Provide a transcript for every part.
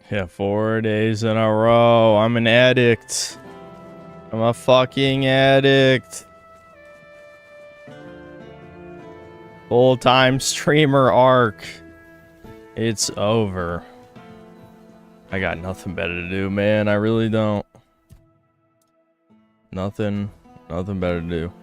Yeah, 4 days in a row. I'm an addict. I'm a fucking addict. Full-time streamer arc. It's over. I got nothing better to do, man. I really don't. Nothing better to do.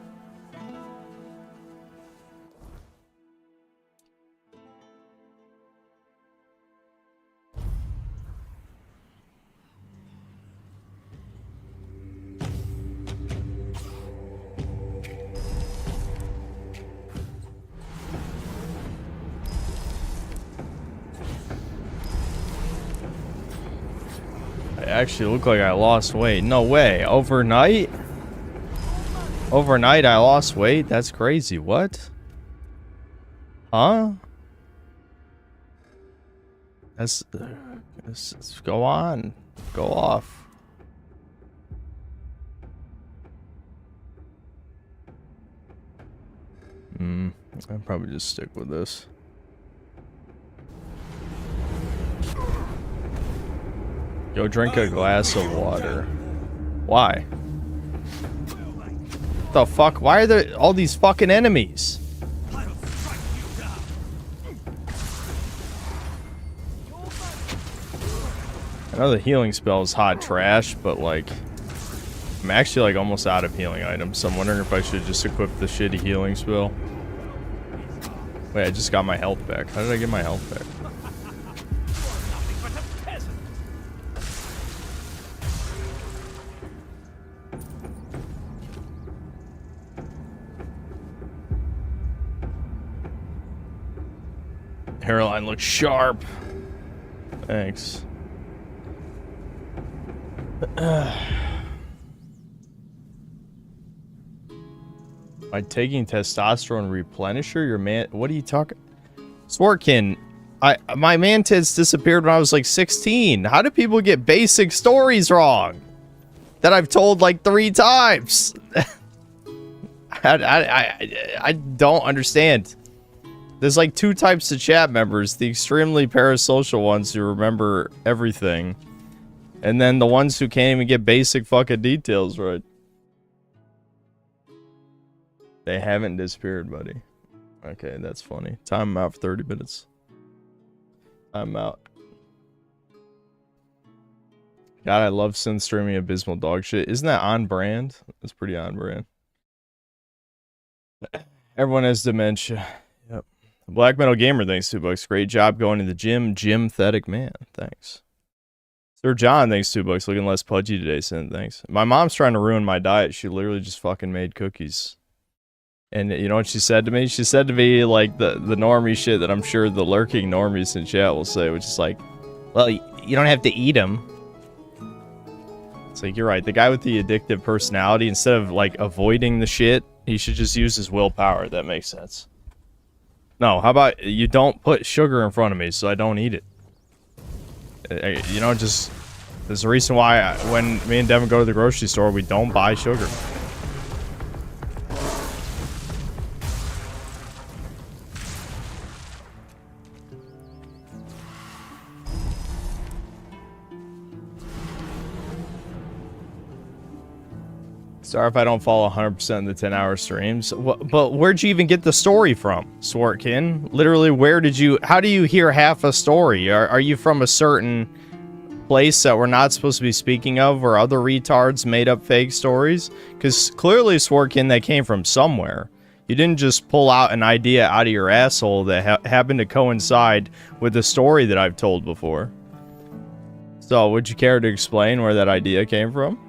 I actually look like I lost weight. No way. Overnight? Overnight I lost weight? That's crazy. What? Huh? Let's go on. Go off. I'll probably just stick with this. Go drink a glass of water. Why? What the fuck? Why are there all these fucking enemies? I know the healing spell is hot trash, but like, I'm actually like almost out of healing items, so I'm wondering if I should just equip the shitty healing spell. Wait, I just got my health back. How did I get my health back? Hairline looks sharp. Thanks. By taking testosterone replenisher, your man. What are you talking? Swartkin, my mantids disappeared when I was like 16. How do people get basic stories wrong? That I've told like 3 times. I don't understand. There's like 2 types of chat members. The extremely parasocial ones who remember everything. And then the ones who can't even get basic fucking details right. They haven't disappeared, buddy. Okay, that's funny. Time out for 30 minutes. I'm out. God, I love synth streaming abysmal dog shit. Isn't that on brand? That's pretty on brand. Everyone has dementia. Yep. Black Metal Gamer, thanks $2. Great job going to the gym. Gym-thetic man. Thanks. Sir John, thanks $2. Looking less pudgy today, Sin. Thanks. My mom's trying to ruin my diet. She literally just fucking made cookies. And you know what she said to me? She said to me, like, the normie shit that I'm sure the lurking normies in chat will say, which is like, well, you don't have to eat them. It's like, you're right. The guy with the addictive personality, instead of, like, avoiding the shit, he should just use his willpower. That makes sense. No, how about you don't put sugar in front of me so I don't eat it? You know, just... There's a reason why when me and Devin go to the grocery store, we don't buy sugar. Sorry if I don't follow 100% of the 10-hour streams. But where'd you even get the story from, Swartkin? Literally, where did you... How do you hear half a story? Are you from a certain place that we're not supposed to be speaking of, where other retards made up fake stories? Because clearly, Swartkin, that came from somewhere. You didn't just pull out an idea out of your asshole that happened to coincide with the story that I've told before. So, would you care to explain where that idea came from?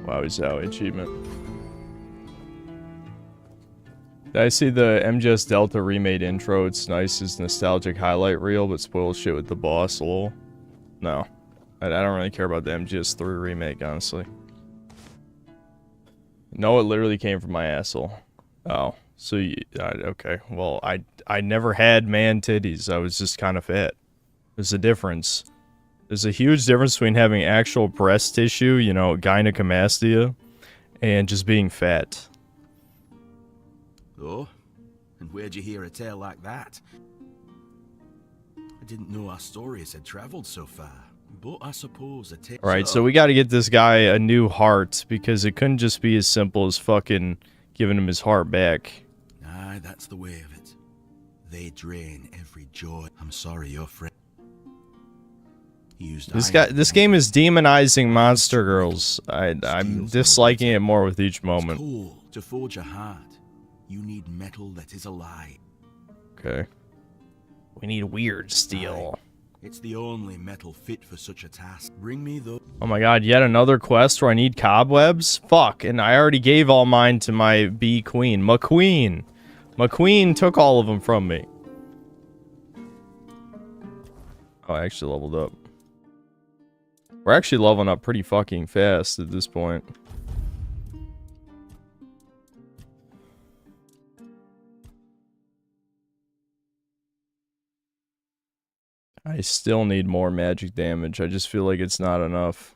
Wow, Zowie achievement. Did I see the MGS Delta remade intro? It's nice as nostalgic highlight reel, but spoils shit with the boss, lol. No. I don't really care about the MGS3 remake, honestly. No, it literally came from my asshole. Oh, So, okay. Well, I never had man titties. I was just kind of fat. There's a difference. There's a huge difference between having actual breast tissue, you know, gynecomastia, and just being fat. Oh? And where'd you hear a tale like that? I didn't know our stories had traveled so far, but I suppose a tale... Alright, so we gotta get this guy a new heart, because it couldn't just be as simple as fucking giving him his heart back. Aye, that's the way of it. They drain every joy. I'm sorry, your friend... This game is demonizing monster girls. I'm disliking it more with each moment. To forge a heart, you need metal that is alive. Okay. We need weird steel. It's the only metal fit for such a task. Bring me the... Oh my god, yet another quest where I need cobwebs? Fuck, and I already gave all mine to my bee queen. McQueen! McQueen took all of them from me. Oh, I actually leveled up. We're actually leveling up pretty fucking fast at this point. I still need more magic damage. I just feel like it's not enough.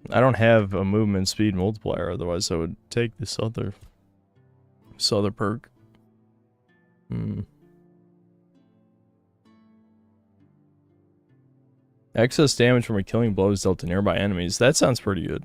I don't have a movement speed multiplier, otherwise I would take this other perk. Excess damage from a killing blow is dealt to nearby enemies. That sounds pretty good.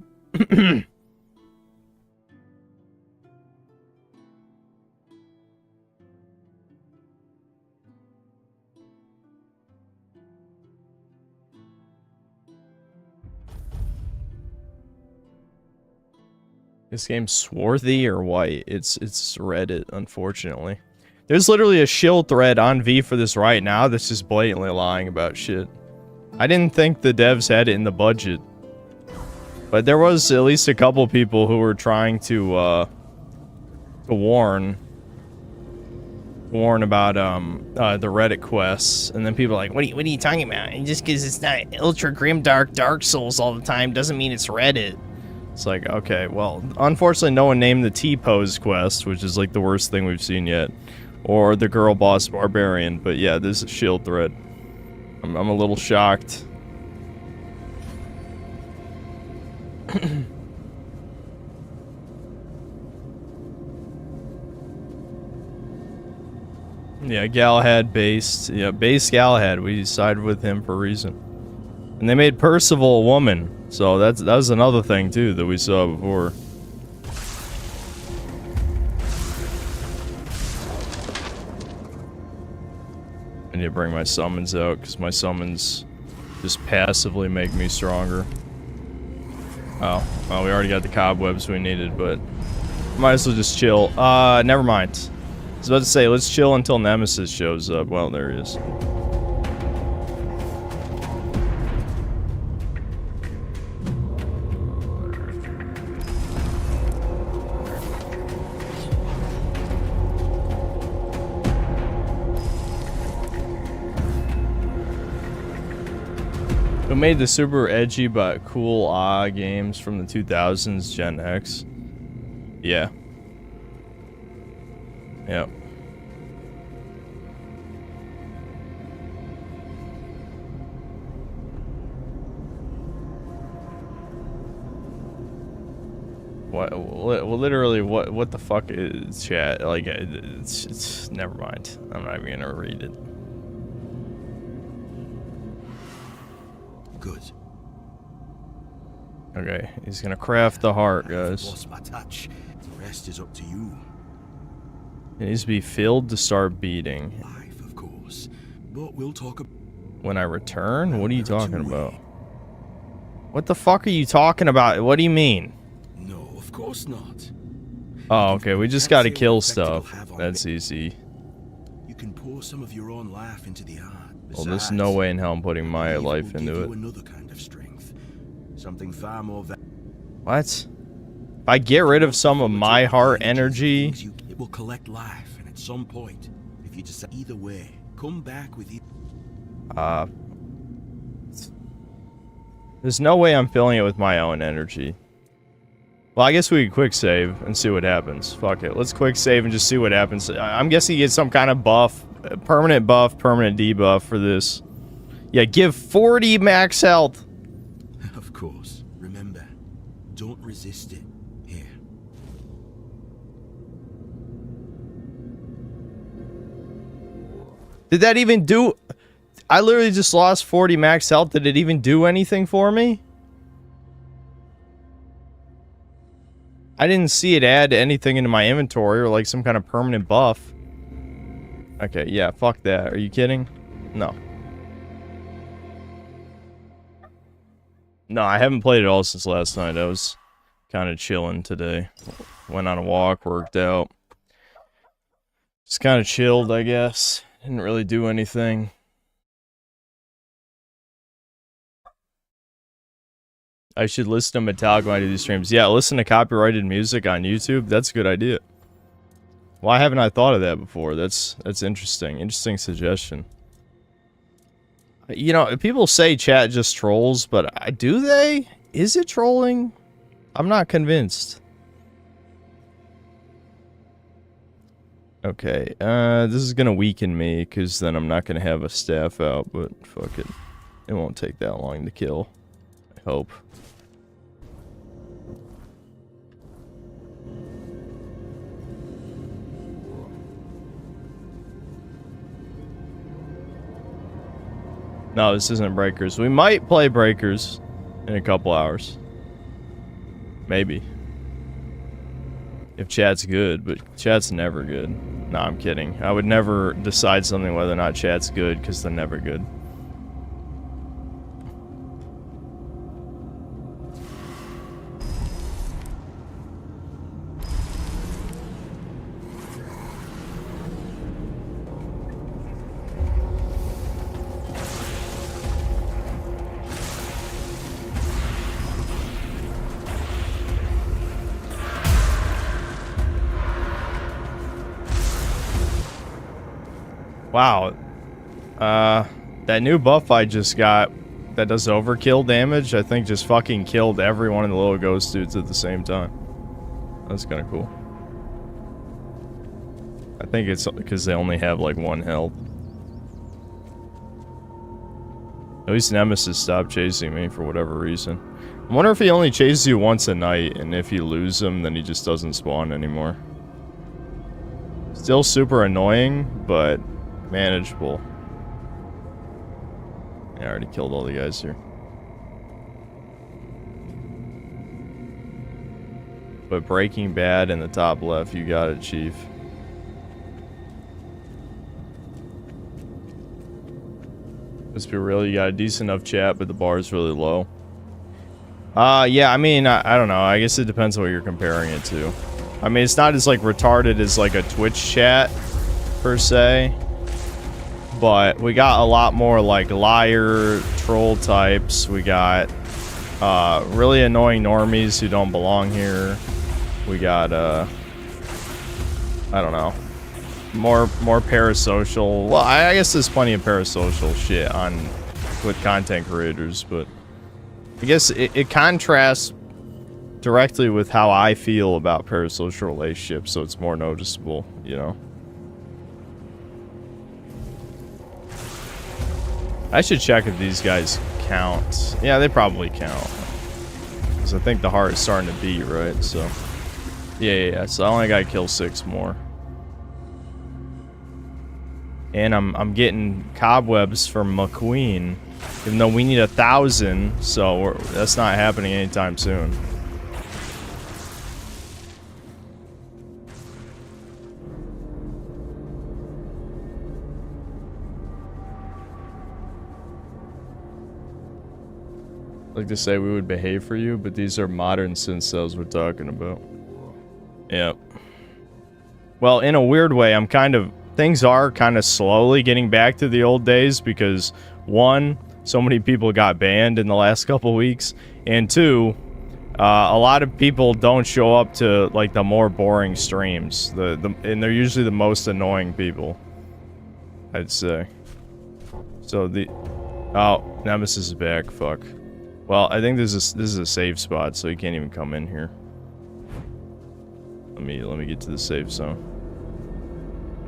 This game's swarthy or white? It's Reddit, unfortunately. There's literally a shield thread on V for this right now that's just blatantly lying about shit. I didn't think the devs had it in the budget. But there was at least a couple people who were trying to warn about the Reddit quests, and then people are like, what are you talking about? And just because it's not ultra grim Dark Souls all the time doesn't mean it's Reddit. It's like, okay, well, unfortunately no one named the T-Pose quest, which is like the worst thing we've seen yet, or the girl boss barbarian, but yeah, this is shield thread. I'm a little shocked. Yeah, Galahad based. Yeah, base Galahad. We sided with him for a reason. And they made Percival a woman. So that was another thing too that we saw before. I need to bring my summons out because my summons just passively make me stronger. Oh, well, we already got the cobwebs we needed, but might as well just chill. Never mind. I was about to say, let's chill until Nemesis shows up. Well, there he is. Who made the super edgy but cool games from the 2000s, Gen X? Yeah. Yep. What? Well, literally, what the fuck is chat? Like, it's never mind. I'm not even gonna read it. Good. Okay, he's gonna craft the heart, guys. Lost my touch. The rest is up to you. It needs to be filled to start beating. Life, of course. But we'll talk about... When I return? What are you talking about? What the fuck are you talking about? What do you mean? No, of course not. Oh, okay, we just gotta kill stuff. That's easy. You can pour some of your own life into the art. Well, there's no way in hell I'm putting my life into it. Another kind of strength. Something far more What? If I get rid of some of my heart energy... It will collect life, and at some point, if you decide either way, come back with it. There's no way I'm filling it with my own energy. Well, I guess we could quick save and see what happens. Fuck it. Let's quick save and just see what happens. I'm guessing you get some kind of buff. Permanent buff, permanent debuff for this. Yeah, give 40 max health. Of course. Remember, don't resist it. Here. Did that even do... I literally just lost 40 max health. Did it even do anything for me? I didn't see it add anything into my inventory or like some kind of permanent buff. Okay, yeah, fuck that. Are you kidding? No. No, I haven't played it all since last night. I was kind of chilling today. Went on a walk, worked out. Just kind of chilled, I guess. Didn't really do anything. I should listen to Metallica when I do these streams. Yeah, listen to copyrighted music on YouTube. That's a good idea. Why haven't I thought of that before? That's interesting. Interesting suggestion. You know, people say chat just trolls, but do they? Is it trolling? I'm not convinced. Okay, this is gonna weaken me, because then I'm not gonna have a staff out, but fuck it. It won't take that long to kill. I hope. No, this isn't Breakers. We might play Breakers in a couple hours. Maybe. If chat's good, but chat's never good. No, I'm kidding. I would never decide something whether or not chat's good, because they're never good. Wow. That new buff I just got that does overkill damage, I think just fucking killed every one of the little ghost dudes at the same time. That's kind of cool. I think it's because they only have like 1 health. At least Nemesis stopped chasing me for whatever reason. I wonder if he only chases you once a night, and if you lose him, then he just doesn't spawn anymore. Still super annoying, but manageable. Yeah, I already killed all the guys here. But Breaking Bad in the top left, you got it, Chief. Let's be real, you got a decent enough chat, but the bar is really low. Yeah, I mean, I don't know. I guess it depends on what you're comparing it to. I mean, it's not as, like, retarded as, like, a Twitch chat, per se. But we got a lot more, like, liar, troll types. We got, really annoying normies who don't belong here. We got, I don't know. More parasocial. Well, I guess there's plenty of parasocial shit on with content creators, but I guess it contrasts directly with how I feel about parasocial relationships, so it's more noticeable, you know. I should check if these guys count. Yeah, they probably count. Because I think the heart is starting to beat, right? So, yeah. So I only gotta kill 6 more. And I'm getting cobwebs from McQueen, even though we need 1,000, so that's not happening anytime soon. Like to say we would behave for you, but these are modern synth cells we're talking about. Yep. Well, in a weird way, things are kind of slowly getting back to the old days because, 1, so many people got banned in the last couple weeks, and 2, A lot of people don't show up to like the more boring streams. And they're usually the most annoying people, I'd say. So oh, Nemesis is back. Fuck. Well, I think this is a safe spot, so he can't even come in here. Let me get to the safe zone.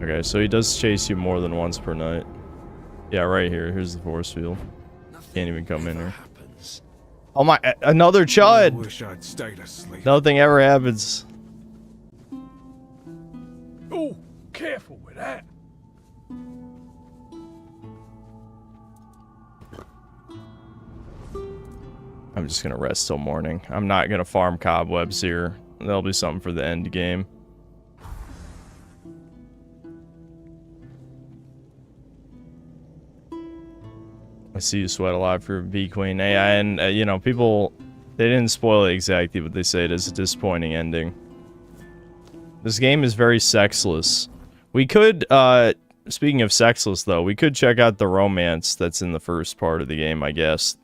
Okay, so he does chase you more than once per night. Yeah, right here. Here's the force field. Can't even come in here. Oh my, another chud! I wish I'd stayed asleep. Nothing ever happens. Oh, careful with that. I'm just gonna rest till morning. I'm not gonna farm cobwebs here. That'll be something for the end game. I see you sweat a lot for V Queen. Hey, and you know, people, they didn't spoil it exactly, but they say it is a disappointing ending. This game is very sexless. We could, speaking of sexless though, we could check out the romance that's in the first part of the game, I guess,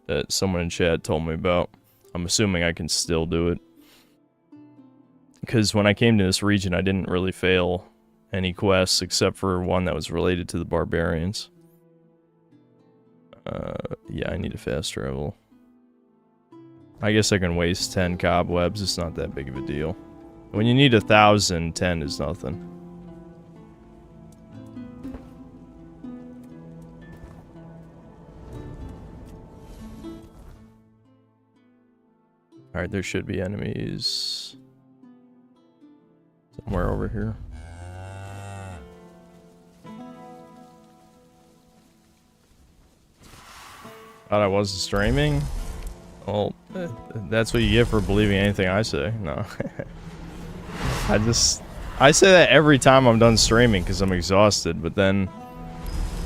that someone in chat told me about. I'm assuming I can still do it. Because when I came to this region, I didn't really fail any quests except for one that was related to the barbarians. Yeah, I need a fast travel. I guess I can waste 10 cobwebs. It's not that big of a deal. When you need 1,000, 10 is nothing. Alright, there should be enemies somewhere over here. Thought I wasn't streaming? Well, that's what you get for believing anything I say. No. I say that every time I'm done streaming because I'm exhausted, but then,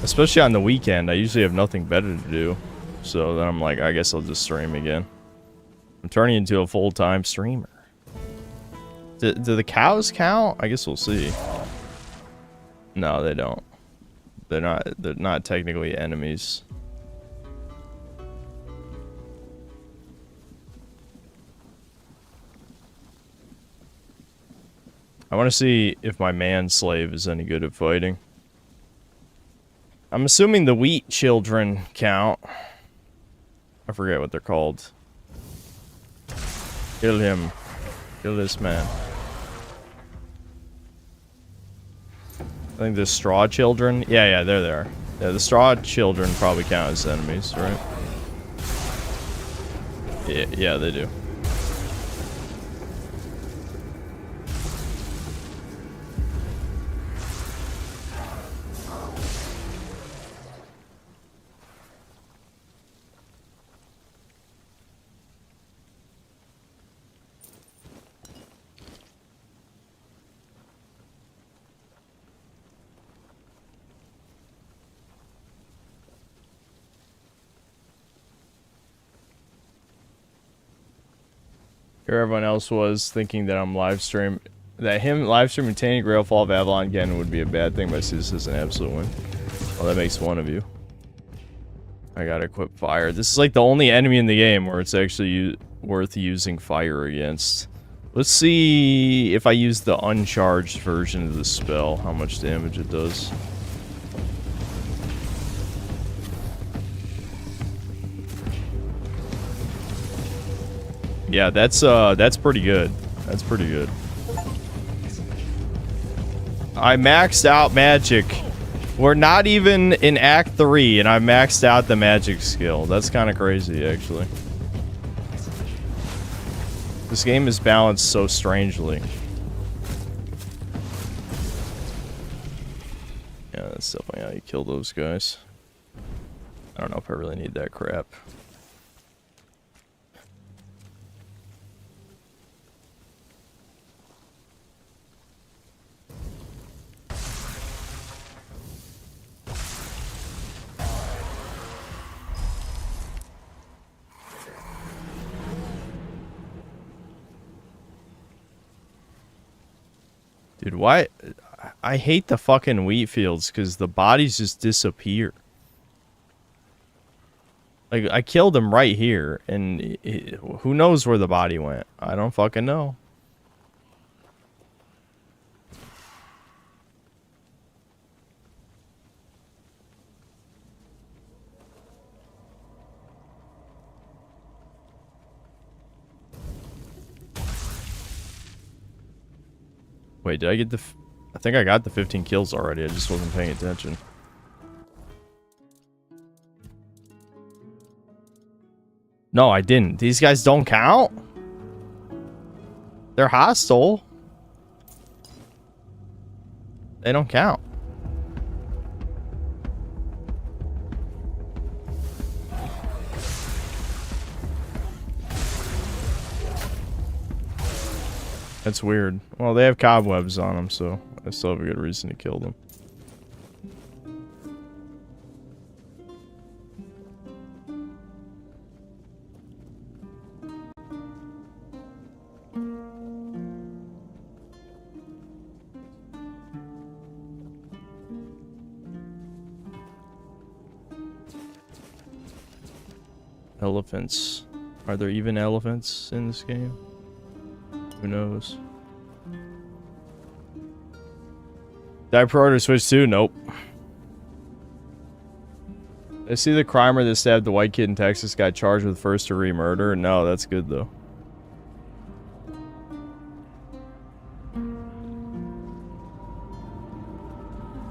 especially on the weekend, I usually have nothing better to do. So then I'm like, I guess I'll just stream again. I'm turning into a full-time streamer. Do the cows count? I guess we'll see. No, they don't. They're not technically enemies. I want to see if my manslave is any good at fighting. I'm assuming the wheat children count. I forget what they're called. Kill him. Kill this man. I think the straw children. Yeah, there they are. Yeah, the straw children probably count as enemies, right? Yeah, they do. Here everyone else was thinking that I'm live stream, that him live streaming Tainted Grail Fall of Avalon again would be a bad thing, but I see this as an absolute win. Well, that makes one of you. I gotta equip fire. This is like the only enemy in the game where it's actually worth using fire against. Let's see if I use the uncharged version of the spell, how much damage it does. Yeah, that's pretty good. That's pretty good. I maxed out magic. We're not even in Act 3, and I maxed out the magic skill. That's kind of crazy, actually. This game is balanced so strangely. Yeah, that's definitely how you kill those guys. I don't know if I really need that crap. Dude, why? I hate the fucking wheat fields because the bodies just disappear. Like, I killed him right here, and who knows where the body went? I don't fucking know. Wait, did I get the... I think I got the 15 kills already. I just wasn't paying attention. No, I didn't. These guys don't count? They're hostile. They don't count. That's weird. Well, they have cobwebs on them, so I still have a good reason to kill them. Elephants. Are there even elephants in this game? Who knows? Did I pre-order Switch 2? Nope. I see the crimer that stabbed the white kid in Texas got charged with first-degree murder. No, that's good though.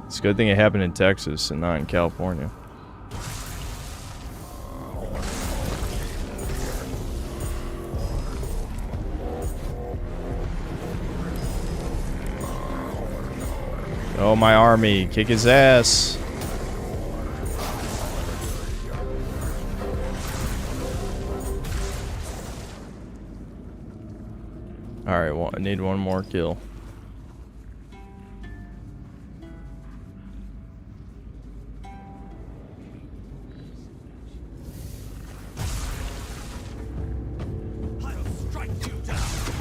It's a good thing it happened in Texas and not in California. Oh, my army. Kick his ass. Alright, well, I need one more kill.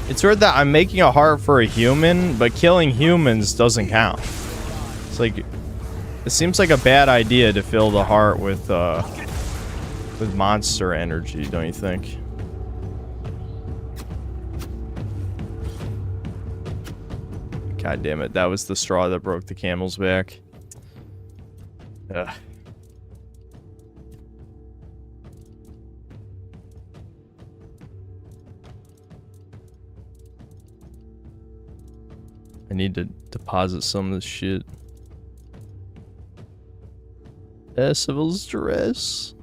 It's weird that I'm making a heart for a human, but killing humans doesn't count. It's like, it seems like a bad idea to fill the heart with monster energy, don't you think? God damn it, that was the straw that broke the camel's back. Ugh. I need to deposit some of this shit. Civil's dress.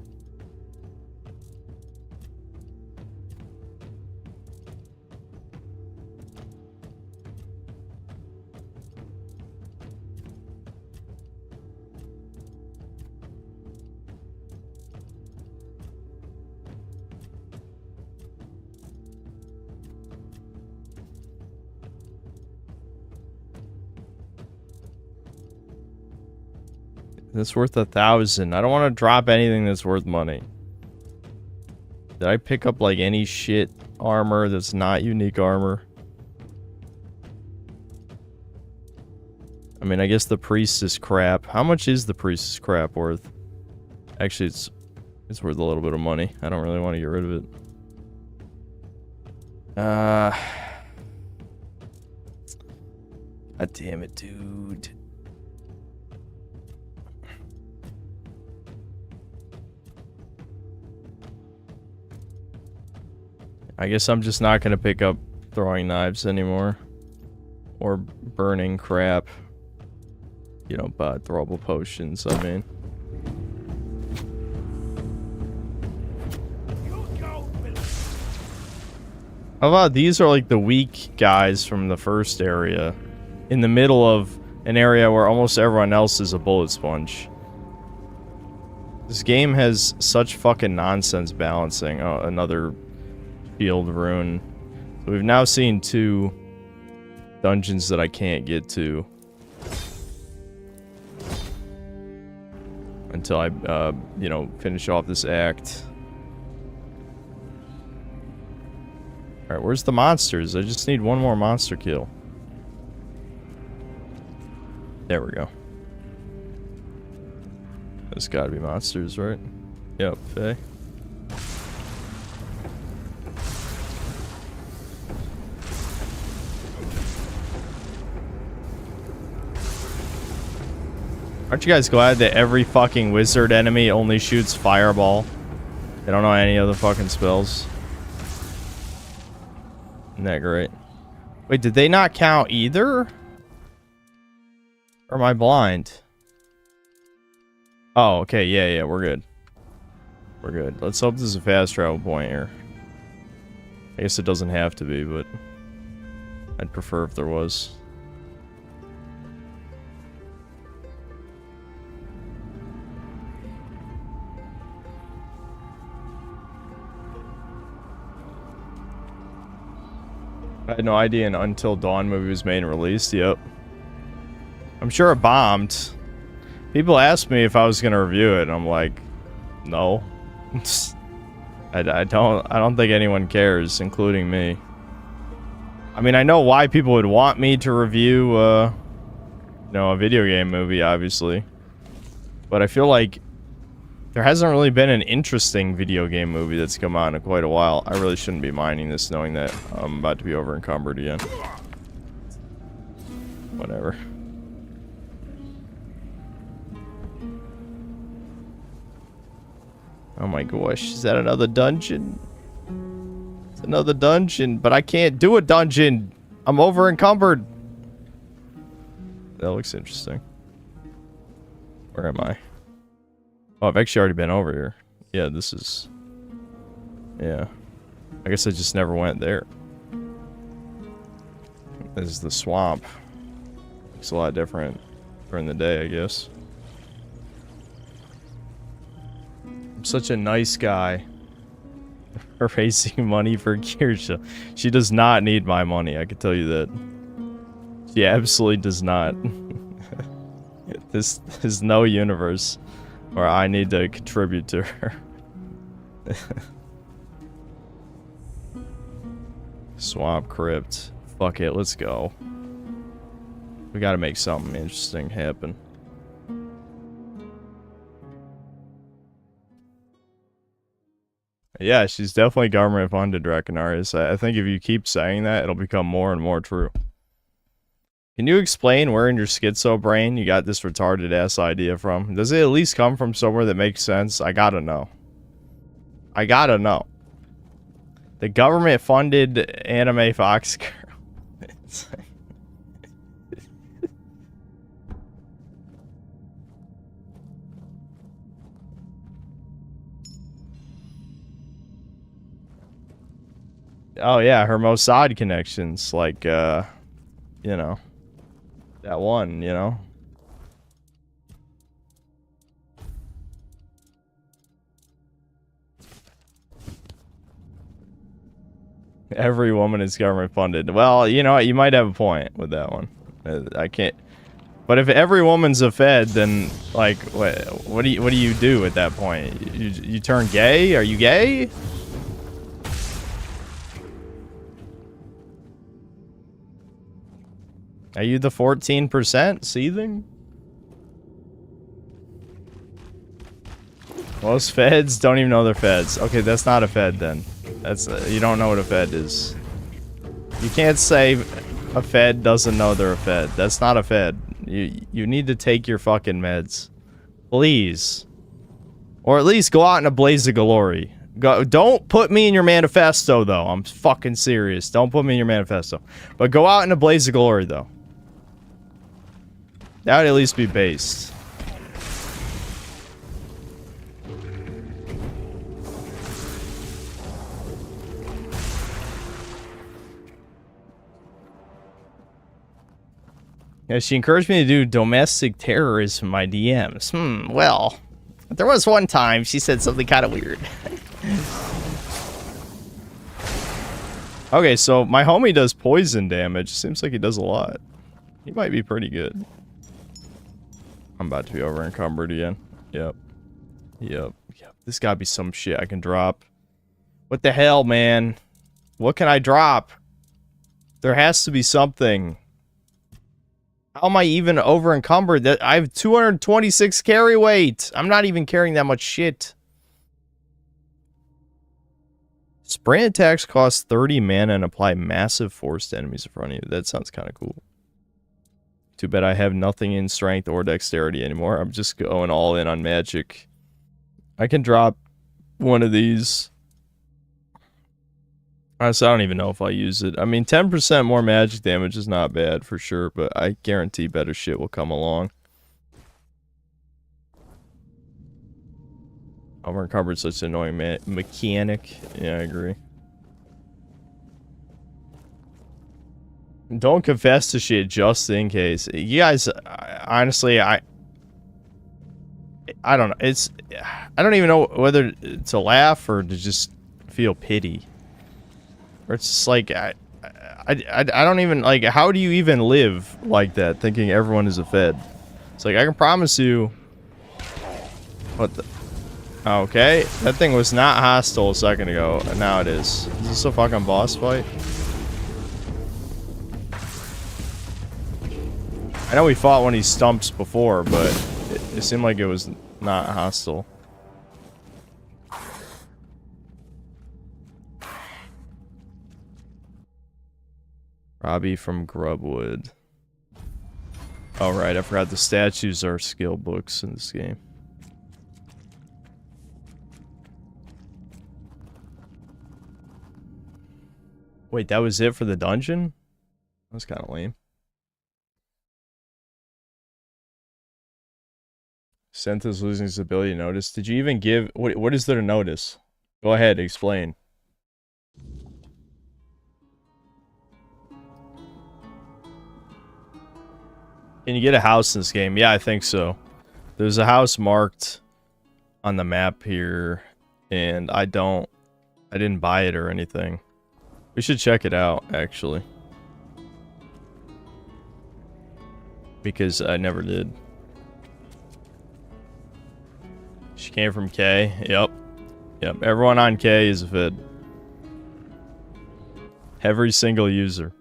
That's worth 1,000. I don't want to drop anything that's worth money. Did I pick up like any shit armor that's not unique armor? I mean, I guess the priest is crap. How much is the priest's crap worth? Actually, it's worth a little bit of money. I don't really want to get rid of it. God damn it, dude. I guess I'm just not gonna pick up throwing knives anymore. Or burning crap. You know, but throwable potions, I mean. How about these are like the weak guys from the first area. In the middle of an area where almost everyone else is a bullet sponge. This game has such fucking nonsense balancing. Oh, another field rune. So we've now seen 2 dungeons that I can't get to until I, you know, finish off this act. Alright, where's the monsters? I just need one more monster kill. There we go. There's gotta be monsters, right? Yep, Faye. Aren't you guys glad that every fucking wizard enemy only shoots fireball? They don't know any other fucking spells. Isn't that great? Wait, did they not count either? Or am I blind? Oh, okay, yeah, we're good. We're good. Let's hope this is a fast travel point here. I guess it doesn't have to be, but I'd prefer if there was. I had no idea an Until Dawn movie was made and released. Yep. I'm sure it bombed. People asked me if I was gonna review it, and I'm like, no. I don't think anyone cares, including me. I mean, I know why people would want me to review, you know, a video game movie, obviously. But I feel like there hasn't really been an interesting video game movie that's come out in quite a while. I really shouldn't be minding this, knowing that I'm about to be over encumbered again. Whatever. Oh my gosh, is that another dungeon? It's another dungeon, but I can't do a dungeon. I'm over encumbered. That looks interesting. Where am I? Oh, I've actually already been over here. Yeah, this is... Yeah. I guess I just never went there. This is the swamp. Looks a lot different during the day, I guess. I'm such a nice guy. For raising money for Kirsha. She does not need my money, I can tell you that. She absolutely does not. There's no universe where I need to contribute to her. Swamp Crypt. Fuck it, let's go. We gotta make something interesting happen. Yeah, she's definitely government funded, Draconaris. I think if you keep saying that, it'll become more and more true. Can you explain where in your schizo brain you got this retarded ass idea from? Does it at least come from somewhere that makes sense? I gotta know. I gotta know. The government funded anime Fox girl. Oh yeah, her Mossad connections, like, you know, that one, you know. Every woman is government funded. Well, you know what, you might have a point with that one. I can't. But if every woman's a Fed, then like, what do you do at that point? You turn gay? Are you gay? Are you the 14% seething? Most Feds don't even know they're Feds. Okay, that's not a Fed then. That's you don't know what a Fed is. You can't say a Fed doesn't know they're a Fed. That's not a Fed. You need to take your fucking meds, please, or at least go out in a blaze of glory. Don't put me in your manifesto though. I'm fucking serious. Don't put me in your manifesto. But go out in a blaze of glory though. That would at least be based. Yeah, she encouraged me to do domestic terrorism in my DMs. Well, there was one time she said something kind of weird. Okay, so my homie does poison damage. Seems like he does a lot. He might be pretty good. I'm about to be over encumbered again. Yep. This gotta be some shit I can drop. What the hell, man? What can I drop? There has to be something. How am I even over encumbered? That I have 226 carry weight. I'm not even carrying that much shit. Sprint attacks cost 30 mana and apply massive force to enemies in front of you. That sounds kind of cool. Too bad I have nothing in strength or dexterity anymore. I'm just going all in on magic. I can drop one of these. Honestly, I don't even know if I use it. I mean, 10% more magic damage is not bad for sure, but I guarantee better shit will come along. Armor encumbered such an annoying mechanic. Yeah, I agree. Don't confess to shit just in case. You guys, honestly, I don't know. I don't even know whether to laugh or to just feel pity. Or it's just like, I don't even, like, how do you even live like that, thinking everyone is a Fed? It's like, I can promise you... What the... Okay, that thing was not hostile a second ago, and now it is. Is this a fucking boss fight? I know we fought one of these stumps before, but it seemed like it was not hostile. Robbie from Grubwood. Oh right, I forgot the statues are skill books in this game. Wait, that was it for the dungeon? That was kind of lame. Sent is losing his ability to notice. Did you even give... What is there to notice? Go ahead, explain. Can you get a house in this game? Yeah, I think so. There's a house marked on the map here, and I didn't buy it or anything. We should check it out, actually. Because I never did. She came from K. Yep. Yep. Everyone on K is a Fed. Every single user.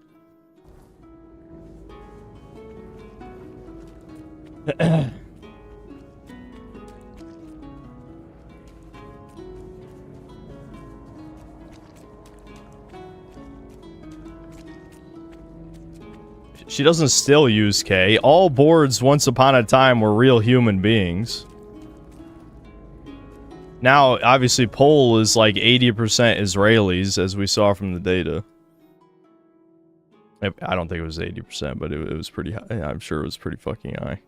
She doesn't still use K. All boards once upon a time were real human beings. Now, obviously, Pole is like 80% Israelis, as we saw from the data. I don't think it was 80%, but it was pretty high. I'm sure it was pretty fucking high.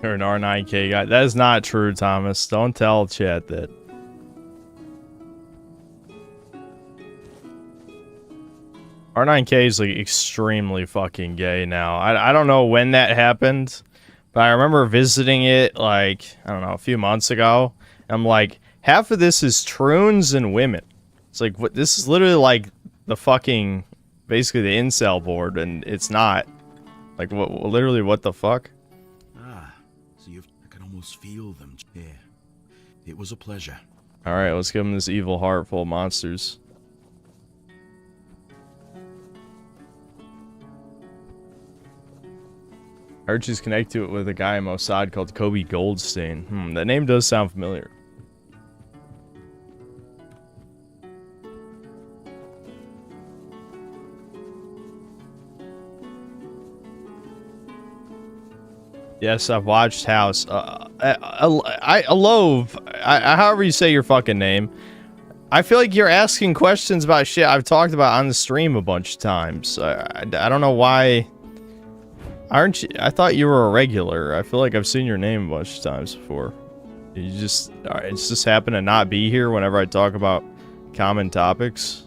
You're an R9K guy. That is not true, Thomas. Don't tell chat that. R9K is like extremely fucking gay now. I don't know when that happened, but I remember visiting it like, I don't know, a few months ago. I'm like, half of this is troons and women. It's like, what? This is literally like the fucking, basically the incel board, and it's not. Like, what? Literally, what the fuck? I can almost feel them. Yeah, it was a pleasure. All right, let's give him this evil heart full of monsters. I heard she's connected to it with a guy in Mossad called Kobe Goldstein. That name does sound familiar. Yes, I've watched House. Alove, however you say your fucking name. I feel like you're asking questions about shit I've talked about on the stream a bunch of times. I don't know why. Aren't you? I thought you were a regular. I feel like I've seen your name a bunch of times before. You just, it's just happened to not be here whenever I talk about common topics.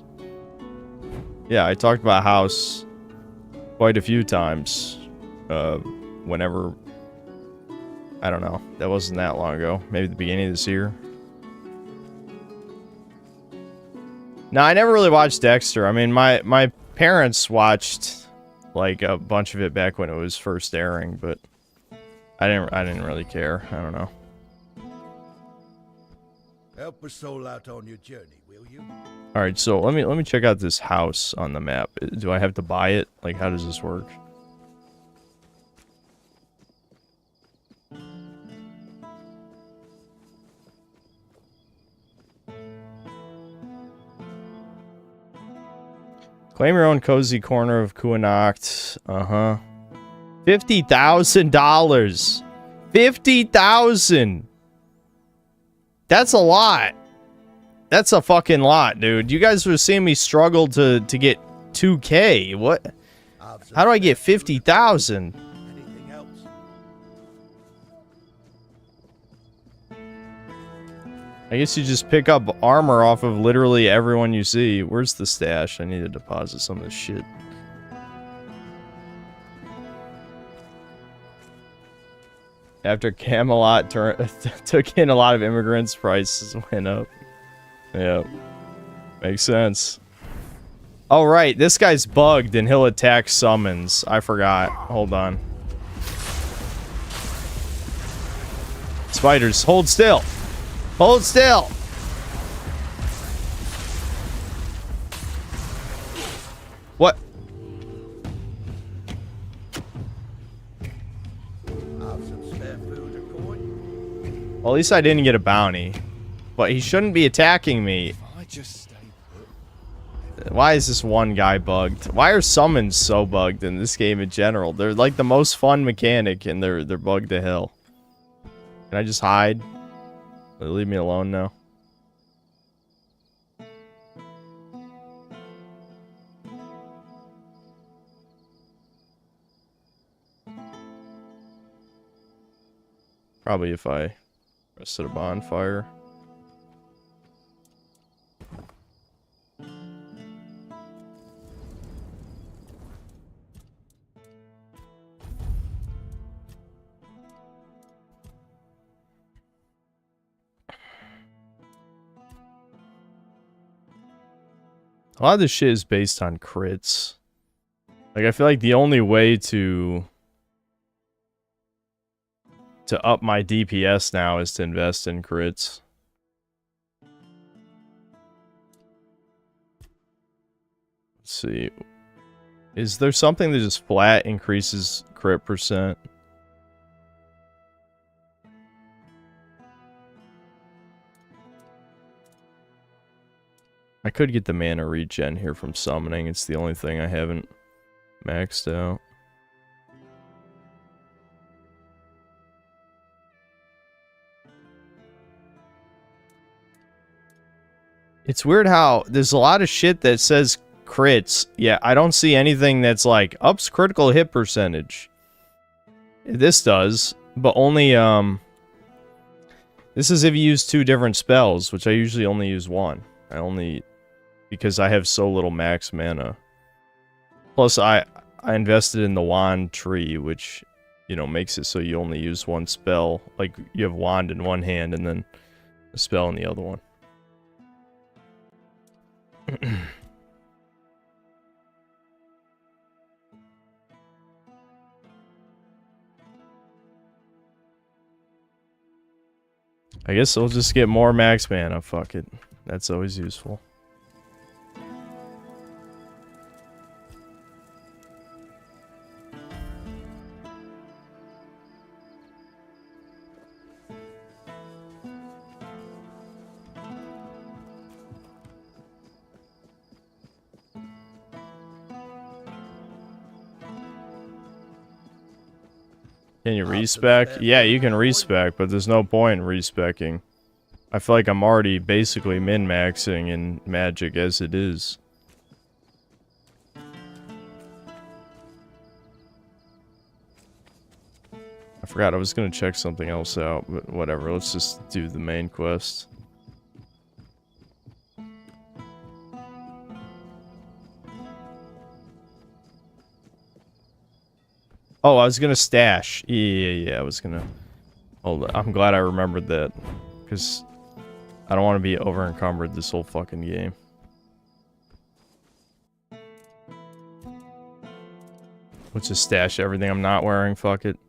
Yeah, I talked about House quite a few times. Whenever, I don't know. That wasn't that long ago. Maybe the beginning of this year. No, I never really watched Dexter. I mean, my parents watched like a bunch of it back when it was first airing, but I didn't really care. I don't know. Help a soul out on your journey, will you? All right, so let me check out this house on the map. Do I have to buy it? Like, how does this work? Claim your own cozy corner of Kuanacht. Uh-huh. $50,000. 50,000. That's a lot. That's a fucking lot, dude. You guys were seeing me struggle to get 2K. What? How do I get 50,000? Anything else? I guess you just pick up armor off of literally everyone you see. Where's the stash? I need to deposit some of this shit. After Camelot took in a lot of immigrants, prices went up. Yeah, makes sense. Oh, right, this guy's bugged and he'll attack summons. I forgot. Hold on. Spiders, hold still. Hold still. What? Have some spare food or coin? Well, at least I didn't get a bounty. But he shouldn't be attacking me. I just stay put. Why is this one guy bugged? Why are summons so bugged in this game in general? They're like the most fun mechanic and they're bugged to hell. Can I just hide? Leave me alone now. Probably if I rested a bonfire. A lot of this shit is based on crits. Like, I feel like the only way to up my DPS now is to invest in crits. Let's see. Is there something that just flat increases crit percent? I could get the mana regen here from summoning. It's the only thing I haven't maxed out. It's weird how there's a lot of shit that says crits. Yeah, I don't see anything that's like ups critical hit percentage. This does, but only this is if you use 2 different spells, which I usually only use 1. I only because I have so little max mana. Plus I invested in the wand tree, which, you know, makes it so you only use 1 spell. Like, you have wand in one hand and then a spell in the other one. I guess I'll just get more max mana. Fuck it. That's always useful. Can you respec? Yeah, you can respec, but there's no point in respecing. I feel like I'm already basically min-maxing in Magic as it is. I forgot I was gonna check something else out, but whatever, let's just do the main quest. Oh, I was gonna stash. Yeah, I was gonna... Hold on, I'm glad I remembered that. Because I don't want to be over-encumbered this whole fucking game. Let's just stash everything I'm not wearing, fuck it.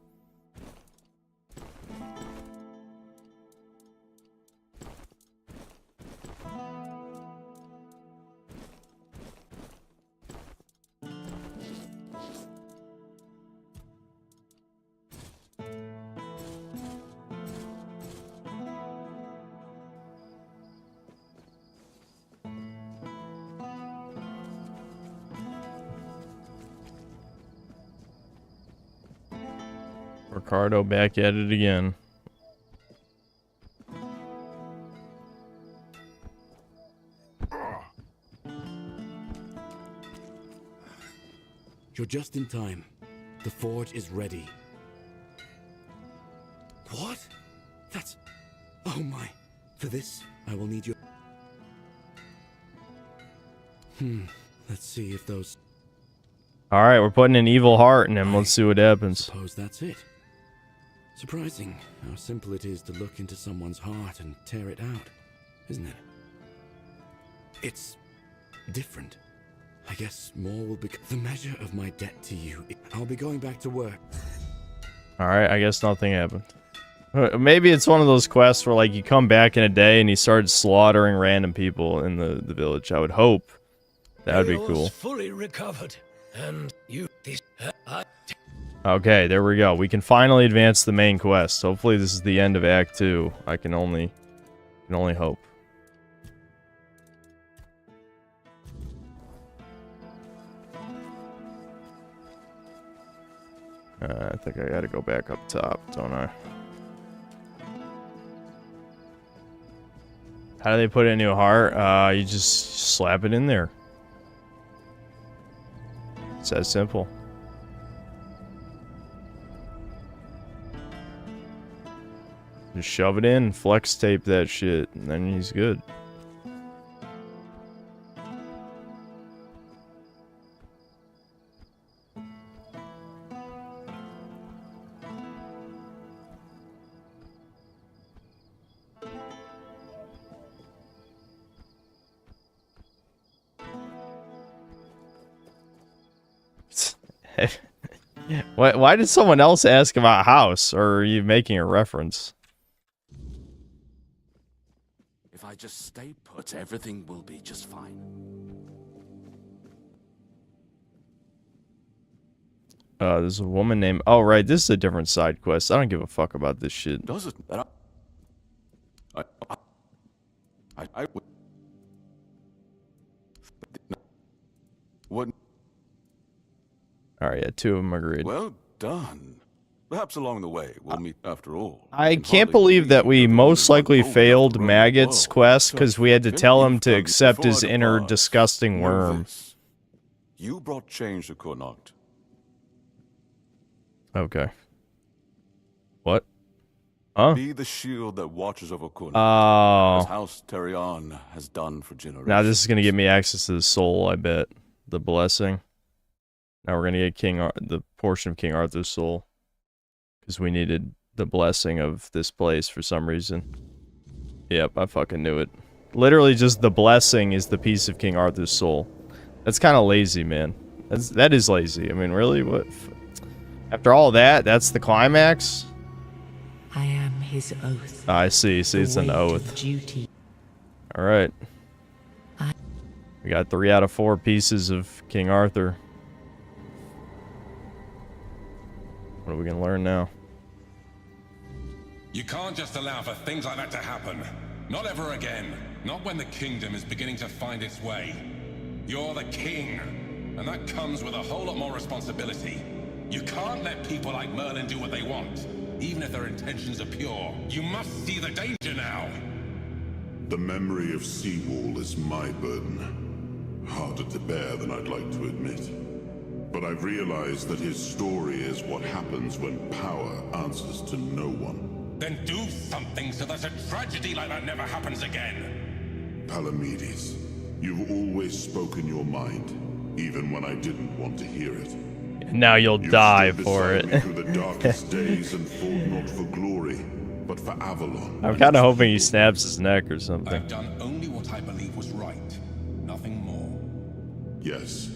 Ricardo back at it again. You're just in time. The forge is ready. What? That's... Oh my. For this, I will need your... Let's see if those... Alright, we're putting an evil heart in him. Let's see what happens. Suppose that's it. Surprising how simple it is to look into someone's heart and tear it out, isn't it? It's different. I guess more will become the measure of my debt to you. I'll be going back to work. Alright, I guess nothing happened. Maybe it's one of those quests where, like, you come back in a day and he started slaughtering random people in the village. I would hope. That would be cool. Fully recovered, and you... Okay, there we go. We can finally advance the main quest. Hopefully this is the end of Act 2. I can only hope. I think I gotta go back up top, don't I? How do they put it into a heart? You just slap it in there. It's that simple. Just shove it in, flex tape that shit, and then he's good. Why did someone else ask about house, or are you making a reference? If I just stay put, everything will be just fine. There's a woman named... Oh, right, this is a different side quest. I don't give a fuck about this shit. Does it? What? Alright, yeah, two of them agreed. Well done. Perhaps along the way we'll meet after all. I can't believe that we most likely failed Maggot's quest because we had to tell him to accept his inner disgusting worm. You brought change to Connacht. Okay. What? Huh? Be the shield that watches over Connacht. Oh. As House Terrion has done for generations. Now this is gonna give me access to the soul, I bet. The blessing. Now we're gonna get the portion of King Arthur's soul. Because we needed the blessing of this place for some reason. Yep, I fucking knew it. Literally just the blessing is the piece of King Arthur's soul. That's kind of lazy, man. That is lazy. I mean, really? What? After all that, that's the climax? I am his oath. I see. See, it's an oath. Duty. Alright. We got 3 out of 4 pieces of King Arthur. What are we gonna learn now? You can't just allow for things like that to happen. Not ever again. Not when the kingdom is beginning to find its way. You're the king, and that comes with a whole lot more responsibility. You can't let people like Merlin do what they want, even if their intentions are pure. You must see the danger now. The memory of Seawall is my burden. Harder to bear than I'd like to admit. But I've realized that his story is what happens when power answers to no one. Then do something so that a tragedy like that never happens again. Palamedes, you've always spoken your mind, even when I didn't want to hear it. Now you'll die for it. Me through the darkest days and fought not for glory, but for Avalon. I'm kind of hoping he snaps his neck or something. I've done only what I believe was right. Nothing more. Yes.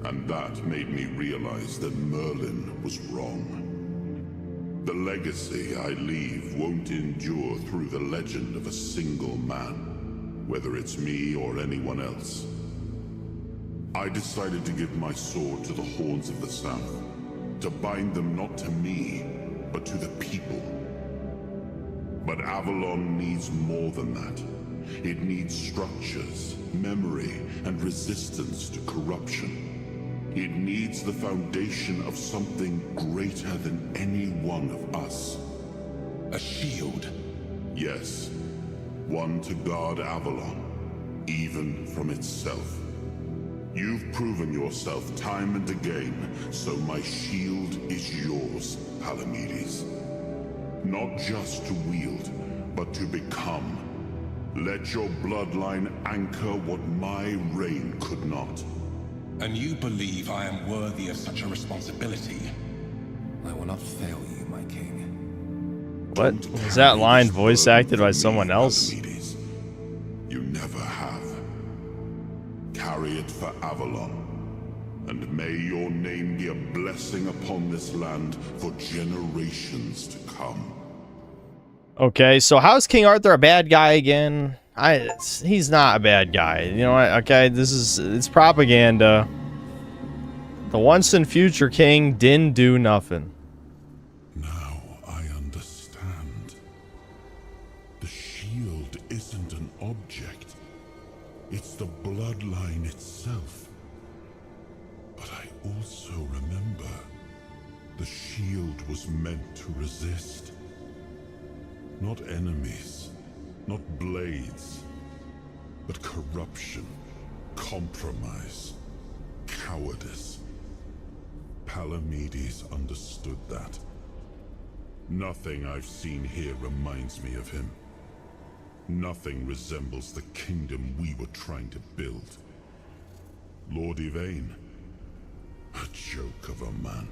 And that made me realize that Merlin was wrong. The legacy I leave won't endure through the legend of a single man, whether it's me or anyone else. I decided to give my sword to the Horns of the South, to bind them not to me, but to the people. But Avalon needs more than that. It needs structures, memory, and resistance to corruption. It needs the foundation of something greater than any one of us. A shield. Yes, one to guard Avalon, even from itself. You've proven yourself time and again, so my shield is yours, Palamedes. Not just to wield, but to become. Let your bloodline anchor what my reign could not. And you believe I am worthy of such a responsibility? I will not fail you, my king. What? Was that line voice acted by someone else? Palamedes. You never have. Carry it for Avalon. And may your name be a blessing upon this land for generations to come. Okay, so how's King Arthur a bad guy again? He's not a bad guy. You know what? Okay, it's propaganda. The once and future king didn't do nothing. Now I understand. The shield isn't an object. It's the bloodline itself. But I also remember the shield was meant to resist. Not enemies, not blades, but corruption, compromise, cowardice. Palamedes understood that. Nothing I've seen here reminds me of him. Nothing resembles the kingdom we were trying to build. Lord Yvain, a joke of a man.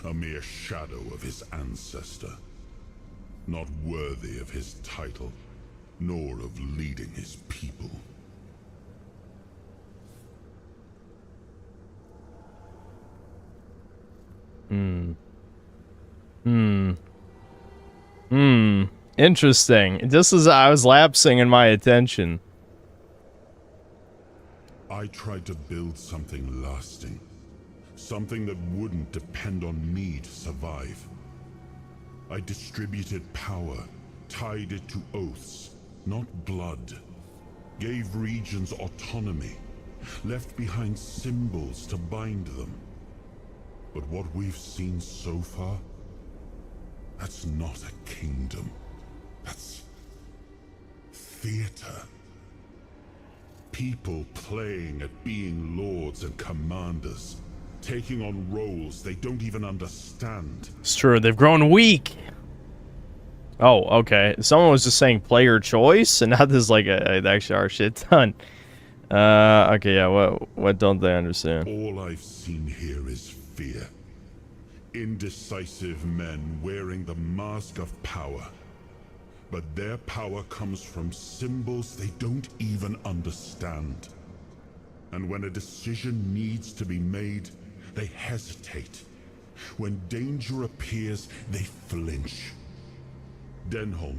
A mere shadow of his ancestor. Not worthy of his title, nor of leading his people. Interesting. Just as I was lapsing in my attention. I tried to build something lasting. Something that wouldn't depend on me to survive. I distributed power, tied it to oaths, not blood. Gave regions autonomy, left behind symbols to bind them. But what we've seen so far, that's not a kingdom. That's theater. People playing at being lords and commanders, taking on roles they don't even understand. It's true, they've grown weak. Oh, okay. Someone was just saying player choice, and now this is like actually our shit ton. Okay, yeah, what don't they understand? All I've seen here is fear. Indecisive men wearing the mask of power. But their power comes from symbols they don't even understand. And when a decision needs to be made, they hesitate. When danger appears, they flinch. Denholm,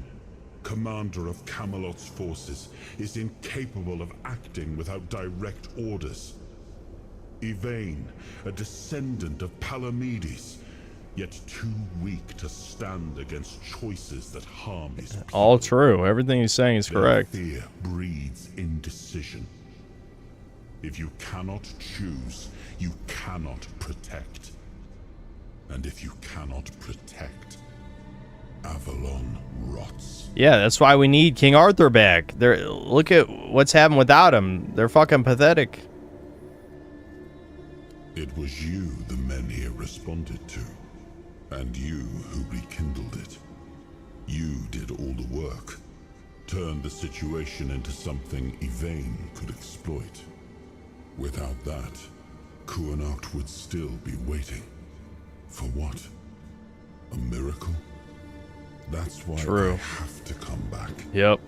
commander of Camelot's forces, is incapable of acting without direct orders. Yvain, a descendant of Palamedes, yet too weak to stand against choices that harm his people. All true. Everything he's saying is correct. Their fear breeds indecision. If you cannot choose, you cannot protect. And if you cannot protect, Avalon rots. Yeah, that's why we need King Arthur back. Look at what's happened without him. They're fucking pathetic. It was you the men here responded to. And you who rekindled it. You did all the work. Turned the situation into something Yvain could exploit. Without that, Kuanart would still be waiting. For what? A miracle? That's why True. I have to come back. Yep.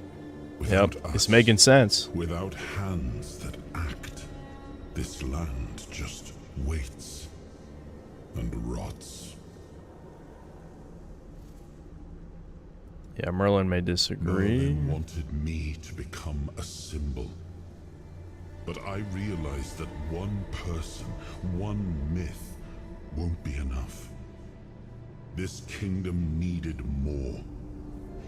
Without Yep. us, It's making sense. Without hands that act, this land just waits and rots. Yeah, Merlin may disagree. Merlin wanted me to become a symbol. But I realized that one person, one myth, won't be enough. This kingdom needed more.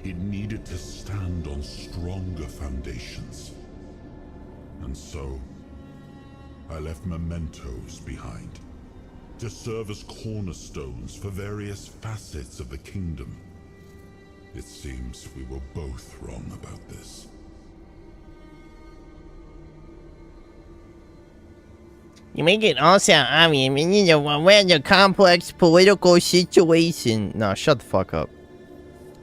It needed to stand on stronger foundations. And so, I left mementos behind to serve as cornerstones for various facets of the kingdom. It seems we were both wrong about this. You make it all sound obvious. I mean, we're in a complex political situation. No, shut the fuck up.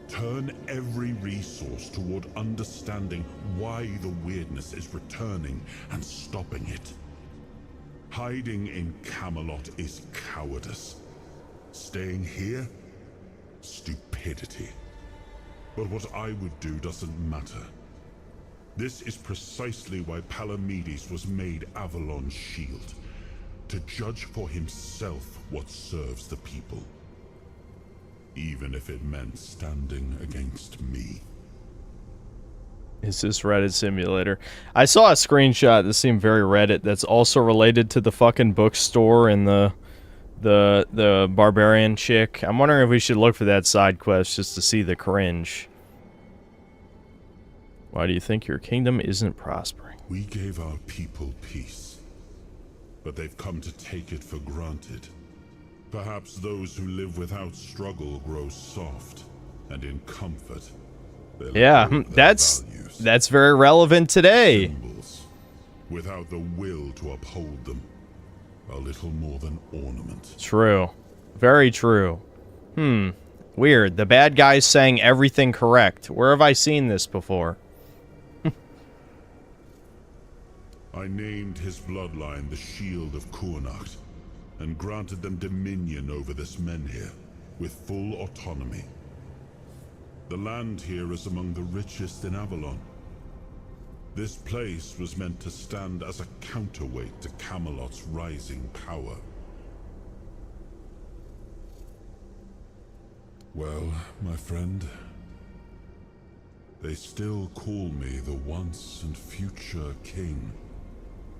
Turn every resource toward understanding why the weirdness is returning and stopping it. Hiding in Camelot is cowardice. Staying here? Stupidity. But what I would do doesn't matter. This is precisely why Palamedes was made Avalon's shield. To judge for himself what serves the people. Even if it meant standing against me. Is this Reddit simulator? I saw a screenshot that seemed very Reddit that's also related to the fucking bookstore and the barbarian chick. I'm wondering if we should look for that side quest just to see the cringe. Why do you think your kingdom isn't prospering? We gave our people peace, but they've come to take it for granted. Perhaps those who live without struggle grow soft, and in comfort. Yeah, that's very relevant today. Symbols, without the will to uphold them, a little more than ornament. True. Very true. Weird. The bad guy's saying everything correct. Where have I seen this before? I named his bloodline the Shield of Kuanacht, and granted them dominion over this menhir, with full autonomy. The land here is among the richest in Avalon. This place was meant to stand as a counterweight to Camelot's rising power. Well, my friend, they still call me the once and future king.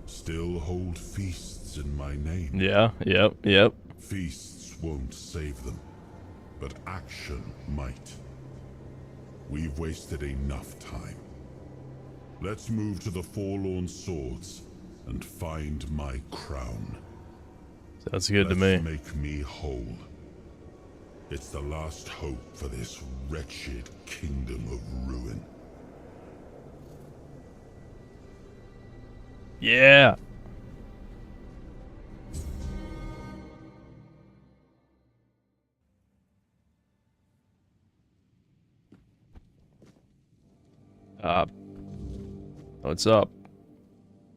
Still hold feasts in my name. Yeah, yep. Feasts won't save them, but action might. We've wasted enough time. Let's move to the Forlorn Swords and find my crown. Sounds good to me. Make me whole. It's the last hope for this wretched kingdom of ruin. Yeah. What's up?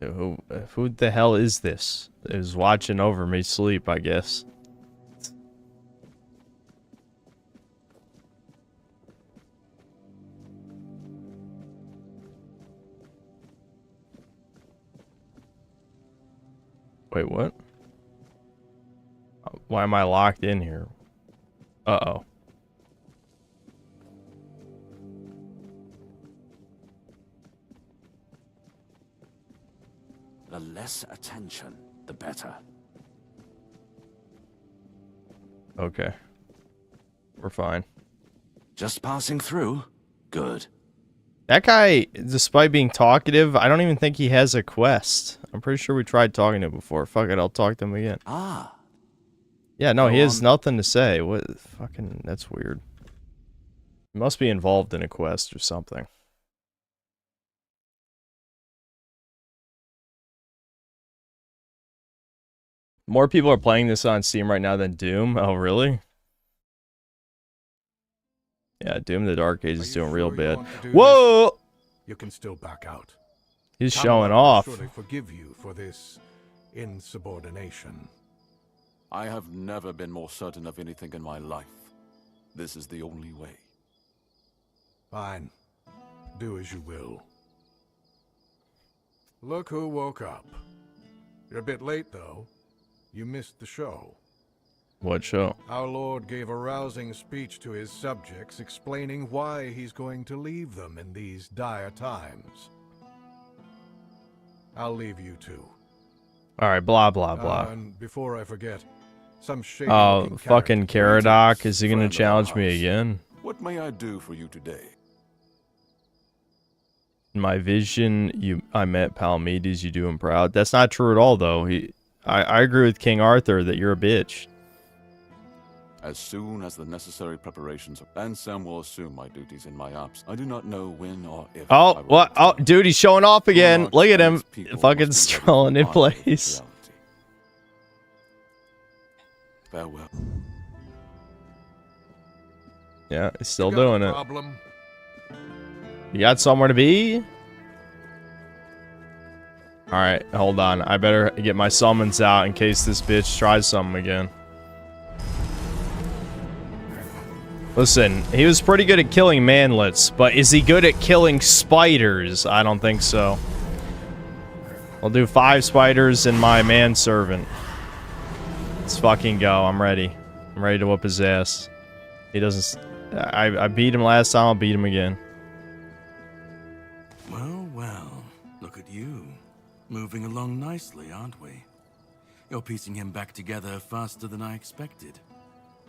Who the hell is this? Is watching over me sleep, I guess. Wait, what? Why am I locked in here? Uh-oh. The less attention, the better. Okay. We're fine. Just passing through? Good. That guy, despite being talkative, I don't even think he has a quest. I'm pretty sure we tried talking to him before. Fuck it, I'll talk to him again. Ah. Yeah, no, he has nothing to say. What fucking, that's weird. He must be involved in a quest or something. More people are playing this on Steam right now than Doom. Oh, really? Yeah, Doom the Dark Age is doing real bad. Whoa! You can still back out. He's showing off. Surely forgive you for this insubordination. I have never been more certain of anything in my life. This is the only way. Fine. Do as you will. Look who woke up. You're a bit late, though. You missed the show. What show? Our Lord gave a rousing speech to his subjects explaining why he's going to leave them in these dire times. I'll leave you two. Alright, blah, blah, blah. And before I forget, some shady Oh, fucking Caradoc. Is he gonna challenge me again? What may I do for you today? In my vision, I met Palamedes. You do him proud. That's not true at all, though. I agree with King Arthur that you're a bitch. As soon as the necessary preparations, and Sam will assume my duties in my ops. I do not know when or if. Oh, I will what? Oh, return. dude, he's showing off again. Monarchs Look at and him, its people fucking must be ready strolling for in my place. reality. Farewell. Yeah, he's still You got a doing it. problem? You got somewhere to be? Alright, hold on. I better get my summons out in case this bitch tries something again. Listen, he was pretty good at killing manlets, but is he good at killing spiders? I don't think so. I'll do 5 spiders and my manservant. Let's fucking go. I'm ready. I'm ready to whoop his ass. He doesn't... I beat him last time, I'll beat him again. Well, well, look at you. Moving along nicely, aren't we? You're piecing him back together faster than I expected.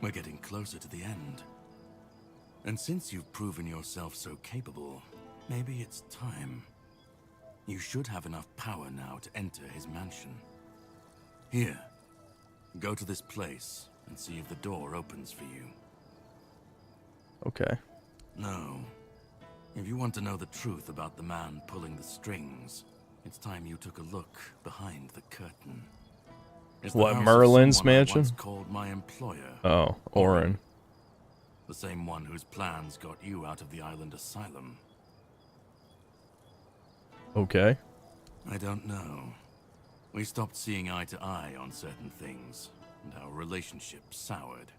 We're getting closer to the end. And since you've proven yourself so capable, maybe it's time. You should have enough power now to enter his mansion. Here, go to this place and see if the door opens for you. Okay. No. If you want to know the truth about the man pulling the strings, it's time you took a look behind the curtain. It's the What, house of Merlin's someone I mansion? once called my employer. Oh, Orin. The same one whose plans got you out of the island asylum. Okay. I don't know. We stopped seeing eye to eye on certain things, and our relationship soured.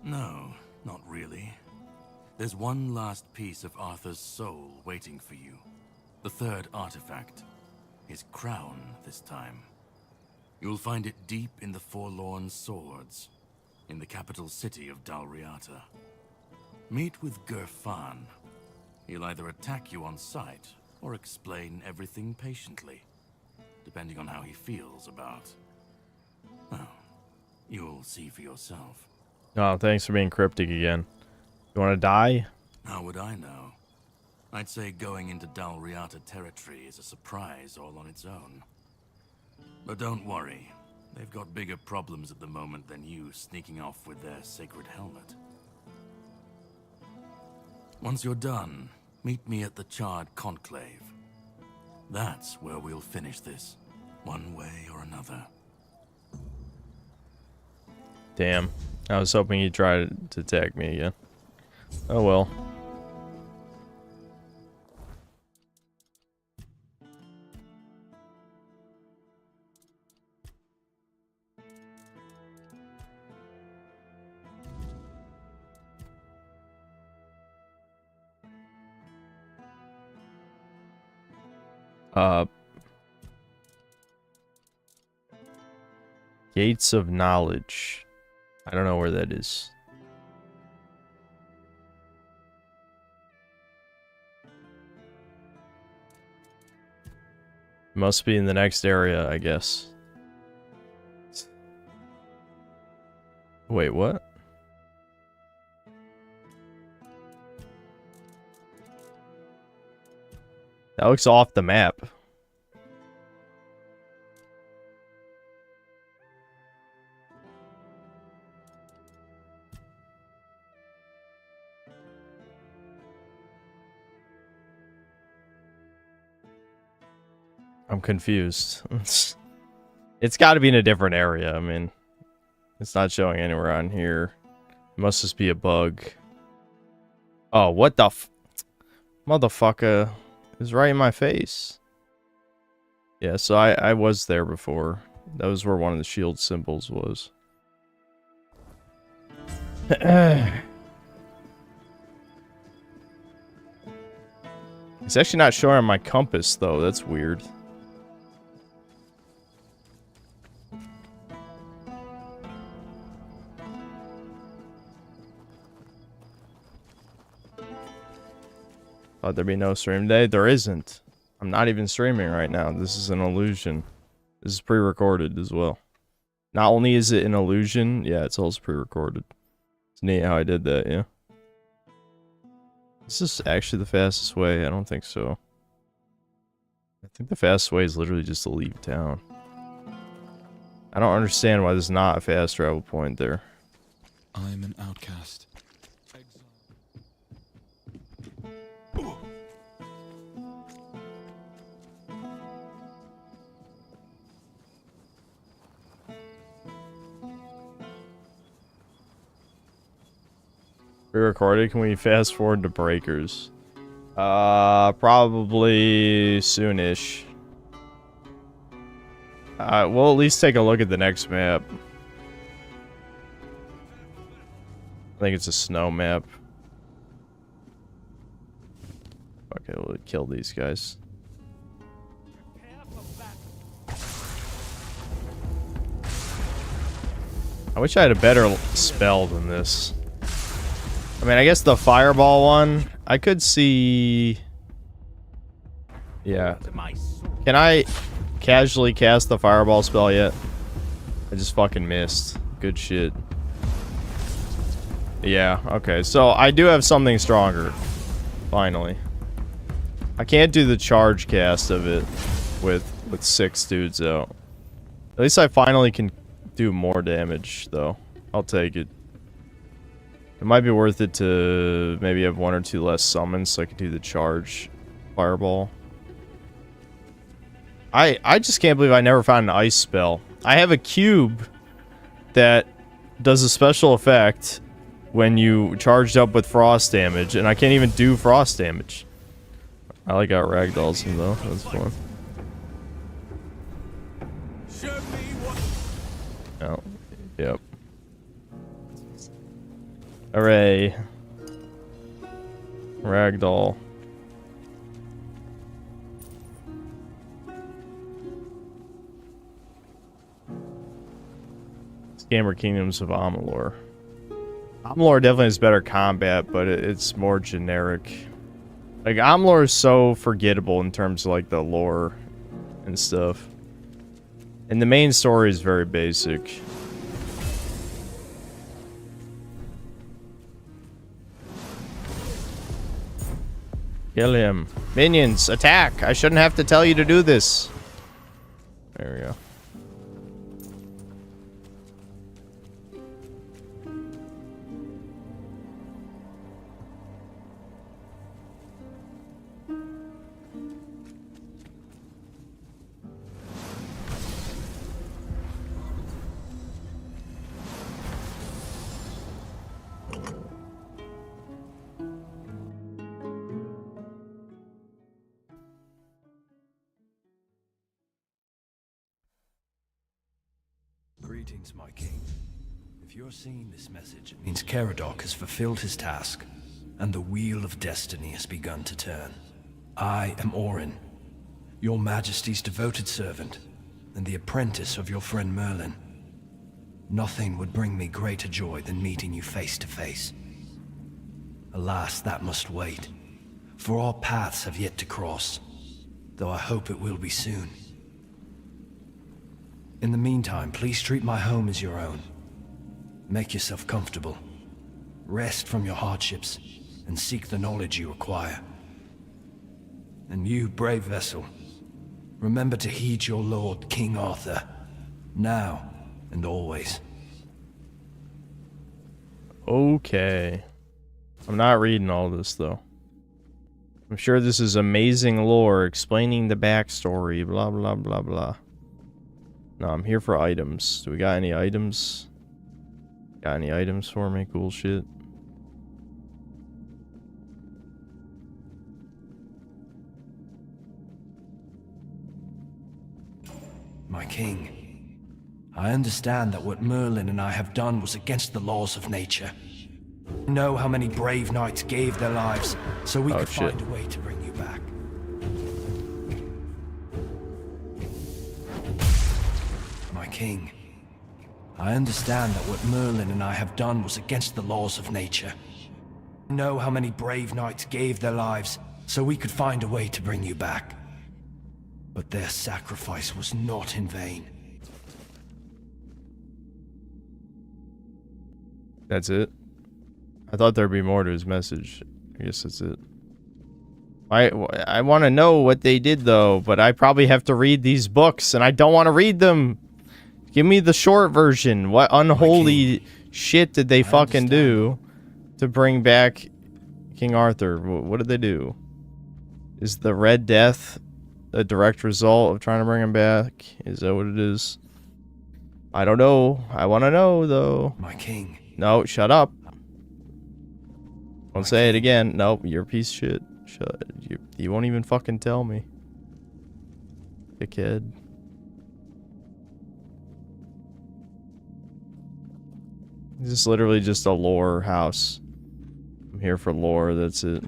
No, not really. There's one last piece of Arthur's soul waiting for you. The third artifact. His crown, this time. You'll find it deep in the Forlorn Swords, in the capital city of Dalriata. Meet with Gerfan. He'll either attack you on sight, or explain everything patiently, depending on how he feels about... Well, you'll see for yourself. Oh, thanks for being cryptic again. You want to die? How would I know? I'd say going into Dalriata territory is a surprise all on its own. But don't worry. They've got bigger problems at the moment than you sneaking off with their sacred helmet. Once you're done, meet me at the Charred Conclave. That's where we'll finish this, one way or another. Damn. I was hoping he'd try to attack me again. Oh well. Gates of Knowledge. I don't know where that is. Must be in the next area, I guess. Wait, what? That looks off the map. I'm confused. It's got to be in a different area. I mean, it's not showing anywhere on here. It must just be a bug. Oh, what the motherfucker is right in my face. Yeah, so I was there before. That was where one of the shield symbols was. It's actually not showing on my compass, though. That's weird. Thought there'd be no stream today. There isn't. I'm not even streaming right now. This is an illusion. This is pre-recorded as well. Not only is it an illusion, yeah, it's also pre-recorded. It's neat how I did that, yeah. Is this actually the fastest way? I don't think so. I think the fastest way is literally just to leave town. I don't understand why there's not a fast travel point there. I'm an outcast. Pre-recorded, can we fast forward to Breakers? Probably soonish. We'll at least take a look at the next map. I think it's a snow map. Okay, we'll kill these guys. I wish I had a better spell than this. I mean, I guess the fireball one, I could see... Yeah. Can I casually cast the fireball spell yet? I just fucking missed. Good shit. Yeah, okay. So I do have something stronger. Finally. I can't do the charge cast of it with 6 dudes out. At least I finally can do more damage, though. I'll take it. It might be worth it to maybe have 1 or 2 less summons so I can do the charge fireball. I just can't believe I never found an ice spell. I have a cube that does a special effect when you charged up with frost damage, and I can't even do frost damage. I like how ragdolls him though. That's fun. Oh, yep. Hooray. Ragdoll. Gamer Kingdoms of Amalur. Amalur definitely has better combat, but it's more generic. Like, Amalur is so forgettable in terms of, like, the lore and stuff. And the main story is very basic. Kill him. Minions, attack! I shouldn't have to tell you to do this. There we go. Greetings, my king. If you're seeing this message, it means Caradoc has fulfilled his task, and the wheel of destiny has begun to turn. I am Orin, your majesty's devoted servant, and the apprentice of your friend Merlin. Nothing would bring me greater joy than meeting you face to face. Alas, that must wait, for our paths have yet to cross, though I hope it will be soon. In the meantime, please treat my home as your own. Make yourself comfortable. Rest from your hardships, and seek the knowledge you require. And you, brave vessel, remember to heed your lord, King Arthur, now and always. Okay. I'm not reading all this, though. I'm sure this is amazing lore explaining the backstory, blah, blah, blah, blah. No, I'm here for items. Do we got any items? Got any items for me? Cool shit. My king, I understand that what Merlin and I have done was against the laws of nature. I know how many brave knights gave their lives so we could find a way to bring you back. My king, I understand that what Merlin and I have done was against the laws of nature. I know how many brave knights gave their lives so we could find a way to bring you back. But their sacrifice was not in vain. That's it? I thought there'd be more to his message. I guess that's it. I want to know what they did, though, but I probably have to read these books, and I don't want to read them. Give me the short version. What unholy shit did they fucking do to bring back King Arthur? What did they do? Is the Red Death a direct result of trying to bring him back? Is that what it is? I don't know. I want to know, though. My king. No, shut up. Don't say it again. Nope, you're a piece of shit. You won't even fucking tell me. Dickhead. This is literally just a lore house. I'm here for lore, that's it.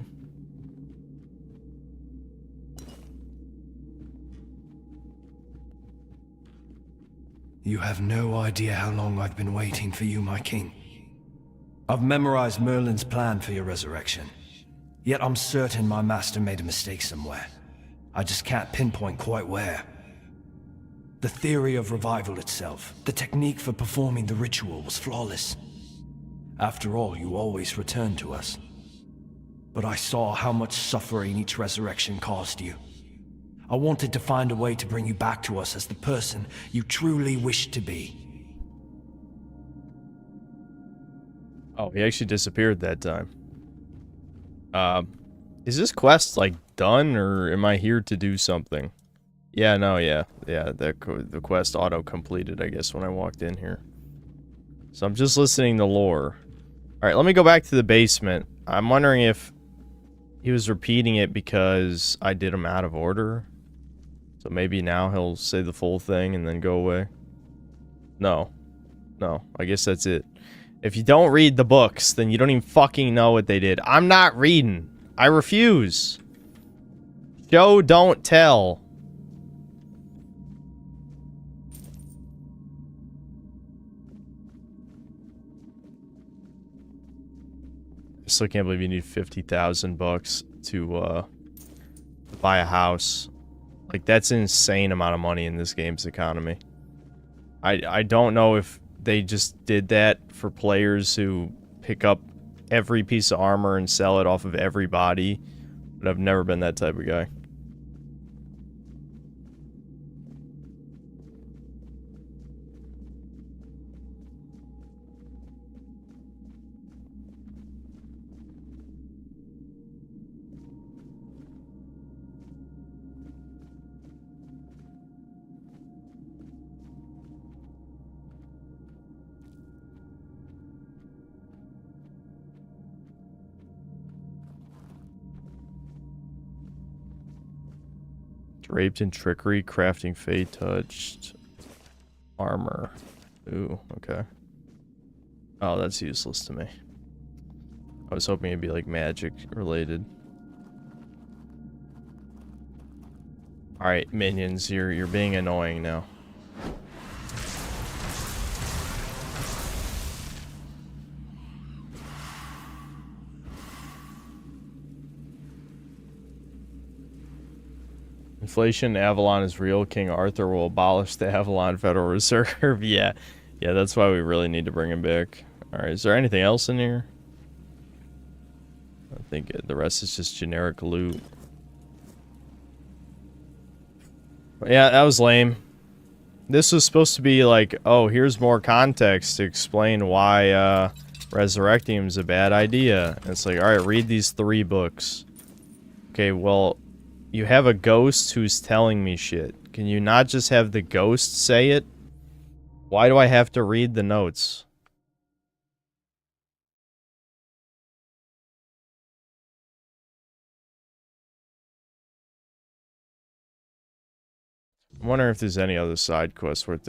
You have no idea how long I've been waiting for you, my king. I've memorized Merlin's plan for your resurrection. Yet I'm certain my master made a mistake somewhere. I just can't pinpoint quite where. The theory of revival itself, the technique for performing the ritual was flawless. After all, you always return to us. But I saw how much suffering each resurrection caused you. I wanted to find a way to bring you back to us as the person you truly wish to be. Oh, he actually disappeared that time. Is this quest, like, done, or am I here to do something? Yeah, no, yeah. Yeah, the quest auto-completed, I guess, when I walked in here. So I'm just listening to lore. Alright, let me go back to the basement. I'm wondering if he was repeating it because I did him out of order. So maybe now he'll say the full thing and then go away. No. No, I guess that's it. If you don't read the books, then you don't even fucking know what they did. I'm not reading. I refuse. Show, don't tell. I still can't believe you need 50,000 bucks to buy a house. Like, that's an insane amount of money in this game's economy. I don't know if they just did that for players who pick up every piece of armor and sell it off of every body, but I've never been that type of guy. Draped in trickery, crafting fate touched armor. Ooh, okay. Oh, that's useless to me. I was hoping it'd be like magic related. Alright, minions, you're being annoying now. Inflation, Avalon is real. King Arthur will abolish the Avalon Federal Reserve. Yeah, that's why we really need to bring him back. Alright, is there anything else in here? I think the rest is just generic loot. But yeah, that was lame. This was supposed to be like, oh, here's more context to explain why resurrecting him is a bad idea. And it's like, alright, read these 3 books. Okay, well, you have a ghost who's telling me shit. Can you not just have the ghost say it? Why do I have to read the notes? I'm wondering if there's any other side quests worth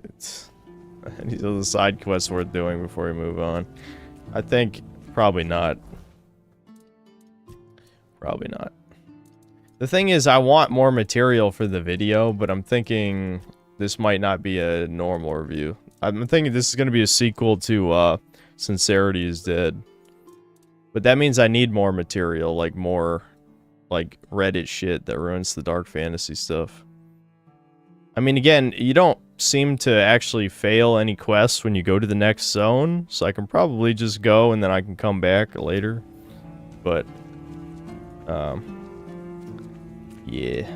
any other side quests worth doing before we move on. I think probably not. Probably not. The thing is, I want more material for the video, but I'm thinking this might not be a normal review. I'm thinking this is going to be a sequel to Sincerity is Dead. But that means I need more material, like more like Reddit shit that ruins the dark fantasy stuff. I mean, again, you don't seem to actually fail any quests when you go to the next zone, so I can probably just go and then I can come back later. But Yeah.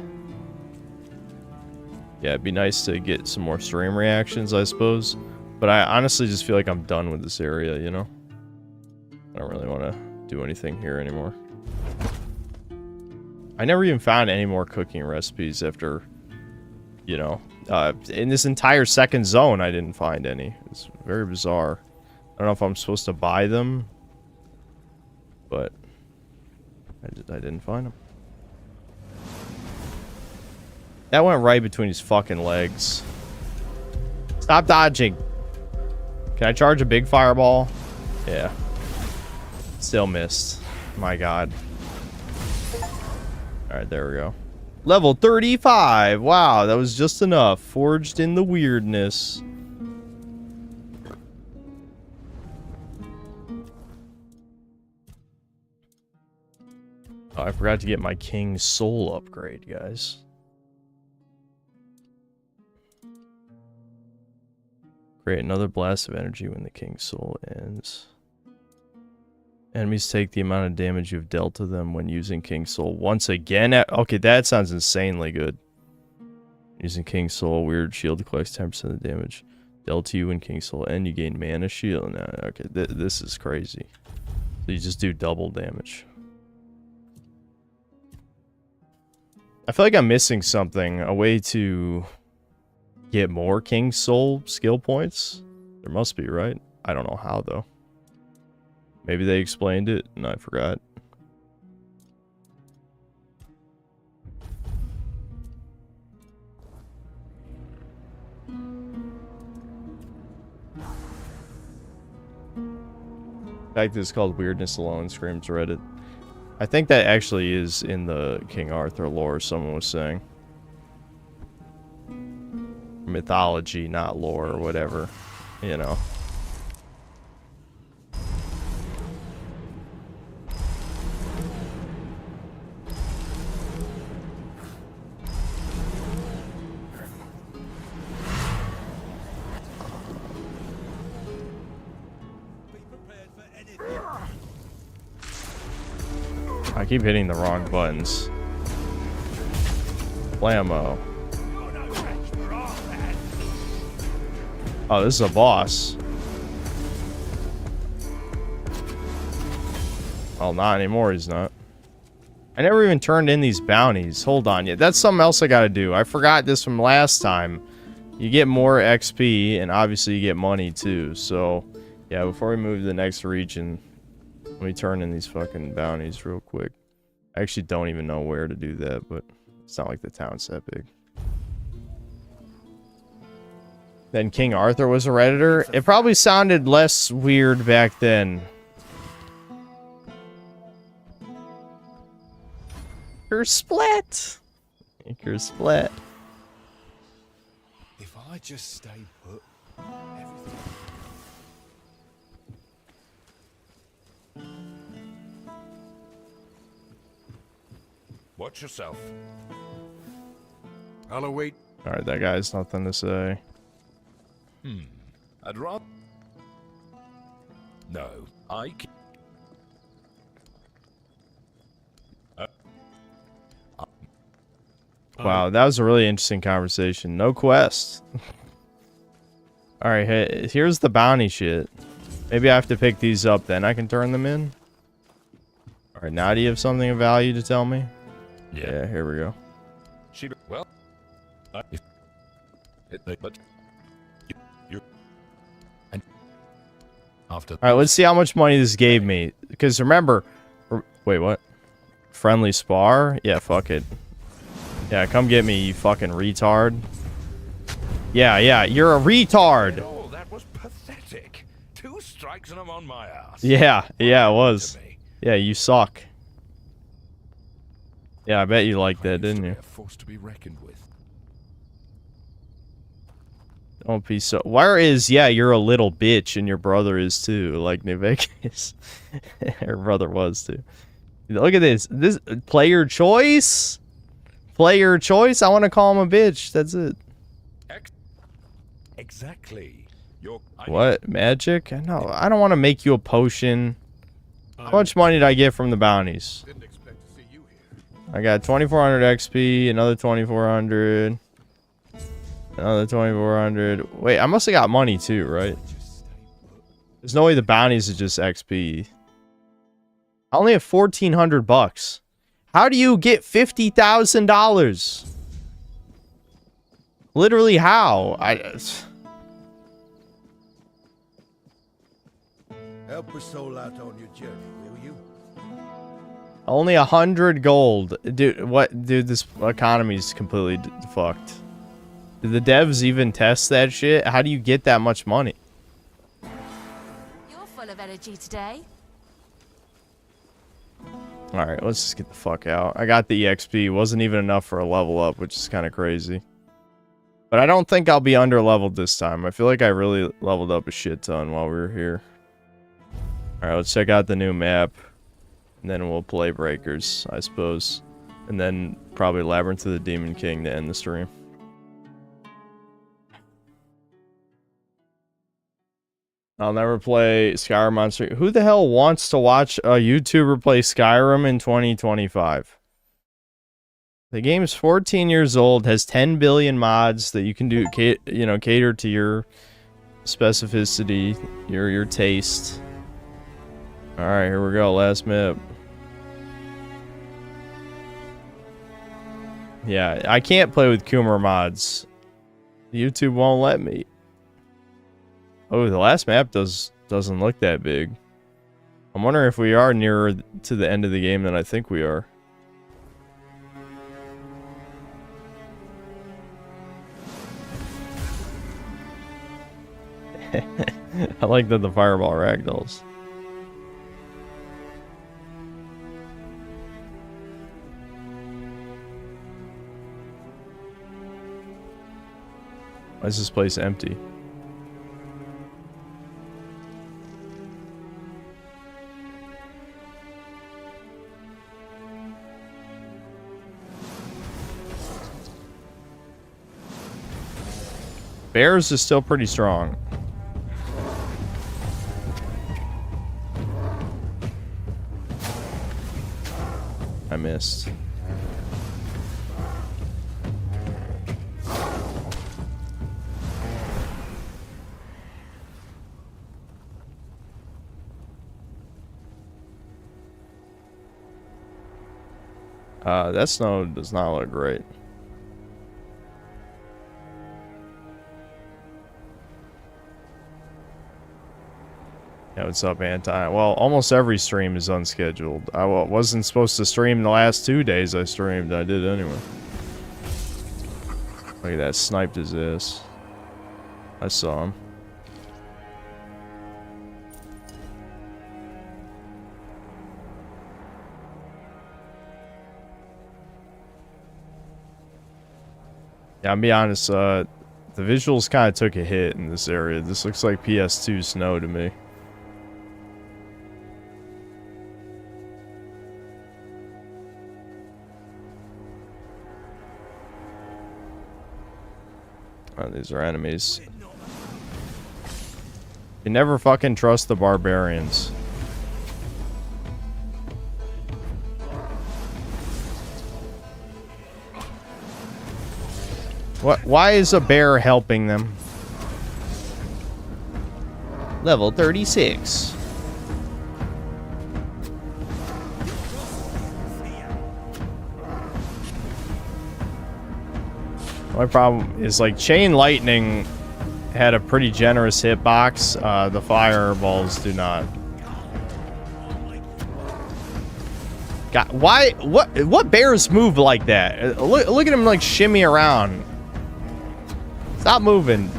Yeah, it'd be nice to get some more stream reactions, I suppose. But I honestly just feel like I'm done with this area, you know? I don't really want to do anything here anymore. I never even found any more cooking recipes after, you know, in this entire second zone, I didn't find any. It's very bizarre. I don't know if I'm supposed to buy them, but I didn't find them. That went right between his fucking legs. Stop dodging. Can I charge a big fireball? Yeah. Still missed. My god. Alright, there we go. Level 35! Wow, that was just enough. Forged in the weirdness. Oh, I forgot to get my King's Soul upgrade, guys. Create another blast of energy when the King's Soul ends. Enemies take the amount of damage you've dealt to them when using King's Soul once again. Okay, that sounds insanely good. Using King's Soul, weird shield collects 10% of the damage dealt to you when King's Soul end. You gain mana shield. Now, okay, this is crazy. So you just do double damage. I feel like I'm missing something. A way to get more King's Soul skill points? There must be, right? I don't know how, though. Maybe they explained it and I forgot. The fact that it's called Weirdness alone screams Reddit. I think that actually is in the King Arthur lore, someone was saying. Mythology, not lore or whatever, you know. I keep hitting the wrong buttons. Blammo. Oh, this is a boss. Well, not anymore, he's not. I never even turned in these bounties. Hold on, yeah, that's something else I gotta do. I forgot this from last time. You get more XP, and obviously you get money too. So, yeah, before we move to the next region, let me turn in these fucking bounties real quick. I actually don't even know where to do that, but it's not like the town's that big. Then King Arthur was a Redditor. It probably sounded less weird back then. You're split. You're split. If I just stay put, everything... Watch yourself. I'll await. Alright, that guy's nothing to say. I'd rather... No, I... Wow, that was a really interesting conversation. No quest. Alright, hey, here's the bounty shit. Maybe I have to pick these up, then I can turn them in. Alright, now do you have something of value to tell me? Yeah, here we go. Well... but... You... And... After... Alright, let's see how much money this gave me. Because remember... Wait, what? Friendly spar? Yeah, fuck it. Yeah, come get me, you fucking retard. Yeah, you're a retard! Oh, that was pathetic. 2 strikes and I'm on my ass. Yeah, it was. Yeah, you suck. Yeah, I bet you liked that, didn't you? A force to be reckoned with. Don't be so... Where is... Yeah, you're a little bitch, and your brother is too, like New Vegas. Her brother was too. Look at this. This... Player choice? Player choice? I want to call him a bitch. That's it. Exactly. What? Magic? No, I don't want to make you a potion. How much money did I get from the bounties? Didn't expect to see you I got 2400 XP, another 2400, another 2400. Wait, I must have got money too, right? There's no way the bounties are just XP. I only have 1400 bucks. How do you get $50,000? Literally how? Help a soul out on your journey, will you? Only 100 gold. Dude, what? Dude, this economy's completely fucked. Did the devs even test that shit? How do you get that much money? You're full of energy today. Alright, let's just get the fuck out. I got the EXP. Wasn't even enough for a level up, which is kind of crazy. But I don't think I'll be under leveled this time. I feel like I really leveled up a shit ton while we were here. Alright, let's check out the new map. And then we'll play Breakers, I suppose. And then probably Labyrinth of the Demon King to end the stream. I'll never play Skyrim on stream. Who the hell wants to watch a YouTuber play Skyrim in 2025? The game's 14 years old, has 10 billion mods that you can do, you know, cater to your specificity, your taste. All right, here we go. Last map. Yeah, I can't play with Coomer mods. YouTube won't let me. Oh, the last map doesn't look that big. I'm wondering if we are nearer to the end of the game than I think we are. I like that the fireball ragdolls. Why is this place empty? Bears is still pretty strong. I missed. That snow does not look great. Yeah, what's up, Anti? Well, almost every stream is unscheduled. I wasn't supposed to stream the last 2 days I streamed. I did anyway. Look at that, sniped his ass. I saw him. Yeah, I'll be honest, the visuals kind of took a hit in this area. This looks like PS2 snow to me. Oh, these are enemies. You never fucking trust the barbarians. What? Why is a bear helping them? Level 36. My problem is, like, Chain Lightning had a pretty generous hitbox. The fireballs do not. God, why? What bears move like that? Look at him, like, shimmy around. Stop moving.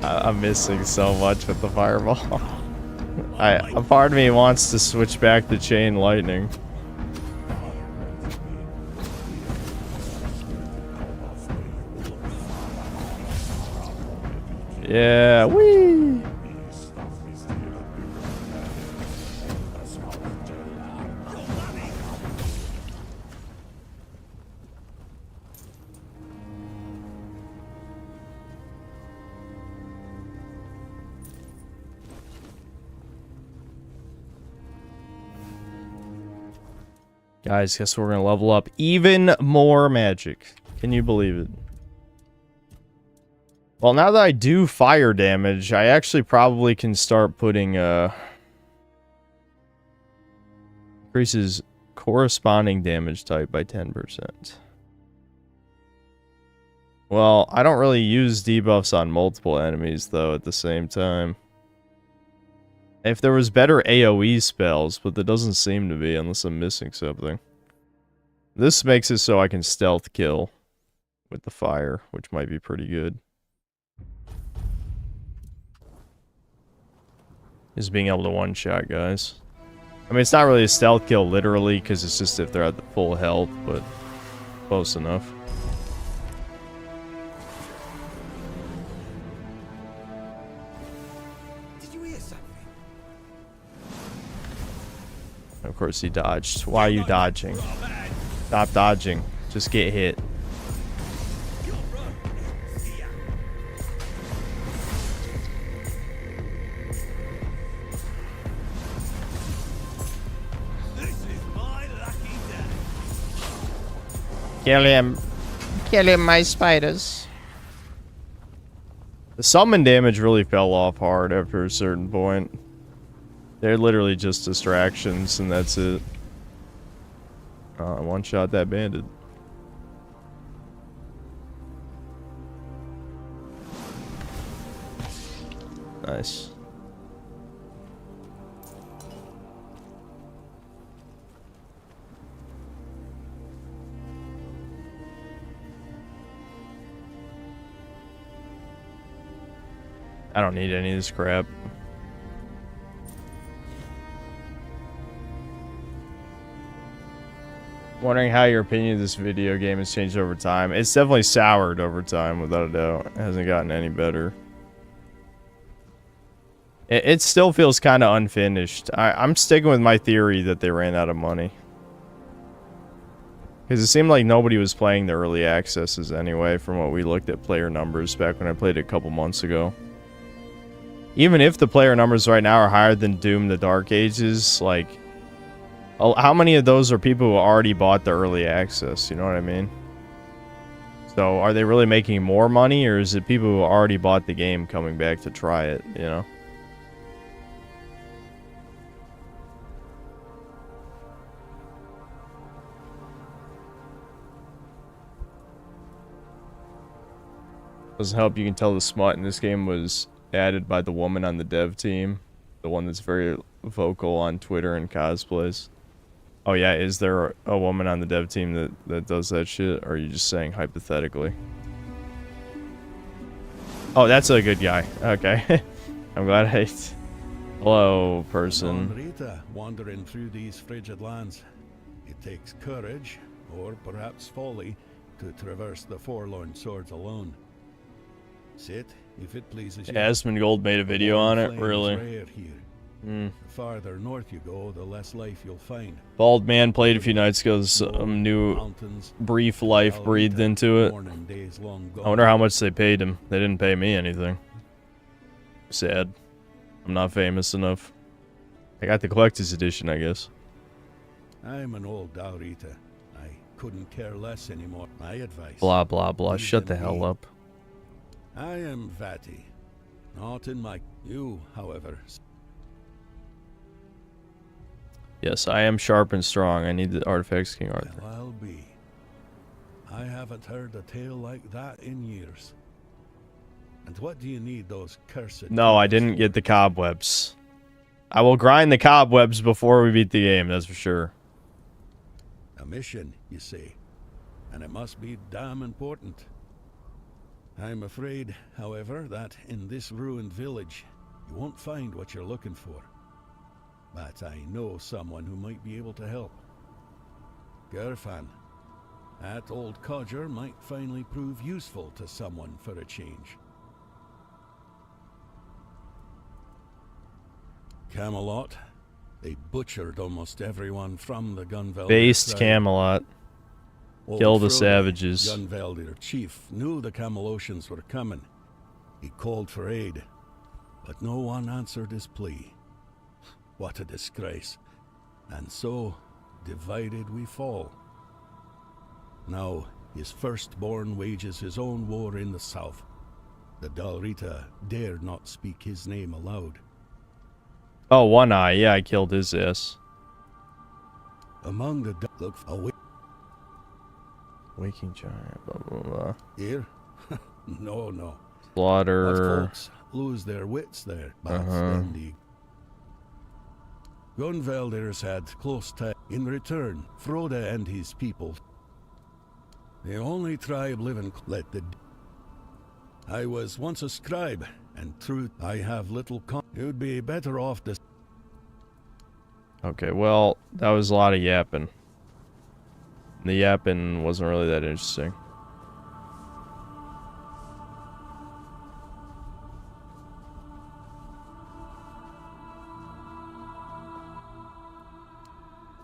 I'm missing so much with the fireball. A part of me wants to switch back to Chain Lightning. Yeah, whee! Guys, guess we're gonna level up even more magic. Can you believe it? Well, now that I do fire damage, I actually probably can start putting, increases corresponding damage type by 10%. Well, I don't really use debuffs on multiple enemies, though, at the same time. If there was better AoE spells, but there doesn't seem to be, unless I'm missing something. This makes it so I can stealth kill with the fire, which might be pretty good. Is being able to one-shot guys. I mean, it's not really a stealth kill, literally, because it's just if they're at the full health, but close enough. Did you hear something? Of course he dodged. Why are you dodging? Stop dodging. Just get hit. Kill him. Kill him, my spiders. The summon damage really fell off hard after a certain point. They're literally just distractions, and that's it. One shot that bandit. Nice. I don't need any of this crap. Wondering how your opinion of this video game has changed over time. It's definitely soured over time, without a doubt. It hasn't gotten any better. It still feels kind of unfinished. I'm sticking with my theory that they ran out of money. Because it seemed like nobody was playing the early accesses anyway, from what we looked at player numbers back when I played it a couple months ago. Even if the player numbers right now are higher than Doom the Dark Ages, like, how many of those are people who already bought the early access? You know what I mean? So, are they really making more money, or is it people who already bought the game coming back to try it, you know? Doesn't help, you can tell the smut in this game was added by the woman on the dev team. The one that's very vocal on Twitter and cosplays. Oh yeah, is there a woman on the dev team that does that shit? Or are you just saying hypothetically? Oh, that's a good guy. Okay. I'm glad I... Hello, person. Rita, wandering through these frigid lands. It takes courage, or perhaps folly, to traverse the forlorn swords alone. Sit, if it pleases you. Asmongold made a video on it, really. The farther north you go, the less life you'll find. Bald man played a few nights ago, some new brief life breathed into it. I wonder how much they paid him. They didn't pay me anything. Sad. I'm not famous enough. I got the collector's edition, I guess. I'm an old Daurita. I couldn't care less anymore. My advice. Blah, blah, blah. Shut the hell up. I am Vati. Not in my... You, however... Yes, I am sharp and strong. I need the artifacts, King Arthur. Well, I'll be. I haven't heard a tale like that in years. And what do you need those cursed... No, I didn't get the cobwebs. I will grind the cobwebs before we beat the game, that's for sure. A mission, you say. And it must be damn important. I'm afraid, however, that in this ruined village, you won't find what you're looking for. But I know someone who might be able to help. Gerfan. That old codger might finally prove useful to someone for a change. Camelot. They butchered almost everyone from the Gunveldir. Based Camelot. Kill the savages. Gunveldir chief knew the Camelosians were coming. He called for aid, but no one answered his plea. What a disgrace. And so, divided we fall. Now, his firstborn wages his own war in the south. The Dalrita dare not speak his name aloud. Oh, One Eye. Yeah, I killed his ass. Among the look away. Waking giant. Blah blah blah. Here? No, no. Slaughter. But folks lose their wits there. Gunvelders had close ties. In return, Frode and his people. The only tribe living let the. I was once a scribe, and truth I have little You'd be better off to. Okay, well, that was a lot of yapping. The yapping wasn't really that interesting.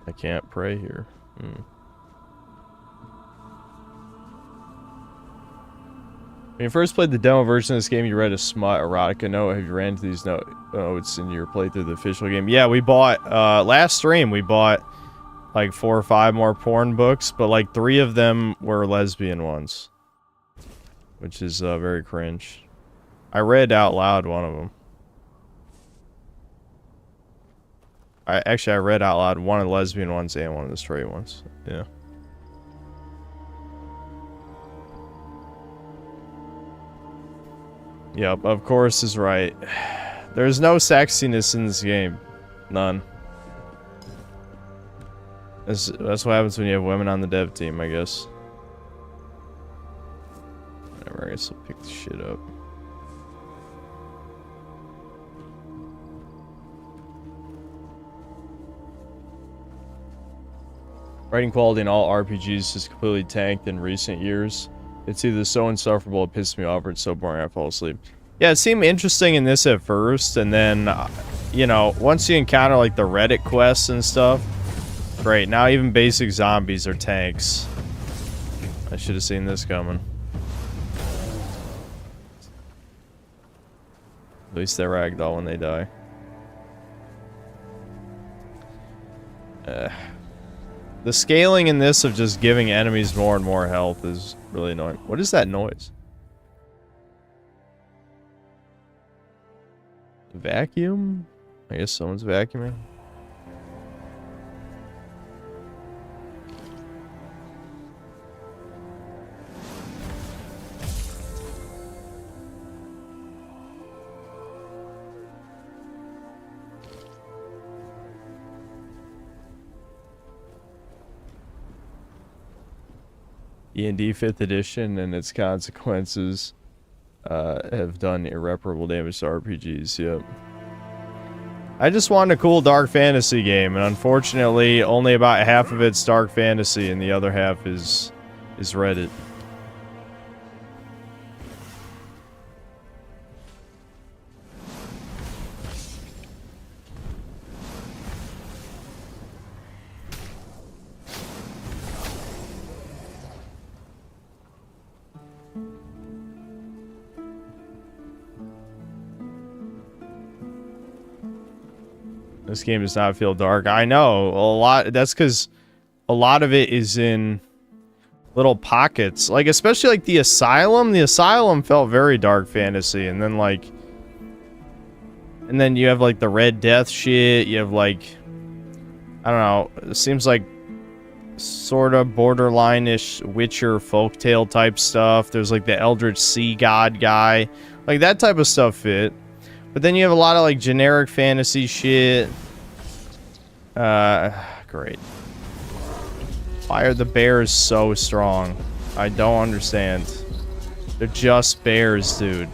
I can't pray here. When you first played the demo version of this game, you read a smut erotica note. Have you ran into these notes in your playthrough of the official game? Yeah, we bought, last stream, we bought like 4 or 5 more porn books, but like 3 of them were lesbian ones. Which is very cringe. I read out loud one of them. I read out loud one of the lesbian ones and one of the straight ones. Yeah. Yep, of course is right. There's no sexiness in this game. None. That's what happens when you have women on the dev team, I guess. Whatever, I guess I'll pick the shit up. Writing quality in all RPGs has completely tanked in recent years. It's either so insufferable it pisses me off or it's so boring I fall asleep. Yeah, it seemed interesting in this at first, and then, you know, once you encounter, like, the Reddit quests and stuff, great, now even basic zombies are tanks. I should have seen this coming. At least they ragdoll when they die. The scaling in this of just giving enemies more and more health is really annoying. What is that noise? Vacuum? I guess someone's vacuuming. E&D 5th edition and its consequences have done irreparable damage to RPGs. Yep. I just want a cool dark fantasy game, and unfortunately only about half of it's dark fantasy and the other half is Reddit. This game does not feel dark. I know, a lot. That's because a lot of it is in little pockets. Like, especially like the Asylum. The Asylum felt very dark fantasy. And then, like... And then you have, like, the Red Death shit. You have, like... I don't know. It seems like sort of borderline-ish Witcher folktale type stuff. There's, like, the Eldritch Sea God guy. Like, that type of stuff fit. But then you have a lot of, like, generic fantasy shit. Great. Why are the bears so strong? I don't understand. They're just bears, dude.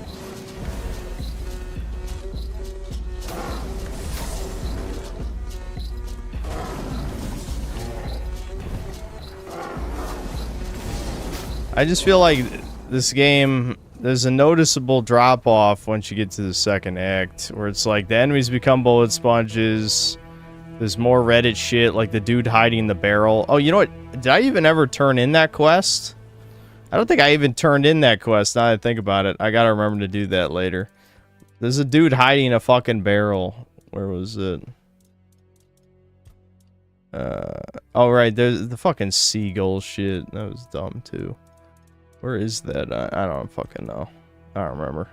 I just feel like this game... There's a noticeable drop-off once you get to the second act, where it's like the enemies become bullet sponges. There's more Reddit shit, like the dude hiding in the barrel. Oh, you know what? Did I even ever turn in that quest? I don't think I even turned in that quest, now that I think about it. I gotta remember to do that later. There's a dude hiding in a fucking barrel. Where was it? Oh right, there's the fucking seagull shit. That was dumb too. Where is that? I don't fucking know. I don't remember.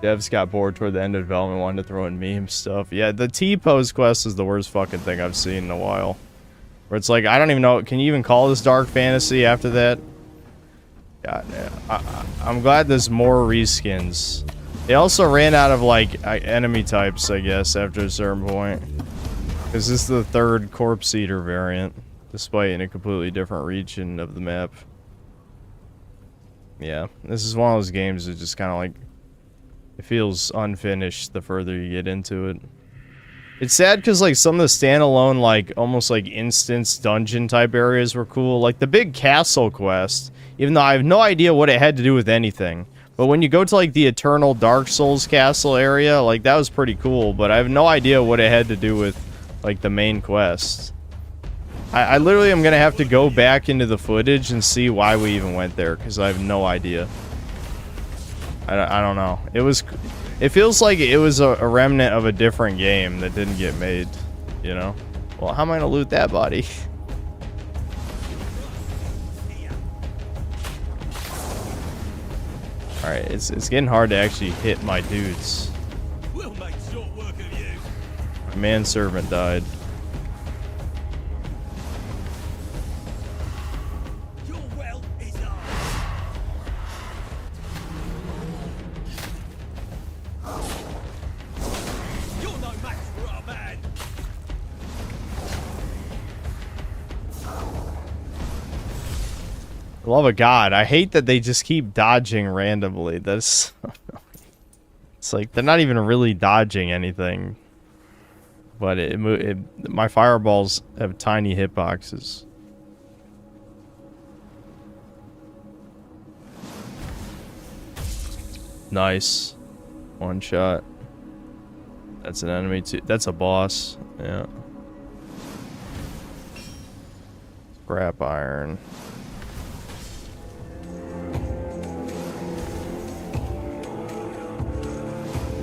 Devs got bored toward the end of development, wanted to throw in meme stuff. Yeah, the T-pose quest is the worst fucking thing I've seen in a while. Where it's like, I don't even know, can you even call this dark fantasy after that? God, I'm glad there's more reskins. They also ran out of, like, enemy types, I guess, after a certain point. Because this is the third Corpse Eater variant, despite in a completely different region of the map. Yeah, this is one of those games that just kind of like... It feels unfinished the further you get into it. It's sad because, like, some of the standalone, like, almost, like, instance dungeon type areas were cool. Like, the big castle quest, even though I have no idea what it had to do with anything. But when you go to, like, the Eternal Dark Souls castle area, like, that was pretty cool. But I have no idea what it had to do with, like, the main quest. I literally am going to have to go back into the footage and see why we even went there, because I have no idea. I don't know. It feels like it was a remnant of a different game that didn't get made, you know? Well, how am I gonna loot that body? Alright, it's getting hard to actually hit my dudes. We'll make short work of you. My manservant died. Your well is ours. You're no match for our man. Love of God, I hate that they just keep dodging randomly. That's so annoying. It's like they're not even really dodging anything. But my fireballs have tiny hitboxes. Nice. One shot. That's an enemy too. That's a boss. Yeah. Scrap iron.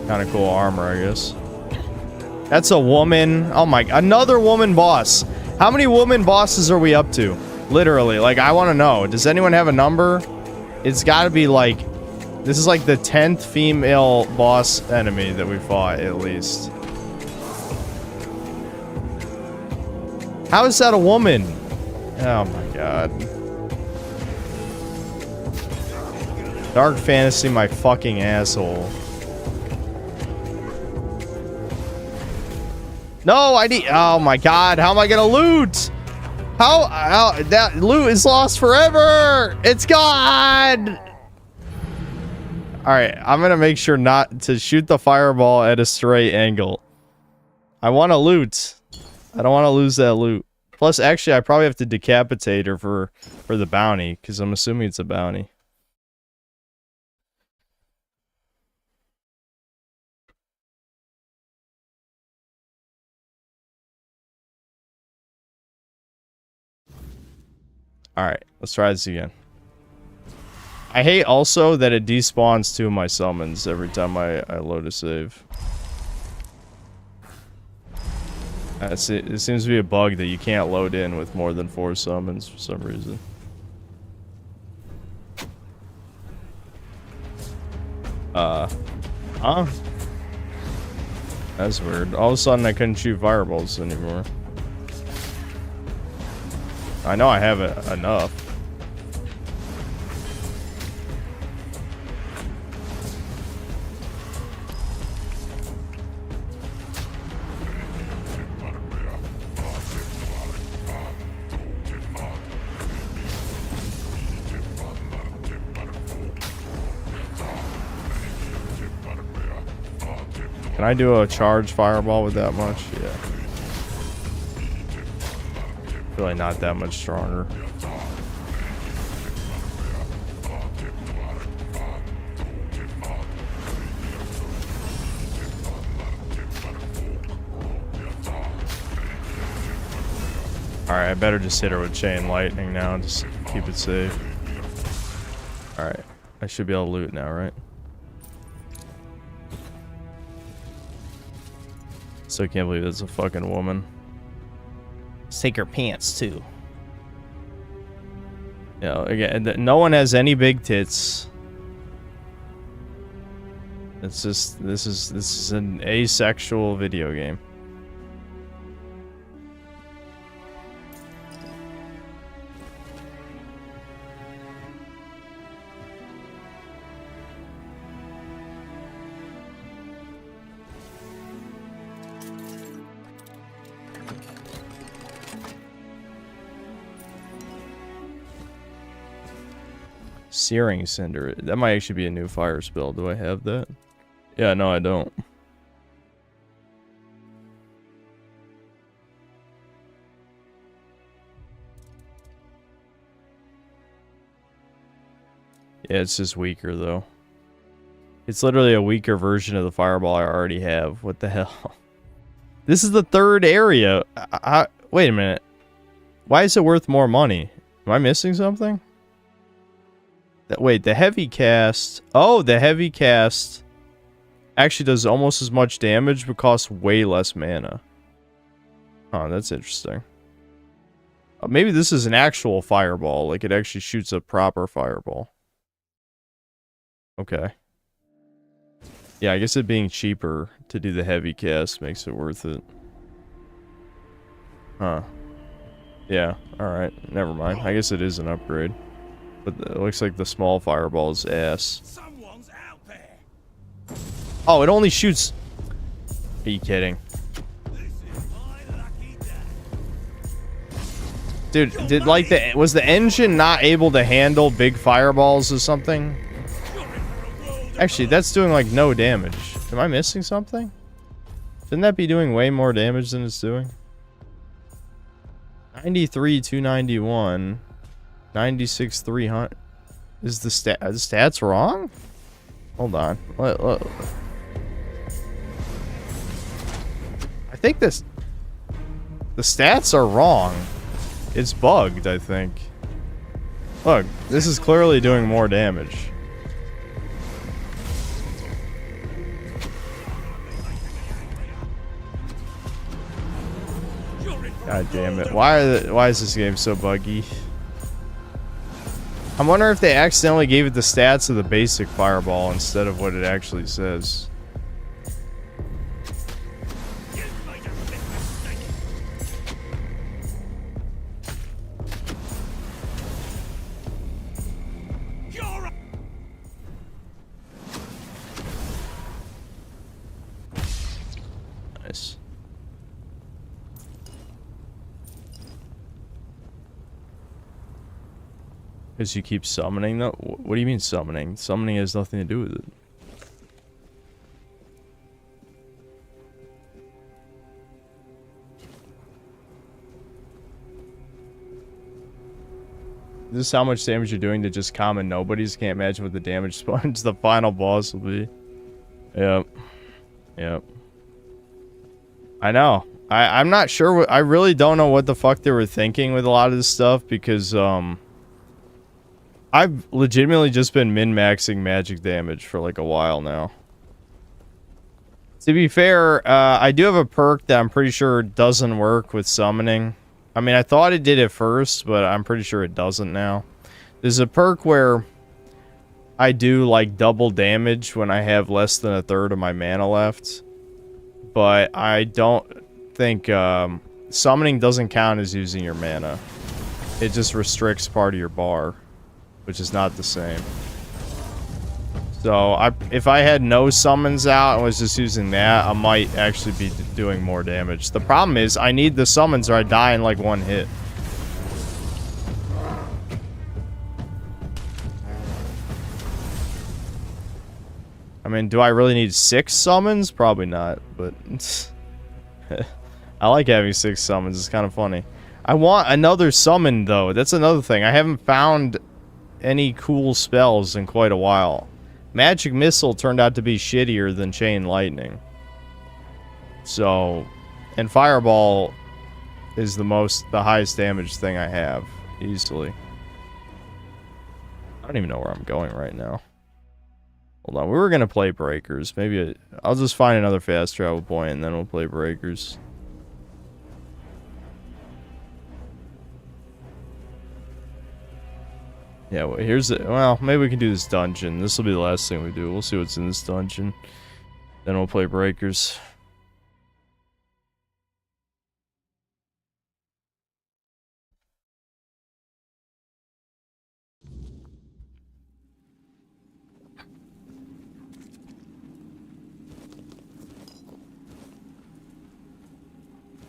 Kind of cool armor, I guess. That's a woman. Oh my, another woman boss. How many woman bosses are we up to? Literally, like, I want to know. Does anyone have a number? It's got to be like, this is like the 10th female boss enemy that we fought, at least. How is that a woman? Oh my god. Dark fantasy, my fucking asshole. No, I need... Oh my god, how am I gonna loot? How that loot is lost forever! It's gone! Alright, I'm gonna make sure not to shoot the fireball at a straight angle. I want to loot. I don't want to lose that loot. Plus, actually, I probably have to decapitate her for the bounty, because I'm assuming it's a bounty. Alright, let's try this again. I hate also that it despawns 2 of my summons every time I load a save. It seems to be a bug that you can't load in with more than 4 summons for some reason. Huh? That's weird. All of a sudden I couldn't shoot fireballs anymore. I know I have enough. Can I do a charge fireball with that much? Yeah. Really not that much stronger. Alright, I better just hit her with chain lightning now. Just keep it safe. Alright. I should be able to loot now, right? Still can't believe that's a fucking woman. Let's take her pants, too. Yeah, again, no one has any big tits. It's just, this is an asexual video game. Searing Cinder. That might actually be a new fire spell. Do I have that? Yeah, no, I don't. Yeah, it's just weaker, though. It's literally a weaker version of the fireball I already have. What the hell? This is the third area. Wait a minute. Why is it worth more money? Am I missing something? Wait, the heavy cast... Oh, the heavy cast actually does almost as much damage but costs way less mana. Oh, that's interesting. Maybe this is an actual fireball. Like, it actually shoots a proper fireball. Okay. Yeah, I guess it being cheaper to do the heavy cast makes it worth it. Huh. Yeah, alright. Never mind. I guess it is an upgrade. But it looks like the small fireball is ass. Someone's out there. Oh, it only shoots... Are you kidding? Dude, was the engine not able to handle big fireballs or something? Actually, that's doing like no damage. Am I missing something? Shouldn't that be doing way more damage than it's doing? 93, 291. 96, 300. Is the stats wrong? Hold on. What? I think the stats are wrong. It's bugged, I think. Look, this is clearly doing more damage. God damn it. Why is this game so buggy? I'm wondering if they accidentally gave it the stats of the basic fireball instead of what it actually says. Nice. Because you keep summoning them? What do you mean summoning? Summoning has nothing to do with it. This is how much damage you're doing to just common nobodies. Can't imagine what the damage sponge the final boss will be. Yep. Yep. I know. I'm not sure. I really don't know what the fuck they were thinking with a lot of this stuff because, I've legitimately just been min-maxing magic damage for like a while now. To be fair, I do have a perk that I'm pretty sure doesn't work with summoning. I mean, I thought it did at first, but I'm pretty sure it doesn't now. There's a perk where I do like double damage when I have less than a third of my mana left. But I don't think summoning doesn't count as using your mana. It just restricts part of your bar, which is not the same. So if I had no summons out and was just using that, I might actually be doing more damage. The problem is I need the summons or I die in like one hit. I mean, do I really need 6 summons? Probably not, but I like having 6 summons. It's kind of funny. I want another summon though. That's another thing. I haven't found any cool spells in quite a while. Magic Missile turned out to be shittier than Chain Lightning. So, and Fireball is the highest damage thing I have, easily. I don't even know where I'm going right now. Hold on, we were gonna play Breakers. Maybe I'll just find another fast travel point and then we'll play Breakers. Yeah, well, here's it. Well, maybe we can do this dungeon. This will be the last thing we do. We'll see what's in this dungeon. Then we'll play Breakers.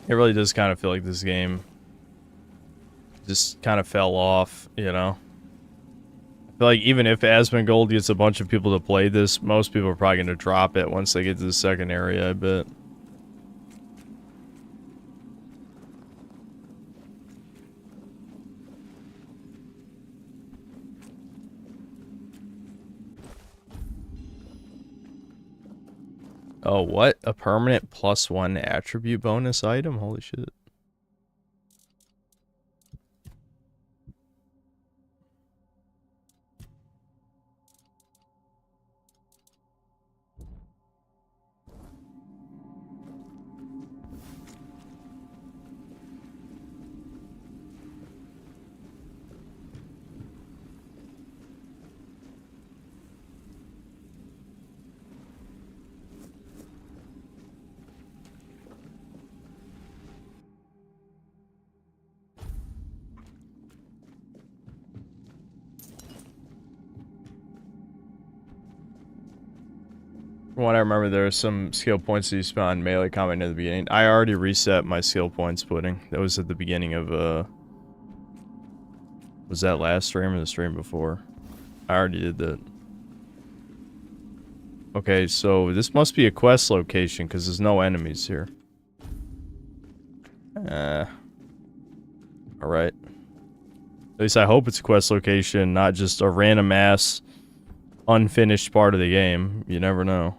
It really does kind of feel like this game just kind of fell off, you know? I feel like even if Asmongold gets a bunch of people to play this, most people are probably going to drop it once they get to the second area, I bet. Oh, what? A permanent +1 attribute bonus item? Holy shit. From what I remember, there are some skill points that you spent on melee combat at the beginning. I already reset my skill points pudding. That was at the beginning of, was that last stream or the stream before? I already did that. Okay, so this must be a quest location, because there's no enemies here. Alright. At least I hope it's a quest location, not just a random ass unfinished part of the game. You never know.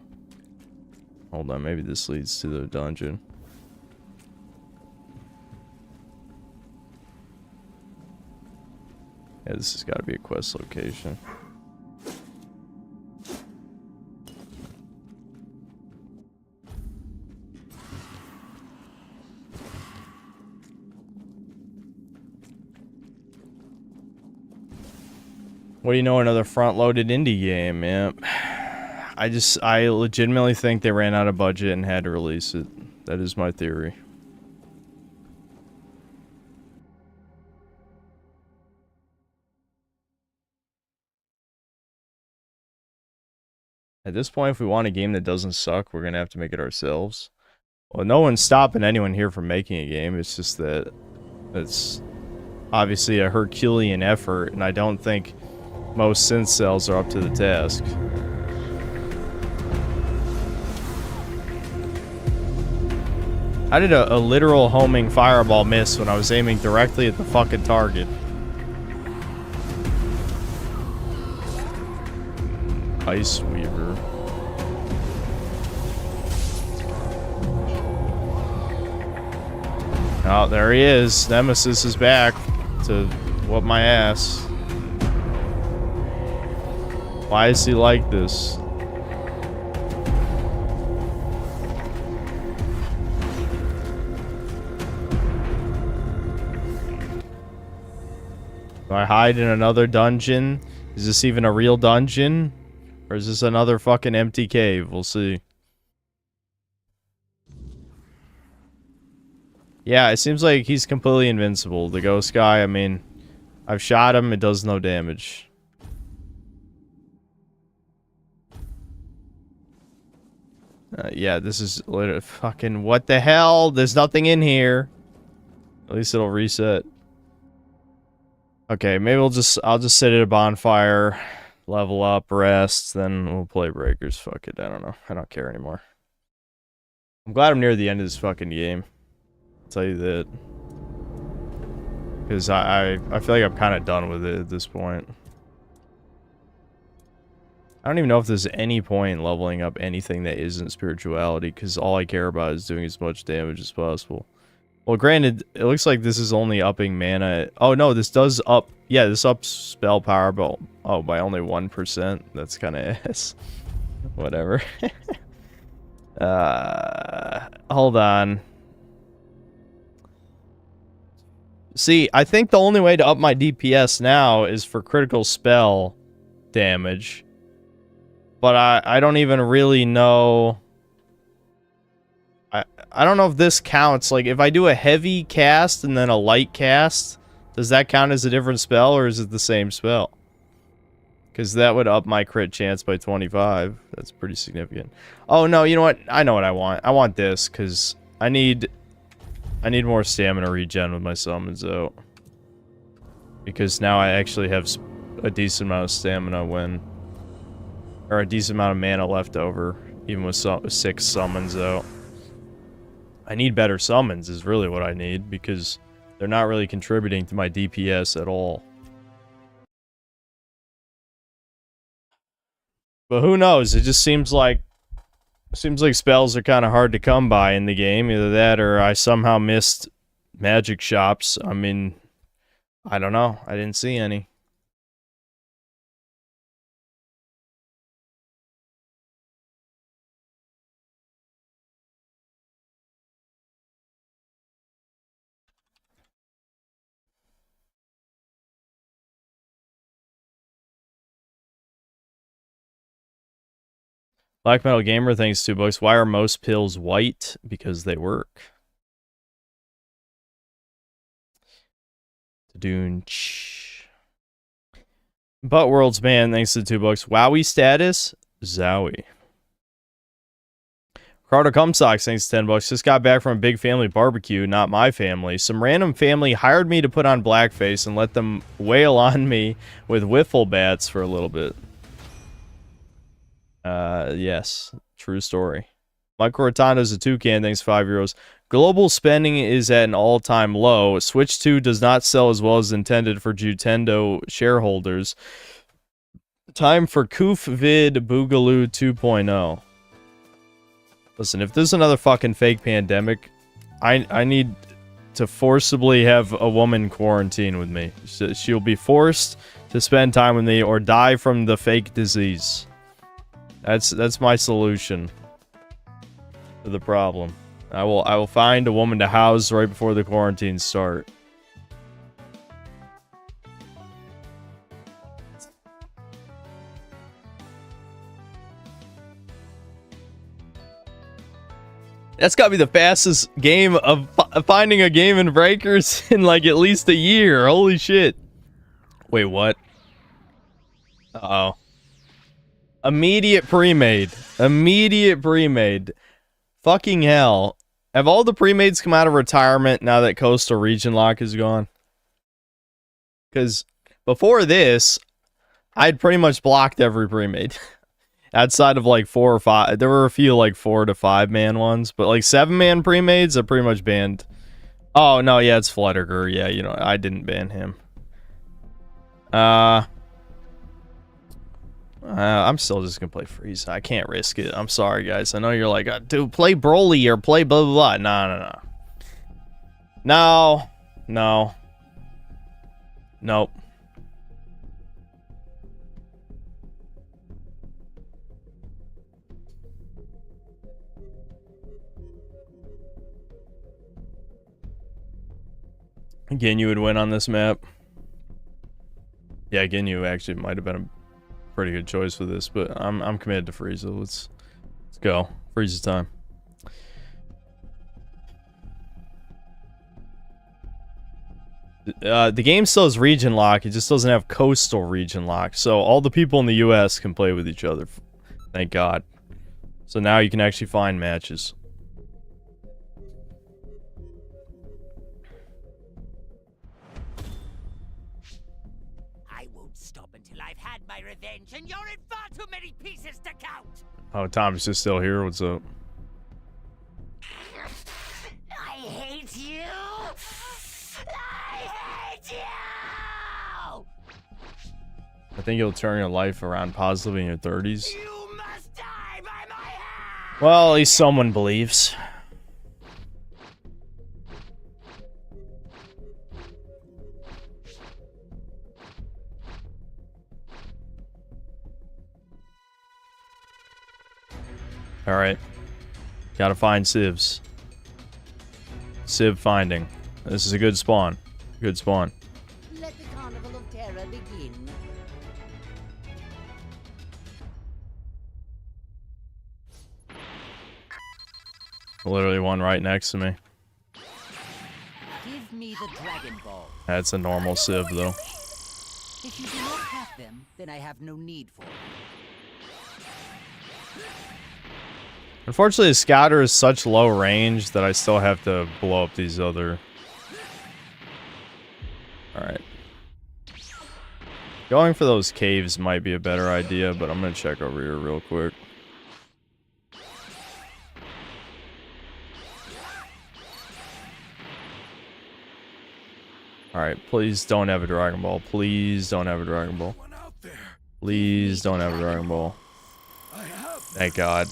Hold on, maybe this leads to the dungeon. Yeah, this has got to be a quest location. What do you know? Another front-loaded indie game, man. I legitimately think they ran out of budget and had to release it. That is my theory. At this point, if we want a game that doesn't suck, we're gonna have to make it ourselves. Well, no one's stopping anyone here from making a game. It's just that it's obviously a Herculean effort, and I don't think most synth cells are up to the task. I did a literal homing fireball miss when I was aiming directly at the fucking target. Ice Weaver. Oh, there he is. Nemesis is back to whoop my ass. Why is he like this? Do I hide in another dungeon? Is this even a real dungeon? Or is this another fucking empty cave? We'll see. Yeah, it seems like he's completely invincible. The ghost guy, I mean, I've shot him, it does no damage. Yeah, this is literally fucking what the hell? There's nothing in here. At least it'll reset. Okay, maybe I'll just sit at a bonfire, level up, rest, then we'll play Breakers. Fuck it, I don't know. I don't care anymore. I'm glad I'm near the end of this fucking game. I'll tell you that. Because I feel like I'm kind of done with it at this point. I don't even know if there's any point in leveling up anything that isn't spirituality, because all I care about is doing as much damage as possible. Well, granted, it looks like this is only upping mana. Oh, no, this does up... Yeah, this ups spell power, but... Oh, by only 1%. That's kind of ass. Whatever. Hold on. See, I think the only way to up my DPS now is for critical spell damage. But I don't even really know... I don't know if this counts. Like, if I do a heavy cast and then a light cast, does that count as a different spell, or is it the same spell? Because that would up my crit chance by 25. That's pretty significant. Oh, no, you know what? I know what I want. I want this, because I need more stamina regen with my summons out. Because now I actually have a decent amount of stamina when... Or a decent amount of mana left over, even with 6 summons out. I need better summons is really what I need, because they're not really contributing to my DPS at all. But who knows? It just seems like spells are kind of hard to come by in the game. Either that or I somehow missed magic shops. I mean, I don't know. I didn't see any. Black Metal Gamer, thanks $2. Why are most pills white? Because they work. But World's Man, thanks to $2. Wowie status? Zowie. Carter Cumsocks, thanks to $10. Just got back from a big family barbecue, not my family. Some random family hired me to put on blackface and let them wail on me with wiffle bats for a little bit. Yes, true story. Michael Rotondo's a toucan, thanks €5. Global spending is at an all-time low. Switch 2 does not sell as well as intended for Jutendo shareholders. Time for Koof Vid Boogaloo 2.0. Listen, if there's another fucking fake pandemic, I need to forcibly have a woman quarantine with me. She'll be forced to spend time with me or die from the fake disease. That's my solution to the problem. I will find a woman to house right before the quarantine start. That's gotta be the fastest game of finding a game in Breakers in like at least a year. Holy shit. Wait, what? Uh-oh. Immediate pre-made. Immediate pre-made. Fucking hell. Have all the pre-mades come out of retirement now that Coastal Region Lock is gone? Because before this, I'd pretty much blocked every pre-made. Outside of like 4 or 5. There were a few like 4 to 5 man ones. But like 7-man pre-mades are pretty much banned. Oh, no, yeah, it's Flutterger. Yeah, you know, I didn't ban him. I'm still just gonna play Freeze. I can't risk it. I'm sorry, guys. I know you're like, dude, play Broly or play blah, blah, blah. No. No. No. Nope. Again, you would win on this map. Yeah, again, you actually might have been a pretty good choice for this, but I'm committed to Frieza. Let's go. Frieza's time. The game still has region lock. It just doesn't have coastal region lock. So all the people in the US can play with each other. Thank God. So now you can actually find matches. Revenge, and you're in far too many pieces to count. Oh, Tom's just still here. What's up? I hate you. I hate you. I think you'll turn your life around positively in your 30s. You must die by my hand. Well, at least someone believes. Alright. Gotta find civs. Civ finding. This is a good spawn. Good spawn. Let the Carnival of Terror begin. Literally one right next to me. Give me the Dragon Ball. That's a normal civ though. If you do not have them, then I have no need for them. Unfortunately, the Scouter is such low range that I still have to blow up these other... Alright. Going for those caves might be a better idea, but I'm gonna check over here real quick. Alright, please don't have a Dragon Ball. Please don't have a Dragon Ball. Please don't have a Dragon Ball. Thank God.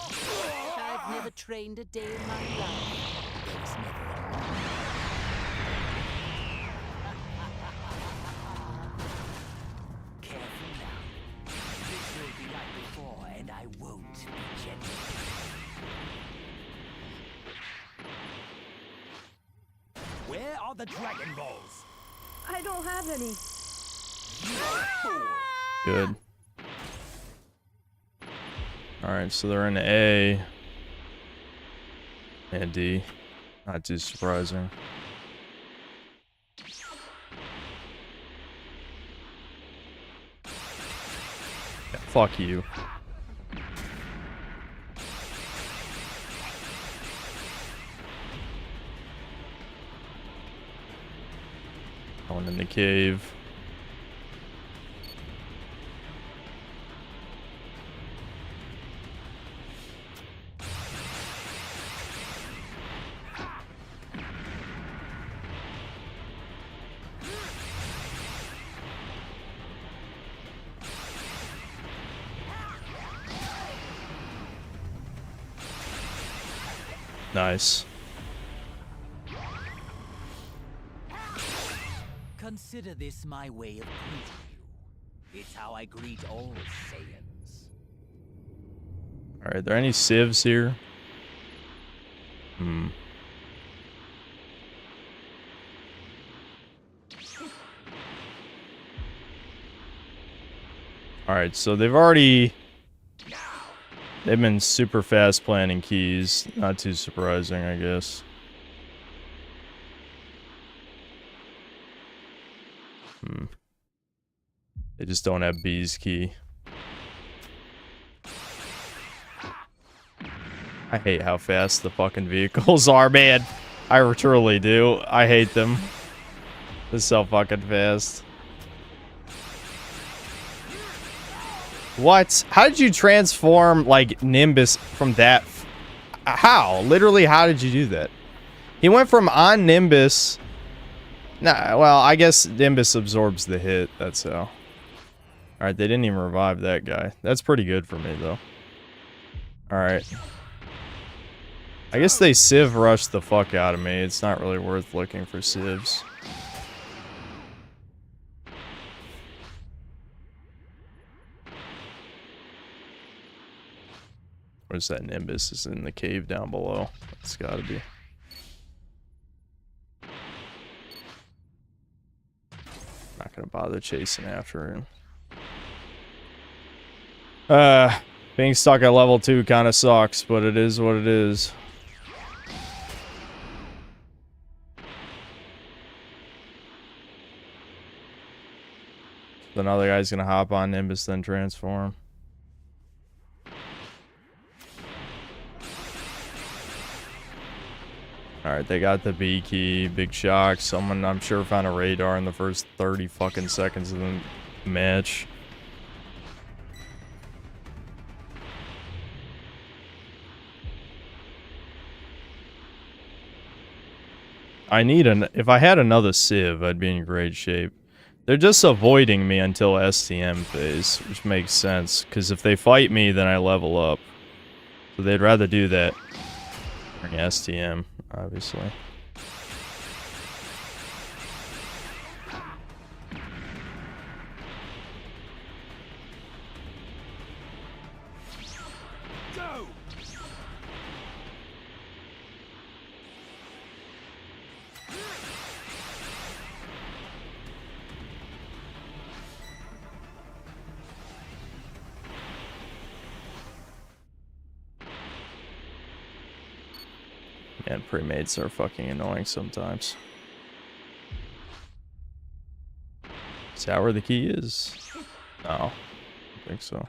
I've never trained a day in my life. There's never a Careful now. This will be like before, and I won't be gentle. Where are the Dragon Balls? I don't have any. Good. Alright, so they're in A and D. Not too surprising. Yeah, fuck you. Going in the cave. Nice. Consider this my way of greeting you. It's how I greet all Saiyans. Alright, are there any civs here? Alright, so they've been super fast planting keys. Not too surprising, I guess. They just don't have B's key. I hate how fast the fucking vehicles are, man. I truly do. I hate them. They're so fucking fast. What? How did you transform, like, Nimbus from that? How? Literally, how did you do that? He went from on Nimbus... Nah, well, I guess Nimbus absorbs the hit, that's how. Alright, they didn't even revive that guy. That's pretty good for me, though. Alright. I guess they Civ rushed the fuck out of me. It's not really worth looking for Civs. Where's that Nimbus? Is in the cave down below. It's gotta be. Not gonna bother chasing after it. Being stuck at level 2 kind of sucks, but it is what it is. So another guy's gonna hop on Nimbus, then transform. Alright, they got the B key, big shock. Someone, I'm sure, found a radar in the first 30 fucking seconds of the match. I need if I had another Civ, I'd be in great shape. They're just avoiding me until STM phase, which makes sense, because if they fight me, then I level up. So they'd rather do that during STM, obviously. Go! And pre-mates are fucking annoying sometimes. Is that where the key is? No, I don't think so.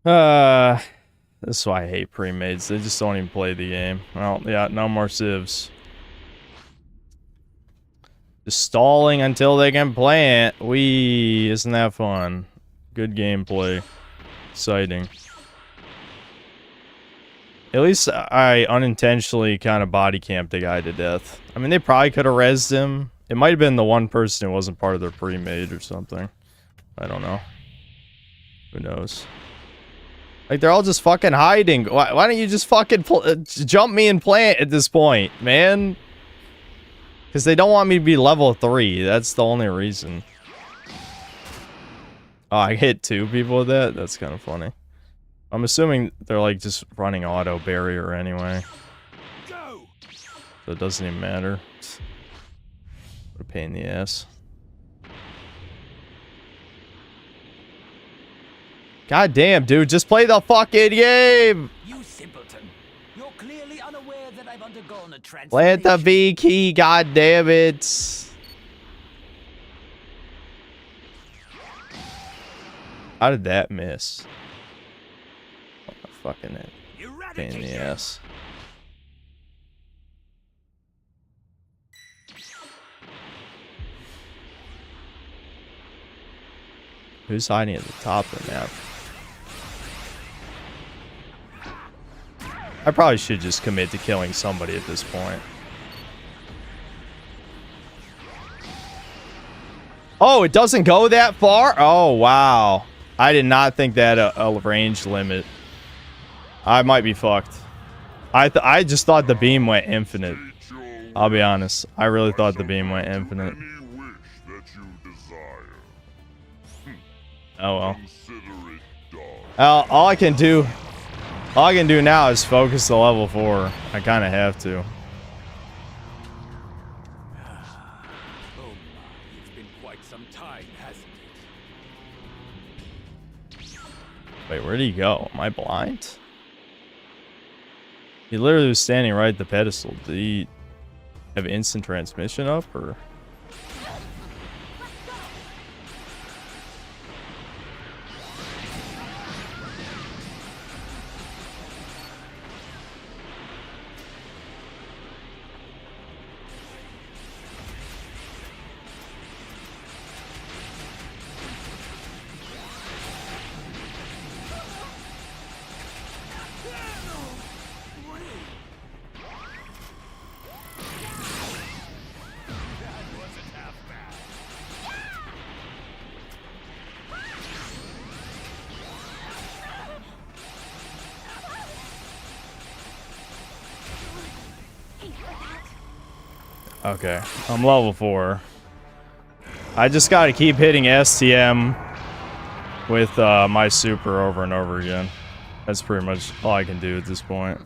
This is why I hate pre-mates. They just don't even play the game. Well, yeah, no more civs. Just stalling until they can play it. Wee, isn't that fun? Good gameplay. Exciting. At least I unintentionally kind of body camped the guy to death. I mean, they probably could have rezzed him. It might have been the one person who wasn't part of their pre-made or something. I don't know. Who knows? Like, they're all just fucking hiding. Why don't you just fucking jump me and plant at this point, man? Because they don't want me to be level 3. That's the only reason. Oh, I hit 2 people with that? That's kind of funny. I'm assuming they're, like, just running auto barrier anyway. So it doesn't even matter. What a pain in the ass. God damn, dude, just play the fucking game! You simpleton. You're clearly unaware that I've undergone a transformation. Plant the V key, god damn it! How did that miss? Oh, fucking it. Pain in the ass. Who's hiding at the top of the map? I probably should just commit to killing somebody at this point. Oh, it doesn't go that far? Oh, wow. I did not think that a range limit. I might be fucked. I just thought the beam went infinite. I'll be honest. I really thought the beam went infinite. Oh well. All I can do now is focus the level 4. I kind of have to. Oh my, it's been quite some time, hasn't it? Wait, where'd he go? Am I blind? He literally was standing right at the pedestal. Did he have instant transmission up, or? Okay, I'm level 4. I just gotta keep hitting STM with my super over and over again. That's pretty much all I can do at this point.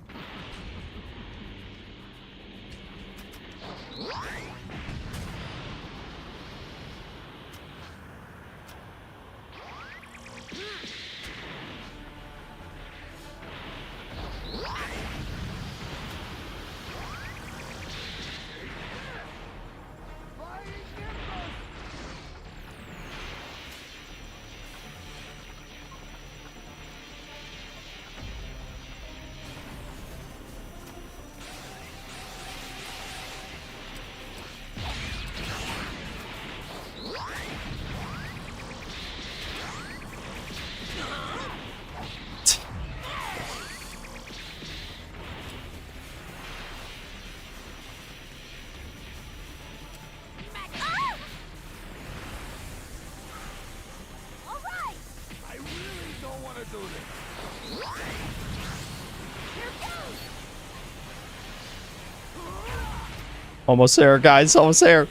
Almost there, guys. Almost there.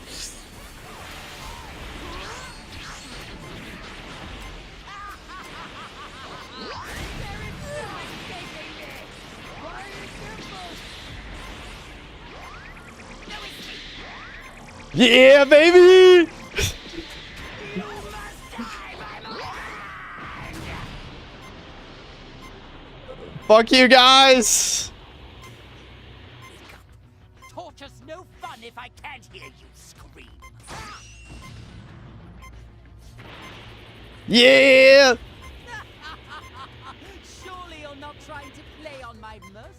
Yeah, baby! Fuck you guys! Torture's no fun if I can't hear you scream. Yeah! Surely you're not trying to play on my mercy.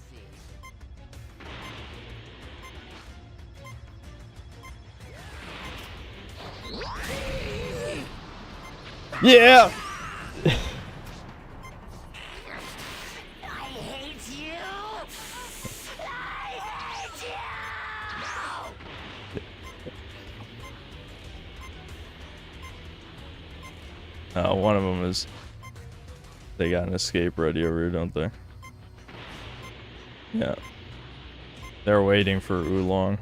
Yeah! One of them is... They got an escape ready over here, don't they? Yeah. They're waiting for Oolong.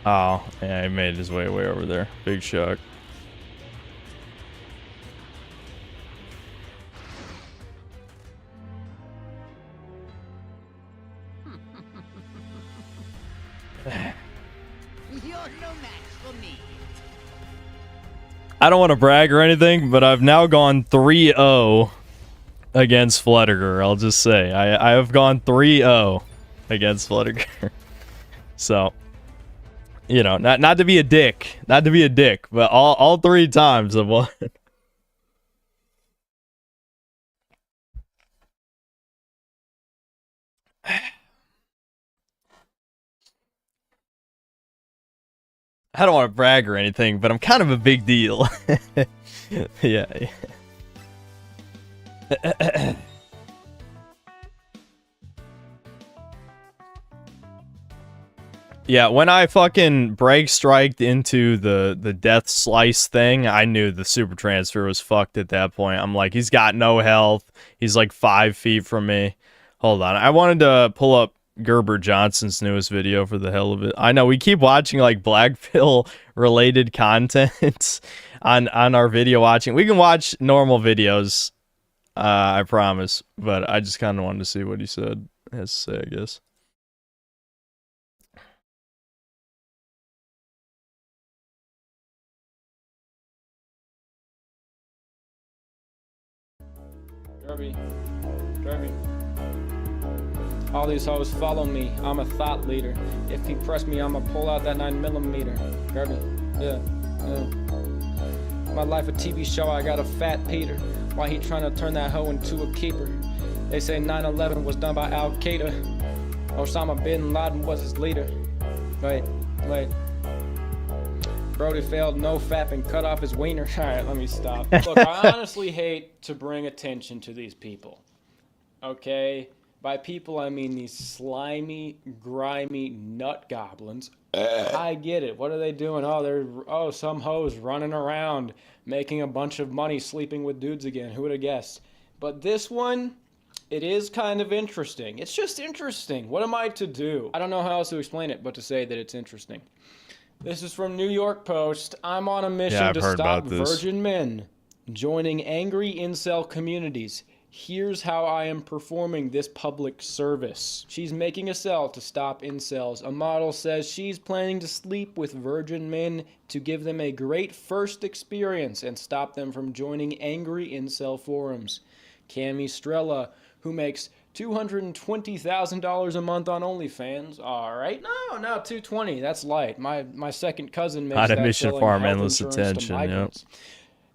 Oh, yeah, he made his way over there. Big shock. You're no match for me. I don't want to brag or anything, but I've now gone 3-0 against Flutterger. I'll just say. I have gone 3-0 against Flutterger. So, you know, not to be a dick. Not to be a dick, but all 3 times I've won. I don't want to brag or anything, but I'm kind of a big deal. Yeah. Yeah, when I fucking break striked into the death slice thing, I knew the super transfer was fucked at that point. I'm like, he's got no health. He's like 5 feet from me. Hold on. I wanted to pull up Gerber Johnson's newest video for the hell of it. I know we keep watching like Black Pill related content on our video watching. We can watch normal videos, I promise, but I just kind of wanted to see what he has to say, I guess. Derby. All these hoes follow me. I'm a thought leader. If he press me, I'ma pull out that 9mm. Derby. Yeah. My life a TV show. I got a fat Peter. Why he trying to turn that hoe into a keeper? They say 9/11 was done by Al Qaeda. Osama bin Laden was his leader. Wait. Brody failed no fap and cut off his wiener. Alright, let me stop. Look, I honestly hate to bring attention to these people. Okay? By people, I mean these slimy, grimy nut goblins. I get it. What are they doing? Some hoes running around, making a bunch of money, sleeping with dudes again. Who would have guessed? But this one, it is kind of interesting. It's just interesting. What am I to do? I don't know how else to explain it, but to say that it's interesting. This is from New York Post. I'm on a mission to stop virgin men joining angry incel communities. Here's how I am performing this public service. She's making a cell to stop incels. A model says she's planning to sleep with virgin men to give them a great first experience and stop them from joining angry incel forums. Cami Strella, who makes $220,000 a month on OnlyFans. All right, no, $220. That's light. My second cousin makes that mission selling farm health endless insurance attention. to migrants.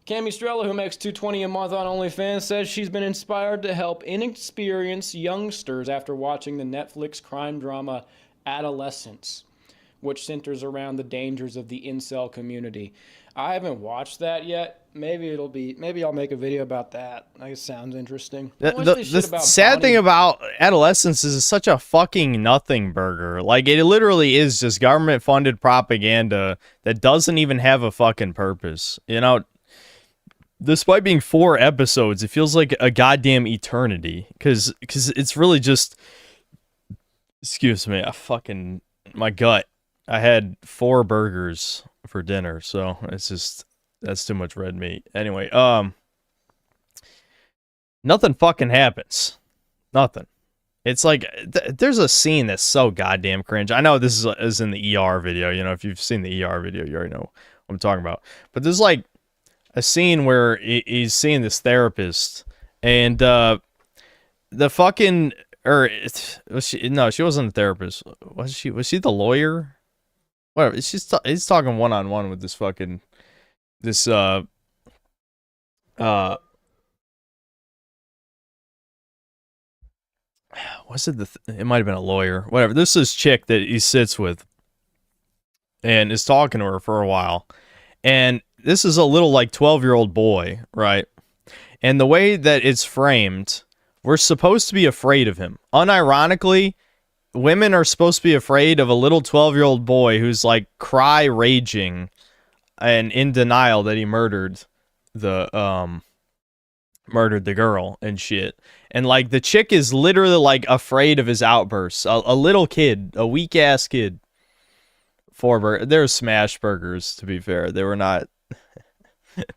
Cami Strella, who makes $220 a month on OnlyFans, says she's been inspired to help inexperienced youngsters after watching the Netflix crime drama Adolescence, which centers around the dangers of the incel community. I haven't watched that yet. Maybe I'll make a video about that. That sounds interesting. The sad thing about Adolescence is it's such a fucking nothing burger. Like, it literally is just government-funded propaganda that doesn't even have a fucking purpose. You know, despite being 4 episodes, it feels like a goddamn eternity. Because it's really just... Excuse me, my gut. I had 4 burgers for dinner, so it's just... That's too much red meat. Anyway, nothing fucking happens. Nothing. It's like, there's a scene that's so goddamn cringe. I know this is in the ER video. You know, if you've seen the ER video, you already know what I'm talking about. But there's like a scene where he's seeing this therapist, and the fucking no, she wasn't a therapist. Was she? Was she the lawyer? Whatever. He's talking one-on-one with this fucking was it it might have been a lawyer. Whatever. This is chick that he sits with and is talking to her for a while. And this is a little like 12-year-old boy, right? And the way that it's framed, we're supposed to be afraid of him. Unironically, women are supposed to be afraid of a little 12-year-old boy who's like cry raging and in denial that he murdered the girl and shit. And like the chick is literally like afraid of his outbursts. A little kid, a weak ass kid. They're smash burgers, to be fair. They were not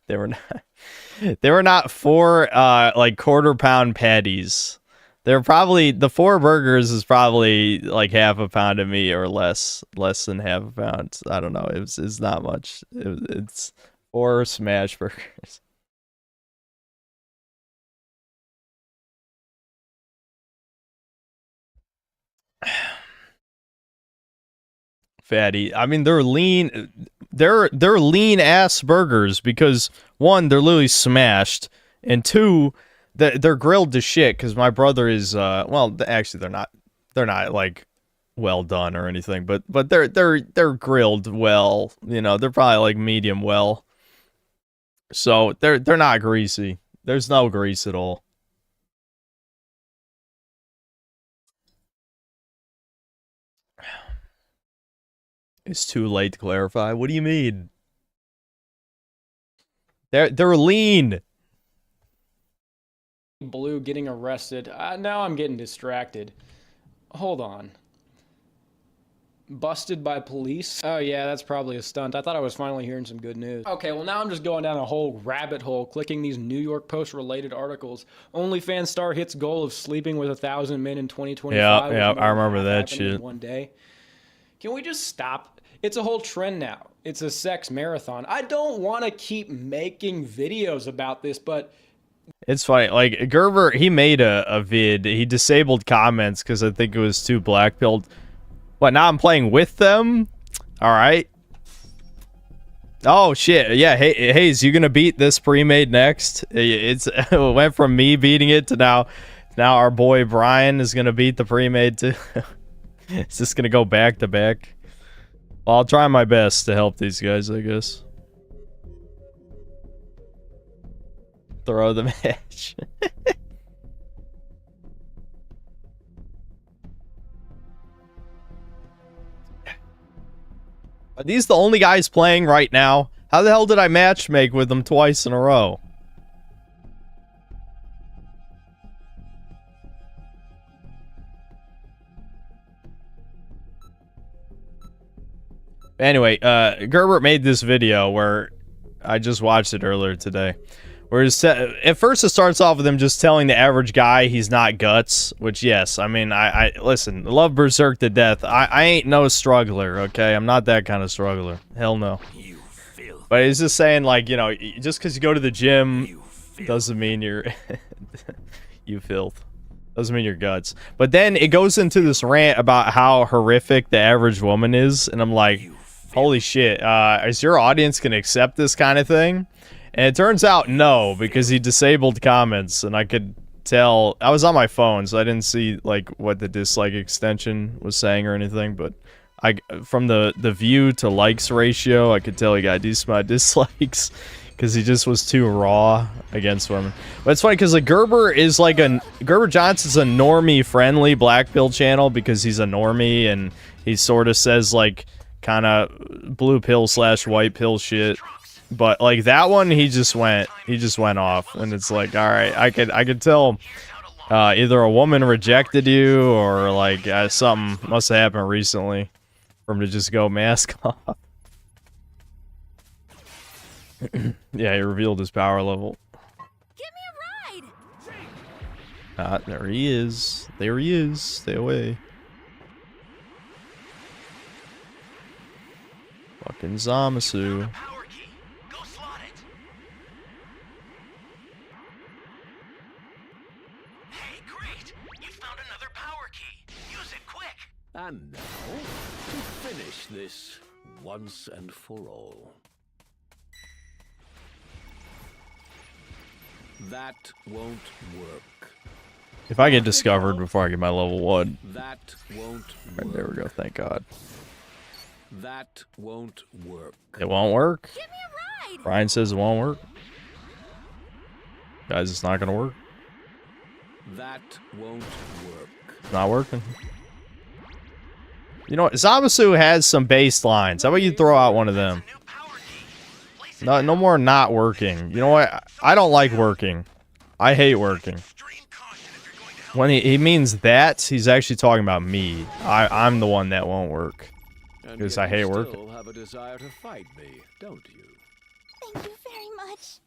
they were not 4 like quarter-pound patties. They're probably, the 4 burgers is probably like half a pound of meat or less than half a pound. I don't know. It's not much. It's 4 smash burgers. Fatty. I mean, they're lean. They're lean ass burgers because 1, they're literally smashed, and 2, they're grilled to shit. Because my brother is well, actually they're not like well done or anything, but they're grilled well. You know, they're probably like medium well. So they're not greasy. There's no grease at all. It's too late to clarify. What do you mean? They're lean. Blue getting arrested. Now I'm getting distracted. Hold on. Busted by police? Oh yeah, that's probably a stunt. I thought I was finally hearing some good news. Okay, well now I'm just going down a whole rabbit hole, clicking these New York Post related articles. OnlyFans star hits goal of sleeping with 1,000 men in 2025. Yeah, I remember that shit. One day. Can we just stop? It's a whole trend now. It's a sex marathon. I don't want to keep making videos about this, but it's funny. Like Gerber, he made a vid. He disabled comments because I think it was too black-pilled. What, now I'm playing with them? All right. Oh, shit. Yeah, hey, Hayes, you going to beat this pre-made next? It went from me beating it to now our boy Brian is going to beat the pre-made too. Is this going to go back to back? Well, I'll try my best to help these guys, I guess. Throw the match. Are these the only guys playing right now? How the hell did I matchmake with them twice in a row? Anyway, Gerbert made this video where I just watched it earlier today. Where at first it starts off with him just telling the average guy he's not guts, which yes, I mean, I listen, love Berserk to death. I ain't no struggler, okay? I'm not that kind of struggler. Hell no. But he's just saying, like, you know, just because you go to the gym doesn't mean you're you filth. Doesn't mean you're guts. But then it goes into this rant about how horrific the average woman is, and I'm like, holy shit, is your audience gonna accept this kind of thing? And it turns out no, because he disabled comments, and I could tell. I was on my phone, so I didn't see like what the dislike extension was saying or anything, but from the view to likes ratio, I could tell he got decent amount of dislikes because he just was too raw against women. But it's funny because like Gerber Johnson's a normie friendly black pill channel because he's a normie and he sort of says like kind of blue pill / white pill shit. But like that one, he just went off, and it's like, all right, I could tell either a woman rejected you or like something must have happened recently for him to just go mask off. Yeah, he revealed his power level. Give me a ride. There he is. There he is. Stay away. Fucking Zamasu. finish this once and for all. That won't work. If I get discovered before I get my level 1. That won't work. Right, there we go, thank God. That won't work. It won't work? Give me a ride! Brian says it won't work. Guys, it's not gonna work. That won't work. It's not working. You know what? Zamasu has some bass lines. How about you throw out one of them? No, no more not working. You know what? I don't like working. I hate working. When he means that, he's actually talking about me. I'm the one that won't work. Because I hate working. You still have a desire to fight me, don't you? Thank you very much.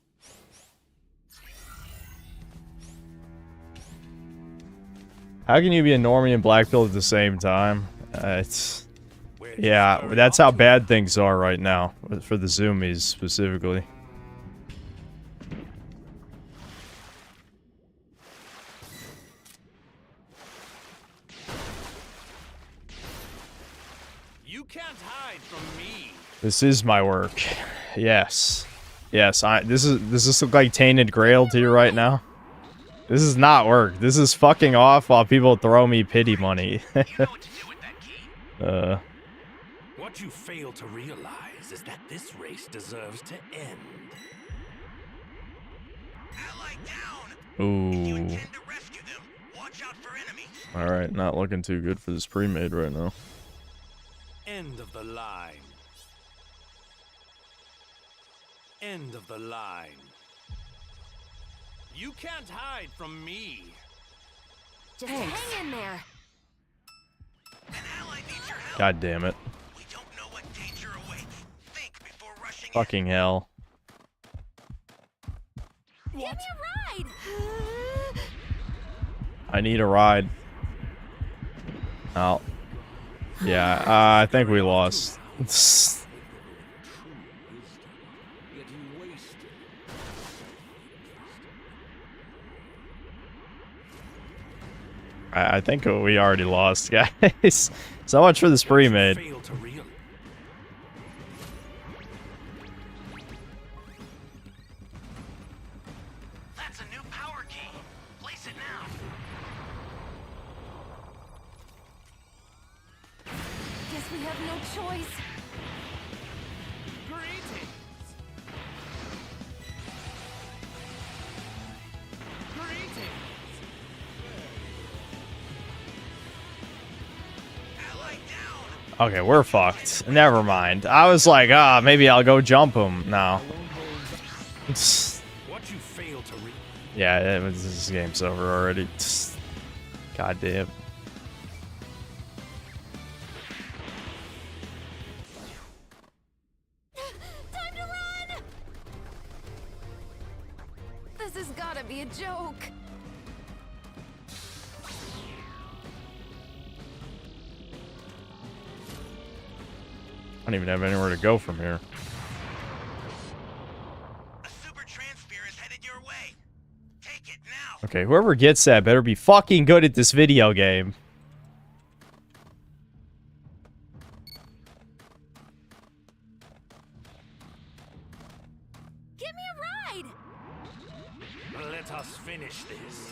How can you be a normie and black belt at the same time? Yeah, that's how bad things are right now for the zoomies specifically. You can't hide from me. This is my work. Yes. Yes, does this look like Tainted Grail to you right now? This is not work. This is fucking off while people throw me pity money. What you fail to realize is that this race deserves to end. Ooh. Alright, not looking too good for this pre-made right now. End of the line. End of the line. You can't hide from me. Just hang in there. God damn it. Fucking hell. Give me a ride. I need a ride. Oh. Yeah, I think we lost. I think we already lost, guys. So much for this pre-made. That's a new power key. Place it now. Guess we have no choice. Greetings. Okay, we're fucked. Never mind. I was like, maybe I'll go jump him. No. What you fail to read. Yeah, this game's over already. God damn. Time to run! This has gotta be a joke. I don't even have anywhere to go from here. Okay, whoever gets that better be fucking good at this video game. Give me a ride. Let us finish this.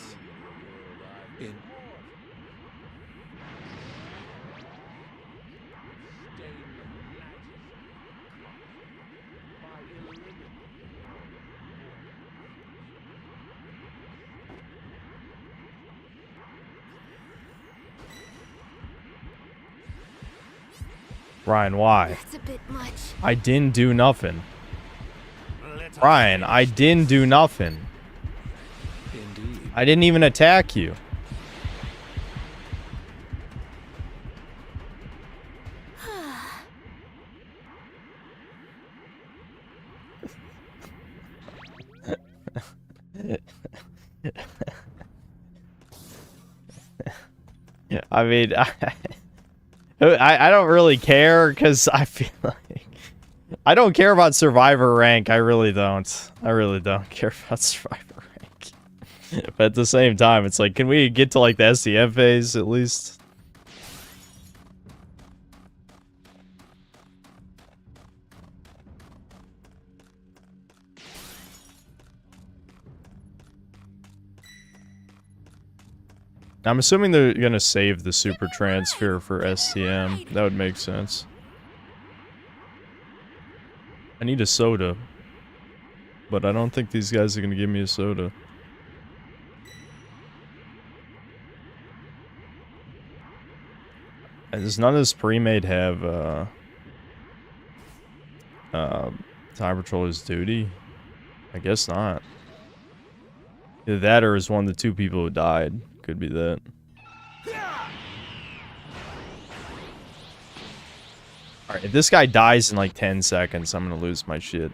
Ryan, why? That's a bit much. I didn't do nothing. Ryan, I didn't do nothing. Indeed. I didn't even attack you. I mean, I don't really care because I feel like I don't care about survivor rank. I really don't. I really don't care about survivor rank. But at the same time, it's like, can we get to like the SDM phase at least? I'm assuming they're gonna save the super transfer for STM. That would make sense. I need a soda. But I don't think these guys are gonna give me a soda. Does none of this pre-made have, Time Patroller's duty? I guess not. Either that or is one of the two people who died. Could be that. Alright, if this guy dies in like 10 seconds, I'm gonna lose my shit.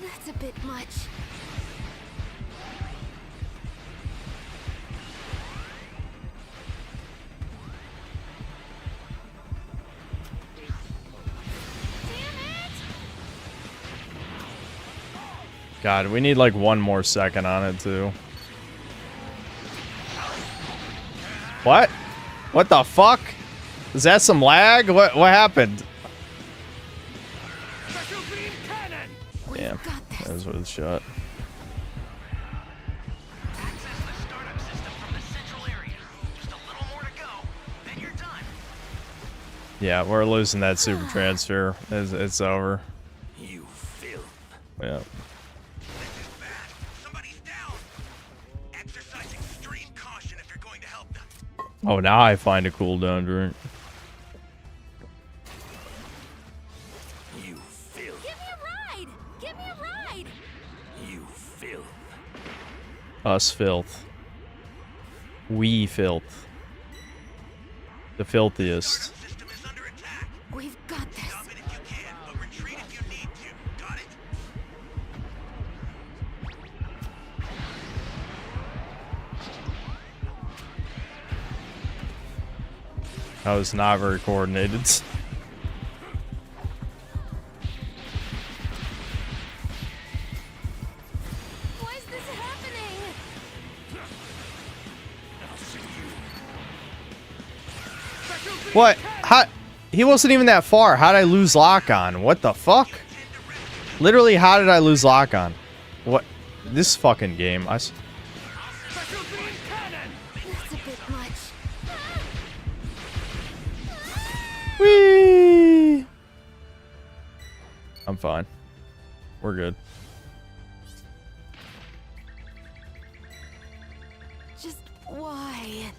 That's a bit much. God, we need like one more second on it too. What? What the fuck? Is that some lag? What happened? Damn, that was worth a shot. Yeah, we're losing that super transfer. It's over. You filth. Yeah. Oh, now I find a cooldown drink. You filth. Give me a ride! Give me a ride! You filth. Us filth. We filth. The filthiest. We've got this. That was not very coordinated. Why is this happening? What? How? He wasn't even that far. How did I lose lock on? What the fuck? Literally, how did I lose lock on? What? This fucking game. That's a bit much. Whee! I'm fine. We're good. Just why?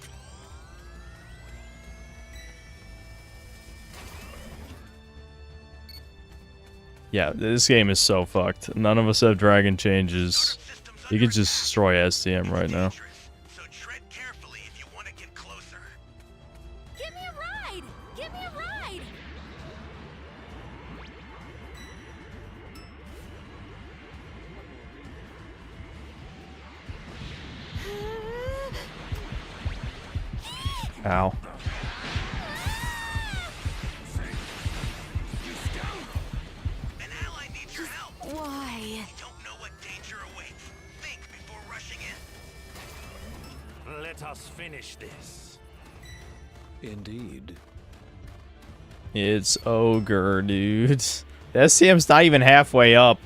Yeah, this game is so fucked. None of us have dragon changes. You can just destroy STM right now. Give me a ride! Give me a ride! Ow. Why? Let us finish this. Indeed. It's ogre, dude. The STM's not even halfway up.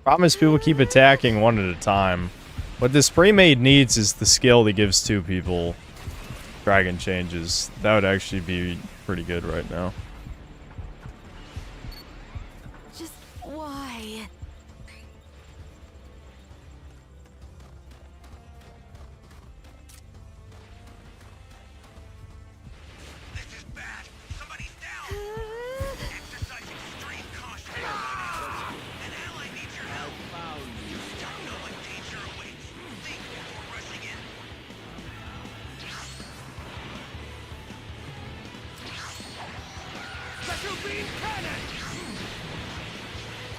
Problem is people keep attacking one at a time. What this pre-made needs is the skill that gives two people dragon changes. That would actually be pretty good right now. Just why?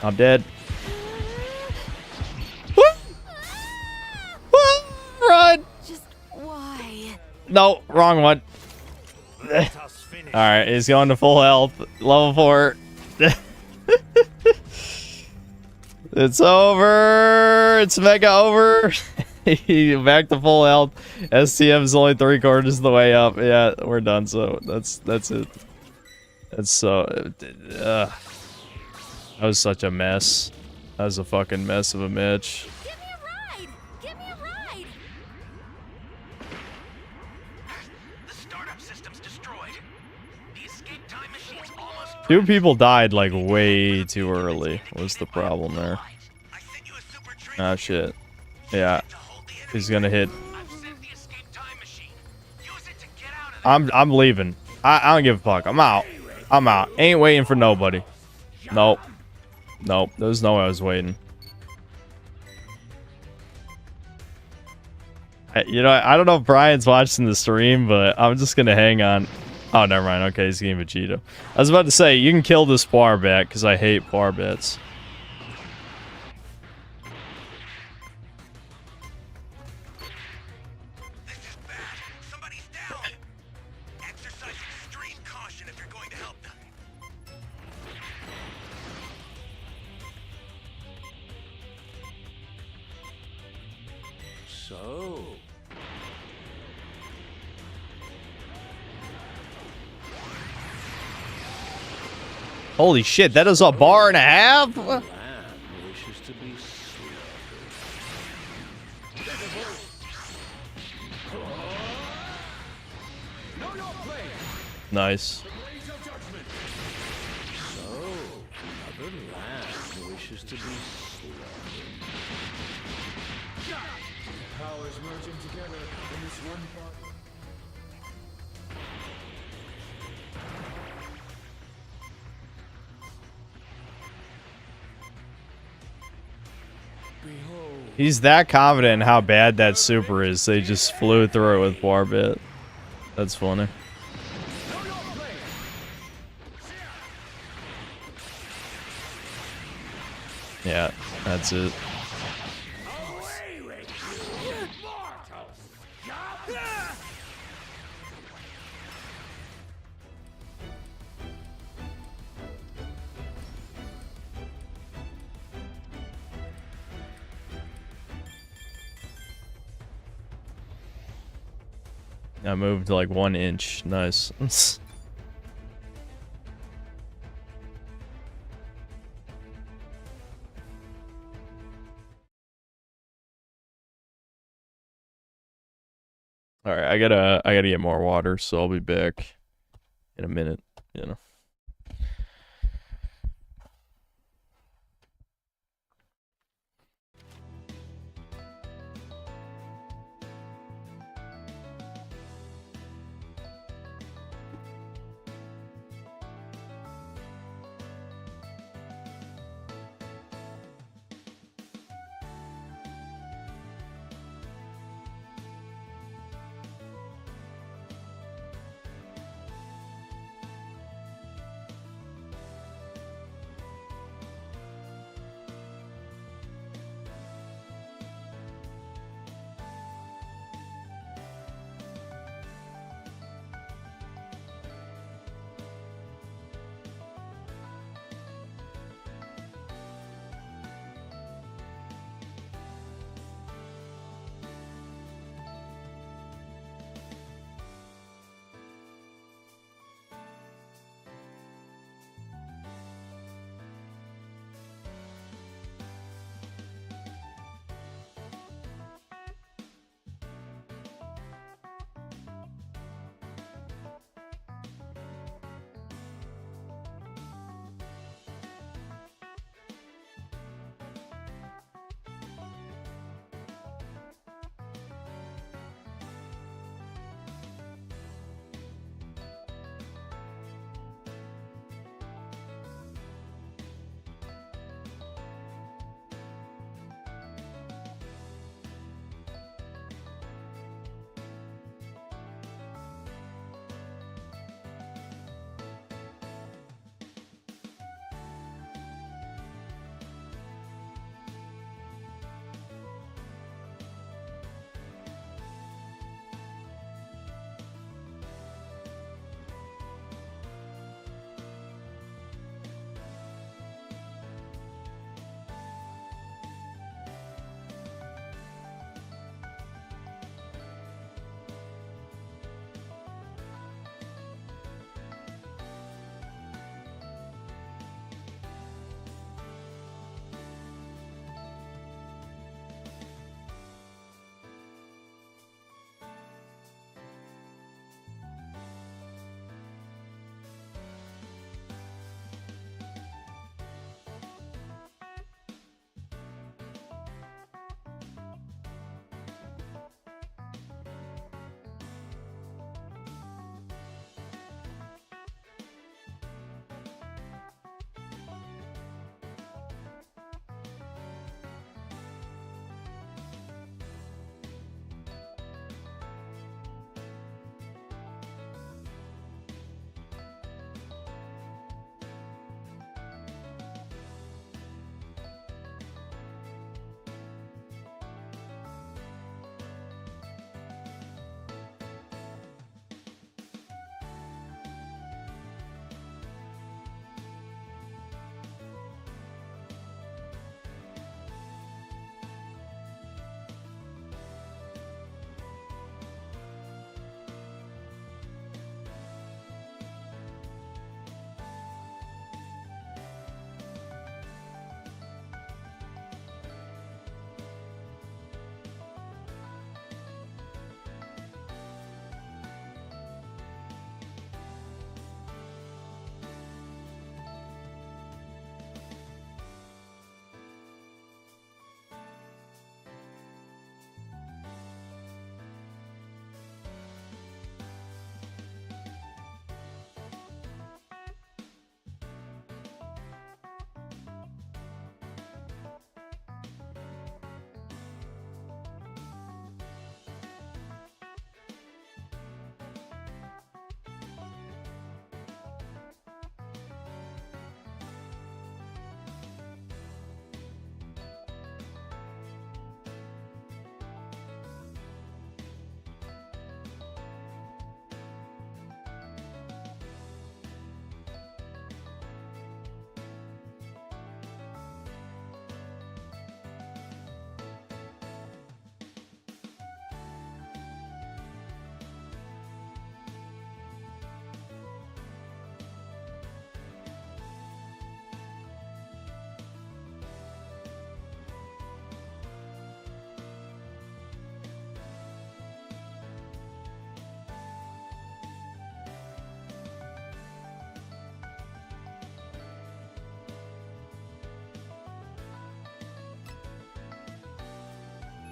I'm dead. Run! Just why? No, wrong one. Alright, he's going to full health. Level 4. It's over. It's mega over. Back to full health. STM's only 3/4 of the way up. Yeah, we're done. So that's it. That's so. That was such a mess. That was a fucking mess of a match. Give me a ride! Give me a ride! The startup system's destroyed. The escape time machine's almost. Two people died like way too early. Was the problem there? Ah shit. Yeah. He's gonna hit. I'm leaving. I don't give a fuck. I'm out. I'm out. Ain't waiting for nobody. Nope. Nope. There's no way I was waiting. You know, I don't know if Brian's watching the stream, but I'm just gonna hang on. Oh, never mind. Okay, he's getting Vegeta. I was about to say, you can kill this Poirbat, because I hate Poirbats. So. Holy shit, that is a bar and a half? Land wishes to be Nice. So, another land wishes to be Powers merging together in this one body. He's that confident in how bad that super is, they just flew through it with Poirbit. That's funny. Yeah, that's it. I moved like 1 inch. Nice. All right, I gotta get more water, so I'll be back in a minute. You know.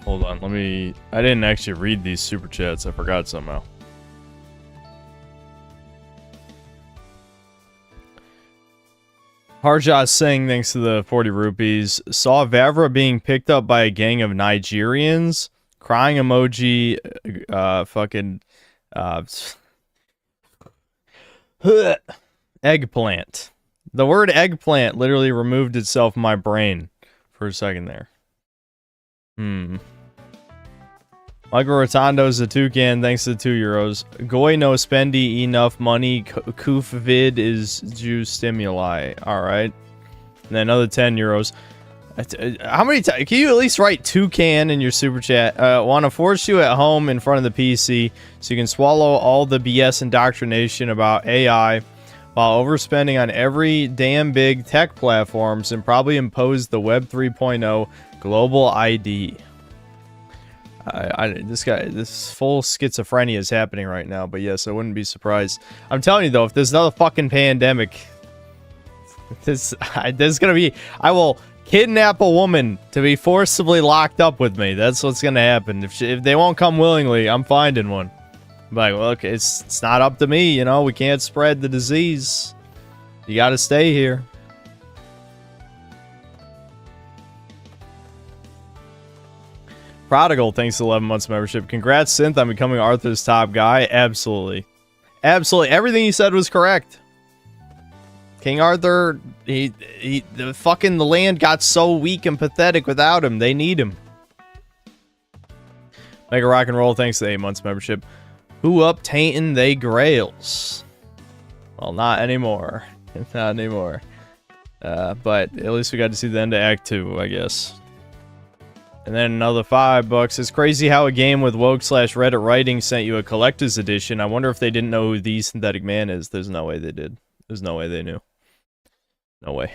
Hold on, let me... I didn't actually read these super chats. I forgot somehow. Harjot Singh, thanks to the 40 rupees. Saw Vavra being picked up by a gang of Nigerians. Crying emoji. Eggplant. The word eggplant literally removed itself from my brain for a second there. Michael Rotondo's a toucan, thanks to the €2. Goy no spendy enough money. Koof vid is juice stimuli. Alright. And then another €10. How many times? Can you at least write toucan in your super chat? Want to force you at home in front of the PC so you can swallow all the BS indoctrination about AI while overspending on every damn big tech platforms and probably impose the Web 3.0 global ID. This full schizophrenia is happening right now, but yes, I wouldn't be surprised. I'm telling you though, if there's another fucking pandemic, there's gonna be, I will kidnap a woman to be forcibly locked up with me. That's what's gonna happen. If they won't come willingly, I'm finding one. I'm like, well, okay, it's not up to me, you know, we can't spread the disease. You gotta stay here. Prodigal, thanks to 11 months membership. Congrats, Synth, on becoming Arthur's top guy. Absolutely. Absolutely. Everything he said was correct. King Arthur, the land got so weak and pathetic without him. They need him. Mega Rock and Roll, thanks to the 8 months membership. Who up Tainted they Grails? Well, not anymore. Not anymore. But at least we got to see the end of Act 2, I guess. And then another $5. It's crazy how a game with woke/Reddit writing sent you a collector's edition. I wonder if they didn't know who the Synthetic Man is. There's no way they did. There's no way they knew. No way.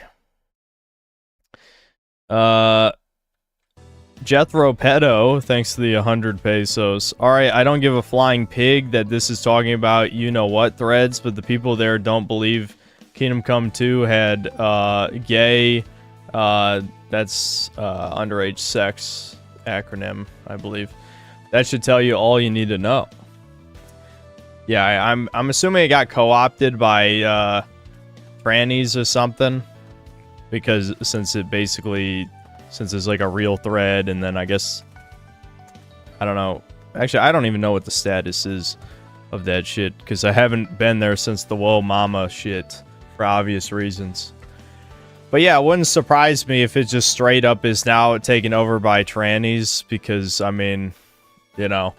Jethro Pedo, thanks to the 100 pesos. Alright, I don't give a flying pig that this is talking about you-know-what threads, but the people there don't believe Kingdom Come 2 had gay... that's underage sex acronym, I believe. That should tell you all you need to know. Yeah, I'm assuming it got co-opted by trannies or something, because since it's like a real thread, and then I guess I don't know. Actually, I don't even know what the status is of that shit, because I haven't been there since the Whoa Mama shit for obvious reasons. But yeah, it wouldn't surprise me if it just straight up is now taken over by trannies, because, I mean, not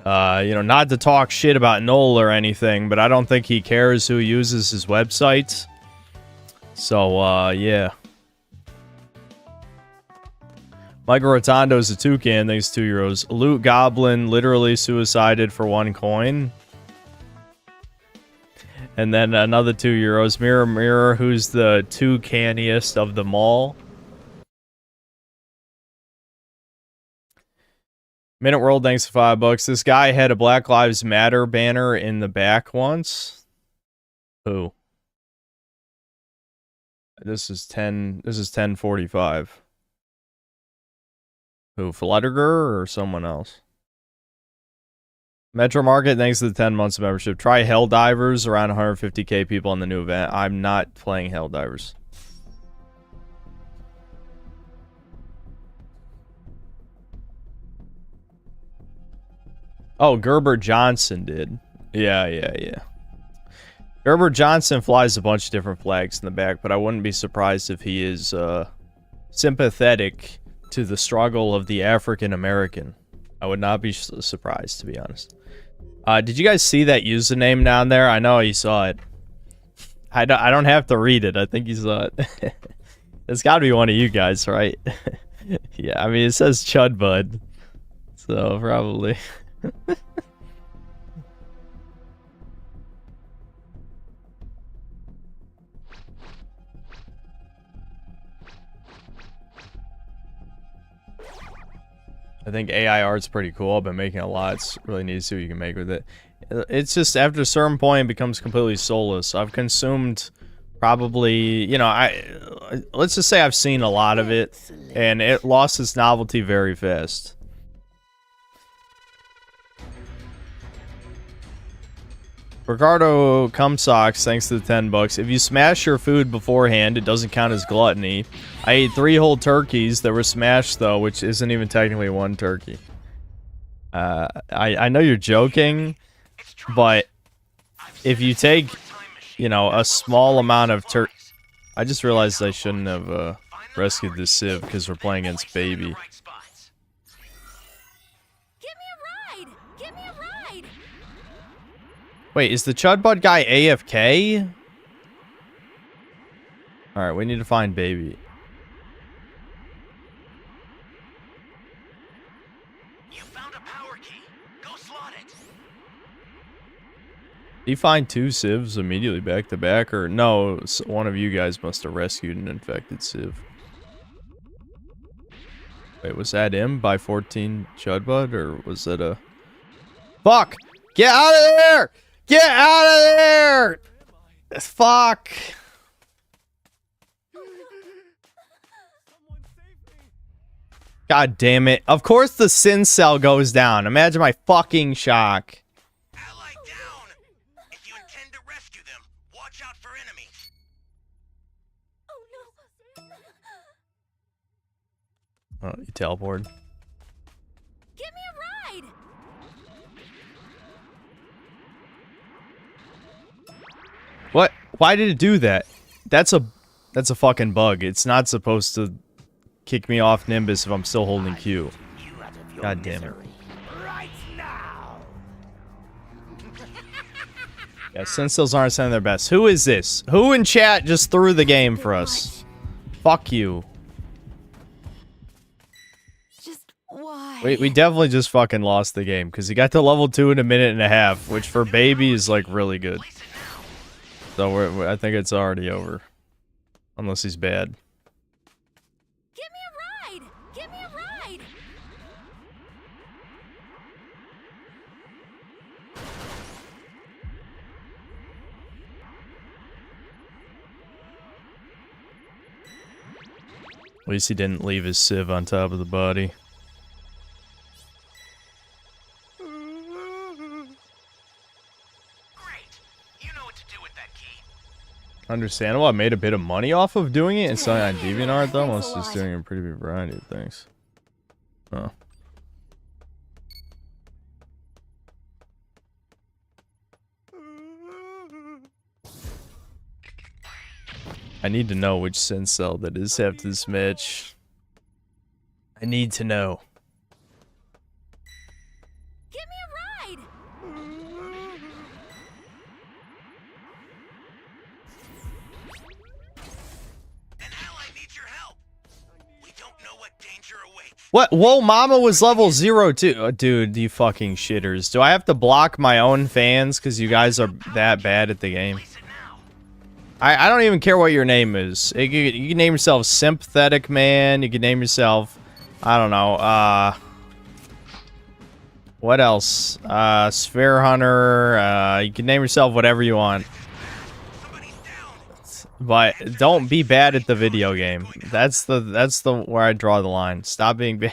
to talk shit about Noel or anything, but I don't think he cares who uses his website. So, yeah. Michael Rotondo's a toucan, thanks €2. Loot Goblin literally suicided for 1 coin. And then another €2. Mirror, mirror, who's the toucaniest of them all? Minute World, thanks for $5. This guy had a Black Lives Matter banner in the back once. Who? This is 10:45. Who? Flutterger or someone else? Metro Market, thanks to the 10 months of membership. Try Helldivers, around 150k people on the new event. I'm not playing Helldivers. Oh, Gerber Johnson did. Yeah. Gerber Johnson flies a bunch of different flags in the back, but I wouldn't be surprised if he is sympathetic to the struggle of the African American. I would not be surprised, to be honest. Did you guys see that username down there? I know you saw it. I don't have to read it. I think you saw it. It's got to be one of you guys, right? Yeah, I mean, it says Chud Bud. So, probably. I think AI art's pretty cool. I've been making a lot. It's really neat to see what you can make with it. It's just, after a certain point, it becomes completely soulless. I've consumed Probably, you know, let's just say I've seen a lot of it, and it lost its novelty very fast. Ricardo Cumsocks, thanks to the 10 bucks. If you smash your food beforehand, it doesn't count as gluttony. I ate 3 whole turkeys that were smashed, though, which isn't even technically 1 turkey. I know you're joking, but if you take, you know, a small amount of I just realized I shouldn't have rescued this Civ because we're playing against Baby. Wait, is the Chudbud guy AFK? Alright, we need to find Baby. You found a power key. Go slot it. Did he find 2 Civs immediately back to back? Or no, one of you guys must have rescued an infected Civ. Wait, was that him by 14 Chudbud? Or was it a... Fuck! Get out of there! Get out of there! Fuck! God damn it. Of course the Sin Cell goes down. Imagine my fucking shock. Ally down. If you intend to rescue them, watch out for enemies. Oh, you teleport. Give me a ride! What? Why did it do that? That's a fucking bug. It's not supposed to kick me off Nimbus if I'm still holding Q. God damn it. Right now. Yeah, Sensel's aren't sending their best. Who is this? Who in chat just threw the game for us? Fuck you. Just why? Wait, we definitely just fucking lost the game because he got to level 2 in a minute and a half, which for Baby is like really good. So I think it's already over. Unless he's bad. Give me a ride! Give me a ride! At least he didn't leave his Civ on top of the body. Understandable. I made a bit of money off of doing it and selling on DeviantArt though. Most just doing a pretty big variety of things. Oh. I need to know which Sin Cell that is after this match. I need to know. Give me a ride! What? Whoa, Mama was level 0 too. Oh, dude, you fucking shitters. Do I have to block my own fans because you guys are that bad at the game? I don't even care what your name is. You can name yourself Sympathetic Man. You can name yourself, I don't know, what else? Sphere Hunter. You can name yourself whatever you want. But don't be bad at the video game. That's the where I draw the line. Stop being bad.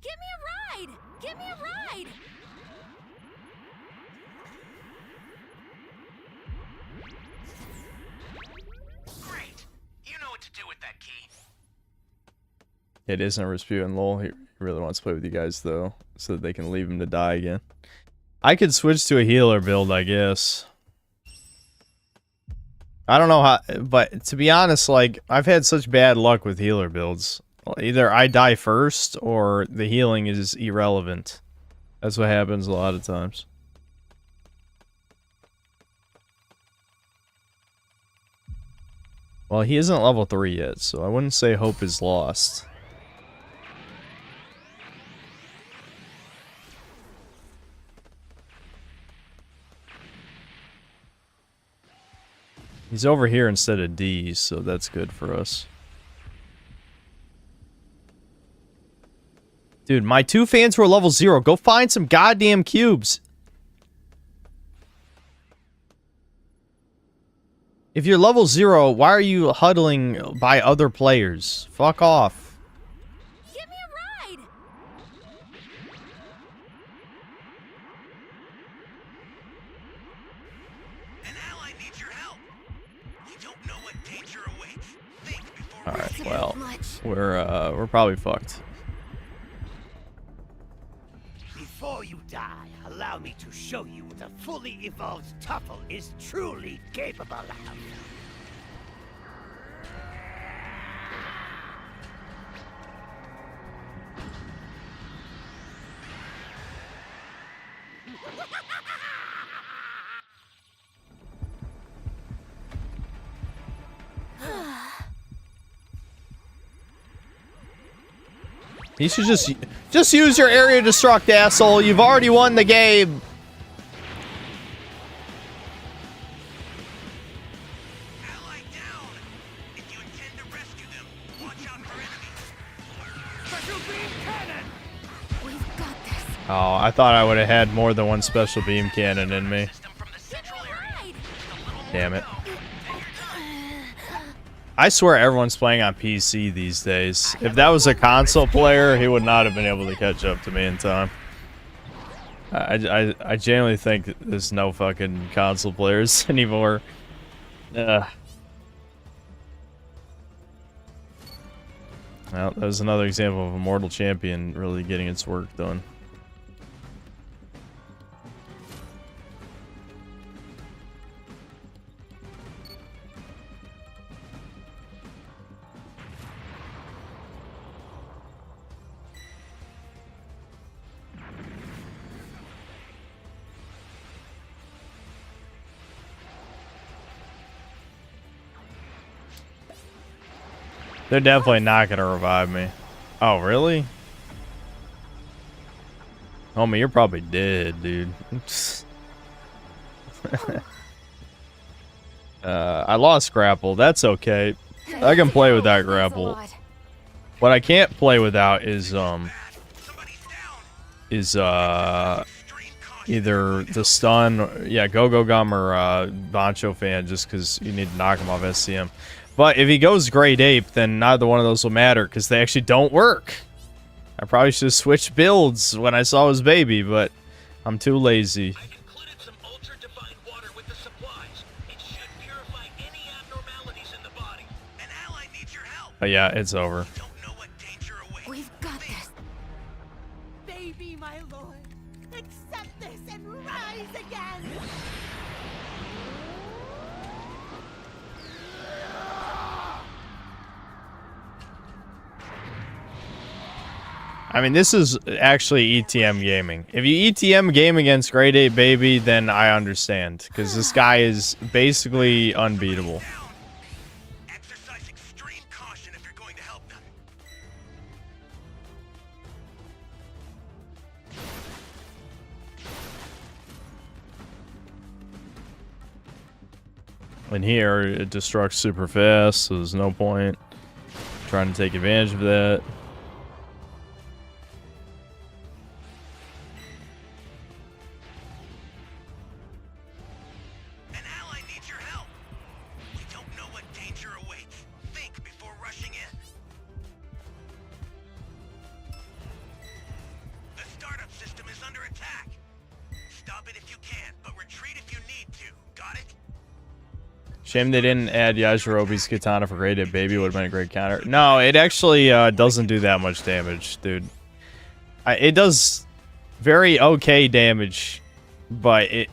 Give me a ride! Give me a ride! Great. You know what to do with that key. It isn't Rasputin lol. He really wants to play with you guys though, so that they can leave him to die again. I could switch to a healer build, I guess. I don't know how, but to be honest, like, I've had such bad luck with healer builds. Either I die first, or the healing is irrelevant. That's what happens a lot of times. Well, he isn't level 3 yet, so I wouldn't say hope is lost. He's over here instead of D, so that's good for us. Dude, my 2 fans were level 0. Go find some goddamn cubes. If you're level 0, why are you huddling by other players? Fuck off. Give me a ride! An ally needs your help. You don't know what danger awaits. Think before All right, rushing well, in. we're probably fucked. Before you die, allow me to show you what a fully evolved Tuffle is truly capable of. You should just use your area destruct, asshole. You've already won the game. Ally down. If you intend to rescue them, watch out for enemies. Special beam cannon. We've got this. Oh, I thought I would have had more than one special beam cannon in me. Damn it. I swear everyone's playing on PC these days. If that was a console player, he would not have been able to catch up to me in time. I genuinely think there's no fucking console players anymore. Well, that was another example of a mortal champion really getting its work done. They're definitely not gonna revive me. Oh, really? Homie, you're probably dead, dude. I lost grapple. That's okay. I can play without grapple. What I can't play without is either the stun, yeah, Go-Go Gum or Bancho Fan, just because you need to knock him off SCM. But if he goes Great Ape, then neither one of those will matter, because they actually don't work. I probably should have switched builds when I saw his baby, but I'm too lazy. But yeah, it's over. We've got this. Baby, my lord, accept this and rise again. I mean, this is actually ETM gaming. If you ETM game against Great Ape Baby, then I understand, because this guy is basically unbeatable. Exercise extreme caution if you're going to help them. And here, it destructs super fast, so there's no point trying to take advantage of that. Shame they didn't add Yajirobe's katana for Great Ape Baby. Would have been a great counter. No, it actually doesn't do that much damage, dude. It does very okay damage, but it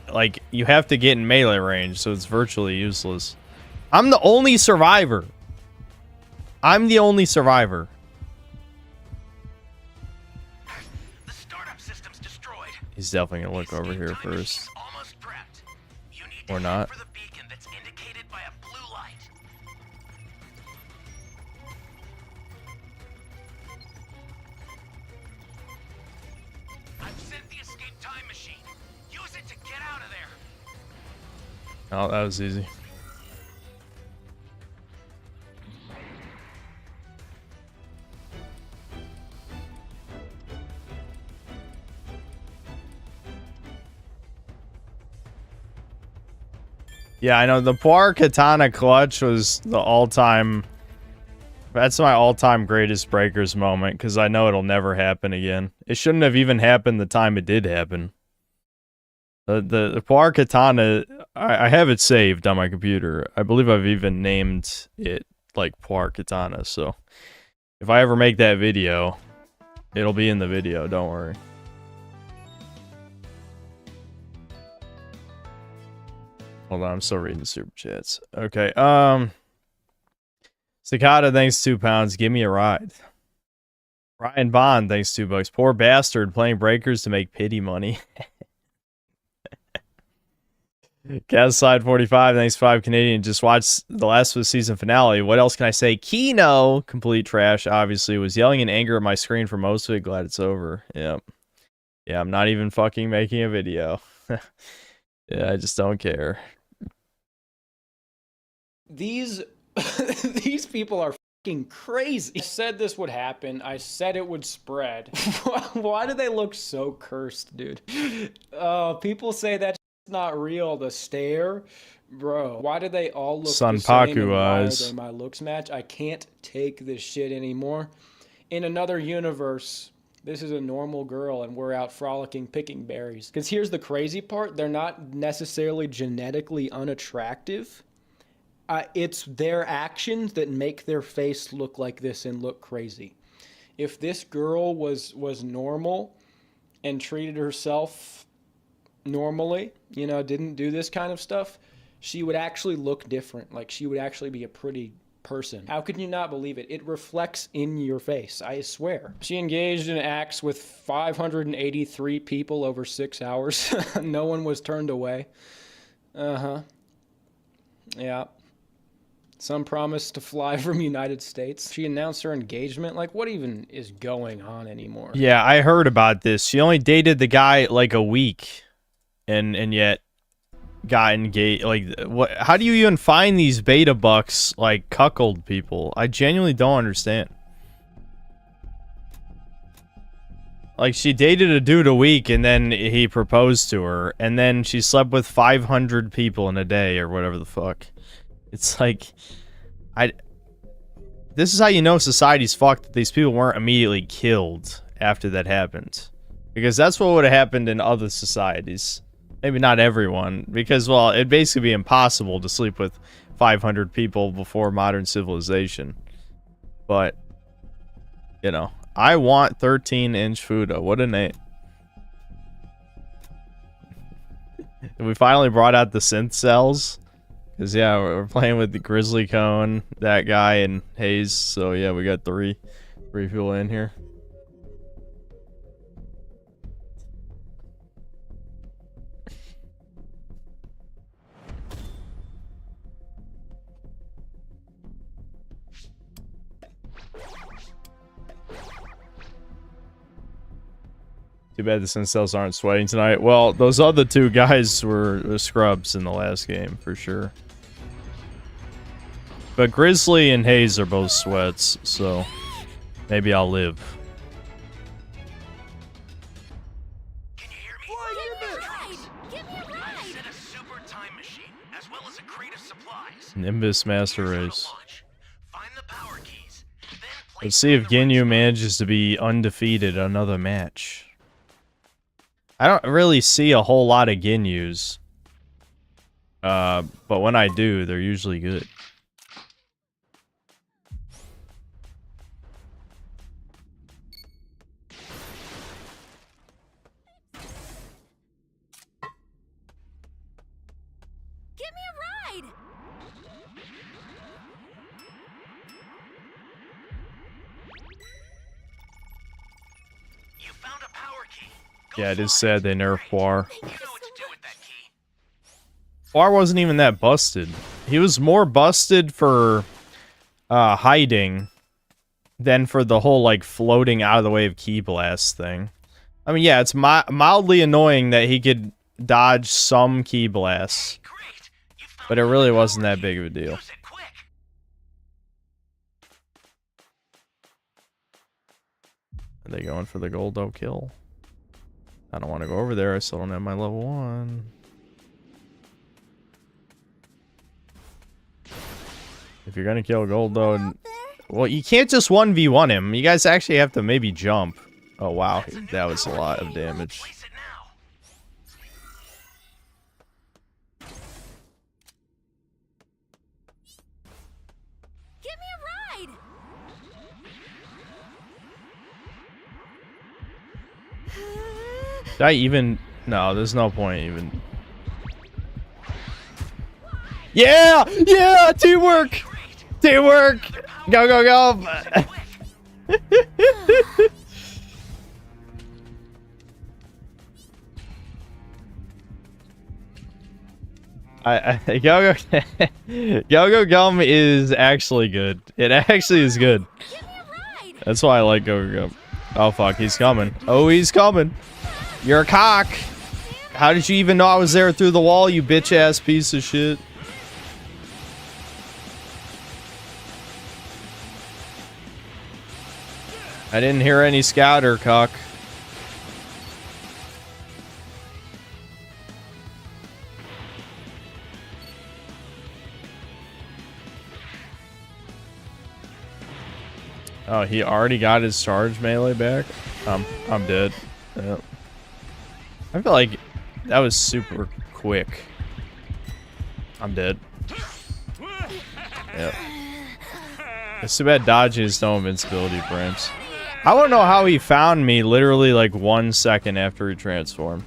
you have to get in melee range, so it's virtually useless. I'm the only survivor. I'm the only survivor. The startup system's destroyed. He's definitely gonna look over here first. Or not. Oh, that was easy. Yeah, I know the Poir Katana clutch was the all-time. That's my all-time greatest Breakers moment because I know it'll never happen again. It shouldn't have even happened the time it did happen. The Poir Katana, I have it saved on my computer. I believe I've even named it like Poir Katana. So if I ever make that video, it'll be in the video. Don't worry. Hold on, I'm still reading the super chats. Okay, Cicada, thanks 2 pounds. Give me a ride. Ryan Bond, thanks $2. Poor bastard playing Breakers to make pity money. Side 45, thanks 5 Canadian. Just watched the last of the season finale. What else can I say? Kino, complete trash, obviously. Was yelling in anger at my screen for most of it. Glad it's over. Yep. Yeah, I'm not even fucking making a video. Yeah, I just don't care. These these people are fucking crazy. I said this would happen. I said it would spread. Why do they look so cursed, dude? People say that's not real. The stare, bro. Why do they all look the same? And why are they my looks match? I can't take this shit anymore. In another universe, this is a normal girl and we're out frolicking picking berries. Because here's the crazy part. They're not necessarily genetically unattractive. It's their actions that make their face look like this and look crazy. If this girl was normal and treated herself normally, you know, didn't do this kind of stuff, she would actually look different. Like, she would actually be a pretty person. How could you not believe it? It reflects in your face, I swear. She engaged in acts with 583 people over 6 hours. No one was turned away. Uh-huh. Yeah. Some promised to fly from United States. She announced her engagement. Like, what even is going on anymore? Yeah, I heard about this. She only dated the guy like a week, and yet got engaged. Like, what? How do you even find these beta bucks like cuckold people? I genuinely don't understand. Like, she dated a dude a week, and then he proposed to her, and then she slept with 500 people in a day, or whatever the fuck. It's like, this is how you know society's fucked, that these people weren't immediately killed after that happened. Because that's what would have happened in other societies. Maybe not everyone, because, well, it'd basically be impossible to sleep with 500 people before modern civilization. But, you know, I want 13-inch Fuda. What a name. We finally brought out the synth cells. Because, yeah, we're playing with the Grizzly Cone, that guy, and Hayes. So, yeah, we got three people in here. Too bad the synth cells aren't sweating tonight. Well, those other two guys were scrubs in the last game, for sure. But Grizzly and Hayes are both sweats, so maybe I'll live. Can you hear me? Give me a ride! Set a super time machine, as well as a crate of supplies. Nimbus Master Race. Let's see if Ginyu manages to be undefeated another match. I don't really see a whole lot of Ginyus. But when I do, they're usually good. Give me a ride! You found a power key. Yeah, it is sad they nerfed Poir. Poir wasn't even that busted. He was more busted for hiding than for the whole, like, floating out of the way of Ki Blast thing. I mean, yeah, it's mildly annoying that he could dodge some Ki Blasts, but it really wasn't that big of a deal. Are they going for the Goldo kill? I don't want to go over there. I still don't have my level 1. If you're gonna kill Gold, though... Well, you can't just 1v1 him. You guys actually have to maybe jump. Oh, wow. That was a lot of damage. Give me a ride! Did I even... No, there's no point even... Yeah! Yeah! Teamwork! Teamwork! Go, go, go! Go Go Gum is actually good. It actually is good. That's why I like Go Go Gum. Oh fuck, he's coming. Oh, he's coming. You're a cock. How did you even know I was there through the wall, you bitch ass piece of shit? I didn't hear any scouter, cock. Oh, he already got his charge melee back? I'm dead. Yep. I feel like that was super quick. I'm dead. Yep. It's too bad dodging is no invincibility frames. I don't know how he found me literally like 1 second after he transformed.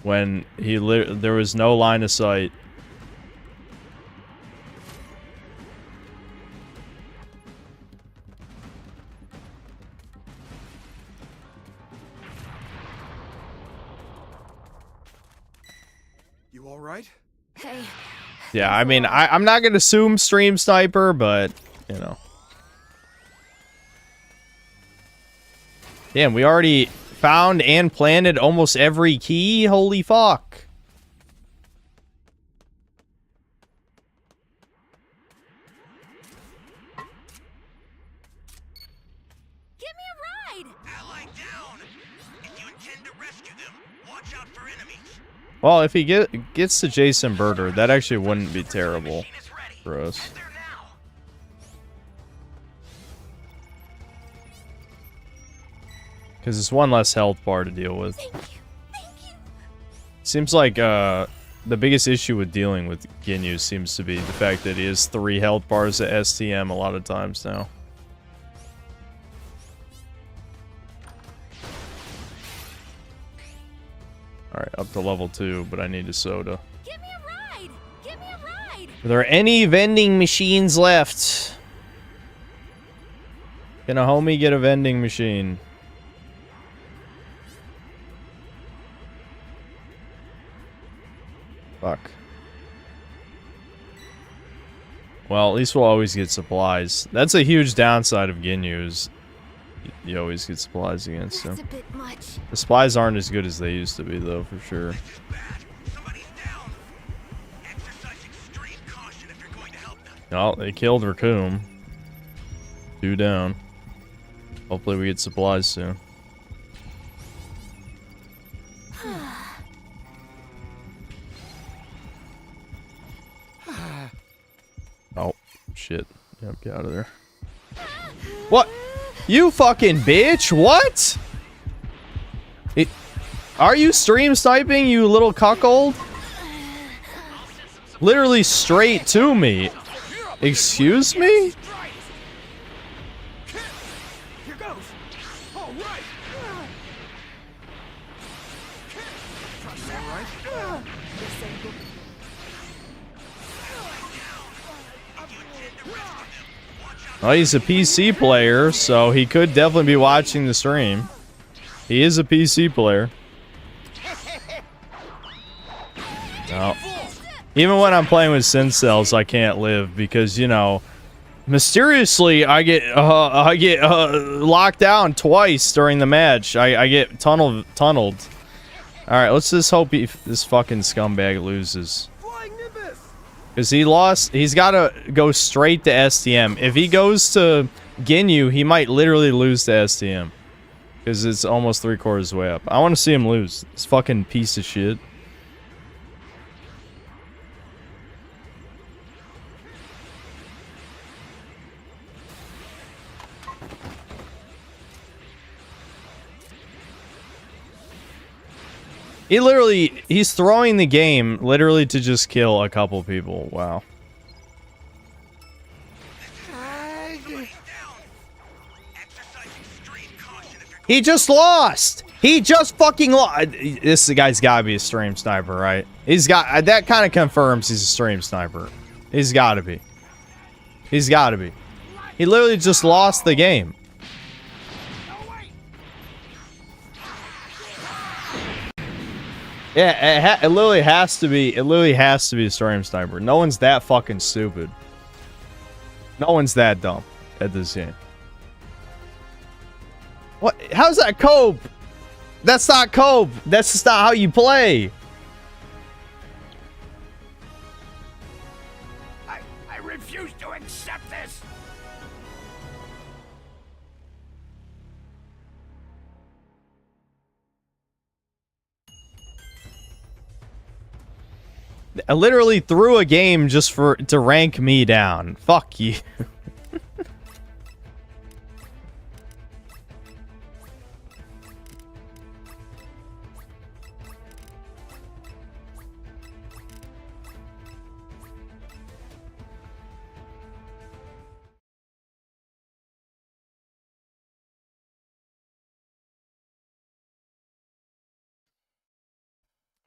When there was no line of sight. You all right? Hey. Yeah, I mean, I'm not gonna assume stream sniper, but you know. Damn, we already found and planted almost every key. Holy fuck. Give me a ride! Ally down! If you intend to rescue them, watch out for enemies. Well, if he gets to Jason Birder, that actually wouldn't be terrible for us. Because it's one less health bar to deal with. Seems like the biggest issue with dealing with Ginyu seems to be the fact that he has 3 health bars at STM a lot of times now. Alright, up to level 2, but I need a soda. Give me a ride! Give me a ride! Are there any vending machines left? Can a homie get a vending machine? Fuck. Well, at least we'll always get supplies. That's a huge downside of Ginyu's. You always get supplies against them. That's a bit much. The supplies aren't as good as they used to be, though, for sure. Oh, they killed Raccoon. 2 down. Hopefully we get supplies soon. Oh, shit. Yep, get out of there. What? You fucking bitch! What? Are you stream sniping, you little cuckold? Literally straight to me. Excuse me? Here goes. All right. Well, he's a PC player, so he could definitely be watching the stream. He is a PC player. No. Even when I'm playing with Sin Cells, I can't live because, you know, mysteriously I get locked down twice during the match. I get tunneled. All right, let's just hope this fucking scumbag loses. Because he lost. He's got to go straight to STM. If he goes to Ginyu, he might literally lose to STM. Because it's almost 3/4 of the way up. I want to see him lose. This fucking piece of shit. He's throwing the game literally to just kill a couple people. Wow. He just lost. He just fucking lost. This guy's gotta be a stream sniper, right? He's got that kind of confirms he's a stream sniper. He's gotta be. He's gotta be. He literally just lost the game. Yeah, it literally has to be. It literally has to be a stream sniper. No one's that fucking stupid. No one's that dumb at this game. What? How's that cope? That's not cope. That's just not how you play. I refuse to accept this. I literally threw a game just to rank me down. Fuck you.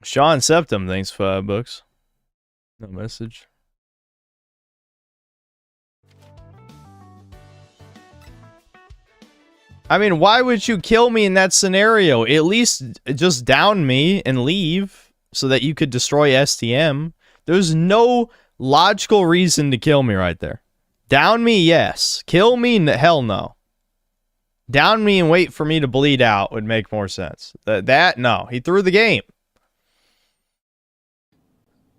Sean Septum, thanks for 5 bucks. No message. I mean, why would you kill me in that scenario? At least just down me and leave so that you could destroy STM. There's no logical reason to kill me right there. Down me, yes. Kill me, hell no. Down me and wait for me to bleed out would make more sense. No. He threw the game.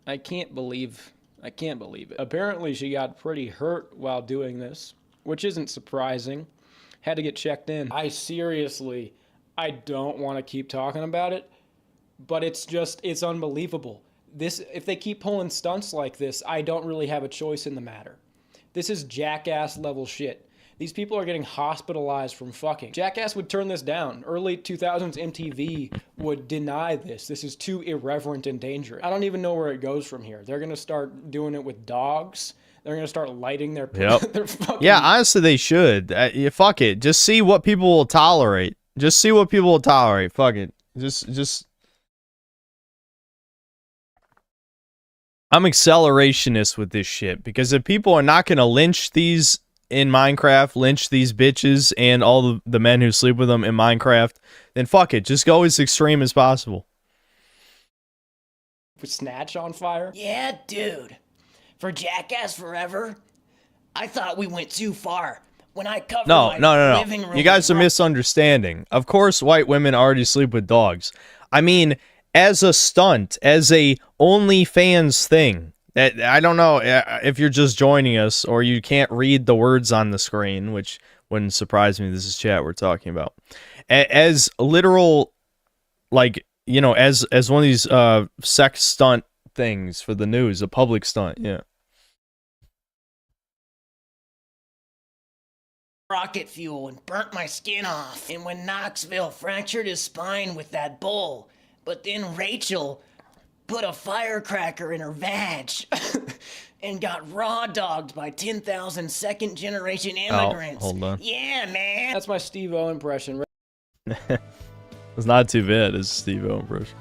I can't believe it. Apparently she got pretty hurt while doing this, which isn't surprising. Had to get checked in. I don't want to keep talking about it, but it's unbelievable. If they keep pulling stunts like this, I don't really have a choice in the matter. This is Jackass level shit. These people are getting hospitalized from fucking. Jackass would turn this down. Early 2000s MTV would deny this. This is too irreverent and dangerous. I don't even know where it goes from here. They're going to start doing it with dogs. They're going to start lighting their... their fucking... Yeah, honestly, they should. Fuck it. Just see what people will tolerate. Just see what people will tolerate. Fuck it. Just... I'm accelerationist with this shit. Because if people are not going to lynch these... in Minecraft, lynch these bitches and all the men who sleep with them in Minecraft, then fuck it. Just go as extreme as possible. With Snatch on fire? Yeah, dude. For Jackass Forever, I thought we went too far. When I covered my living room... You guys are misunderstanding. Of course white women already sleep with dogs. I mean, as a stunt, as a OnlyFans thing. I don't know if you're just joining us or you can't read the words on the screen, which wouldn't surprise me. This is chat we're talking about. As literal, like, you know, as one of these sex stunt things for the news, a public stunt, yeah. Rocket fuel and burnt my skin off. And when Knoxville fractured his spine with that bull, but then Rachel put a firecracker in her vag and got raw dogged by 10,000 second-generation immigrants. Oh, hold on. Yeah, man. That's my Steve-O impression. It's not too bad. It's a Steve-O impression.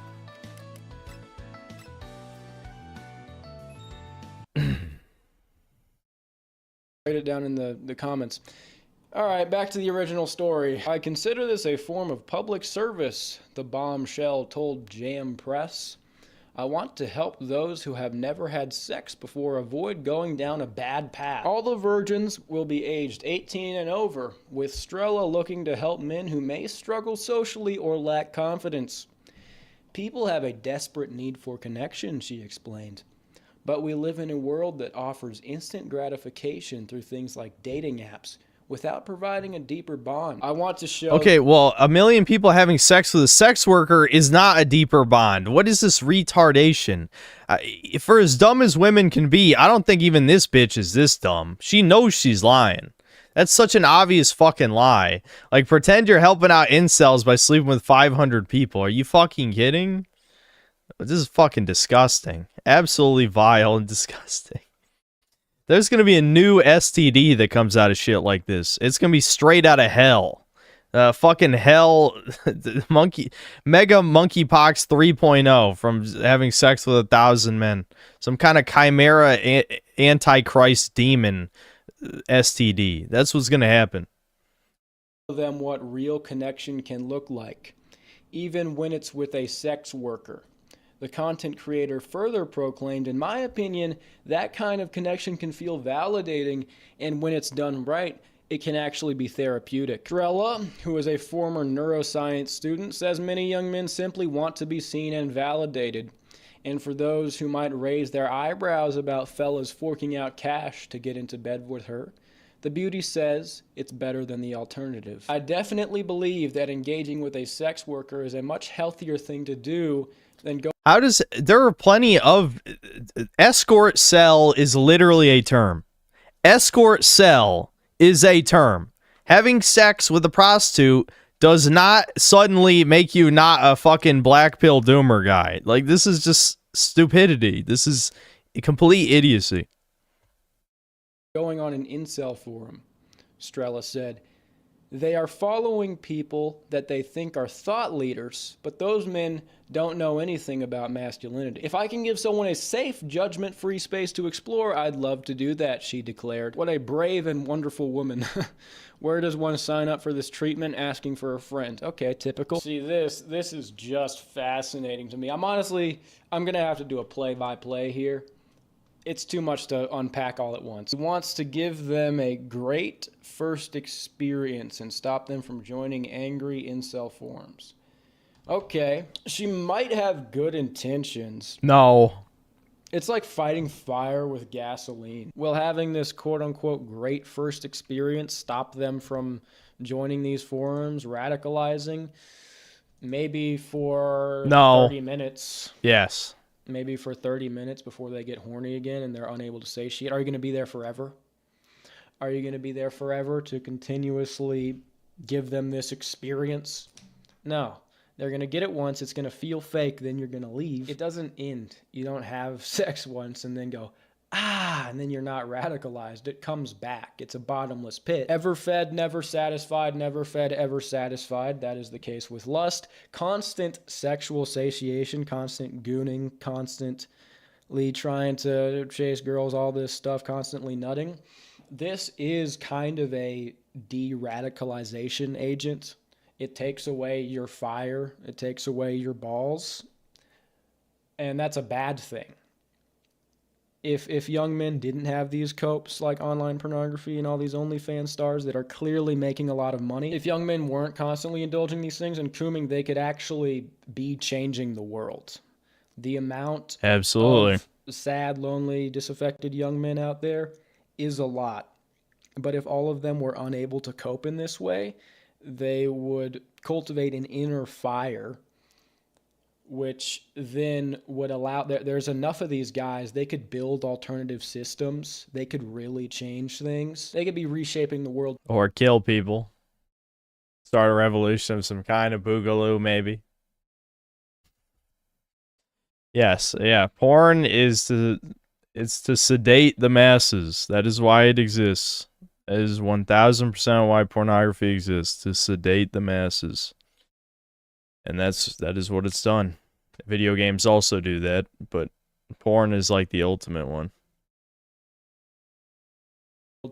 Write it down in the comments. All right, back to the original story. I consider this a form of public service, the bombshell told Jam Press. I want to help those who have never had sex before avoid going down a bad path. All the virgins will be aged 18 and over, with Strella looking to help men who may struggle socially or lack confidence. People have a desperate need for connection, she explained. But we live in a world that offers instant gratification through things like dating apps, without providing a deeper bond. I want to show... Okay, well, a million people having sex with a sex worker is not a deeper bond. What is this retardation? For as dumb as women can be, I don't think even this bitch is this dumb. She knows she's lying. That's such an obvious fucking lie. Like, pretend you're helping out incels by sleeping with 500 people. Are you fucking kidding? But this is fucking disgusting. Absolutely vile and disgusting. There's going to be a new STD that comes out of shit like this. It's going to be straight out of hell. Fucking hell. Mega monkeypox 3.0 from having sex with 1,000 men. Some kind of chimera antichrist demon STD. That's what's going to happen. Them what real connection can look like, even when it's with a sex worker. The content creator further proclaimed, in my opinion, that kind of connection can feel validating, and when it's done right, it can actually be therapeutic. Trella, who is a former neuroscience student, says many young men simply want to be seen and validated. And for those who might raise their eyebrows about fellas forking out cash to get into bed with her, the beauty says it's better than the alternative. I definitely believe that engaging with a sex worker is a much healthier thing to do than go. There are plenty of escort cell is literally a term. Escort cell is a term. Having sex with a prostitute does not suddenly make you not a fucking black pill doomer guy. Like, this is just stupidity. This is complete idiocy. Going on an incel forum, Strella said, they are following people that they think are thought leaders, but those men don't know anything about masculinity. If I can give someone a safe, judgment-free space to explore, I'd love to do that, she declared. What a brave and wonderful woman. Where does one sign up for this treatment? Asking for a friend. Okay, typical. See, this is just fascinating to me. I'm going to have to do a play-by-play here. It's too much to unpack all at once. He wants to give them a great first experience and stop them from joining angry incel forums. Okay, she might have good intentions. No. It's like fighting fire with gasoline. Will having this quote-unquote great first experience stop them from joining these forums, radicalizing? Maybe for 30 minutes. Yes. Maybe for 30 minutes before they get horny again and they're unable to satiate. Are you going to be there forever? Are you going to be there forever to continuously give them this experience? No. They're going to get it once. It's going to feel fake. Then you're going to leave. It doesn't end. You don't have sex once and then go, and then you're not radicalized. It comes back. It's a bottomless pit. Ever fed, never satisfied, never fed, ever satisfied. That is the case with lust. Constant sexual satiation, constant gooning, constantly trying to chase girls, all this stuff, constantly nutting. This is kind of a de-radicalization agent. It takes away your fire. It takes away your balls. And that's a bad thing. If young men didn't have these copes like online pornography and all these OnlyFans stars that are clearly making a lot of money, if young men weren't constantly indulging these things and cooming, they could actually be changing the world. The amount of sad, lonely, disaffected young men out there is a lot. But if all of them were unable to cope in this way, they would cultivate an inner fire, which then would allow, there's enough of these guys, they could build alternative systems, they could really change things, they could be reshaping the world. Or kill people. Start a revolution of some kind of boogaloo, maybe. Yes, yeah. Porn is to sedate the masses. That is why it exists. That is 1000% why pornography exists, to sedate the masses. And that is what it's done. Video games also do that, but porn is like the ultimate one.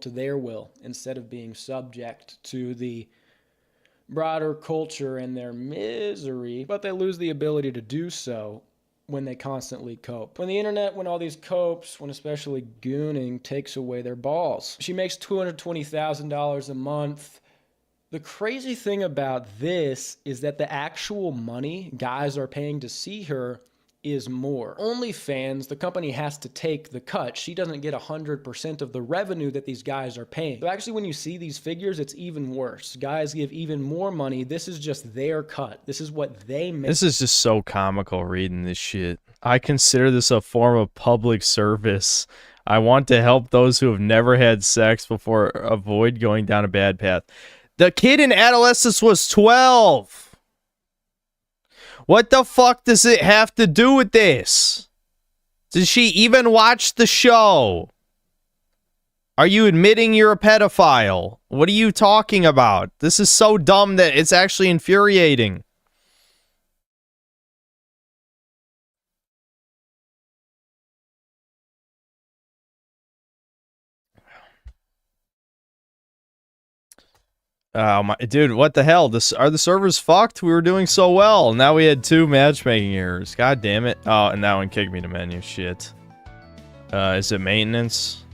To their will, instead of being subject to the broader culture and their misery, but they lose the ability to do so when they constantly cope. When the internet, when all these copes, when especially gooning takes away their balls. She makes $220,000 a month. The crazy thing about this is that the actual money guys are paying to see her is more. OnlyFans, the company has to take the cut. She doesn't get 100% of the revenue that these guys are paying. So actually when you see these figures, it's even worse. Guys give even more money. This is just their cut. This is what they make. This is just so comical reading this shit. I consider this a form of public service. I want to help those who have never had sex before avoid going down a bad path. The kid in adolescence was 12. What the fuck does it have to do with this? Did she even watch the show? Are you admitting you're a pedophile? What are you talking about? This is so dumb that it's actually infuriating. Oh my, dude, what the hell? Are the servers fucked? We were doing so well. Now we had 2 matchmaking errors. God damn it. Oh, and that one kicked me to menu. Shit. Is it maintenance?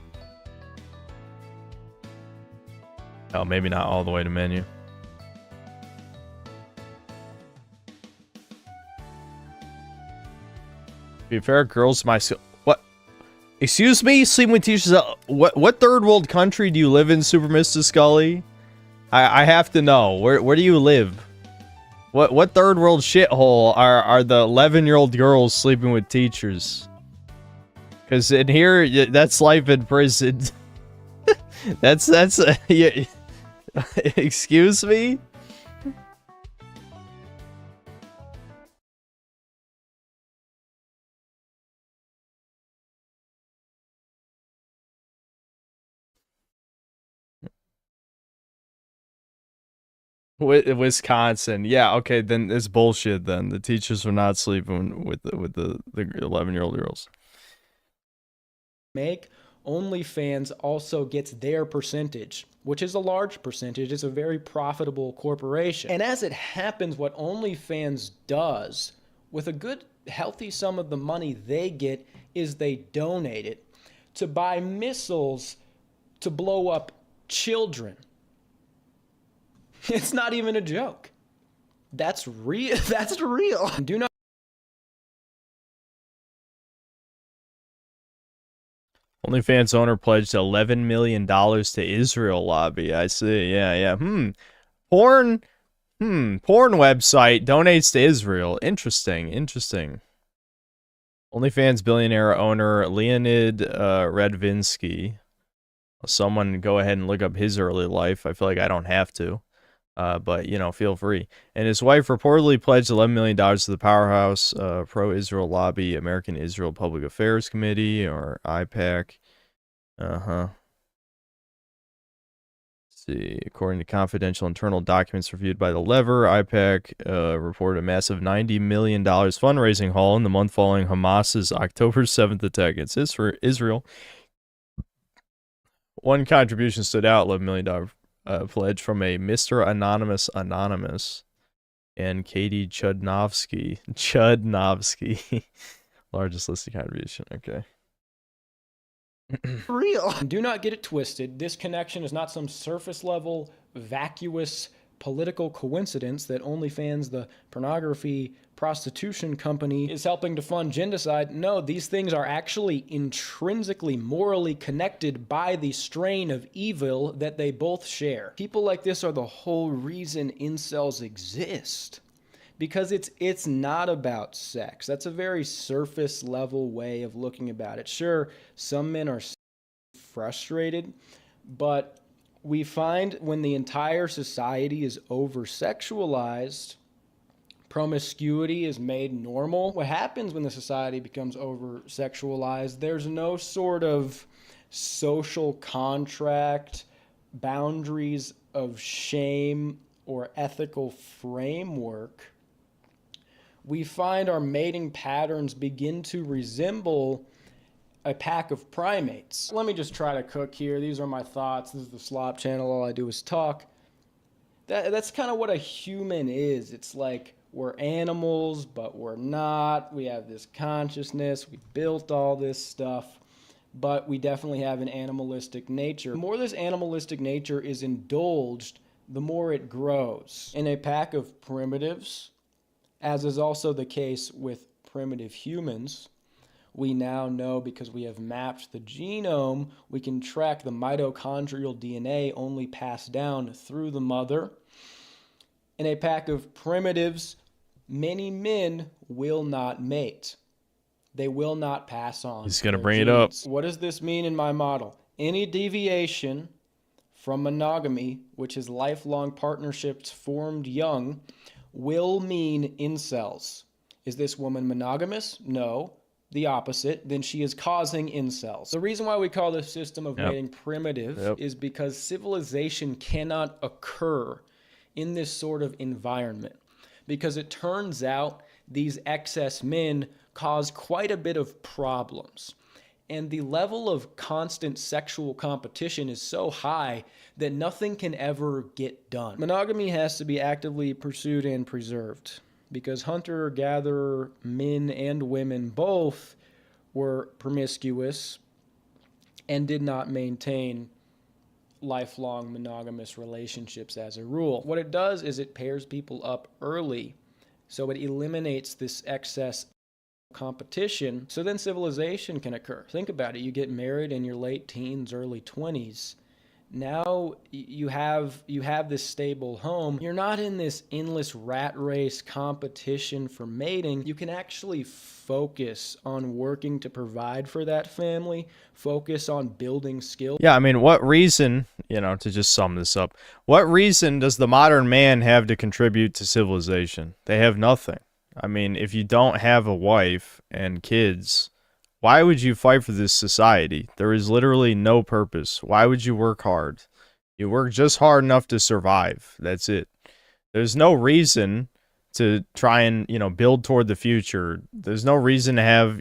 Oh, maybe not all the way to menu. To be fair, girls, what? Excuse me? Sleeping with teachers? What third world country do you live in, Super Mr. Scully? I have to know. Where do you live? What third world shithole are the 11-year-old girls sleeping with teachers? Because in here, that's life in prison. that's yeah. Excuse me? Wisconsin. Yeah, okay, then it's bullshit then. The teachers were not sleeping with the 11-year-old girls. Make OnlyFans also gets their percentage, which is a large percentage. It's a very profitable corporation. And as it happens, what OnlyFans does with a good healthy sum of the money they get is they donate it to buy missiles to blow up children. It's not even a joke. That's real. That's real. Do not. OnlyFans owner pledged $11 million to Israel lobby. I see. Yeah. Porn website donates to Israel. Interesting. OnlyFans billionaire owner Leonid Radvinsky. Someone go ahead and look up his early life. I feel like I don't have to. But, you know, feel free. And his wife reportedly pledged $11 million to the powerhouse pro-Israel lobby, American Israel Public Affairs Committee, or IPAC. Let's see. According to confidential internal documents reviewed by the Lever, IPAC reported a massive $90 million fundraising haul in the month following Hamas's October 7th attack against Israel. One contribution stood out, $11 million pledge from a Mr. Anonymous and Katie Chudnovsky. Largest listed contribution. Okay. Real. Do not get it twisted. This connection is not some surface level, vacuous political coincidence that OnlyFans, the pornography prostitution company, is helping to fund genocide. No, these things are actually intrinsically morally connected by the strain of evil that they both share. People like this are the whole reason incels exist. Because it's not about sex. That's a very surface level way of looking about it. Sure, some men are frustrated, but we find when the entire society is over-sexualized, promiscuity is made normal. What happens when the society becomes over-sexualized? There's no sort of social contract, boundaries of shame, or ethical framework. We find our mating patterns begin to resemble a pack of primates. Let me just try to cook here. These are my thoughts. This is the Slop channel. All I do is talk. That's kind of what a human is. It's like we're animals, but we're not. We have this consciousness. We built all this stuff, but we definitely have an animalistic nature. The more this animalistic nature is indulged, the more it grows. In a pack of primitives, as is also the case with primitive humans, we now know, because we have mapped the genome, we can track the mitochondrial DNA only passed down through the mother. In a pack of primitives, many men will not mate. They will not pass on. He's going to bring it up. What does this mean in my model? Any deviation from monogamy, which is lifelong partnerships formed young, will mean incels. Is this woman monogamous? No. The opposite. Then she is causing incels. The reason why we call this system of mating primitive is because civilization cannot occur in this sort of environment. Because it turns out these excess men cause quite a bit of problems. And the level of constant sexual competition is so high that nothing can ever get done. Monogamy has to be actively pursued and preserved because hunter-gatherer men and women both were promiscuous and did not maintain lifelong monogamous relationships as a rule. What it does is it pairs people up early, so it eliminates this excess competition, so then civilization can occur. Think about it. You get married in your late teens, early 20s. Now you have this stable home. You're not in this endless rat race competition for mating. You can actually focus on working to provide for that family, focus on building skills. Yeah, I mean, what reason, to just sum this up, what reason does the modern man have to contribute to civilization? They have nothing. I mean, if you don't have a wife and kids, why would you fight for this society? There is literally no purpose. Why would you work hard? You work just hard enough to survive. That's it. There's no reason to try and, build toward the future. There's no reason to have,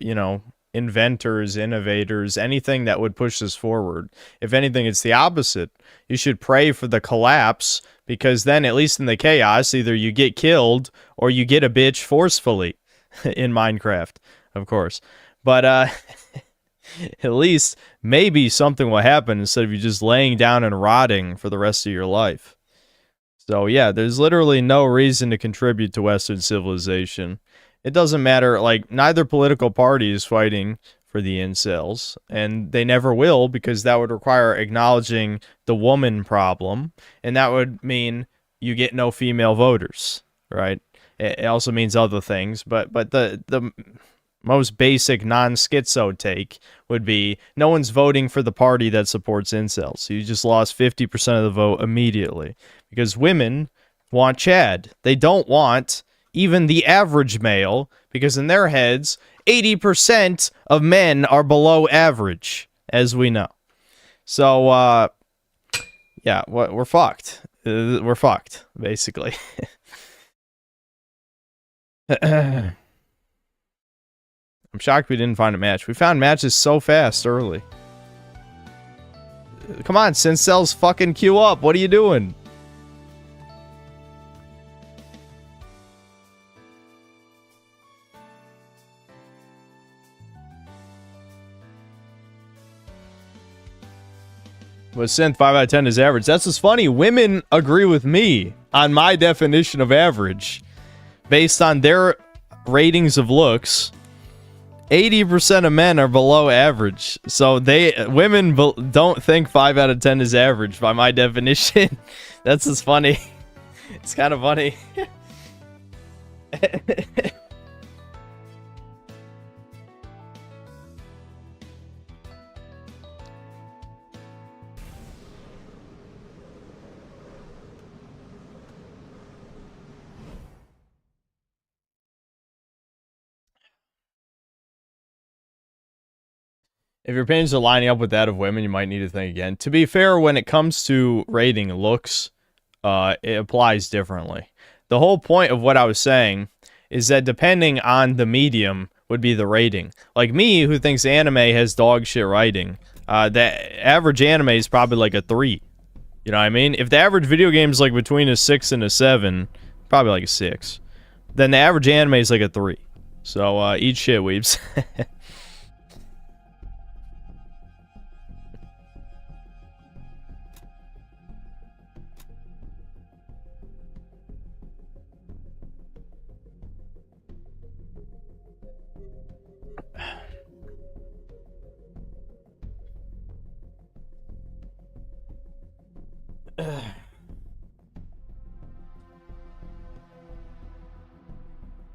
inventors, innovators, anything that would push this forward. If anything, it's the opposite. You should pray for the collapse, because then, at least in the chaos, either you get killed or you get a bitch forcefully in Minecraft, of course. But at least maybe something will happen instead of you just laying down and rotting for the rest of your life. So yeah, there's literally no reason to contribute to Western civilization. It doesn't matter, neither political party is fighting for the incels, and they never will, because that would require acknowledging the woman problem, and that would mean you get no female voters, right? It also means other things, but the most basic non-schizo take would be no one's voting for the party that supports incels. So you just lost 50% of the vote immediately, because women want Chad. They don't want even the average male, because in their heads, 80% of men are below average, as we know. So, yeah, we're fucked. We're fucked, basically. I'm shocked we didn't find a match. We found matches so fast early. Come on, Sincels, fucking queue up. What are you doing? But Synth 5 out of 10 is average. That's just funny. Women agree with me on my definition of average. Based on their ratings of looks, 80% of men are below average. So women don't think 5 out of 10 is average by my definition. That's just funny. It's kind of funny. If your opinions are lining up with that of women, you might need to think again. To be fair, when it comes to rating looks, it applies differently. The whole point of what I was saying is that depending on the medium would be the rating. Like me, who thinks anime has dog shit writing, the average anime is probably like a 3. You know what I mean? If the average video game is like between a 6 and a 7, probably like a 6. Then the average anime is like a 3. So, eat shit, weebs.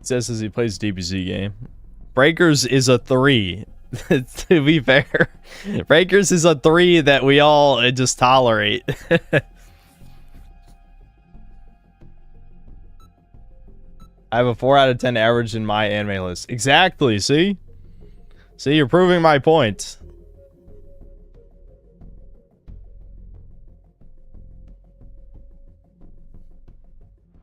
Says as he plays DBZ game. Breakers is a 3. To be fair, Breakers is a 3 that we all just tolerate. I have a 4 out of 10 average in my anime list. Exactly, see? See, you're proving my point.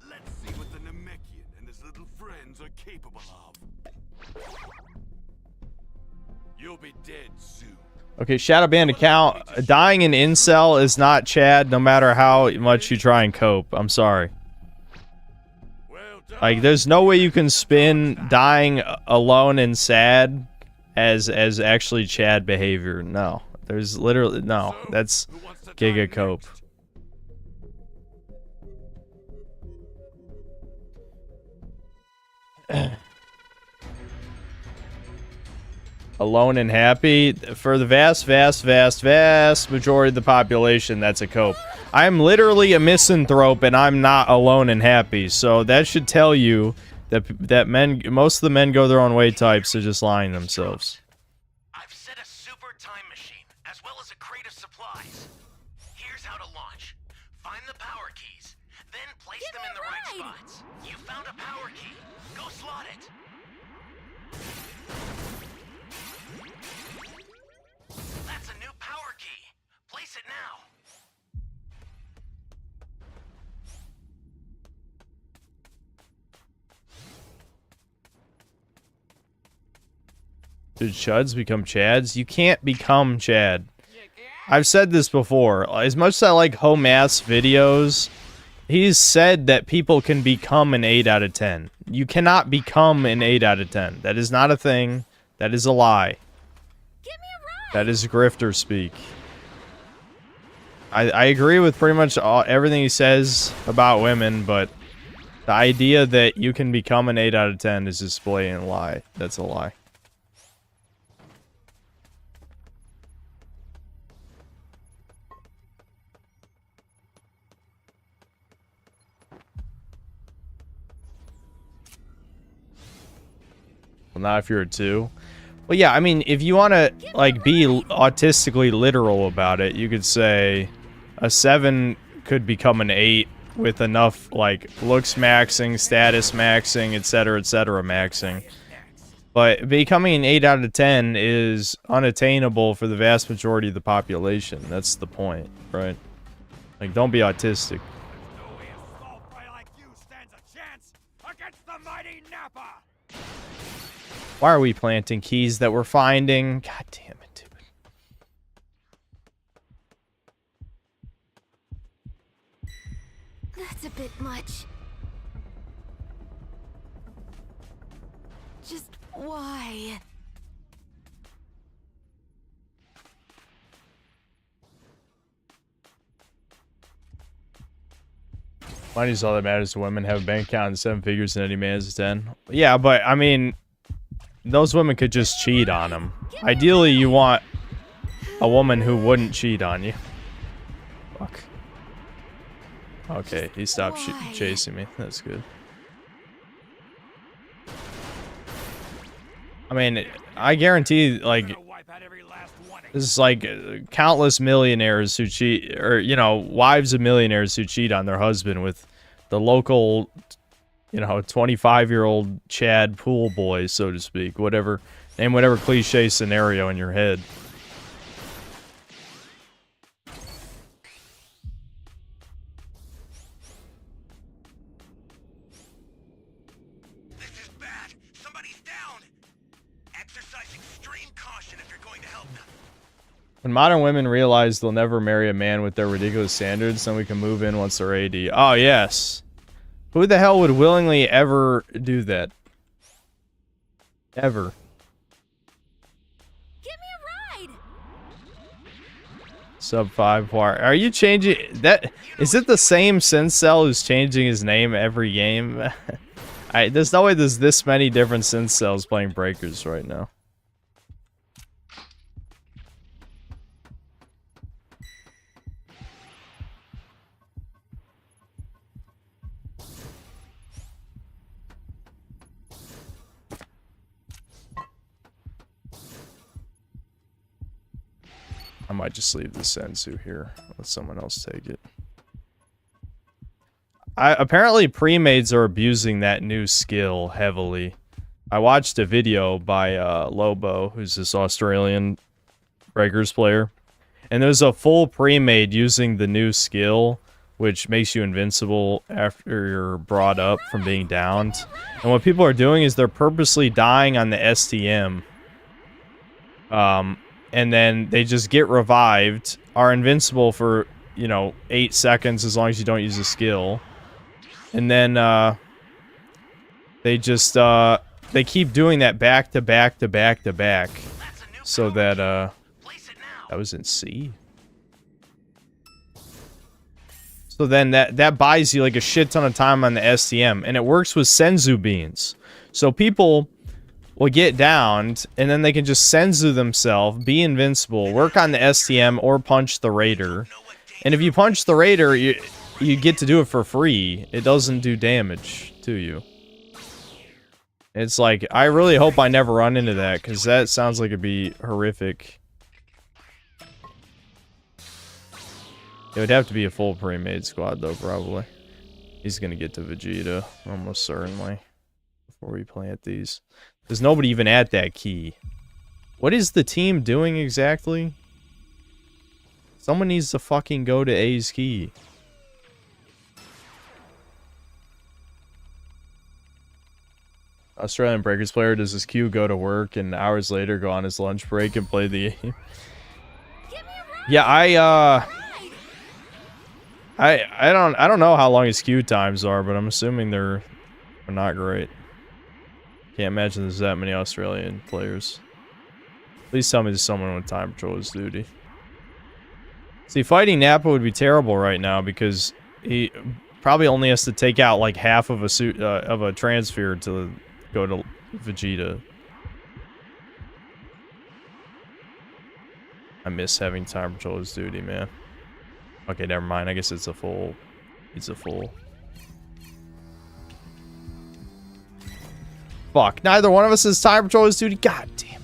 Let's see what the Namekian and his little friends are capable of. You'll be dead soon. Okay, Shadow Band account. Dying in incel is not Chad, no matter how much you try and cope. I'm sorry. Like, there's no way you can spin dying alone and sad as actually Chad behavior. No. There's literally... No. That's Giga cope. Alone and happy. For the vast majority of the population, that's a cope. I'm literally a misanthrope and I'm not alone and happy. So that should tell you that most of the men go their own way types are just lying to themselves. I've set a super time machine, as well as a crate of supplies. Here's how to launch. Find the power keys, then place them in the right spots. You found a power key. Go slot it. That's a new power key. Place it now. Did Chuds become Chads? You can't become Chad. I've said this before. As much as I like home ass videos, he's said that people can become an 8 out of 10. You cannot become an 8 out of 10. That is not a thing. That is a lie. That is grifter speak. I agree with pretty much everything he says about women, but the idea that you can become an 8 out of 10 is just blatant lie. That's a lie. Well, not if you're a 2. Well, yeah, I mean, if you want to, like, be autistically literal about it, you could say a 7 could become an 8 with enough, like, looks maxing, status maxing, etc., maxing. But becoming an 8 out of 10 is unattainable for the vast majority of the population. That's the point, right? Like, don't be autistic. Why are we planting keys that we're finding? God damn it, dude. That's a bit much. Just why? Money's all that matters to women. Have a bank account and 7 figures and any man is a 10. Yeah, but I mean, those women could just cheat on them. Ideally, you want a woman who wouldn't cheat on you. Fuck. Okay, he stopped chasing me. That's good. I mean, I guarantee, like, this is like countless millionaires who cheat, or, you know, wives of millionaires who cheat on their husband with the local, you know, 25-year-old Chad pool boy, so to speak. Whatever, name whatever cliche scenario in your head. This is bad. Somebody's down. Exercise extreme caution if you're going to help them. When modern women realize they'll never marry a man with their ridiculous standards, then we can move in once they're AD. Oh, yes. Who the hell would willingly ever do that? Ever. Give me a ride. Sub 5 wire. Are you changing that? Is it the same Syncell who's changing his name every game? There's no way there's this many different Syncells playing Breakers right now. I might just leave the Sensu here. Let someone else take it. apparently pre-mades are abusing that new skill heavily. I watched a video by Lobo, who's this Australian Breakers player, and there's a full pre-made using the new skill, which makes you invincible after you're brought up from being downed. And what people are doing is they're purposely dying on the STM. And then they just get revived, are invincible for, 8 seconds as long as you don't use a skill. And then, they just, they keep doing that back to back to back to back. So that, that was in C. So then that buys you like a shit ton of time on the STM. And it works with Senzu beans. So people will get downed, and then they can just Senzu themselves, be invincible, work on the STM, or punch the Raider. And if you punch the Raider, you get to do it for free. It doesn't do damage to you. It's like, I really hope I never run into that, because that sounds like it'd be horrific. It would have to be a full pre-made squad, though, probably. He's gonna get to Vegeta, almost certainly, before we plant these. There's nobody even at that key. What is the team doing exactly? Someone needs to fucking go to A's key. Australian Breakers player does his queue go to work and hours later go on his lunch break and play the game. Yeah, I don't know how long his queue times are, but I'm assuming they're not great. Can't imagine there's that many Australian players. Please tell me there's someone with time patrol is duty. See, fighting Nappa would be terrible right now because he probably only has to take out like half of a suit of a transfer to go to Vegeta. I miss having time patrol as duty, man. Okay, never mind. I guess it's a full. It's a full. Fuck. Neither one of us is time patrol as duty. God damn.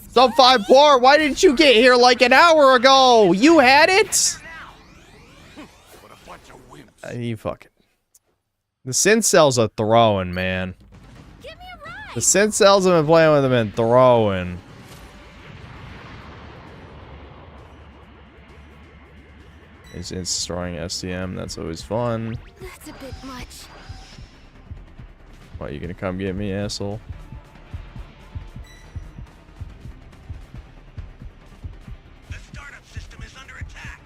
Sub 5 Poor, why didn't you get here like an hour ago? You had it? You fucking. The synth cells are throwing, man. The synth cells have been playing with them and throwing. It's destroying STM. That's always fun. That's a bit much. What, you gonna come get me, asshole? The startup system is under attack.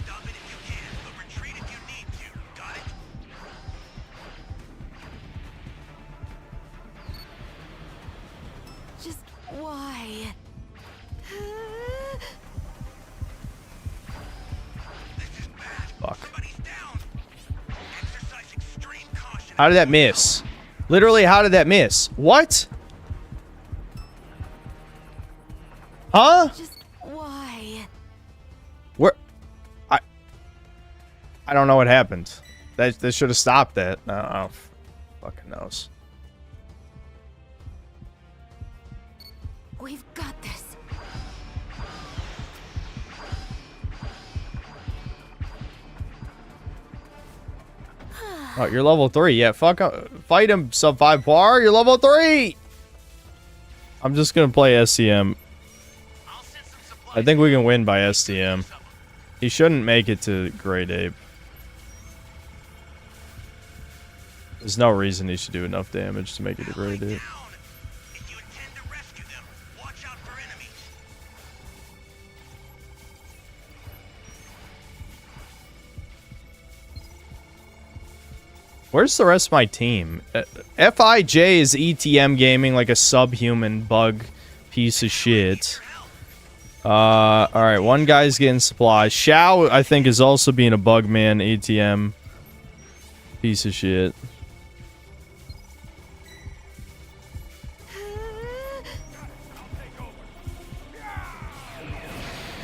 Stop it if you can, but retreat if you need to. Got it? Just why? Fuck. How did that miss? Literally, how did that miss? What? Huh? Just why? Where? I don't know what happened. That should have stopped that. I don't fucking knows. We've got this. Oh, you're level 3. Yeah, fuck up. Fight him, sub 5 Poir. You're level 3. I'm just gonna play STM. I think we can win by STM. He shouldn't make it to Great Ape. There's no reason he should do enough damage to make it to Great Ape. Where's the rest of my team? FIJ is ETM gaming like a subhuman bug piece of shit. Alright, one guy's getting supplies. Shao, I think, is also being a bugman ETM piece of shit.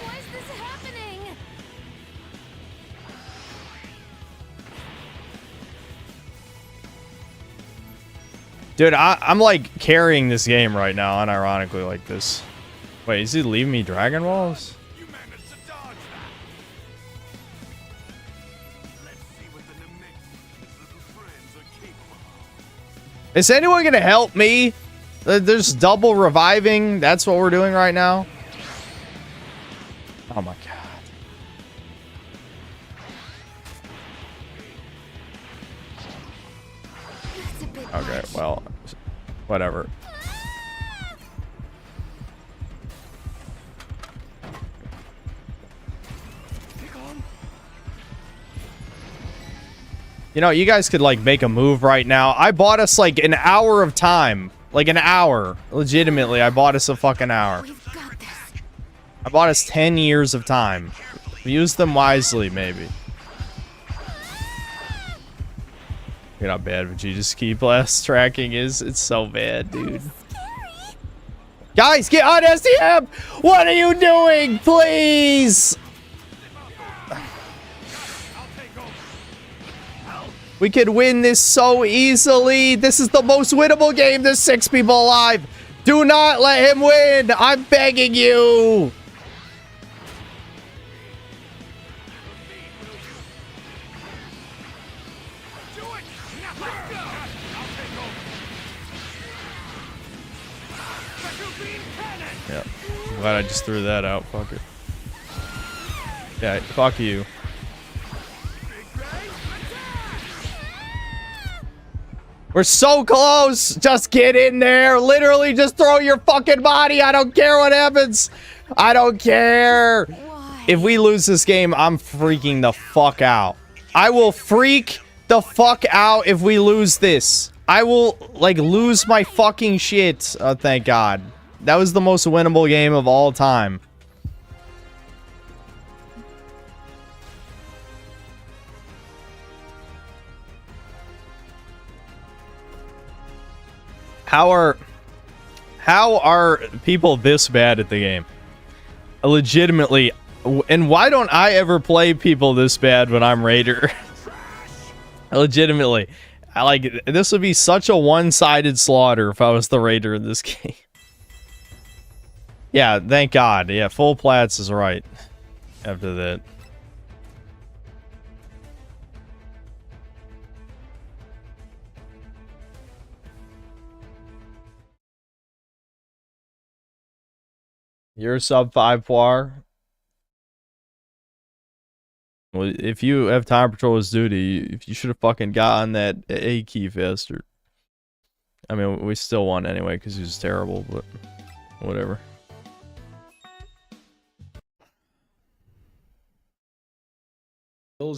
Why is this happening? Dude, I'm like carrying this game right now, unironically like this. Wait, is he leaving me Dragon Balls? Is anyone gonna help me? There's double reviving. That's what we're doing right now. Oh my god. Okay, well, whatever. You know, you guys could, like, make a move right now. I bought us, like, an hour of time. Like, an hour. Legitimately, I bought us a fucking hour. I bought us 10 years of time. Use them wisely, maybe. You know how bad Vegeta's key blast tracking is? It's so bad, dude. Guys, get on SDM! What are you doing? Please! We could win this so easily. This is the most winnable game. There's 6 people alive. Do not let him win. I'm begging you. Yeah. I'm glad I just threw that out. Fuck it. Yeah, fuck you. We're so close. Just get in there. Literally, just throw your fucking body. I don't care what happens. I don't care. If we lose this game, I'm freaking the fuck out. I will freak the fuck out if we lose this. I will, like, lose my fucking shit. Oh, thank God. That was the most winnable game of all time. How are people this bad at the game? Legitimately. And why don't I ever play people this bad when I'm Raider? Legitimately. This would be such a one-sided slaughter if I was the Raider in this game. Yeah, thank God. Yeah, full plats is right after that. You're sub 5 Poir. Well, if you have time patrol's duty, you should have fucking got on that A key faster. I mean, we still won anyway because he was terrible, but whatever.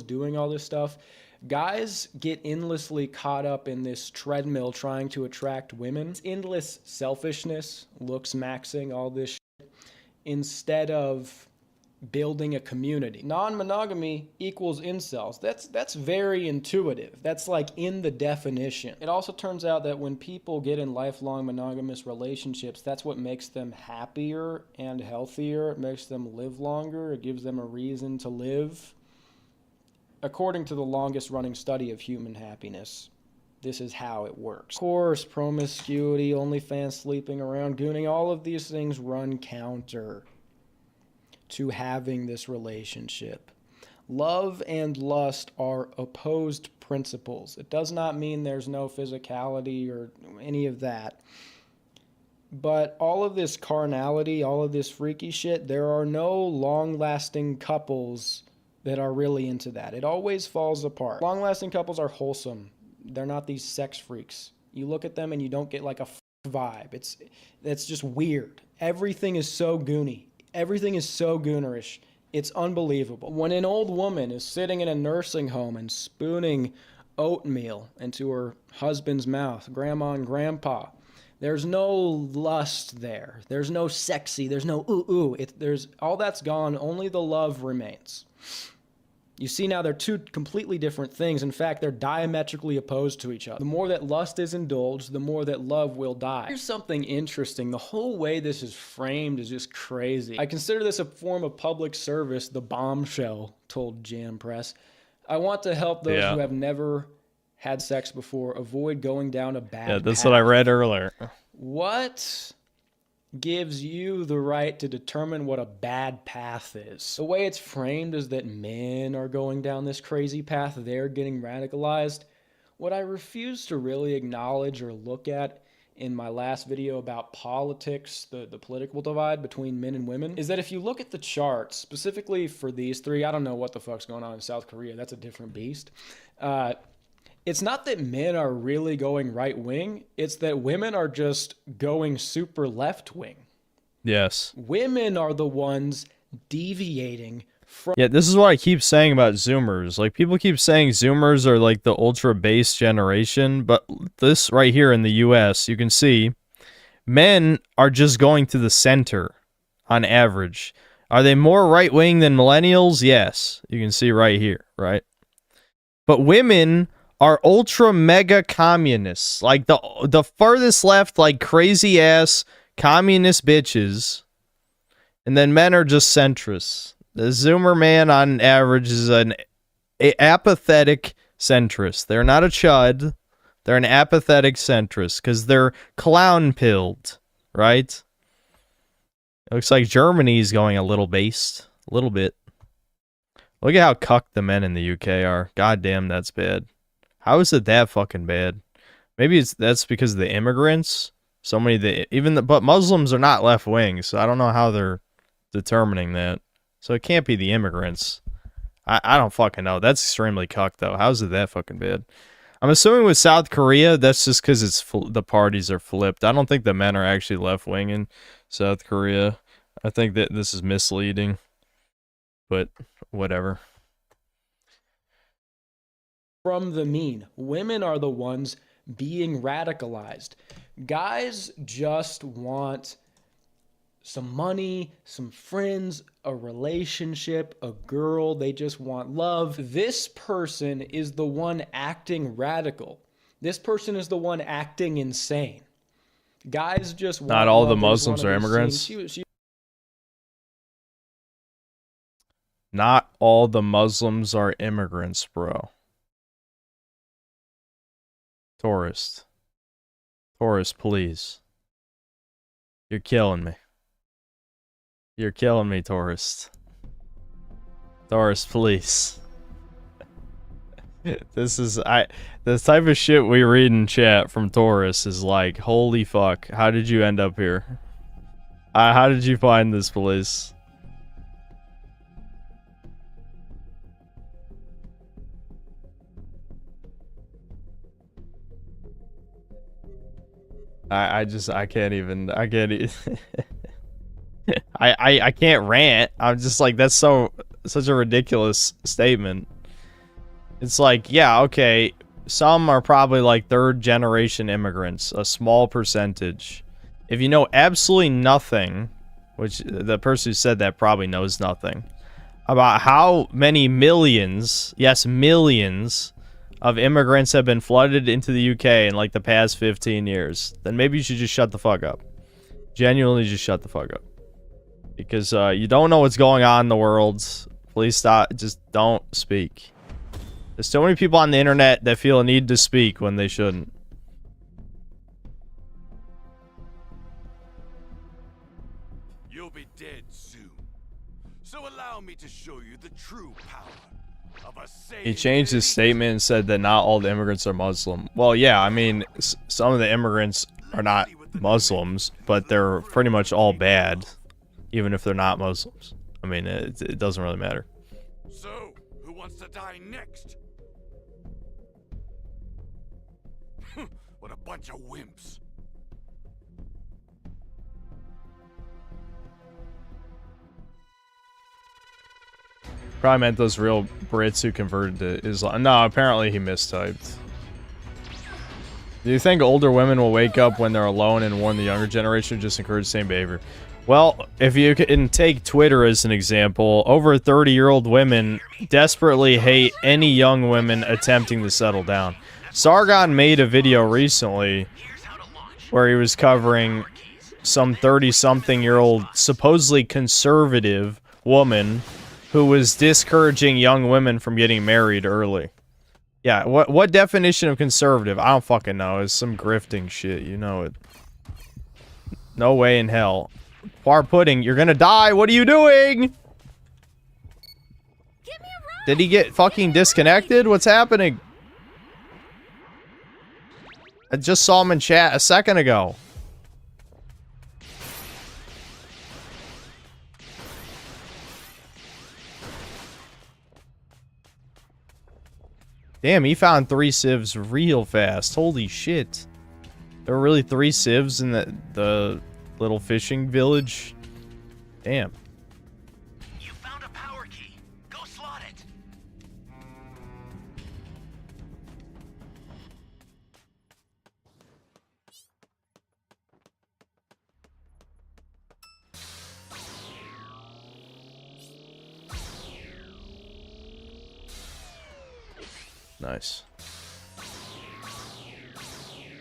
Doing all this stuff. Guys get endlessly caught up in this treadmill trying to attract women. It's endless selfishness, looks maxing, all this shit, instead of building a community. Non-monogamy equals incels. That's very intuitive. That's like in the definition. It also turns out that when people get in lifelong monogamous relationships, that's what makes them happier and healthier. It makes them live longer. It gives them a reason to live. According to the longest running study of human happiness, this is how it works. Of course, promiscuity, OnlyFans, sleeping around, gooning, all of these things run counter to having this relationship. Love and lust are opposed principles. It does not mean there's no physicality or any of that. But all of this carnality, all of this freaky shit, there are no long-lasting couples that are really into that. It always falls apart. Long-lasting couples are wholesome. They're not these sex freaks. You look at them and you don't get like a vibe. That's just weird. Everything is so goony. Everything is so goonerish. It's unbelievable. When an old woman is sitting in a nursing home and spooning oatmeal into her husband's mouth, grandma and grandpa, there's no lust there. There's no sexy. There's no ooh. There's all that's gone. Only the love remains. You see now they're two completely different things. In fact, they're diametrically opposed to each other. The more that lust is indulged, the more that love will die. Here's something interesting. The whole way this is framed is just crazy. I consider this a form of public service, the bombshell, told Jam Press. I want to help those who have never had sex before avoid going down a bad path. That's what I read earlier. What gives you the right to determine what a bad path is? The way it's framed is that men are going down this crazy path. They're getting radicalized. what I refuse to really acknowledge or look at in my last video about politics, the political divide between men and women, is that if you look at the charts, specifically for these three, I don't know what the fuck's going on in South Korea. That's a different beast. It's not that men are really going right-wing. It's that women are just going super left-wing. Yes. Women are the ones deviating from... Yeah, this is what I keep saying about Zoomers. Like, people keep saying Zoomers are like the ultra-base generation, but this right here in the US, you can see men are just going to the center on average. Are they more right-wing than millennials? Yes. You can see right here, right? But women are ultra mega communists. Like the farthest left, like crazy ass communist bitches. And then men are just centrists. The Zoomer man on average is an apathetic centrist. They're not a chud. They're an apathetic centrist because they're clown-pilled, right? It looks like Germany's going a little based. A little bit. Look at how cucked the men in the UK are. God damn, that's bad. How is it that fucking bad? Maybe that's because of the immigrants. So many, but Muslims are not left-wing, so I don't know how they're determining that. So it can't be the immigrants. I don't fucking know. That's extremely cucked, though. How is it that fucking bad? I'm assuming with South Korea, that's just because the parties are flipped. I don't think the men are actually left-wing in South Korea. I think that this is misleading. But whatever. From the mean. Women are the ones being radicalized. Guys just want some money, some friends, a relationship, a girl. They just want love. This person is the one acting radical. This person is the one acting insane. Guys just want not all love. the Muslims are immigrants. Not all the Muslims are immigrants, bro. Tourist, please. You're killing me. You're killing me, tourist. Tourist, please. This type of shit we read in chat from tourists is like, holy fuck, how did you end up here? How did you find this place? I can't even I can't rant. I'm just like, that's such a ridiculous statement. It's like, yeah, okay, some are probably like third generation immigrants, a small percentage. If you know absolutely nothing, which the person who said that probably knows nothing, about how many millions, yes, millions of immigrants have been flooded into the UK in like the past 15 years, then maybe you should just shut the fuck up. Genuinely just shut the fuck up. Because you don't know what's going on in the world. Please stop. Just don't speak. There's so many people on the internet that feel a need to speak when they shouldn't. You'll be dead soon. So allow me to show you the true power of a sane. He changed his statement and said that not all the immigrants are Muslim. Well, yeah, I mean, some of the immigrants are not Muslims, but they're pretty much all bad, even if they're not Muslims. I mean, it doesn't really matter. So, who wants to die next? What a bunch of wimps. Probably meant those real Brits who converted to Islam. No, apparently he mistyped. Do you think older women will wake up when they're alone and warn the younger generation to just encourage the same behavior? Well, if you can take Twitter as an example, over 30-year-old women desperately hate any young women attempting to settle down. Sargon made a video recently where he was covering some 30-something-year-old supposedly conservative woman who was discouraging young women from getting married early. Yeah, what definition of conservative? I don't fucking know. It's some grifting shit, you know it. No way in hell. Bar pudding, you're gonna die. What are you doing? Did he get fucking disconnected? What's happening? I just saw him in chat a second ago. Damn, he found 3 civs real fast. Holy shit. There were really 3 civs in the little fishing village. Damn. You found a power key. Go slot it. Nice.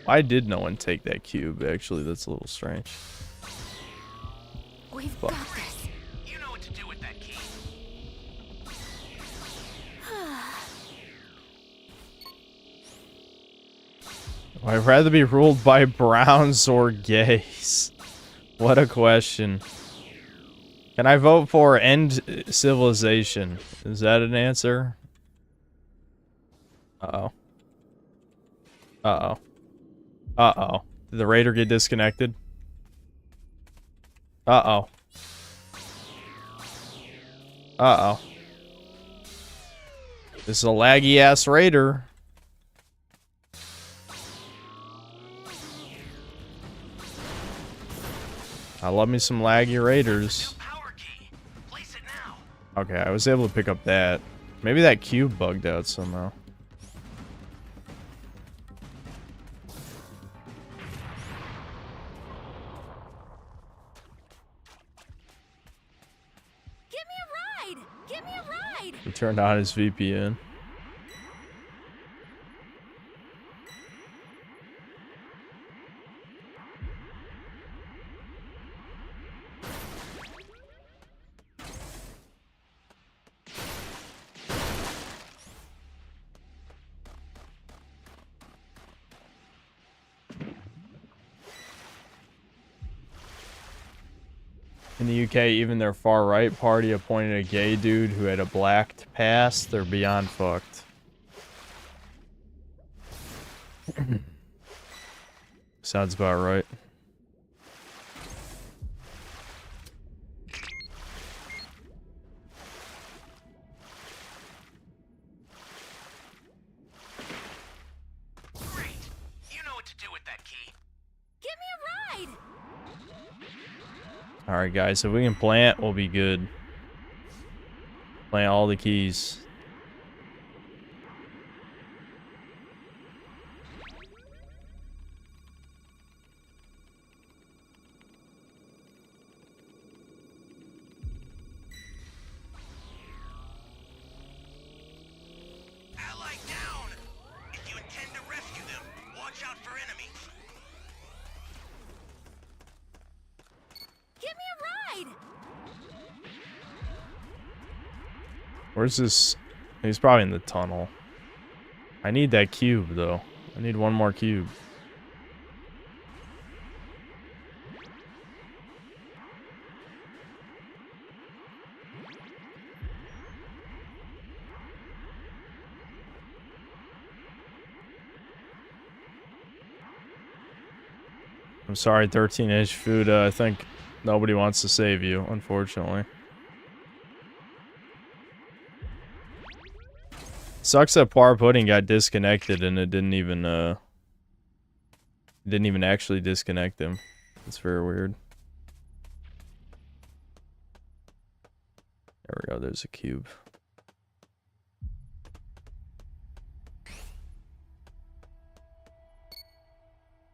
Why did no one take that cube? Actually, that's a little strange. We've Fuck. got this. You know what to do with that key. I'd rather be ruled by browns or gays. What a question. Can I vote for end civilization? Is that an answer? Uh-oh. Uh-oh. Uh-oh. Did the raider get disconnected? Uh-oh. Uh-oh. This is a laggy-ass raider. I love me some laggy raiders. Okay, I was able to pick up that. Maybe that cube bugged out somehow. He turned on his VPN. In the UK, even their far-right party appointed a gay dude who had a blacked past. They're beyond fucked. Sounds about right. Great. You know what to do with that key. Give me a ride. Alright guys, if we can plant, we'll be good. Plant all the keys. Ally down! If you intend to rescue them, watch out for enemies. Give me a ride. Where's this? He's probably in the tunnel. I need that cube, though. I need one more cube. I'm sorry, 13-inch food. I think nobody wants to save you, unfortunately. Sucks that Par Pudding got disconnected and it didn't even actually disconnect him. It's very weird. There we go, there's a cube.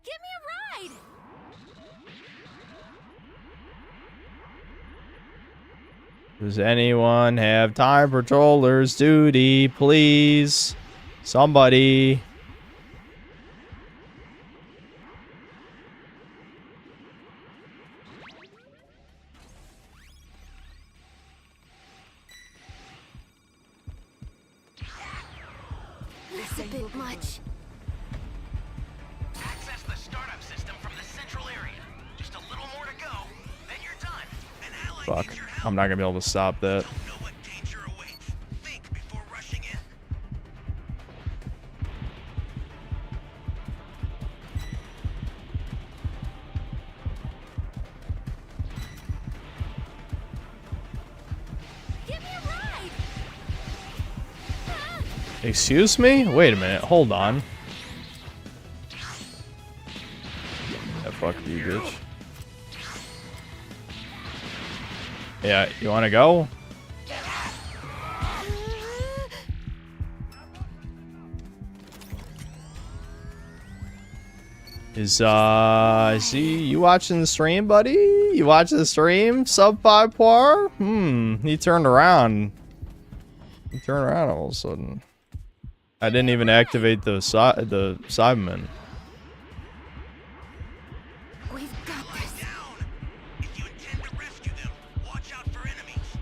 Give me a ride. Does anyone have time patroller's duty, please? Somebody. That's a bit much. Access the startup system from the central area. Just a little more to go, then you're done. An ally Fuck. needs your help. I'm not gonna be able to stop that. Don't know what danger awaits. Think before rushing in. Excuse me? Wait a minute. Hold on. Yeah, fuck you, bitch. Yeah, you wanna go? Is he you watching the stream, buddy? You watching the stream? Sub 5 par? He turned around. He turned around all of a sudden. I didn't even activate the Cyberman. We've got this. If you intend to rescue them, watch out for enemies.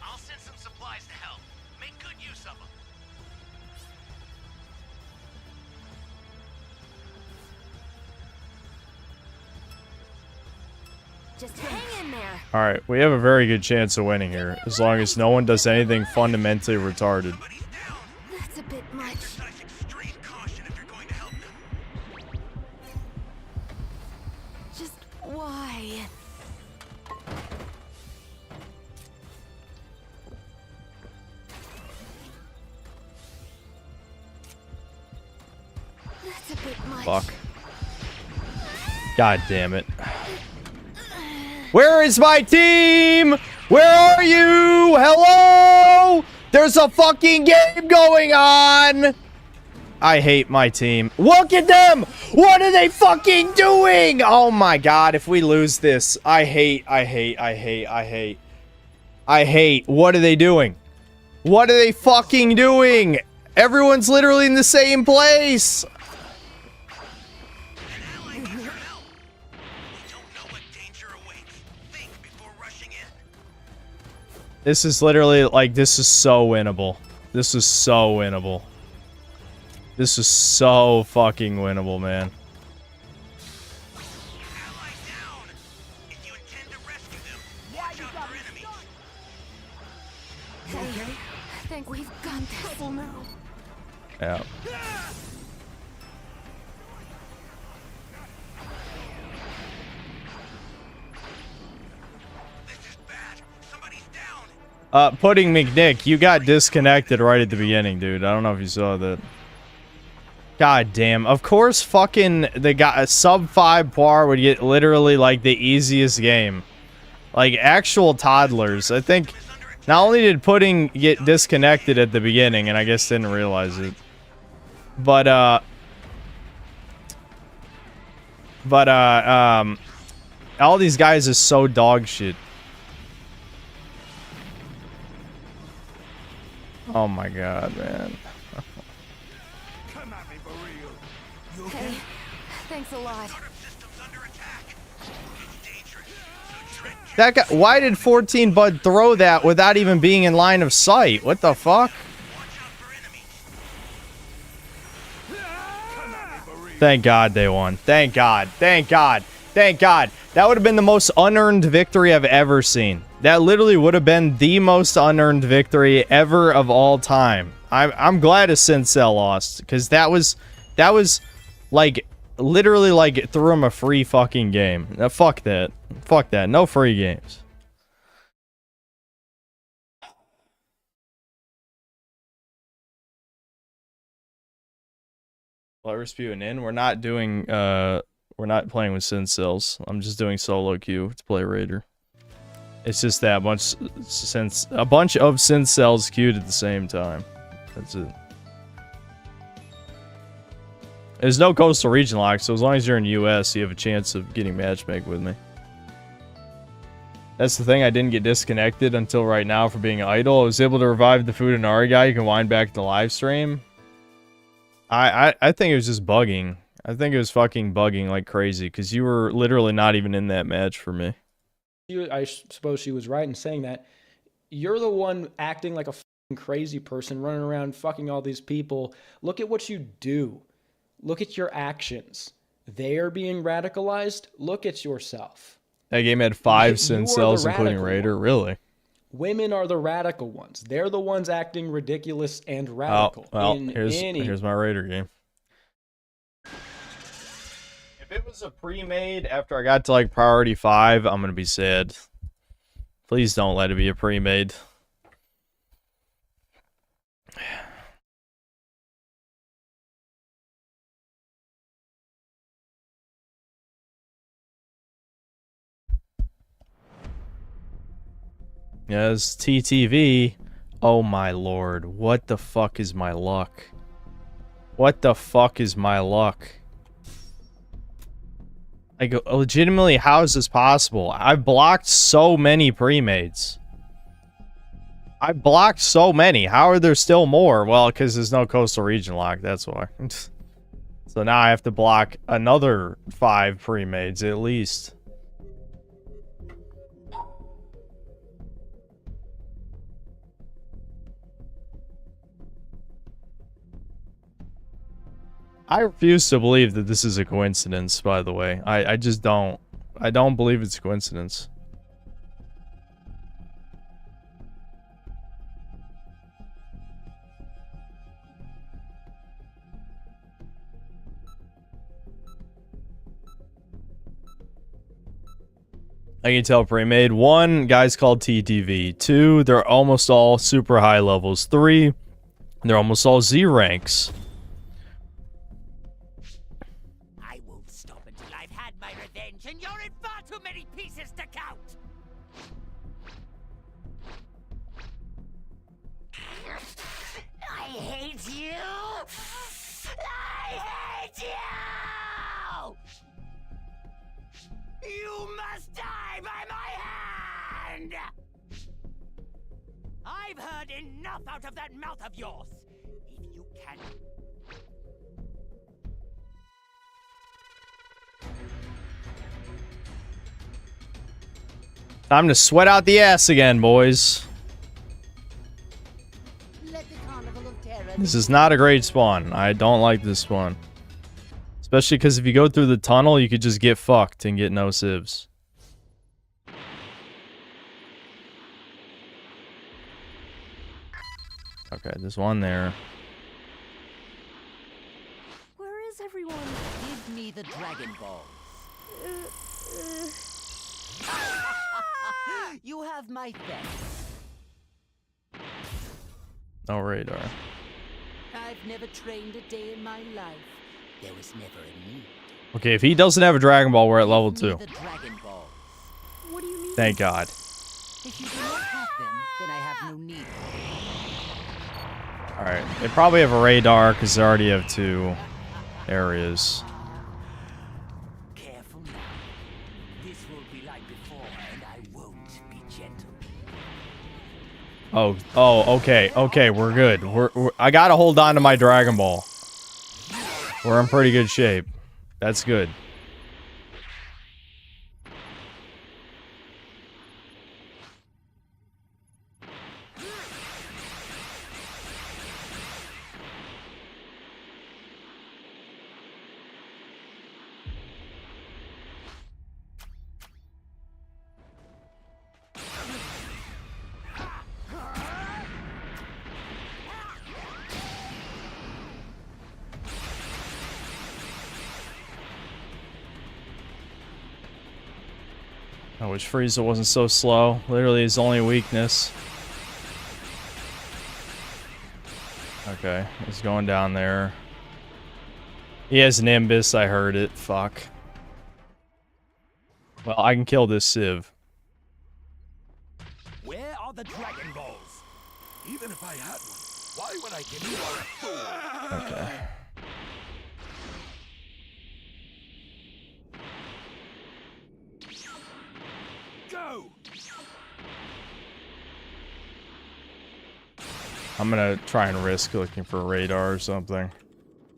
I'll send some supplies to help. Make good use of them. Just hang in there. Alright, we have a very good chance of winning here, as long as no one does anything fundamentally retarded. That's a bit much. Just why? That's a bit much. Fuck. God damn it. Where is my team? Where are you? Hello? There's a fucking game going on. I hate my team. Look at them. What are they fucking doing? Oh my god, if we lose this, I hate. What are they doing? What are they fucking doing? Everyone's literally in the same place. This is literally, like, this is so winnable. This is so winnable. This is so fucking winnable, man. Hey, I think we've got this. Now. Yeah. Pudding McNick, you got disconnected right at the beginning, dude. I don't know if you saw that. God damn. Of course fucking the guy sub 5 par would get literally like the easiest game. Like actual toddlers. I think not only did Pudding get disconnected at the beginning, and I guess didn't realize it. But all these guys is so dog shit. Oh my god, man. Hey, thanks a lot. That guy, why did 14 Bud throw that without even being in line of sight? What the fuck? Thank God they won. Thank God. Thank God. Thank God. That would have been the most unearned victory I've ever seen. That literally would have been the most unearned victory ever of all time. I'm glad a Sincel lost, because that was like literally like threw him a free fucking game. Now, fuck that. Fuck that. No free games. Well, spewing in. We're not doing we're not playing with Sincels. I'm just doing solo queue to play Raider. It's just that a bunch of Sincels queued at the same time. That's it. There's no coastal region lock, so as long as you're in the US, you have a chance of getting matchmake with me. That's the thing, I didn't get disconnected until right now for being idle. I was able to revive the Fudanari guy. You can wind back to the live stream. I think it was just bugging. I think it was fucking bugging like crazy, because you were literally not even in that match for me. I suppose she was right in saying that. You're the one acting like a fucking crazy person, running around fucking all these people. Look at what you do. Look at your actions. They are being radicalized. Look at yourself. That game had 5 You are sin the cells, including radical Raider. one. Really? Women are the radical ones. They're the ones acting ridiculous and radical. Oh, well, in here's my Raider game. If it was a pre-made after I got to like priority 5, I'm gonna be sad. Please don't let it be a pre-made. Yes, TTV. Oh my lord. What the fuck is my luck? What the fuck is my luck? Like, legitimately, how is this possible? I've blocked so many pre-mades. I've blocked so many. How are there still more? Well, because there's no coastal region lock, that's why. So now I have to block another 5 pre-mades at least. I refuse to believe that this is a coincidence, by the way. I just don't. I don't believe it's a coincidence. I can tell pre-made. 1, guys called TTV. 2, they're almost all super high levels. 3, they're almost all Z ranks. I won't stop until I've had my revenge, and you're in far too many pieces to count! I hate you! I hate you! You must die by my hand! I've heard enough out of that mouth of yours! If you can... Time to sweat out the ass again, boys. This is not a great spawn. I don't like this spawn. Especially because if you go through the tunnel, you could just get fucked and get no civs. Okay, there's one there. Where is everyone? Give me the Dragon Balls. You have my thanks. No radar. I've never trained a day in my life. There was never a need. Okay, if he doesn't have a Dragon Ball, we're at level 2. The Dragon Balls. What do you mean? Thank God. If you do not have them, then I have no need. Alright, they probably have a radar because they already have 2 areas. Careful now. This will be like before, and I won't be gentle. Okay, we're good. I gotta hold on to my Dragon Ball. We're in pretty good shape. That's good. I wish Frieza wasn't so slow. Literally his only weakness. Okay, he's going down there. He has an Nimbus, I heard it. Fuck. Well, I can kill this Civ. Where are the Dragon Balls? Even if I had one, why would I give you a fool? Okay. Go! I'm gonna try and risk looking for a radar or something.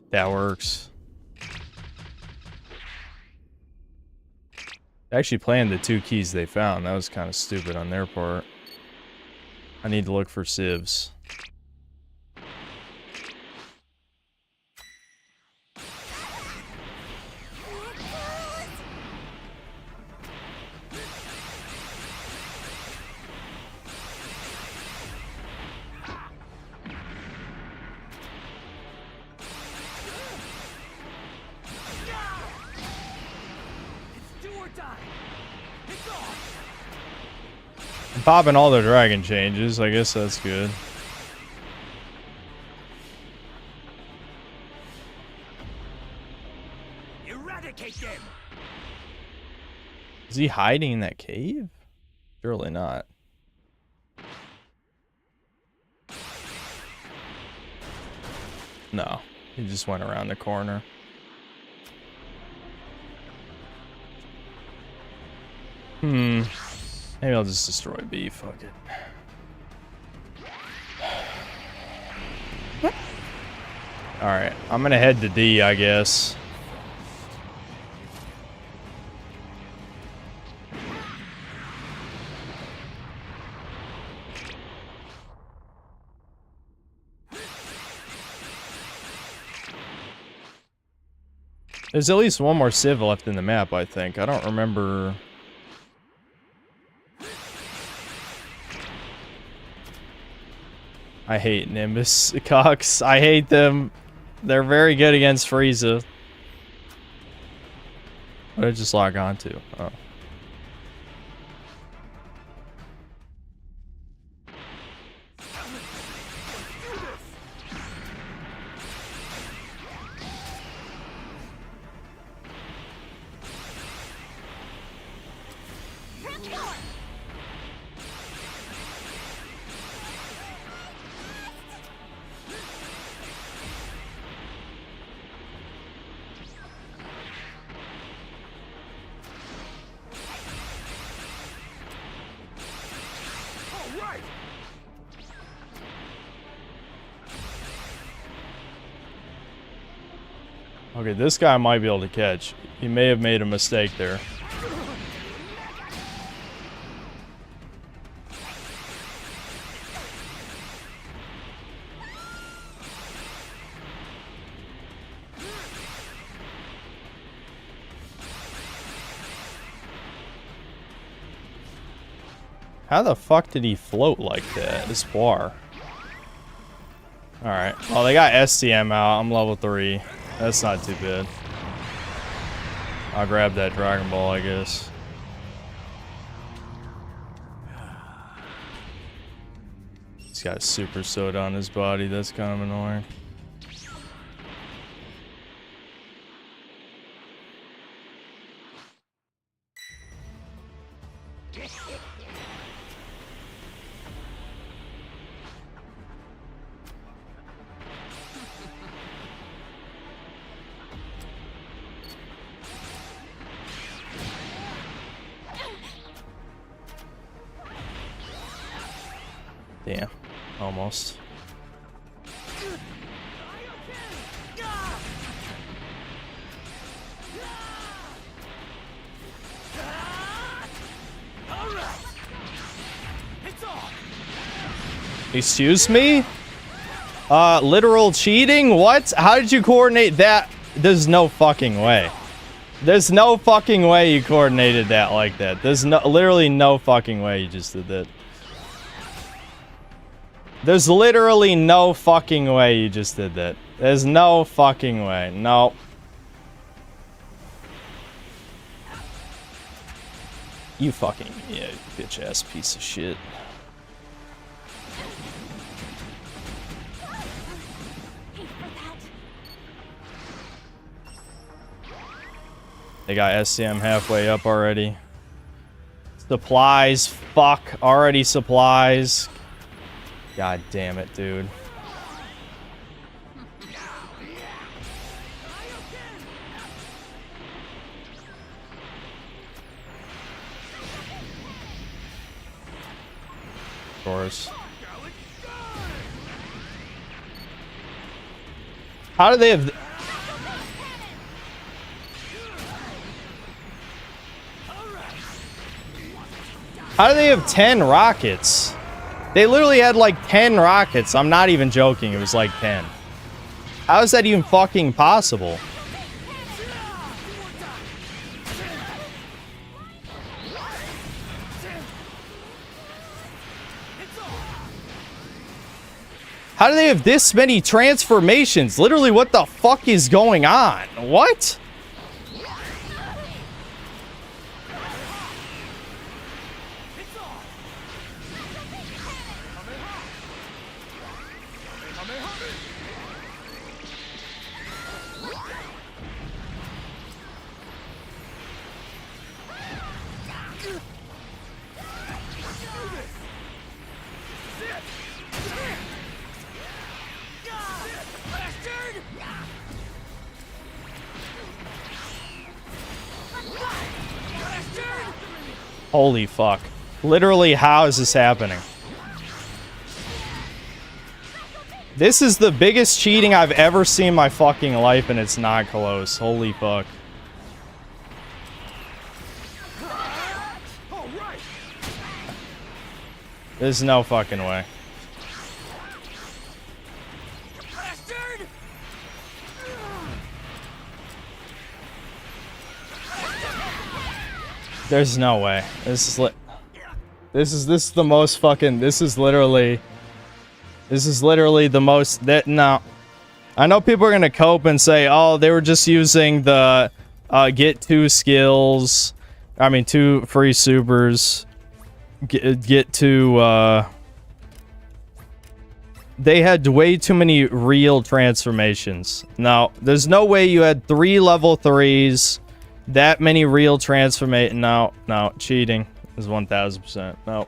That works. They actually planned the 2 keys they found. That was kind of stupid on their part. I need to look for civs. I'm popping all the dragon changes. I guess that's good. Eradicate them. Is he hiding in that cave? Surely not. No, he just went around the corner. Maybe I'll just destroy B. Fuck it. Alright, I'm gonna head to D, I guess. There's at least one more civ left in the map, I think. I don't remember. I hate Nimbus Cox. I hate them. They're very good against Frieza. What did I just log on to? Oh. Okay, this guy might be able to catch. He may have made a mistake there. How the fuck did he float like that? This bar. Alright. Well, they got STM out. I'm level 3. That's not too bad. I'll grab that Dragon Ball, I guess. He's got a super soda on his body. That's kind of annoying. Damn, almost. Excuse me? Literal cheating? What? How did you coordinate that? There's no fucking way. There's no fucking way you coordinated that like that. There's literally no fucking way you just did that. There's literally no fucking way you just did that. There's no fucking way. No. You fucking, yeah, bitch ass piece of shit. They got SCM halfway up already. Supplies, fuck. Already supplies. God damn it, dude. Of course. How do they have... How do they have 10 rockets? They literally had like 10 rockets. I'm not even joking. It was like 10. How is that even fucking possible? How do they have this many transformations? Literally, what the fuck is going on? What? Holy fuck. Literally, how is this happening? This is the biggest cheating I've ever seen in my fucking life, and it's not close. Holy fuck. There's no fucking way. There's no way. This is the most fucking. This is literally the most. No. I know people are gonna cope and say, oh, they were just using the get 2 skills. I mean, 2 free supers. Get to. They had way too many real transformations. No, there's no way you had 3 level 3s. That many real transformation. No, cheating is 1000%. No,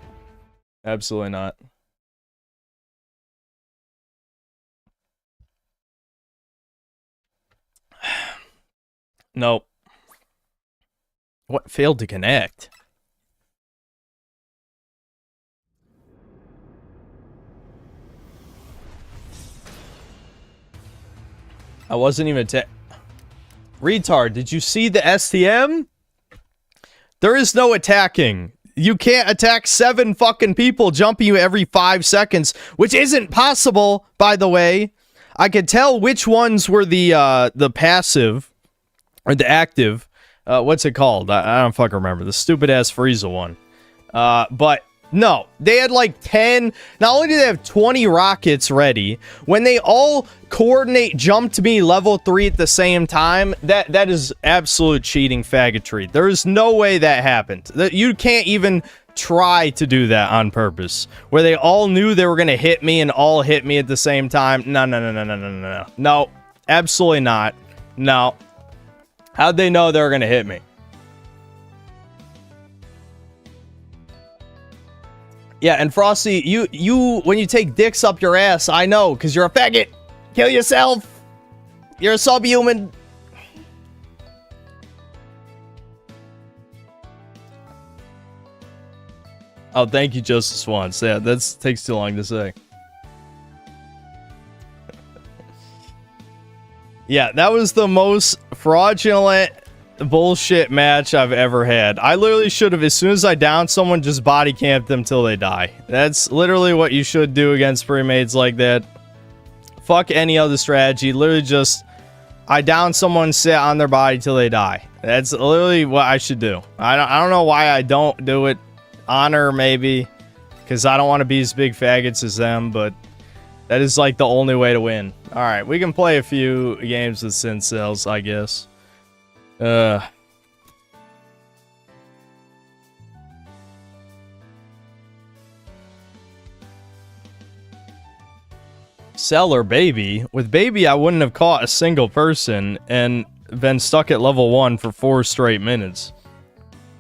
absolutely not. Nope. What failed to connect? I wasn't even retard, did you see the STM? There is no attacking. You can't attack 7 fucking people jumping you every 5 seconds, which isn't possible, by the way. I could tell which ones were the passive or the active. What's it called? I don't fucking remember. The stupid ass Frieza one. But no, they had like 10. Not only did they have 20 rockets ready, when they all coordinate jump to me level 3 at the same time, that is absolute cheating faggotry. There is no way that happened. You can't even try to do that on purpose. Where they all knew they were going to hit me and all hit me at the same time. No. No, absolutely not. No. How'd they know they were going to hit me? Yeah, and Frosty, you when you take dicks up your ass, I know, because you're a faggot. Kill yourself. You're a subhuman. Oh, thank you, Justice Swans. Yeah, that takes too long to say. Yeah, that was the most fraudulent bullshit match I've ever had. I literally should have, as soon as I down someone, just body camped them till they die. That's literally what you should do against pre-mates like that. Fuck any other strategy. Literally just, I down someone, sit on their body till they die. That's literally what I should do. I don't know why I don't do it. Honor, maybe. Because I don't want to be as big faggots as them, but that is like the only way to win. Alright, we can play a few games with Sin Cells, I guess. Cell or Baby? With Baby, I wouldn't have caught a single person and been stuck at level 1 for 4 straight minutes.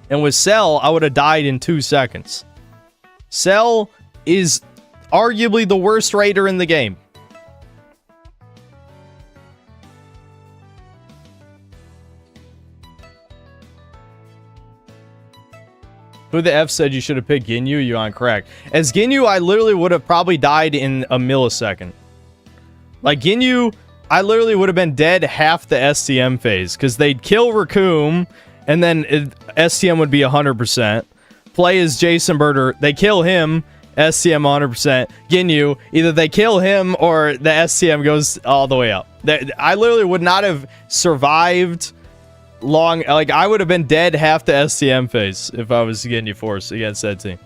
And with Cell, I would have died in 2 seconds. Cell is arguably the worst raider in the game. Who the F said you should have picked Ginyu? You on crack. As Ginyu, I literally would have probably died in a millisecond. Like Ginyu, I literally would have been dead half the STM phase. Because they'd kill Raccoon, and then STM would be 100%. Play as Jason Birder, they kill him, STM 100%. Ginyu, either they kill him or the STM goes all the way up. I literally would not have survived long. Like, I would have been dead half the STM phase if I was Ginyu Force against that team.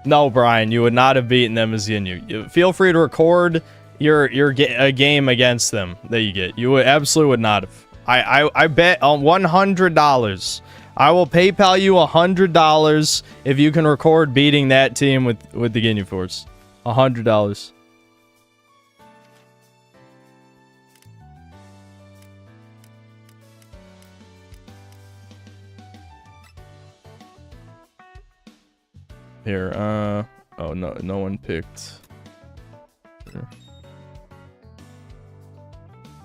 No, Brian, you would not have beaten them as Ginyu. Feel free to record your game against them that you get. You absolutely would not have. I bet on $100. I will PayPal you $100 if you can record beating that team with the Ginyu Force. $100. Here, oh, no one picked.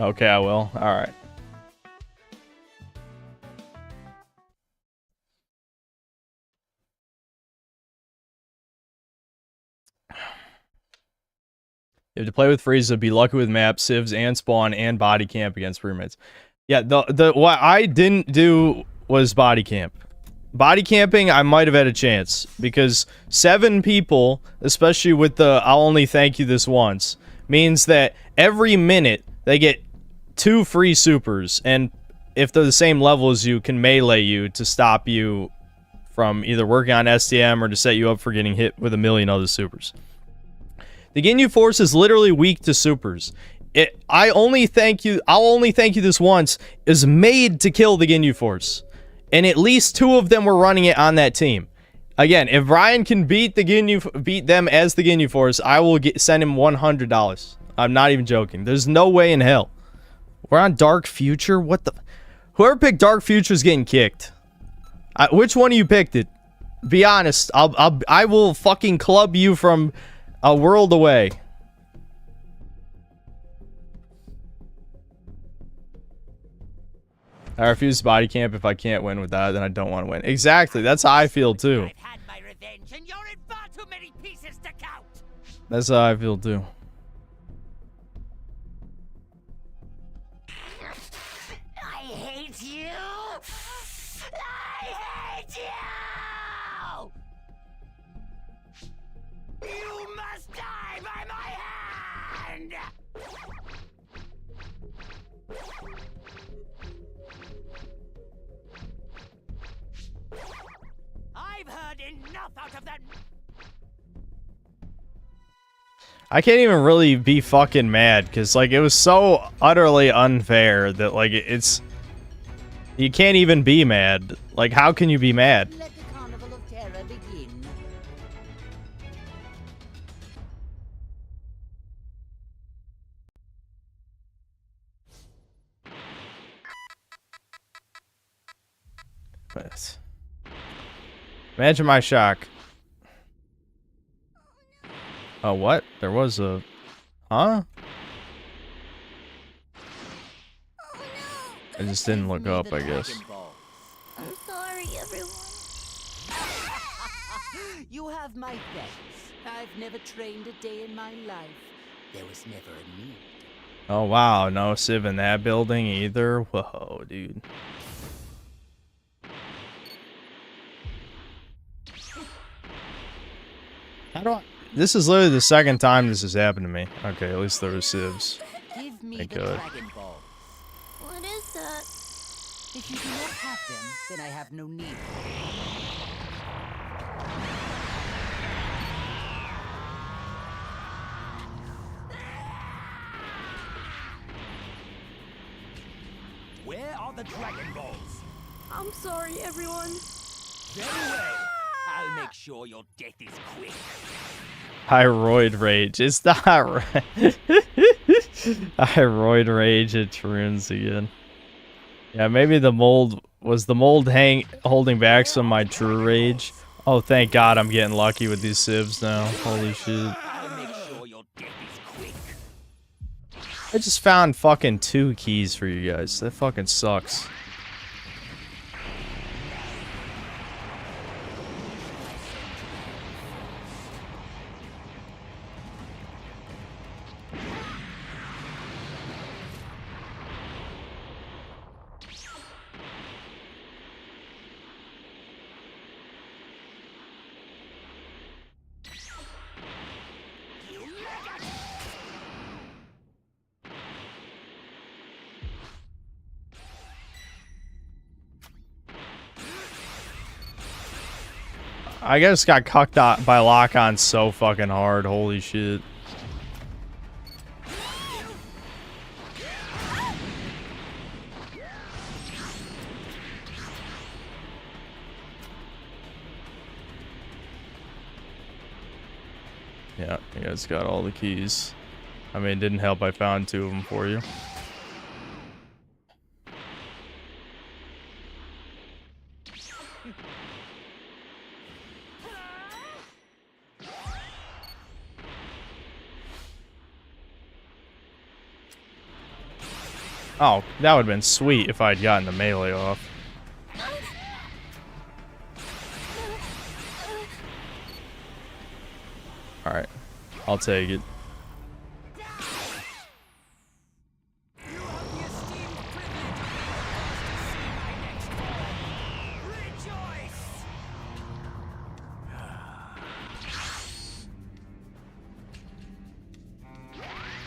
Okay, I will. Alright. You have to play with Frieza, be lucky with maps, civs, and spawn, and body camp against roommates. Yeah, what I didn't do was body camp. Body camping, I might have had a chance, because 7 people, especially with the I'll only thank you this once, means that every minute they get 2 free supers, and if they're the same level as you, can melee you to stop you from either working on STM or to set you up for getting hit with a million other supers. The Ginyu Force is literally weak to supers. I'll only thank you this once is made to kill the Ginyu Force. And at least 2 of them were running it on that team. Again, if Brian can beat them as the Ginyu Force, I will send him $100. I'm not even joking. There's no way in hell. We're on Dark Future? What the... Whoever picked Dark Future is getting kicked. Which one of you picked it? Be honest. I will fucking club you from a world away. I refuse body camp. If I can't win with that, then I don't want to win. Exactly. That's how I feel too. I've had my revenge, and you're in far too many pieces to count. That's how I feel too. I hate you. I hate you. You must die by my hand. I've heard enough out of that. I can't even really be fucking mad because like it was so utterly unfair that like it's you can't even be mad. Like how can you be mad? Let the carnival of terror begin. But imagine my shock. Oh, what? There was a... Huh? I just didn't look up, I guess. I'm sorry, everyone. You have my thanks. I've never trained a day in my life. There was never a need. Oh, wow. No Civ in that building either? Whoa, dude. How do I... This is literally the second time this has happened to me. Okay, at least there were Civs. Give me Thank the God. Dragon Ball. What is that? If you do not have them, then I have no need. Where are the Dragon Balls? I'm sorry, everyone. Very well. I'll make sure your death is quick. Hyroid Rage. It's not right. Hyroid Rage at runes again. Yeah, maybe the mold... Was the mold holding back some of my true rage? Oh, thank God I'm getting lucky with these Civs now. Holy shit. I'll make sure your death is quick. I just found fucking 2 keys for you guys. That fucking sucks. I just got cucked out by lock-on so fucking hard. Holy shit. Yeah, you guys got all the keys. I mean, it didn't help I found 2 of them for you. Oh, that would have been sweet if I'd gotten the melee off. Alright, I'll take it.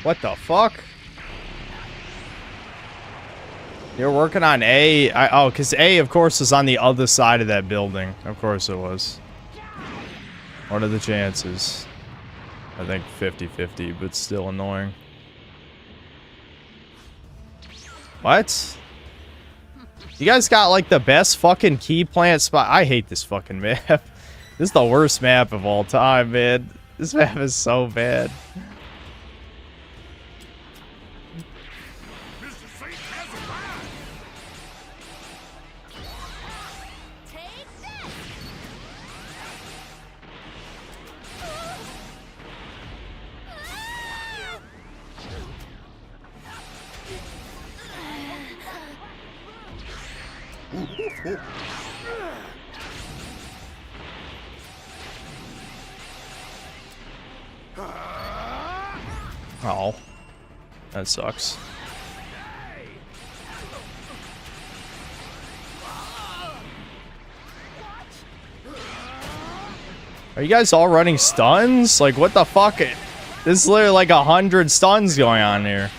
What the fuck? You're working on A? Oh, because A, of course, is on the other side of that building. Of course it was. What are the chances? I think 50-50, but still annoying. What? You guys got, like, the best fucking key plant spot. I hate this fucking map. This is the worst map of all time, man. This map is so bad. Oh, that sucks. Are you guys all running stuns? Like, what the fuck? This is literally like 100 stuns going on here.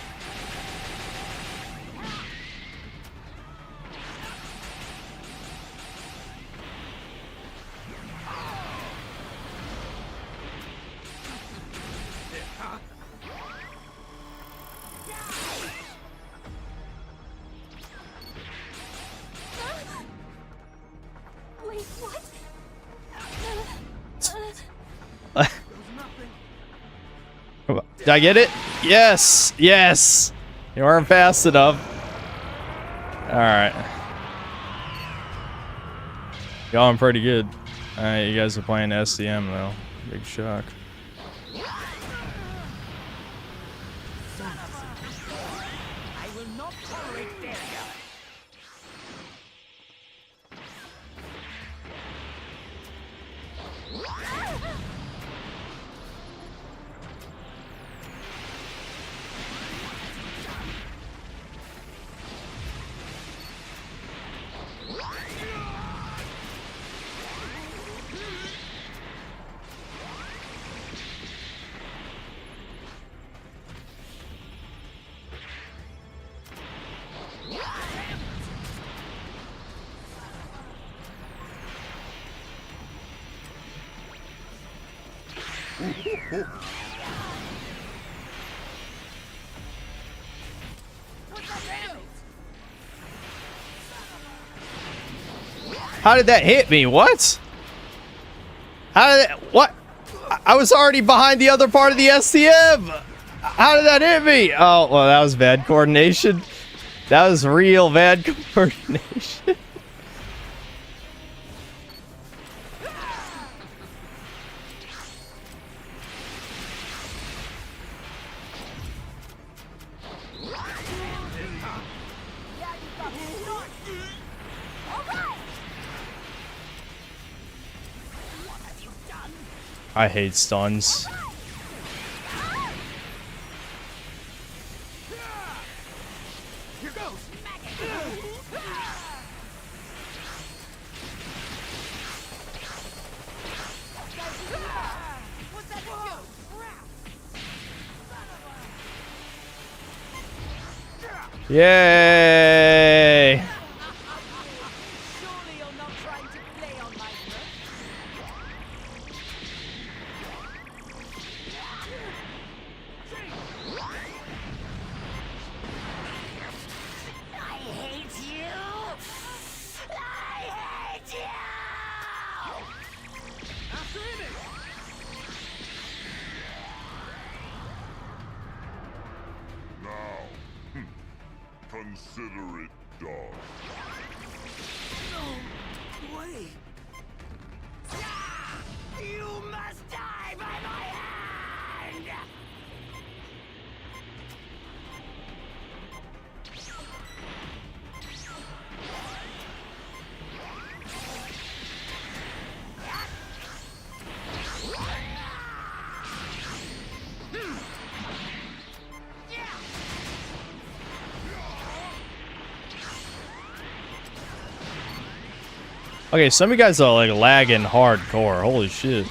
Did I get it? Yes! Yes! You weren't fast enough. Alright. Going pretty good. Alright, you guys are playing SDM though. Big shock. How did that hit me? What? How did that, what? I was already behind the other part of the STM. How did that hit me? Oh, well, that was bad coordination. That was real bad coordination. I hate stuns. Yay! Consider it done. No way. You must die by my hand. Okay, some of you guys are like lagging hardcore. Holy shit.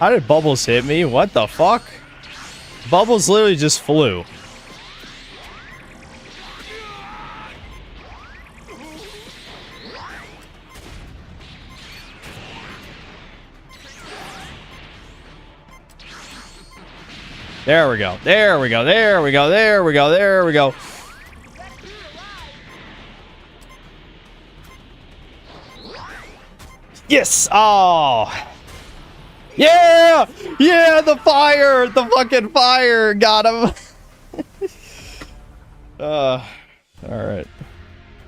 How did Bubbles hit me? What the fuck? Bubbles literally just flew. There we go. There we go. There we go. There we go. There we go. Yes! Oh! Yeah! Yeah, the fire! The fucking fire! Got him! Alright.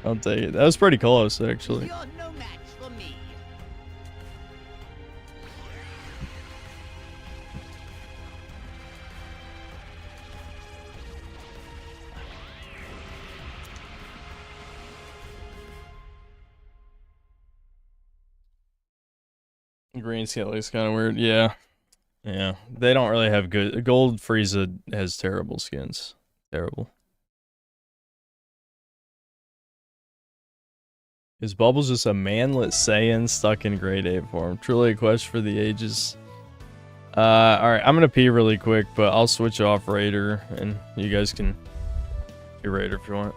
I'll take it. That was pretty close, actually. Green scale is kind of weird. Yeah. Yeah. They don't really have good... Gold Frieza has terrible skins. Terrible. Is Bubbles just a manlet Saiyan stuck in grade 8 form? Truly a quest for the ages. Alright, I'm gonna pee really quick, but I'll switch off Raider, and you guys can do Raider if you want.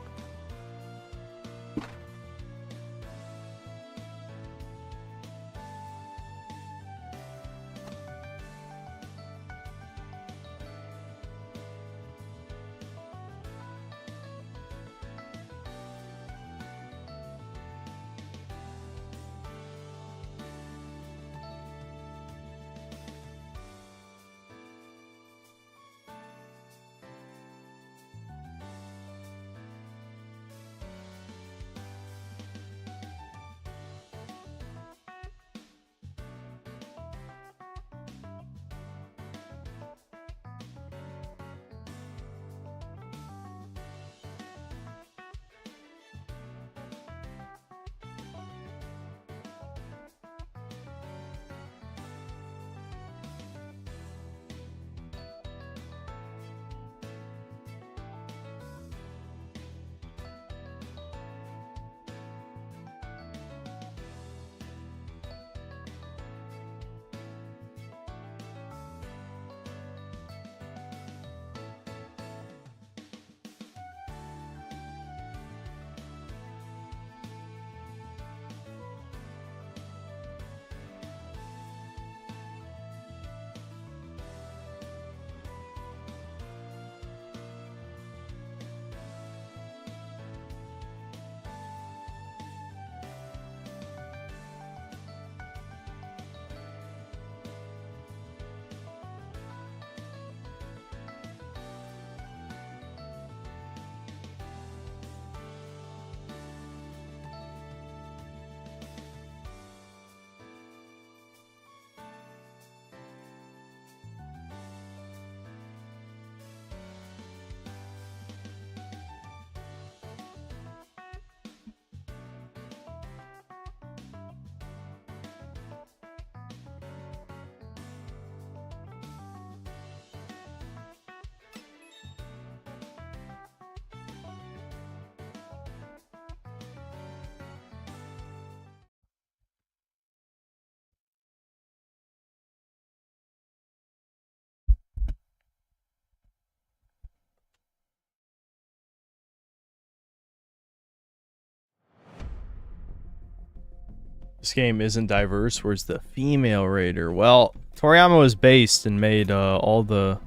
This game isn't diverse. Where's the female raider? Well, Toriyama was based and made all the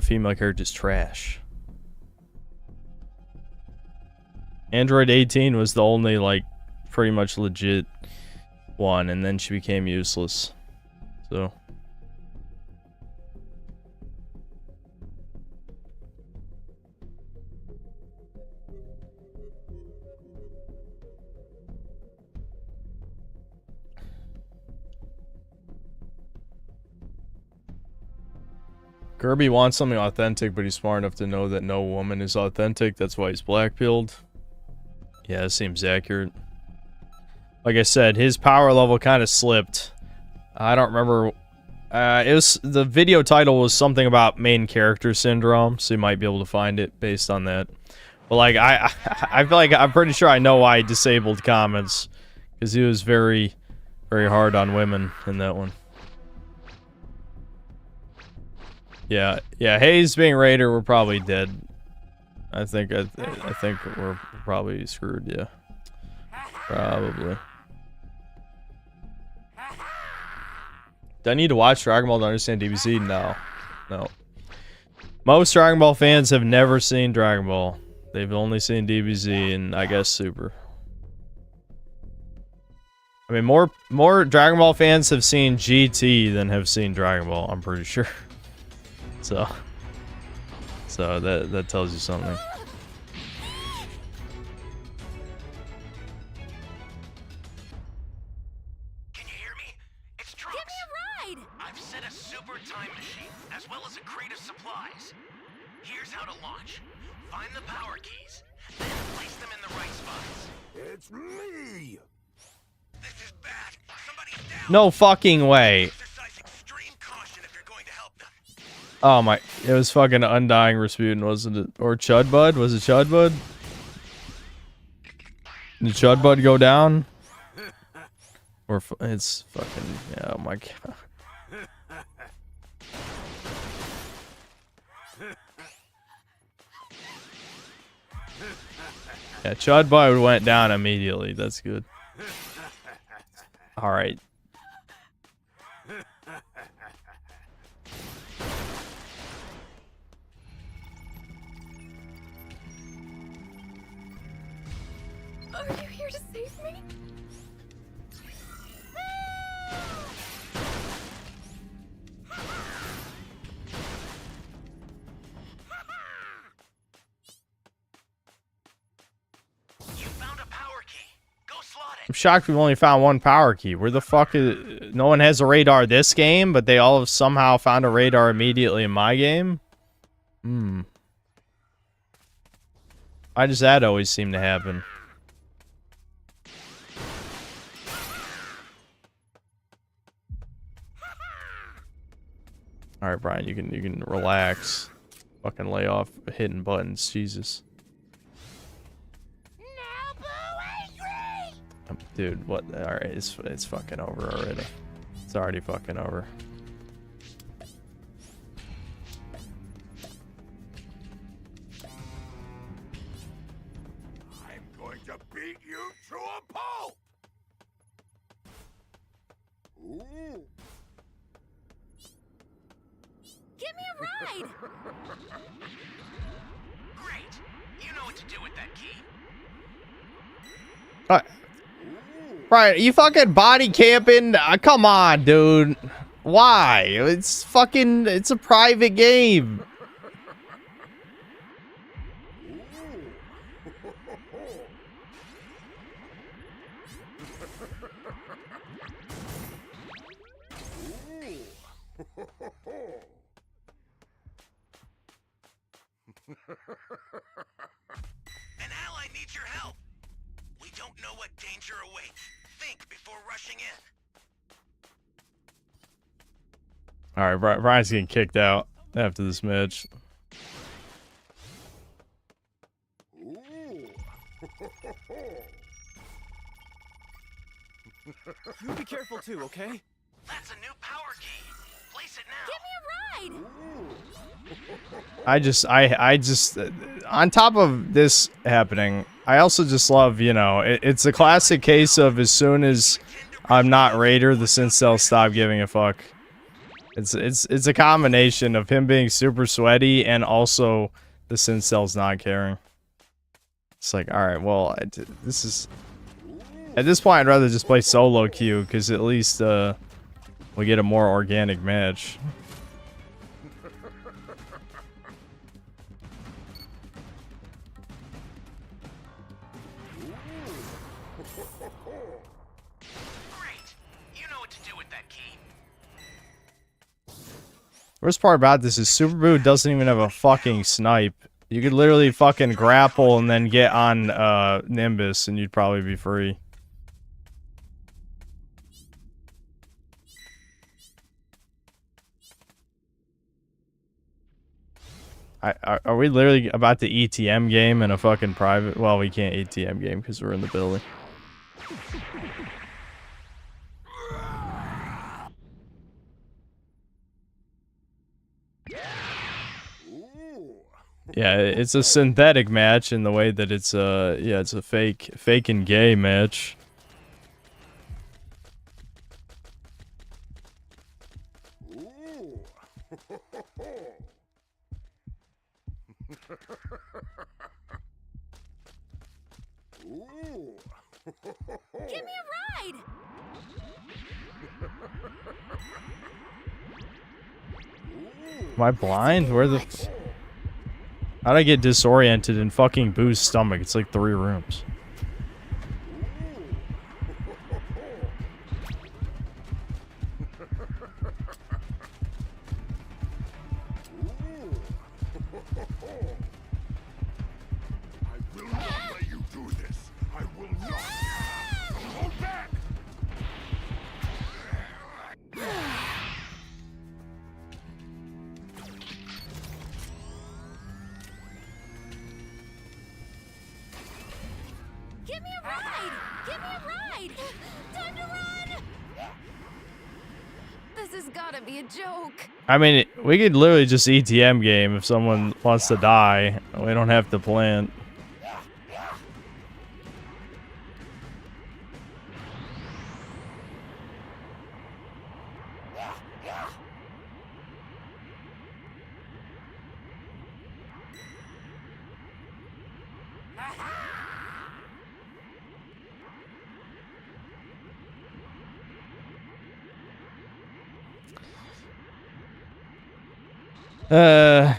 female characters trash. Android 18 was the only like pretty much legit one, and then she became useless. So Kirby wants something authentic, but he's smart enough to know that no woman is authentic. That's why he's black-pilled. Yeah, it seems accurate. Like I said, his power level kind of slipped. I don't remember. It was the video title was something about main character syndrome, so you might be able to find it based on that. But like I feel like I'm pretty sure I know why he disabled comments, because he was very, very hard on women in that one. Yeah, Hayes being Raider, we're probably dead. I think we're probably screwed. Yeah, probably. Do I need to watch Dragon Ball to understand DBZ? No. Most Dragon Ball fans have never seen Dragon Ball. They've only seen DBZ and I guess Super. I mean, more Dragon Ball fans have seen GT than have seen Dragon Ball. I'm pretty sure. So that tells you something. Can you hear me? It's Trunks. Give me a ride! I've set a super time machine, as well as a crate of supplies. Here's how to launch. Find the power keys, then place them in the right spots. It's me! This is bad. Somebody's down. No fucking way. Exercise extreme caution if you're going to help them. Oh my, it was fucking Undying Rasputin, wasn't it? Or Chudbud? Was it Chudbud? Did Chudbud go down? Or it's fucking, yeah, oh my god. Yeah, Chudbud went down immediately. That's good. All right. Are you here to save me? I'm shocked we've only found one power key. Where the fuck is... No one has a radar this game, but they all have somehow found a radar immediately in my game? Why does that always seem to happen? Alright, Brian, you can relax. Fucking lay off hitting buttons, Jesus. Dude, what? Alright, it's fucking over already. It's already fucking over. I'm going to beat you to a pulp! Ooh. Give me a ride! Great. You know what to do with that key. Right, you fucking body camping? Come on, dude. Why? It's a private game. An ally needs your help. We don't know what danger awaits. Think before rushing in. Alright, Brian's getting kicked out after this match. You be careful too, okay? That's a new power key. Place it now. Give me a ride! I just on top of this happening, I also just love, you know, it's a classic case of as soon as I'm not Raider, the synth cells stop giving a fuck. It's a combination of him being super sweaty and also the synth cells not caring. It's like, all right, well, this is at this point I'd rather just play solo queue because at least we get a more organic match. Worst part about this is Super Boo doesn't even have a fucking snipe. You could literally fucking grapple and then get on Nimbus and you'd probably be free. Are we literally about to ETM game in a fucking private? Well, we can't ETM game because we're in the building. Yeah, it's a synthetic match in the way that it's yeah, it's a fake and gay match. Give me a ride! Am I blind? Where the... How'd I get disoriented in fucking Boo's stomach? It's like 3 rooms. Give me a ride! Give me a ride! Time to run! This has gotta be a joke. I mean, we could literally just ETM game if someone wants to die. We don't have to plan. That's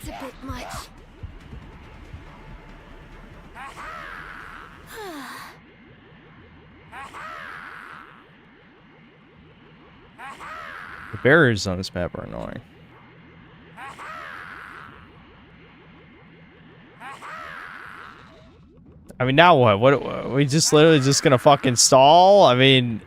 a bit much. The barriers on this map are annoying. I mean, now what? What? We just literally just gonna fucking stall? I mean...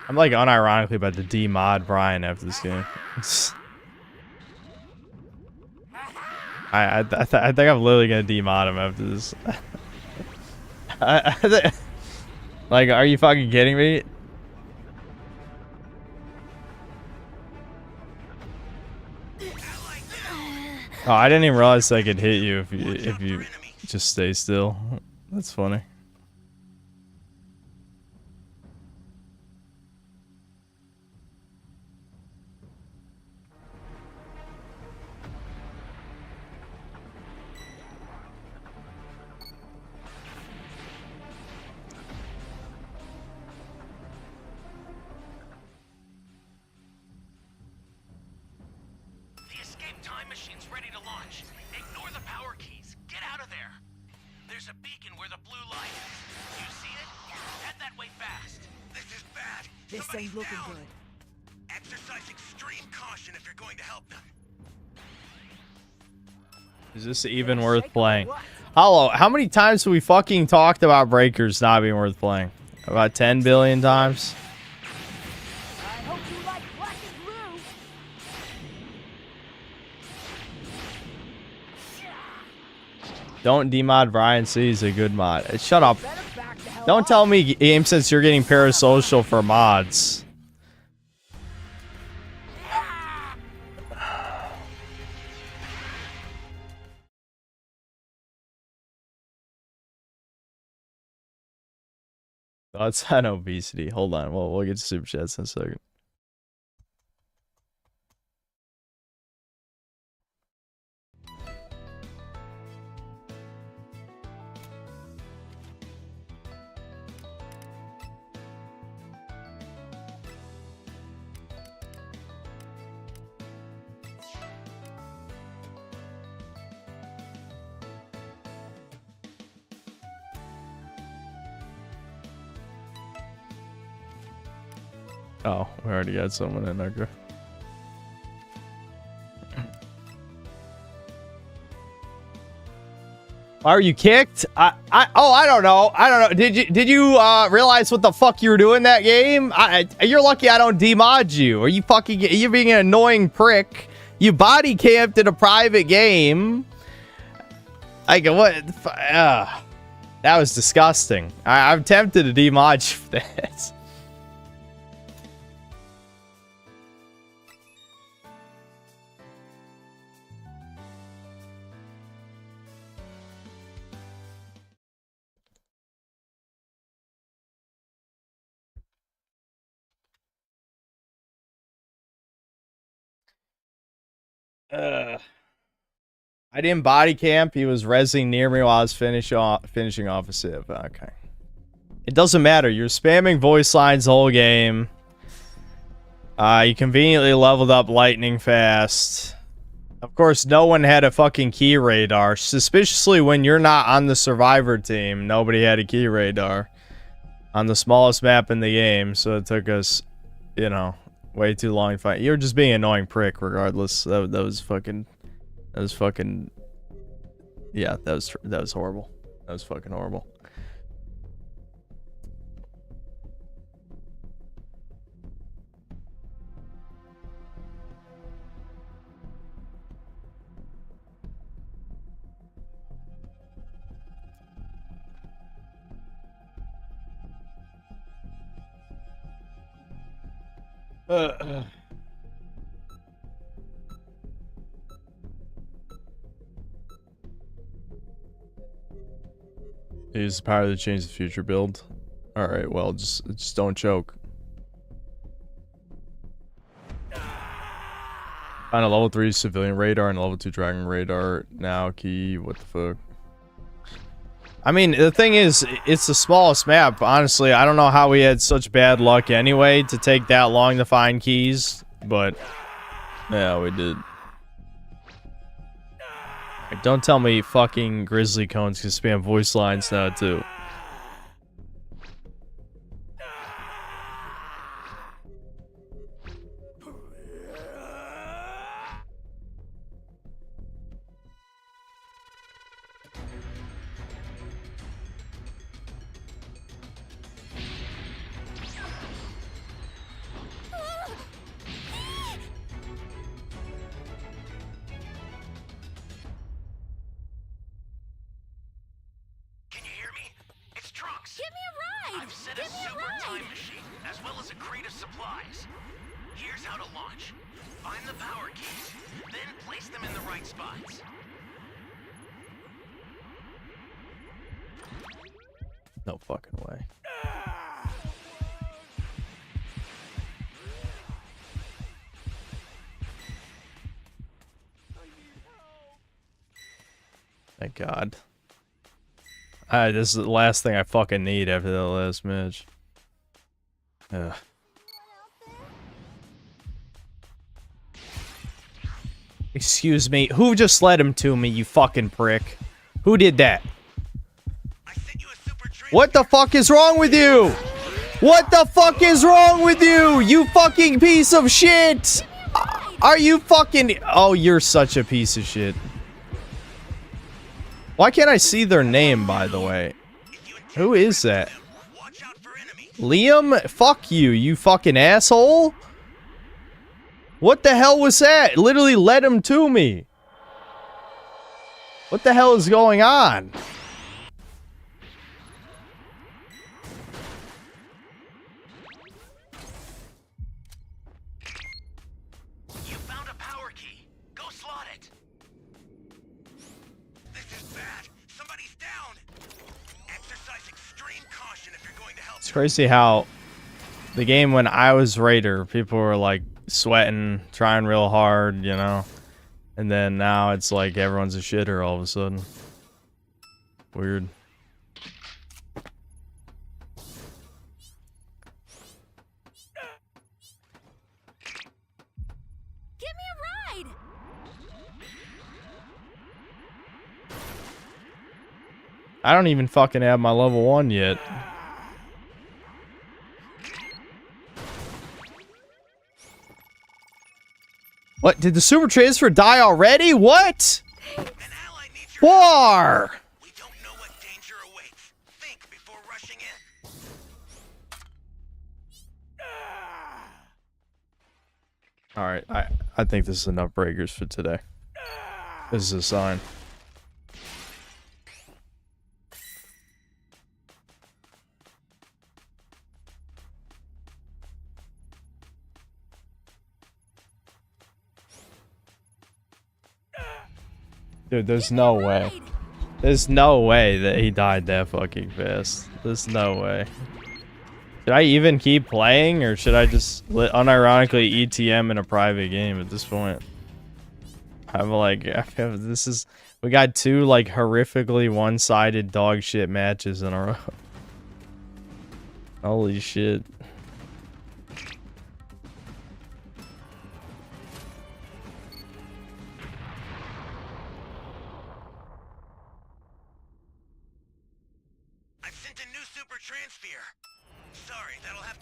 I'm like unironically about to demod Brian after this game. I think I'm literally gonna demod him after this. Like, are you fucking kidding me? Oh, I didn't even realize I could hit you if you just stay still. That's funny. The escape time machine's ready to launch. Ignore the power keys. Get out of there. There's a beacon where the blue light is. You see it? Head that way fast. This is bad. This ain't looking good. Exercise extreme caution if you're going to help them. Is this even worth playing? Hello, how many times have we fucking talked about breakers not being worth playing? About 10 billion times? I hope you like black and blue. Don't demod Brian C is a good mod. Shut up. Don't tell me, Game Sense, you're getting parasocial for mods. Thoughts on obesity. Hold on. We'll get to super chats in a second. Oh, we already got someone in. Okay. Why are you kicked? I don't know. Did you realize what the fuck you were doing that game? You're lucky I don't demod you. Are you fucking... You're being an annoying prick. You body camped in a private game. Like, what? That was disgusting. I'm tempted to demod that. I didn't body camp. He was rezzing near me while I was finishing off a sip. Okay. It doesn't matter. You're spamming voice lines the whole game. You conveniently leveled up lightning fast. Of course, no one had a fucking key radar. Suspiciously, when you're not on the survivor team, nobody had a key radar. On the smallest map in the game, so it took us, you know, way too long to fight. You're just being an annoying prick regardless. That was fucking... Yeah, that was horrible. That was fucking horrible. Use the power to change the future build. Alright, well, just don't choke. Find a level 3 civilian radar and a level 2 dragon radar now. Key, what the fuck? I mean, the thing is, it's the smallest map. Honestly, I don't know how we had such bad luck anyway to take that long to find keys. But, yeah, we did. Don't tell me fucking Grizzly Cones can spam voice lines now, too. No fucking way. Thank God. This is the last thing I fucking need after that last match. Ugh. Excuse me, who just led him to me, you fucking prick? Who did that? What the fuck is wrong with you? What the fuck is wrong with you? You fucking piece of shit! Are you fucking... Oh, you're such a piece of shit. Why can't I see their name, by the way? Who is that? Liam? Fuck you, you fucking asshole! What the hell was that? It literally led him to me. What the hell is going on? You found a power key. Go slot it. This is bad. Somebody's down. Exercise extreme caution if you're going to help. It's crazy how the game when I was Raider, people were like sweating, trying real hard, you know, and then now it's like everyone's a shitter all of a sudden. Weird. Give me a ride. I don't even fucking have my level 1 yet. What? Did the super transfer die already? What? War! We don't know what danger awaits. Think before rushing in. Alright, I think this is enough breakers for today. This is a sign. Dude, there's no way. There's no way that he died that fucking fast. There's no way. Should I even keep playing, or should I just unironically ETM in a private game at this point? I'm like, this is... We got two, like, horrifically one-sided dog shit matches in a row. Holy shit.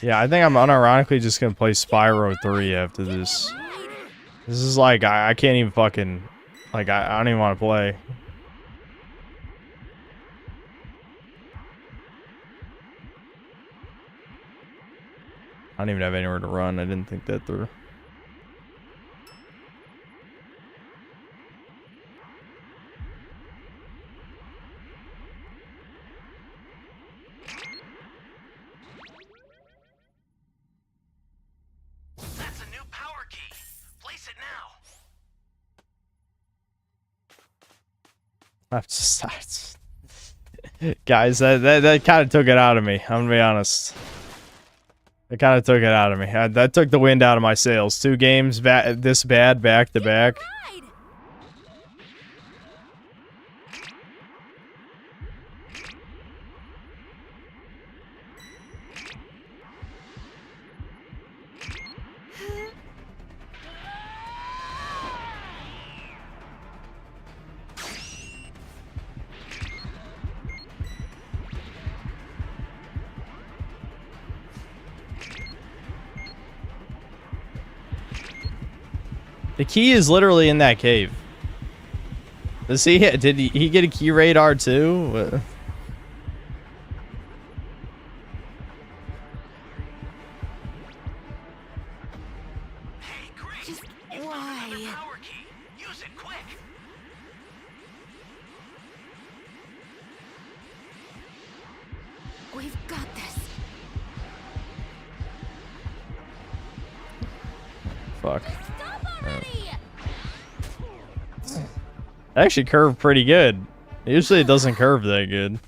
Yeah, I think I'm unironically just gonna play Spyro 3 after this. This is like, I can't even fucking... Like, I don't even want to play. I don't even have anywhere to run. I didn't think that through. That's a new power key. Place it now. I've just... Guys, that kind of took it out of me. I'm gonna be honest. It kind of took it out of me. That took the wind out of my sails. 2 games this bad back to back. The key is literally in that cave. Does he? Did he get a key radar too? Just why? Use it quick. We've got this. Fuck. It actually curved pretty good. Usually it doesn't curve that good.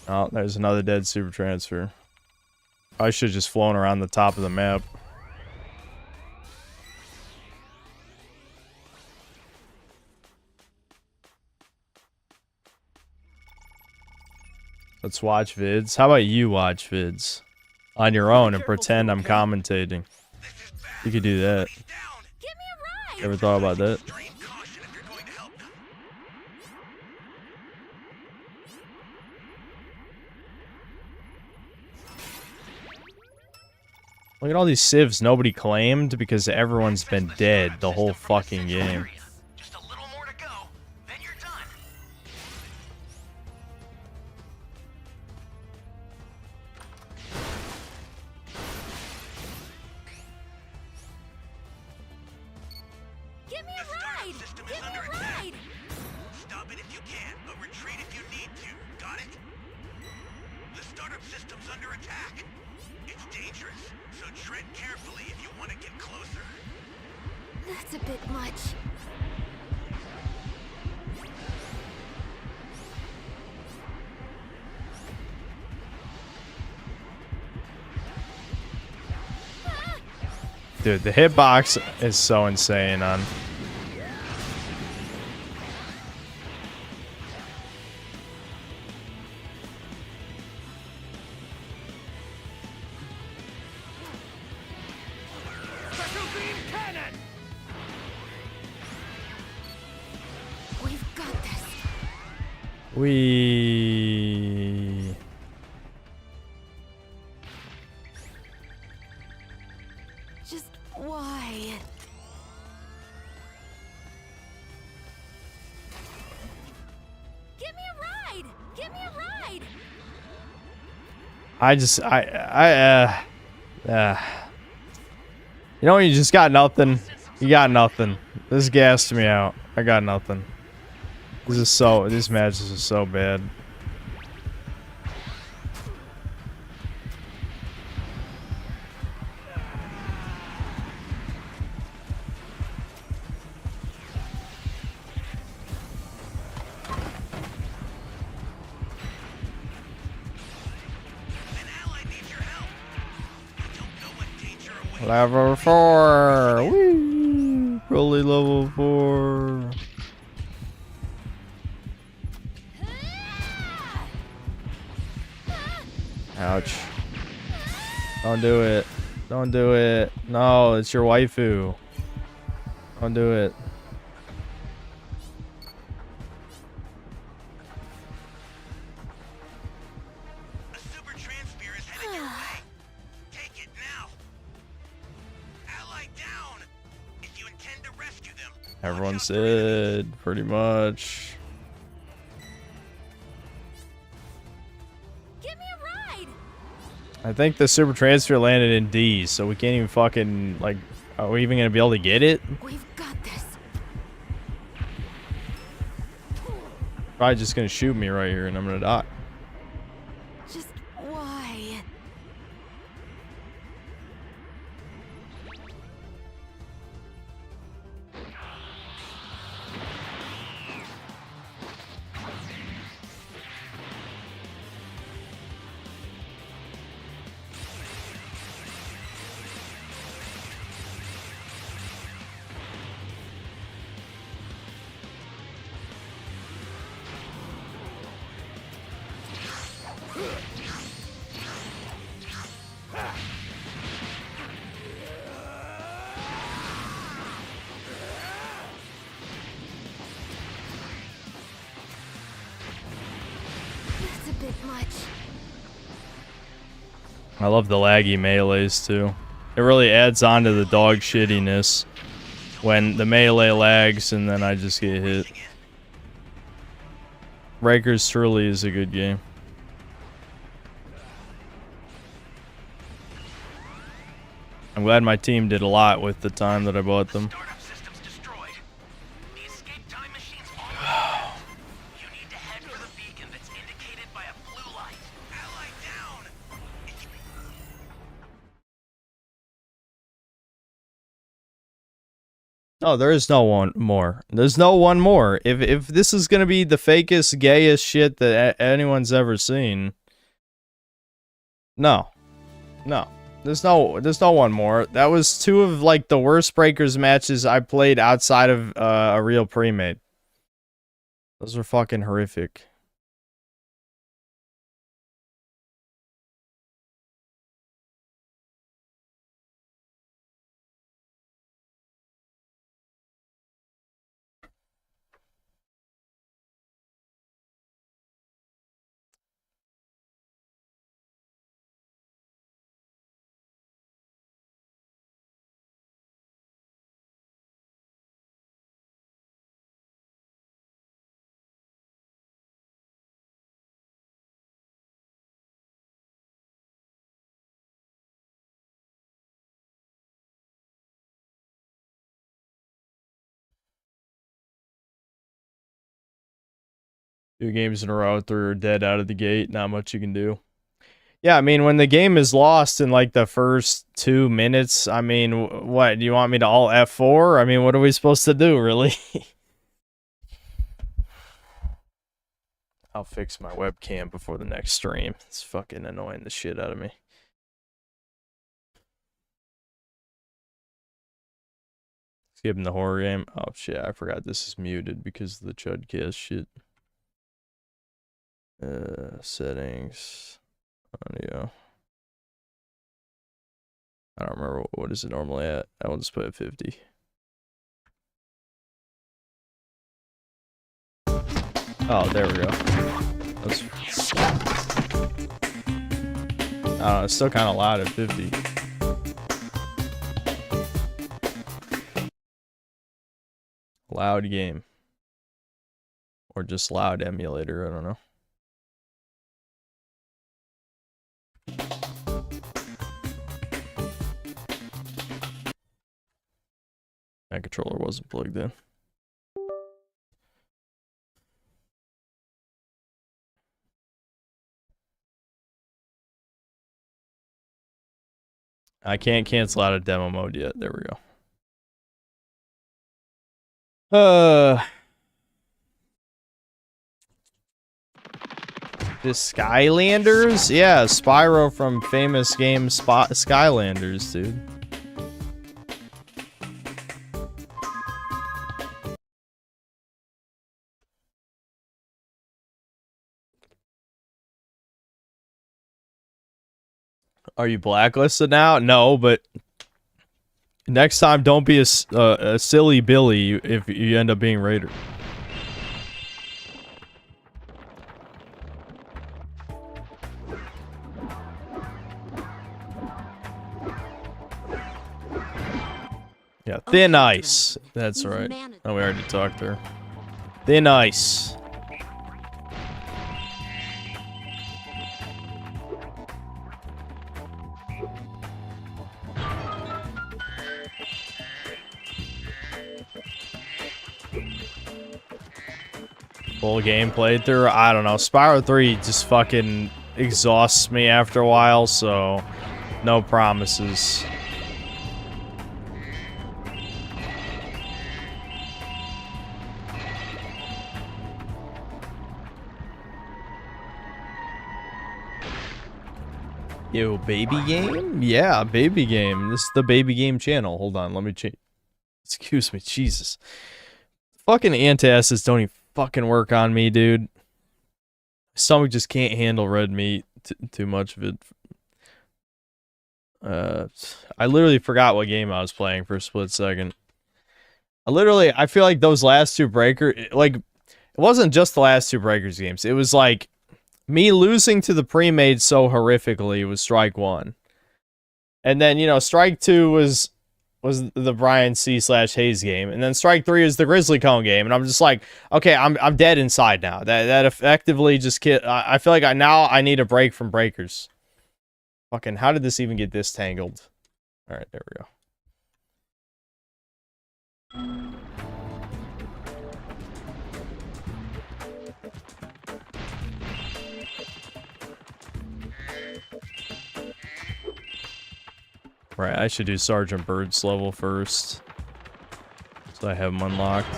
Oh, there's another dead super transfer. I should have just flown around the top of the map. Let's watch vids. How about you watch vids on your own and pretend I'm commentating? You could do that. Ever thought about that? Look at all these civs nobody claimed because everyone's been dead the whole fucking game. That's a bit much. Dude, the hitbox is so insane on... We've got this. We... Just why? Give me a ride! Give me a ride! You know, you just got nothing. You got nothing. This gassed me out. I got nothing. These matches are so bad. Level 4. Woo! Probably level 4. Ouch. Don't do it. Don't do it. No, it's your waifu. Don't do it. A super transfer is headed your way. Take it now. Ally down. If you intend to rescue them, Everyone said, pretty much. Give me a ride. I think the super transfer landed in D, so we can't even fucking, like, are we even gonna be able to get it? We've got this. Probably just gonna shoot me right here and I'm gonna die. Just why? That's a bit much. I love the laggy melees too. It really adds on to the dog shittiness when the melee lags and then I just get hit. Breakers truly is a good game. I'm glad my team did a lot with the time that I bought them. Oh, there is no one more. There's no one more. If this is gonna be the fakest, gayest shit that anyone's ever seen, no, there's no one more. That was two of like the worst Breakers matches I played outside of a real pre-made. Those were fucking horrific. Two games in a row, three are dead out of the gate. Not much you can do. Yeah, I mean, when the game is lost in like the first 2 minutes, I mean, what? Do you want me to all F4? I mean, what are we supposed to do, really? I'll fix my webcam before the next stream. It's fucking annoying the shit out of me. Skipping the horror game. Oh shit, I forgot this is muted because of the Chudcast shit. Settings. Audio. I don't remember what is it normally at. I will just put it 50. Oh, there we go. That's... I don't know, it's still kind of loud at 50. Loud game. Or just loud emulator, I don't know. That controller wasn't plugged in. I can't cancel out of demo mode yet. There we go. The Skylanders? Yeah, Spyro from famous game Skylanders, dude. Are you blacklisted now? No, but next time don't be a silly Billy if you end up being raided. Yeah, thin ice. That's right. Oh, we already talked to her. Thin ice. Full game played through. I don't know. Spyro 3 just fucking exhausts me after a while, so no promises. Yo, baby game? Yeah, baby game. This is the baby game channel. Hold on, let me change. Excuse me, Jesus. Fucking antacids don't even fucking work on me, dude. My stomach just can't handle red meat. Too much of it. I literally forgot what game I was playing for a split second. I feel like those last two like, it wasn't just the last two Breakers games. It was like me losing to the pre-made so horrifically was Strike 1. And then, you know, Strike 2 was the Brian C/Hayes game, and then Strike 3 is the Grizzly Cone game, and I'm just like, okay, I'm dead inside now. That effectively just I feel like now I need a break from Breakers. Fucking, how did this even get this tangled? All right, there we go. Right, I should do Sergeant Bird's level first, so I have him unlocked.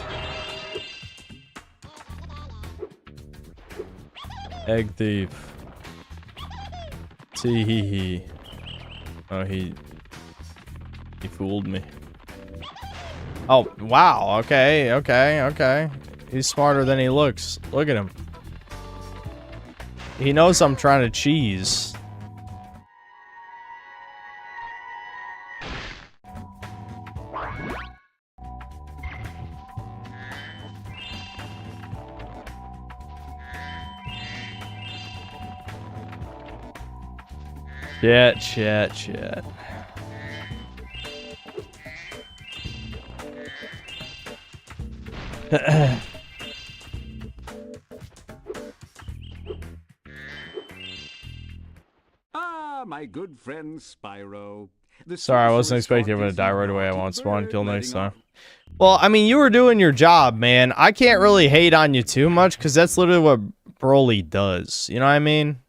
Egg thief. See he. Oh, he fooled me. Oh, wow. Okay. He's smarter than he looks. Look at him. He knows I'm trying to cheese. Chat. My good friend Spyro. Sorry, I wasn't expecting I'm gonna die right away. I won't spawn until next time. Well, I mean, you were doing your job, man. I can't really hate on you too much, because that's literally what Broly does. You know what I mean?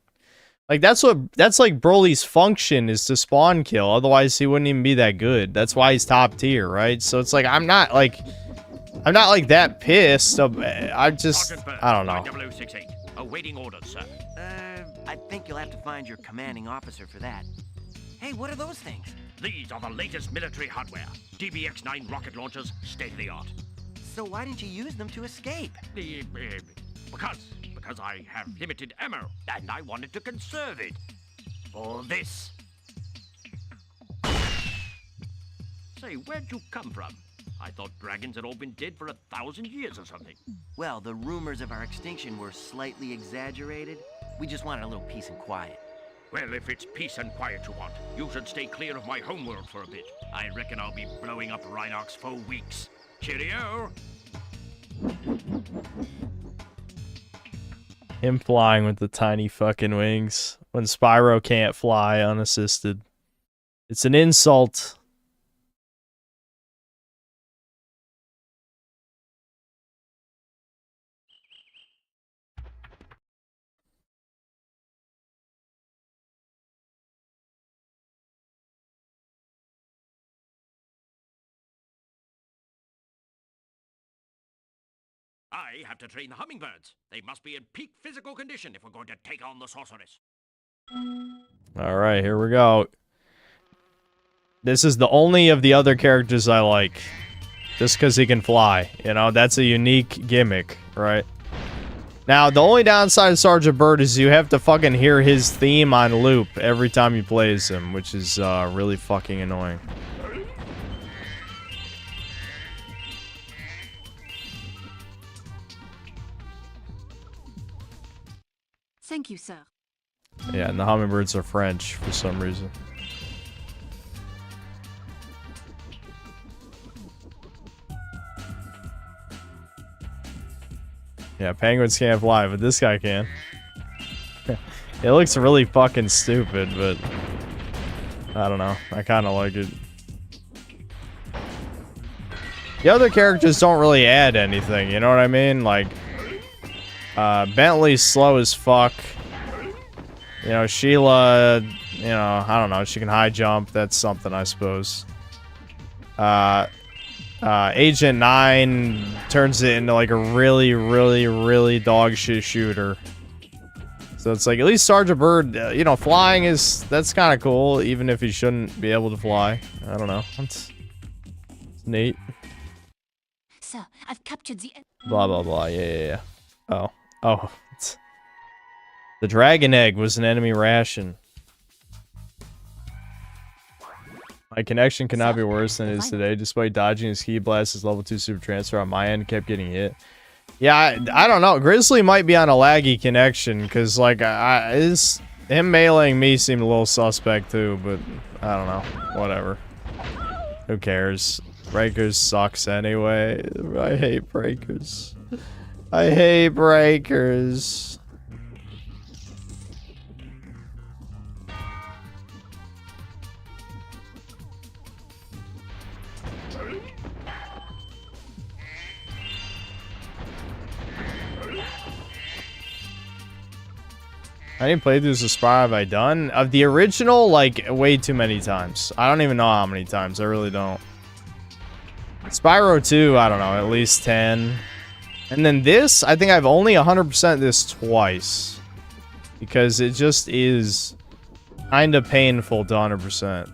Like, that's like Broly's function, is to spawn kill. Otherwise, he wouldn't even be that good. That's why he's top tier, right? So it's like, I'm not like that pissed. I don't know. 0068, awaiting orders, sir. I think you'll have to find your commanding officer for that. Hey, what are those things? These are the latest military hardware. DBX-9 rocket launchers, state-of-the-art. So why didn't you use them to escape? Because I have limited ammo, and I wanted to conserve it. For this. Say, where'd you come from? I thought dragons had all been dead for 1,000 years or something. Well, the rumors of our extinction were slightly exaggerated. We just wanted a little peace and quiet. Well, if it's peace and quiet you want, you should stay clear of my homeworld for a bit. I reckon I'll be blowing up Rhinox for weeks. Cheerio! Him flying with the tiny fucking wings when Spyro can't fly unassisted. It's an insult. I have to train the hummingbirds. They must be in peak physical condition if we're going to take on the sorceress. Alright, here we go. This is the only of the other characters I like. Just because he can fly. You know, that's a unique gimmick, right? Now, the only downside of Sergeant Bird is you have to fucking hear his theme on loop every time you play as him, which is really fucking annoying. Thank you, sir. Yeah, and the hummingbirds are French for some reason. Yeah, penguins can't fly, but this guy can. It looks really fucking stupid, but I don't know. I kind of like it. The other characters don't really add anything, you know what I mean? Like, Bentley's slow as fuck. You know, Sheila, you know, I don't know. She can high jump. That's something, I suppose. Agent 9 turns it into like a really, really, really dog shit shooter. So it's like, at least Sergeant Bird, you know, flying that's kind of cool, even if he shouldn't be able to fly. I don't know. It's neat. Sir, I've captured the... Blah, blah, blah. Yeah. Oh. The dragon egg was an enemy ration. My connection cannot be worse than it is today. Despite dodging his key blast, his level 2 super transfer on my end kept getting hit. Yeah, I don't know. Grizzly might be on a laggy connection, because, like, him meleeing me seemed a little suspect, too, but I don't know. Whatever. Who cares? Breakers sucks anyway. I hate breakers. I hate breakers. How many playthroughs of Spyro have I done? Of the original, like, way too many times. I don't even know how many times. I really don't. Spyro 2, I don't know, at least 10. And then this, I think I've only 100% this twice. Because it just is kind of painful to 100%.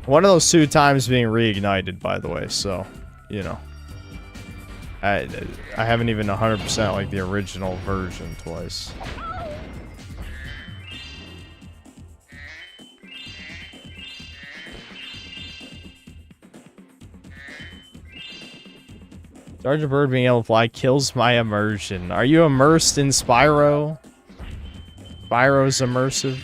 One of those 2 times being reignited, by the way, so, you know. I haven't even 100% like the original version twice. Sergeant Bird being able to fly kills my immersion. Are you immersed in Spyro? Spyro's immersive.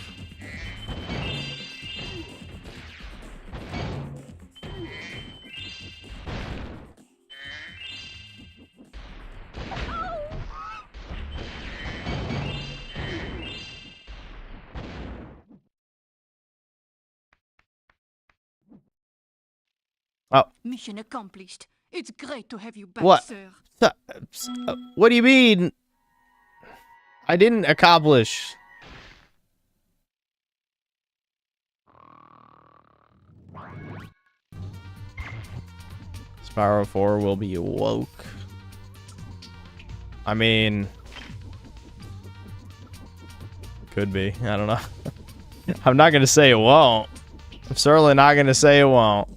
Oh. Mission accomplished. It's great to have you back, What? sir. What do you mean? I didn't accomplish. Spyro 4 will be woke. I mean, could be. I don't know. I'm not going to say it won't. I'm certainly not going to say it won't.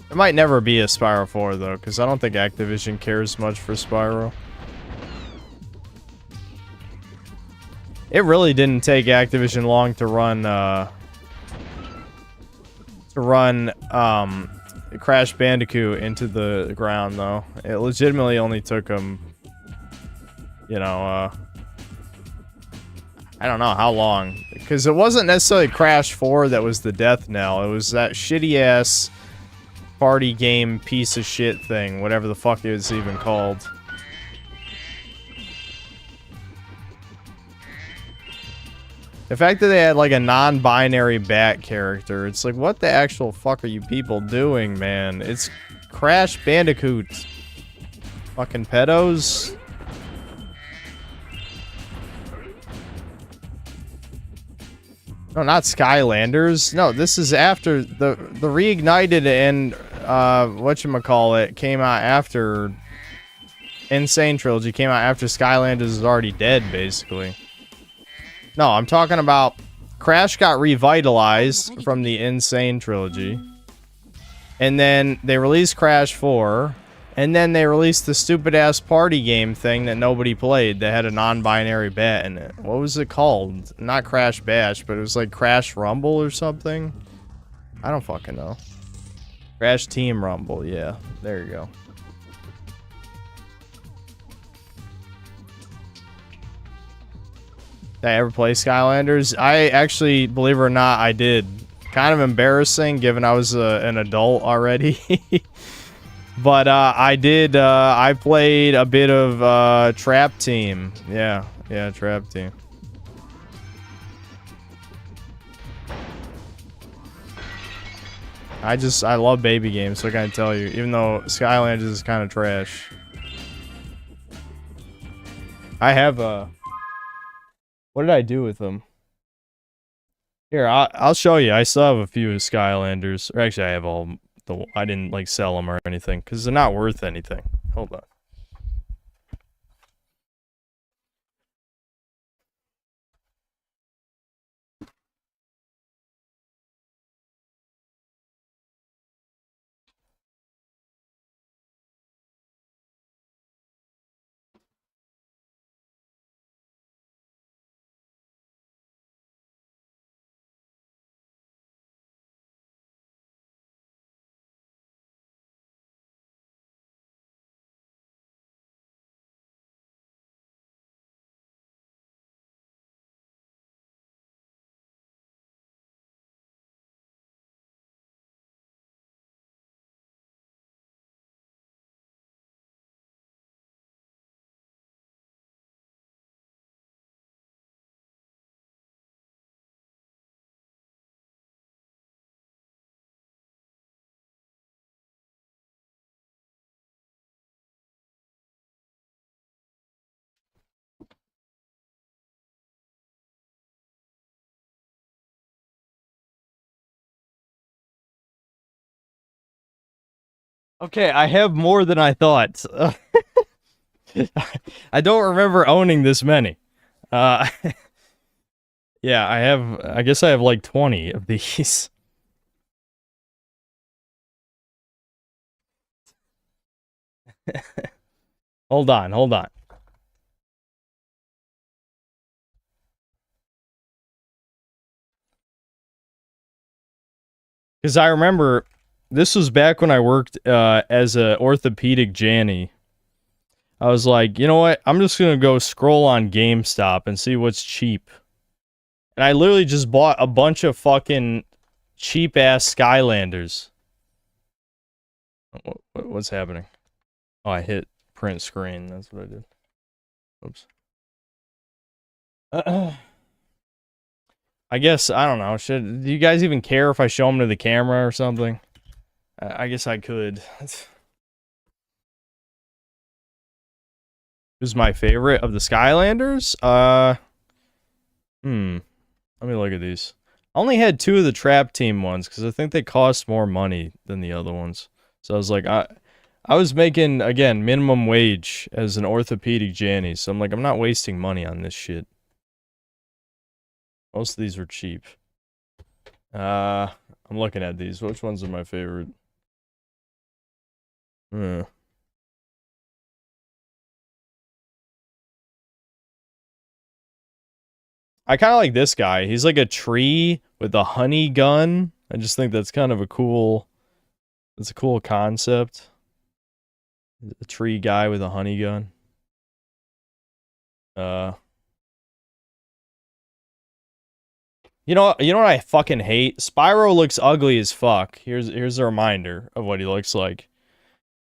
There might never be a Spyro 4, though, because I don't think Activision cares much for Spyro. It really didn't take Activision long to run Crash Bandicoot into the ground, though. It legitimately only took them, you know, I don't know how long. Because it wasn't necessarily Crash 4 that was the death knell. It was that shitty-ass party game piece of shit thing, whatever the fuck it was even called. The fact that they had like a non-binary bat character, it's like, what the actual fuck are you people doing, man? It's Crash Bandicoot. Fucking pedos. No, not Skylanders. No, this is after the Reignited and whatchamacallit came out after Insane Trilogy came out after Skylanders is already dead, basically. No, I'm talking about Crash got revitalized from the Insane Trilogy. And then they released Crash 4. And then they released the stupid-ass party game thing that nobody played that had a non-binary bat in it. What was it called? Not Crash Bash, but it was like Crash Rumble or something? I don't fucking know. Crash Team Rumble, yeah. There you go. Did I ever play Skylanders? I actually, believe it or not, I did. Kind of embarrassing, given I was an adult already. But I did, I played a bit of Trap Team. Yeah, Trap Team. I love baby games, so I gotta tell you. Even though Skylanders is kind of trash. I have what did I do with them? Here, I'll show you. I still have a few Skylanders. Or actually, I have all I didn't like sell them or anything because they're not worth anything. Hold on. Okay, I have more than I thought. I don't remember owning this many. Yeah, I guess I have like 20 of these. Hold on. Because I remember, this was back when I worked as a orthopedic Janny. I was like, you know what? I'm just going to go scroll on GameStop and see what's cheap. And I literally just bought a bunch of fucking cheap-ass Skylanders. What's happening? Oh, I hit print screen. That's what I did. Oops. I guess, I don't know. Do you guys even care if I show them to the camera or something? I guess I could. Who's my favorite of the Skylanders? Let me look at these. I only had 2 of the Trap Team ones because I think they cost more money than the other ones. So I was like, I was making, again, minimum wage as an orthopedic Janny. So I'm like, I'm not wasting money on this shit. Most of these were cheap. I'm looking at these. Which ones are my favorite? I kind of like this guy. He's like a tree with a honey gun. I just think that's kind of a cool concept. A tree guy with a honey gun. You know what I fucking hate? Spyro looks ugly as fuck. Here's a reminder of what he looks like.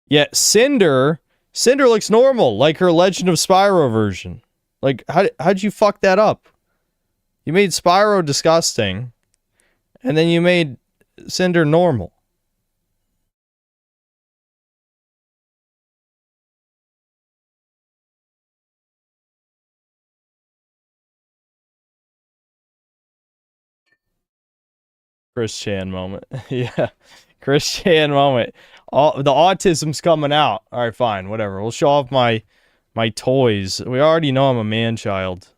Yet Cinder looks normal, like her Legend of Spyro version. Like, how'd you fuck that up? You made Spyro disgusting, and then you made Cinder normal. Chris Chan moment. Yeah. Chris Chan moment. The autism's coming out. Alright, fine, whatever. We'll show off my toys. We already know I'm a man-child.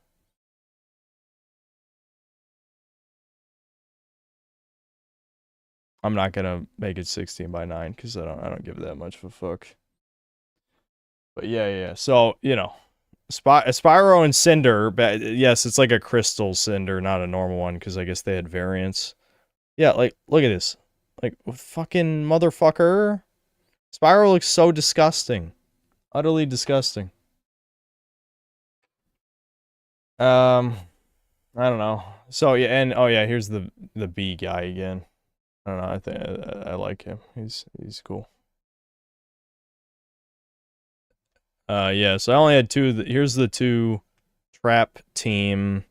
I'm not gonna make it 16 by 9 because I don't give that much of a fuck. But yeah. So, you know, Spyro and Cinder, but yes, it's like a crystal Cinder, not a normal one, because I guess they had variants. Yeah, like, look at this. Like, fucking motherfucker. Spyro looks so disgusting. Utterly disgusting. I don't know. So, yeah, and, oh yeah, here's the bee guy again. I don't know, I think I like him. He's cool. Yeah, so I only had two. Here's the two trap team.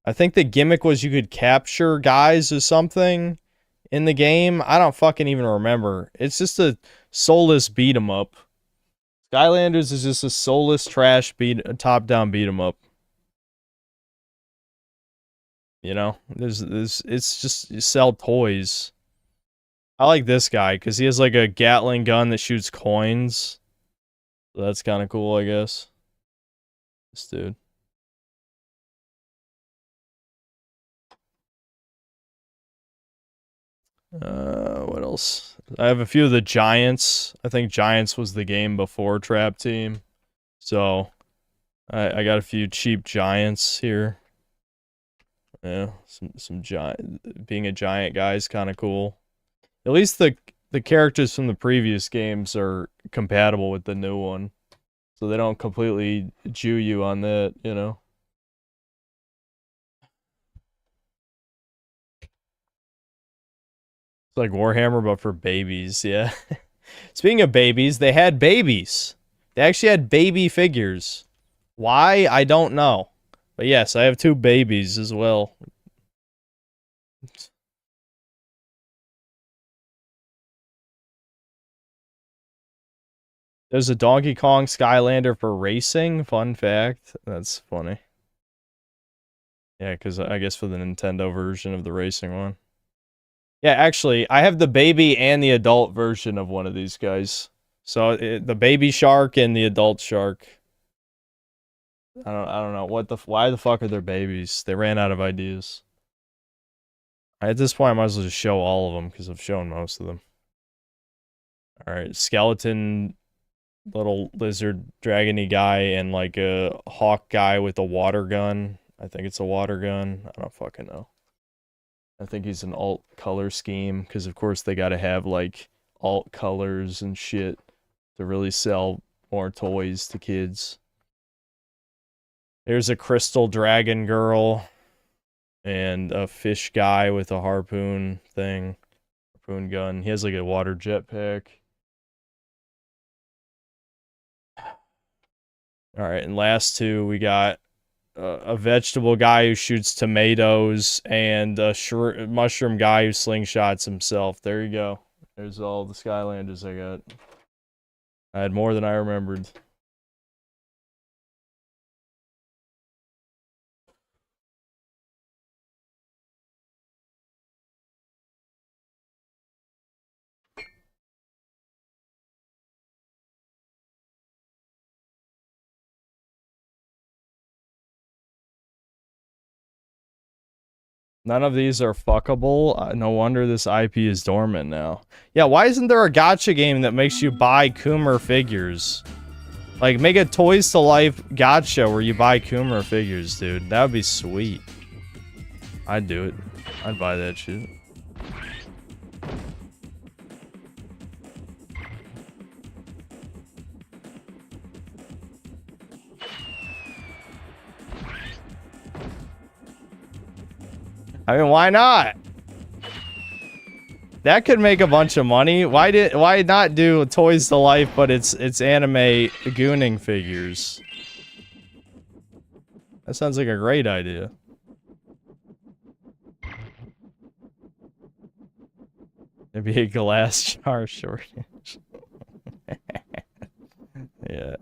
I think the gimmick was you could capture guys or something in the game. I don't fucking even remember. It's just a soulless beat 'em up. Skylanders is just a soulless trash top-down beat 'em up. You know, it's just you sell toys. I like this guy because he has like a Gatling gun that shoots coins. So that's kind of cool, I guess. This dude. What else? I have a few of the Giants. I think Giants was the game before Trap Team. So, I got a few cheap Giants here. Yeah, some giant. Being a giant guy is kind of cool. At least the characters from the previous games are compatible with the new one. So they don't completely Jew you on that, you know? It's like Warhammer, but for babies, yeah. Speaking of babies, they had babies. They actually had baby figures. Why? I don't know. But yes, I have two babies as well. There's a Donkey Kong Skylander for racing. Fun fact. That's funny. Yeah, because I guess for the Nintendo version of the racing one. Yeah, actually, I have the baby and the adult version of one of these guys. So the baby shark and the adult shark. I don't know why the fuck are there babies? They ran out of ideas. At this point, I might as well just show all of them because I've shown most of them. All right, skeleton, little lizard dragony guy, and like a hawk guy with a water gun. I think it's a water gun. I don't fucking know. I think he's an alt color scheme because of course they got to have like alt colors and shit to really sell more toys to kids. There's a crystal dragon girl and a fish guy with a harpoon thing, harpoon gun. He has like a water jetpack. All right, and last two we got a vegetable guy who shoots tomatoes and a mushroom guy who slingshots himself. There you go. There's all the Skylanders I got. I had more than I remembered. None of these are fuckable. No wonder this IP is dormant now. Yeah, why isn't there a gacha game that makes you buy Coomer figures? Like, make a Toys to Life gacha where you buy Coomer figures, dude. That would be sweet. I'd do it. I'd buy that shit. I mean, why not? That could make a bunch of money. Why not do Toys to Life, but it's anime gooning figures? That sounds like a great idea. Maybe a glass jar shortage. Yeah.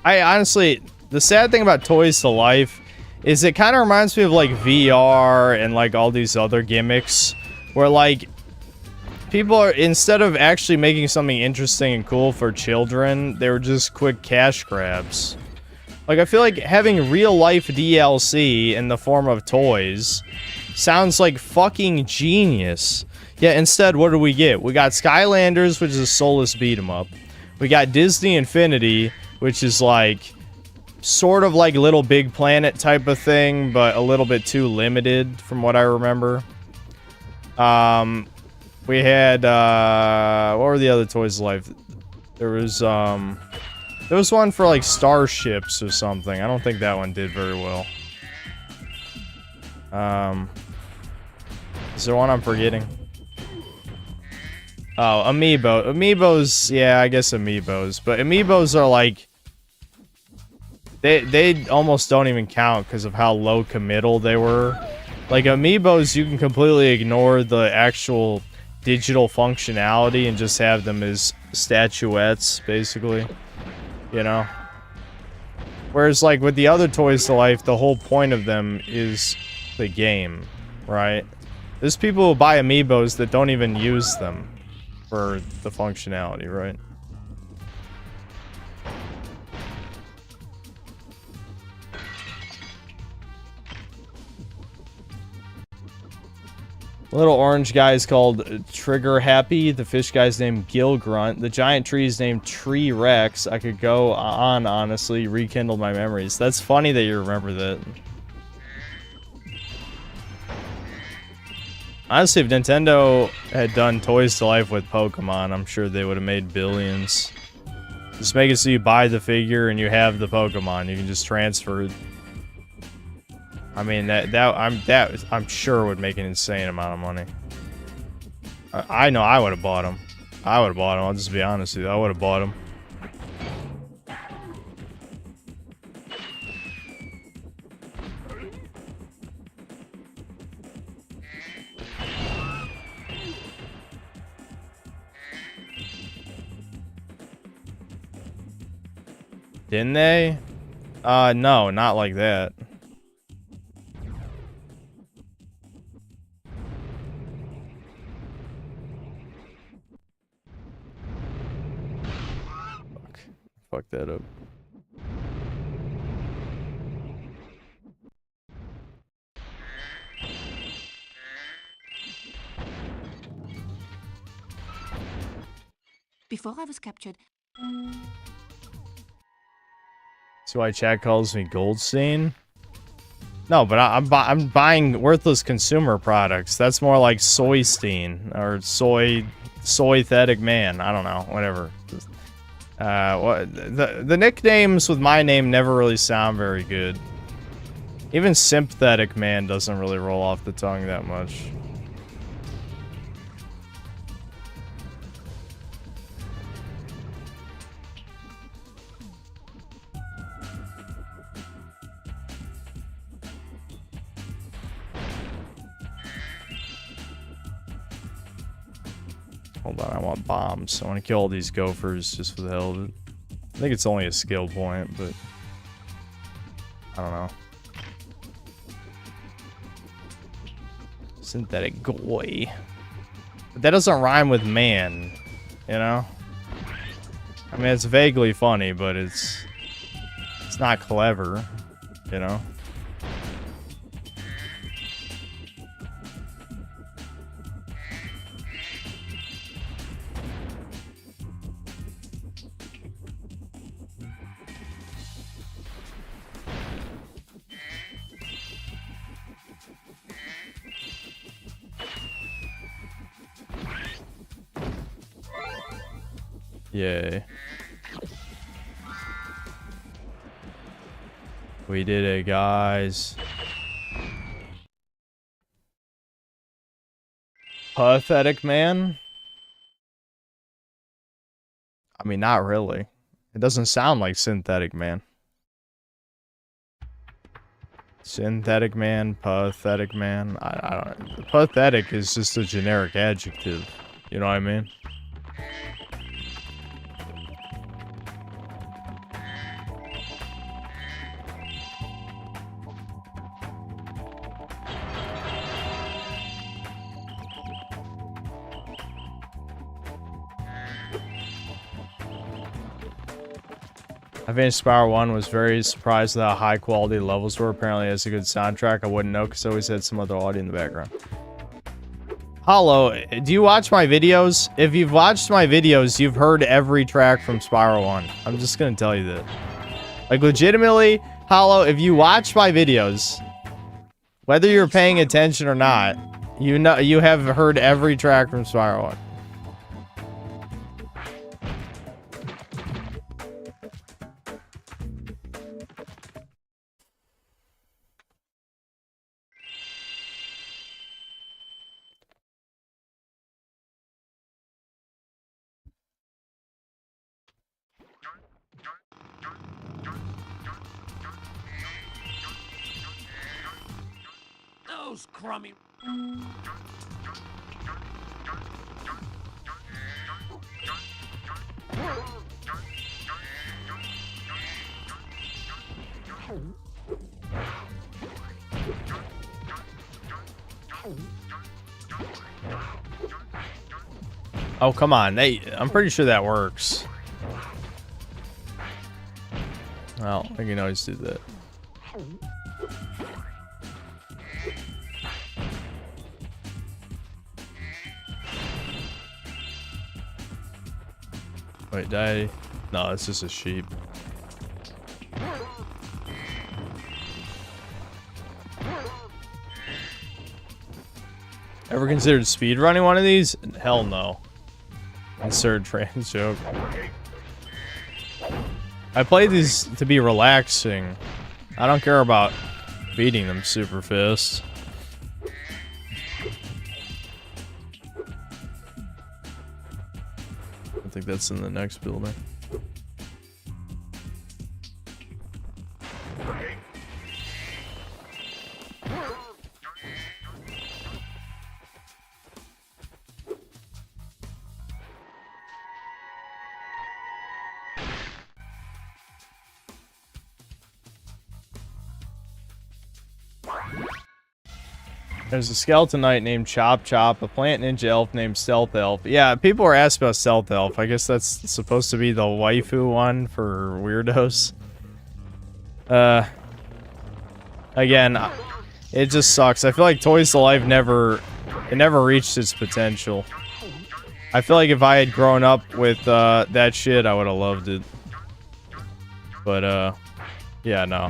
I honestly, the sad thing about Toys to Life is it kind of reminds me of like VR and like all these other gimmicks where like people are, instead of actually making something interesting and cool for children, they were just quick cash grabs. Like, I feel like having real-life DLC in the form of toys sounds like fucking genius. Yeah, instead, what do we get? We got Skylanders, which is a soulless beat-em-up. We got Disney Infinity, which is like sort of like Little Big Planet type of thing, but a little bit too limited from what I remember. We had what were the other toys of life? There was one for like starships or something. I don't think that one did very well. Is there one I'm forgetting? Oh, Amiibo. Amiibos, yeah, I guess Amiibos. But Amiibos are like... They almost don't even count because of how low committal they were. Like, Amiibos, you can completely ignore the actual digital functionality and just have them as statuettes, basically. You know? Whereas, like, with the other Toys to Life, the whole point of them is the game, right? There's people who buy Amiibos that don't even use them for the functionality, right? The little orange guy is called Trigger Happy. The fish guy's named Gil Grunt. The giant tree is named Tree Rex. I could go on, honestly. Rekindled my memories. That's funny that you remember that. Honestly, if Nintendo had done Toys to Life with Pokemon, I'm sure they would have made billions. Just make it so you buy the figure and you have the Pokemon. You can just transfer it. I mean, I'm sure would make an insane amount of money. I know I would have bought them. I would have bought them. I'll just be honest with you. I would have bought them. Didn't they? No, not like that. Fuck that up. Before I was captured. That's why chat calls me Goldstein. No, but I'm buying worthless consumer products. That's more like Soystein or Soythetic Man. I don't know, whatever. What the nicknames with my name never really sound very good. Even Sympathetic Man doesn't really roll off the tongue that much. Hold on, I want bombs. I want to kill all these gophers just for the hell of it. I think it's only a skill point, but I don't know. Synthetic goy. But that doesn't rhyme with man, you know? I mean, it's vaguely funny, but it's not clever, you know? Yay. We did it, guys. Pathetic Man? I mean, not really. It doesn't sound like Synthetic Man. Synthetic Man, Pathetic Man. I don't know. Pathetic is just a generic adjective. You know what I mean? I finished Spyro 1, was very surprised at how high quality the levels were. Apparently it has a good soundtrack. I wouldn't know because I always had some other audio in the background. Hollow, do you watch my videos? If you've watched my videos, you've heard every track from Spyro 1. I'm just gonna tell you that. Like, legitimately, Hollow, if you watch my videos, whether you're paying attention or not, you know you have heard every track from Spyro 1. Those crummy. Oh, come on. I'm pretty sure that works. Well, I can always do that. Wait, did I? No, it's just a sheep. Ever considered speedrunning one of these? Hell no. Insert trans joke. I play these to be relaxing. I don't care about beating them super fast. I think that's in the next building. There's a skeleton knight named Chop Chop, a plant ninja elf named Stealth Elf. Yeah, people are asking about Stealth Elf. I guess that's supposed to be the waifu one for weirdos. Again, it just sucks. I feel like Toys to Life never reached its potential. I feel like if I had grown up with that shit, I would have loved it. But yeah, no.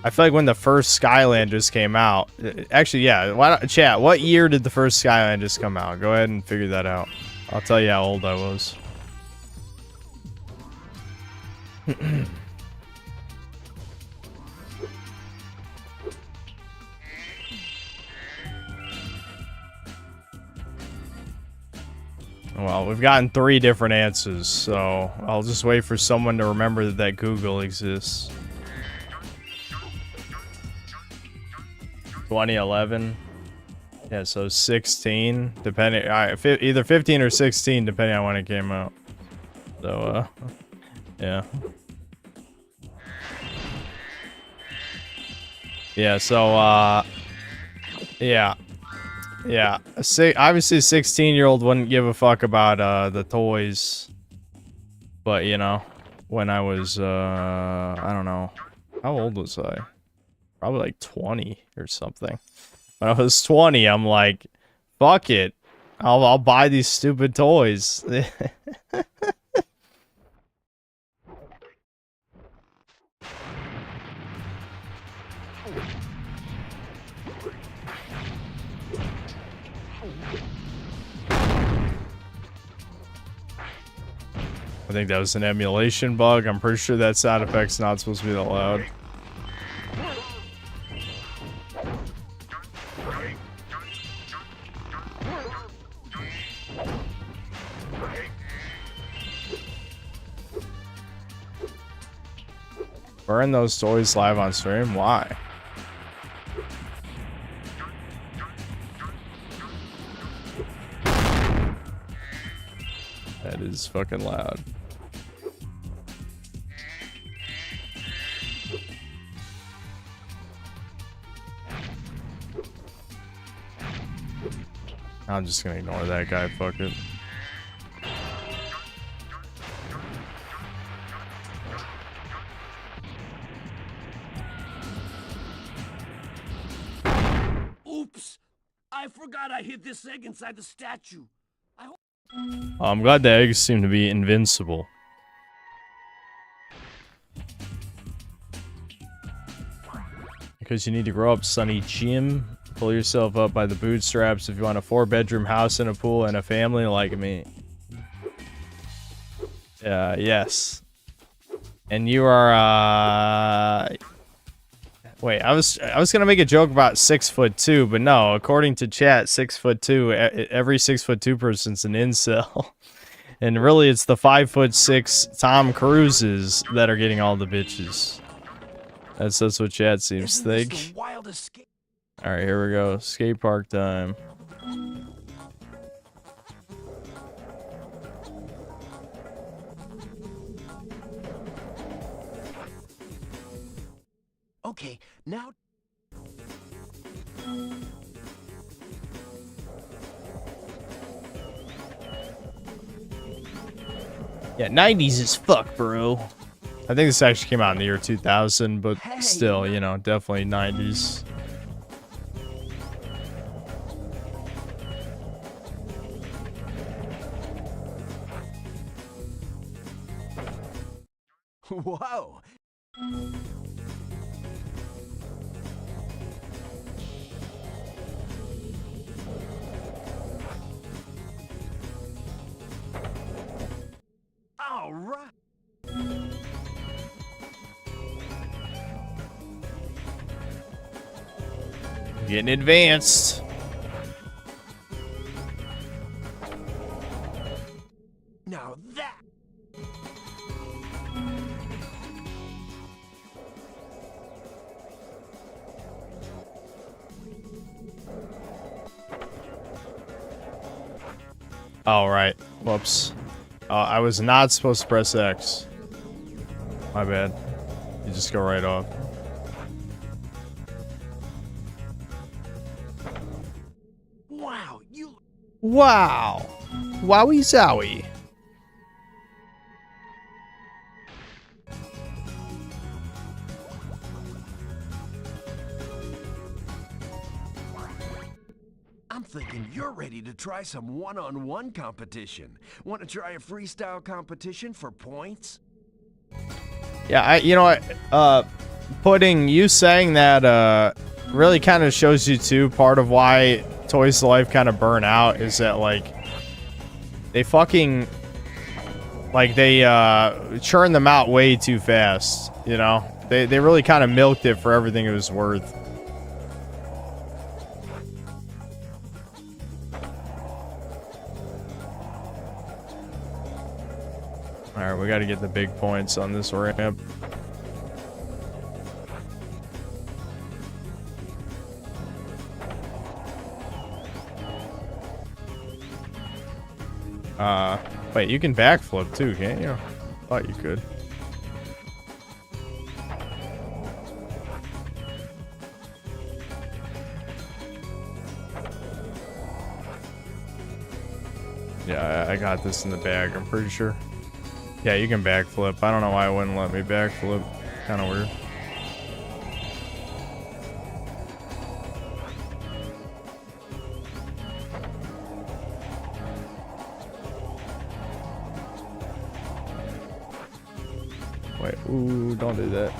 I feel like when the first Skylanders came out, actually, yeah. Why don't, chat? What year did the first Skylanders come out? Go ahead and figure that out. I'll tell you how old I was. Well, we've gotten 3 different answers, so I'll just wait for someone to remember that Google exists. 2011. Yeah, so 16, depending, either 15 or 16, depending on when it came out. So, yeah. Yeah, so, yeah. Yeah. Obviously, a 16-year-old wouldn't give a fuck about, the toys. But, you know, when I was, I don't know. How old was I? Probably like 20 or something. When I was 20, I'm like, fuck it. I'll buy these stupid toys. I think that was an emulation bug. I'm pretty sure that sound effect's not supposed to be that loud. Burn those toys live on stream? Why? That is fucking loud. I'm just gonna ignore that guy, fuck it. I forgot I hid this egg inside the statue. I'm glad the eggs seem to be invincible. Because you need to grow up, Sonny Jim. Pull yourself up by the bootstraps if you want a 4-bedroom house and a pool and a family like me. Yes. And you are, wait, I was gonna make a joke about 6'2", but no, according to chat, 6'2", every 6'2" person's an incel. And really, it's the 5'6" Tom Cruises that are getting all the bitches. That's what chat seems to think. Alright, here we go. Skate park time. Okay, now... Yeah, 90s is fuck, bro. I think this actually came out in the year 2000, but still, you know, definitely 90s. Whoa! All right. Getting advanced. Now that. All right. Whoops. I was not supposed to press X. My bad. You just go right off. Wow, you... Wow. Wowie zowie. I'm thinking you're ready to try some one-on-one competition. Want to try a freestyle competition for points? Yeah, you know what, Pudding, you saying that, really kind of shows you, too, part of why Toys to Life kind of burn out is that, like, they fucking, like, they, churn them out way too fast, you know? They really kind of milked it for everything it was worth. Alright, we gotta get the big points on this ramp. Wait, you can backflip too, can't you? Thought you could. Yeah, I got this in the bag, I'm pretty sure. Yeah, you can backflip. I don't know why it wouldn't let me backflip. Kind of weird. Wait, ooh, don't do that.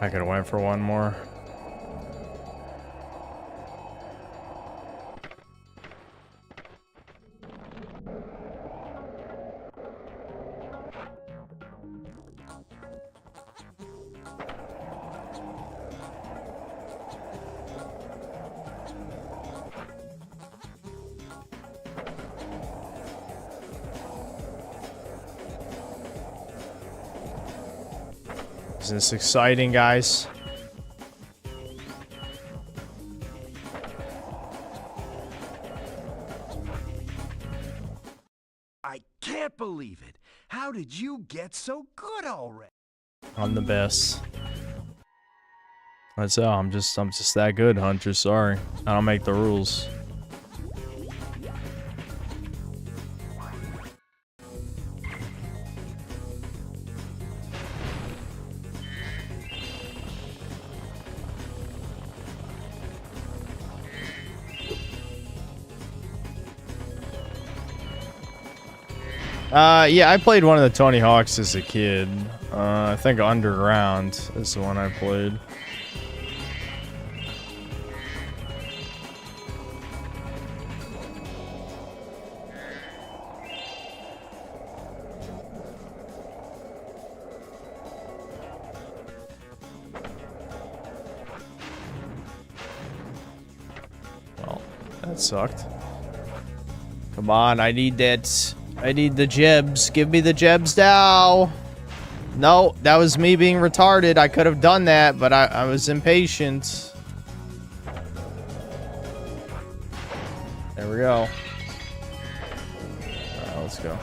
I could have went for one more. Isn't this exciting, guys? I can't believe it. How did you get so good already? I'm the best. That's all. I'm just that good, Hunter. Sorry. I don't make the rules. Yeah, I played one of the Tony Hawks as a kid. I think Underground is the one I played. Well, that sucked. Come on, I need that. I need the gebs. Give me the gebs now. No, that was me being retarded. I could have done that, but I was impatient. There we go. Alright, let's go.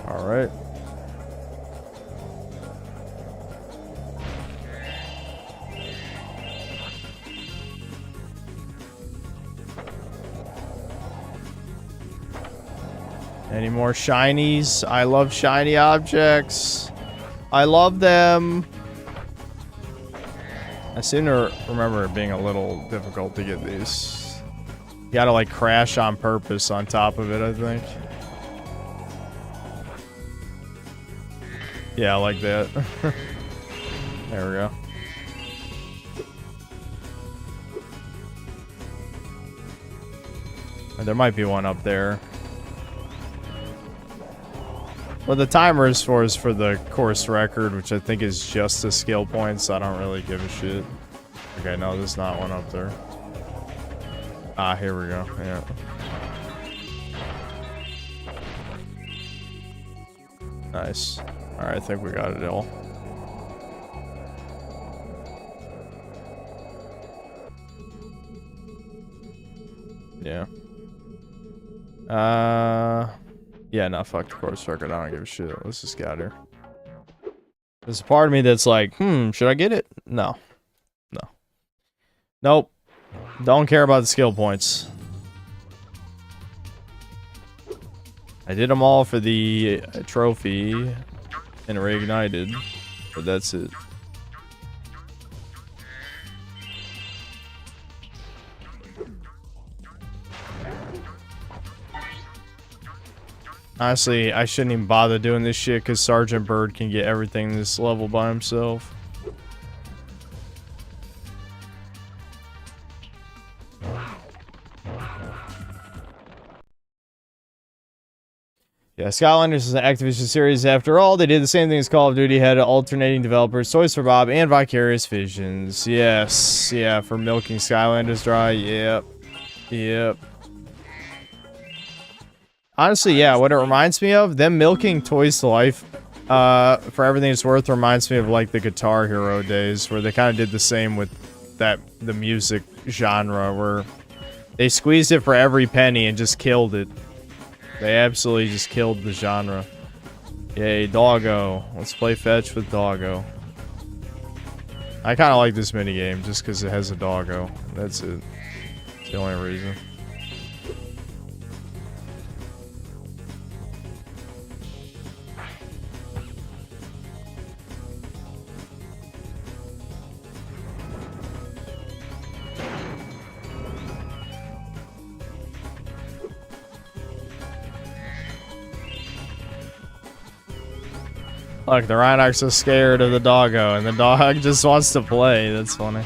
All right. Any more shinies? I love shiny objects. I love them. I seem to remember it being a little difficult to get these. You gotta like crash on purpose on top of it, I think. Yeah, like that. There we go. There might be one up there. What the timer is for the course record, which I think is just the skill points. I don't really give a shit. Okay, no, there's not one up there. Ah, here we go. Yeah. Nice. Alright, I think we got it all. Yeah. Yeah, no, fuck the course record. I don't give a shit. Let's just get out here. There's a part of me that's like, should I get it? No. No. Nope. Don't care about the skill points. I did them all for the trophy and reignited, but that's it. Honestly, I shouldn't even bother doing this shit because Sergeant Bird can get everything this level by himself. Yeah, Skylanders is an Activision series after all. They did the same thing as Call of Duty, had alternating developers, Toys for Bob, and Vicarious Visions. Yes, yeah, for milking Skylanders dry. Yep. Yep. Honestly, yeah, what it reminds me of, them milking Toys to Life for everything it's worth reminds me of like the Guitar Hero days where they kind of did the same with the music genre where they squeezed it for every penny and just killed it. They absolutely just killed the genre. Yay, Doggo. Let's play fetch with Doggo. I kind of like this minigame just because it has a Doggo. That's it. It's the only reason. Look, the Rhinox is scared of the doggo, and the dog just wants to play. That's funny.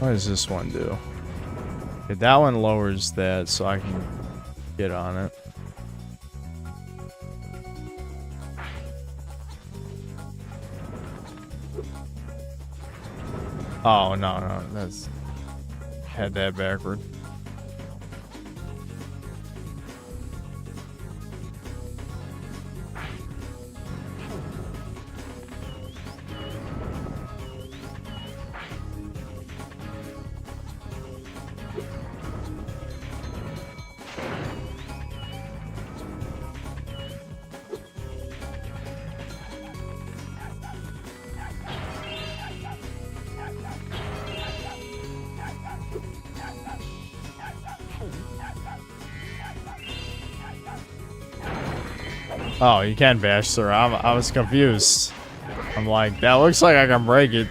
What does this one do? Okay, that one lowers that so I can get on it. Oh, no. That's... Had that backward. Oh, you can bash, sir. I was confused. I'm like, that looks like I can break it.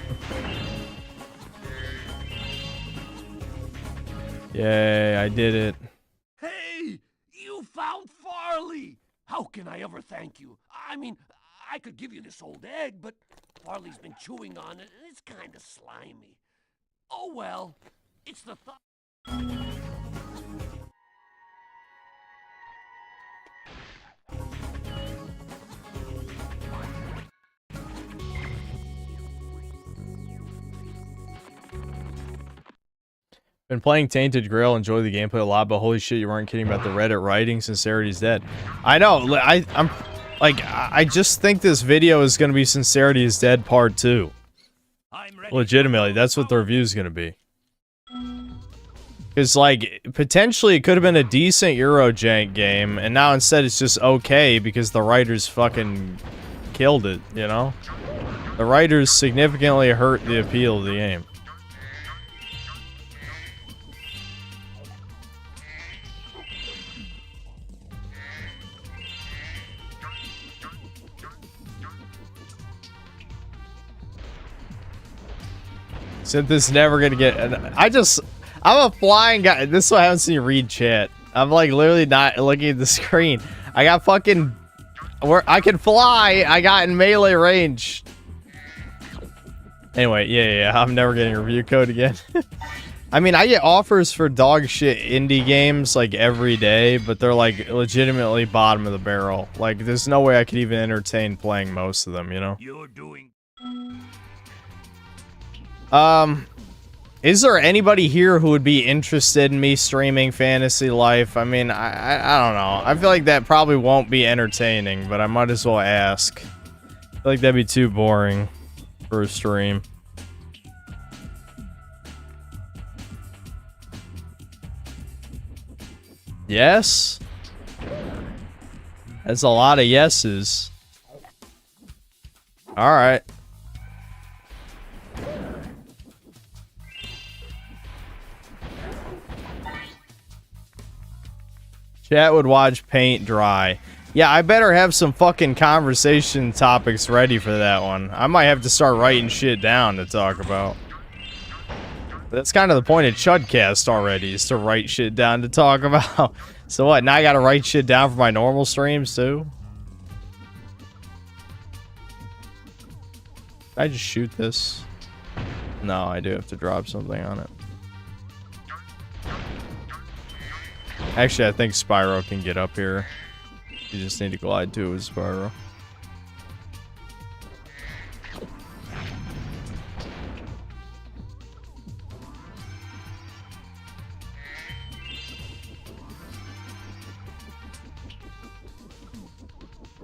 Yay, I did it. Hey, you found Farley! How can I ever thank you? I mean, I could give you this old egg, but Farley's been chewing on it, and it's kind of slimy. Oh well, it's the thought. Been playing Tainted Grail, enjoy the gameplay a lot, but holy shit, you weren't kidding about the Reddit writing. Sincerity's dead. I know. I'm like, I just think this video is gonna be Sincerity is Dead Part 2. Legitimately, that's what the review is gonna be. Because, like, potentially it could have been a decent Eurojank game, and now instead it's just okay because the writers fucking killed it, you know? The writers significantly hurt the appeal of the game. Synth is never gonna get. I'm a flying guy. This is why I haven't seen you read chat. I'm like literally not looking at the screen. I got fucking. Where I can fly. I got in melee range. Anyway, yeah. I'm never getting a review code again. I mean, I get offers for dog shit indie games like every day, but they're like legitimately bottom of the barrel. Like, there's no way I could even entertain playing most of them. You know. You're doing. Is there anybody here who would be interested in me streaming Fantasy Life? I mean, I don't know. I feel like that probably won't be entertaining, but I might as well ask. I feel like that'd be too boring for a stream. Yes? That's a lot of yeses. Alright. Chat would watch paint dry. Yeah, I better have some fucking conversation topics ready for that one. I might have to start writing shit down to talk about. That's kind of the point of Chudcast already, is to write shit down to talk about. So what, now I gotta write shit down for my normal streams too? Did I just shoot this? No, I do have to drop something on it. Actually, I think Spyro can get up here. You just need to glide to it with Spyro.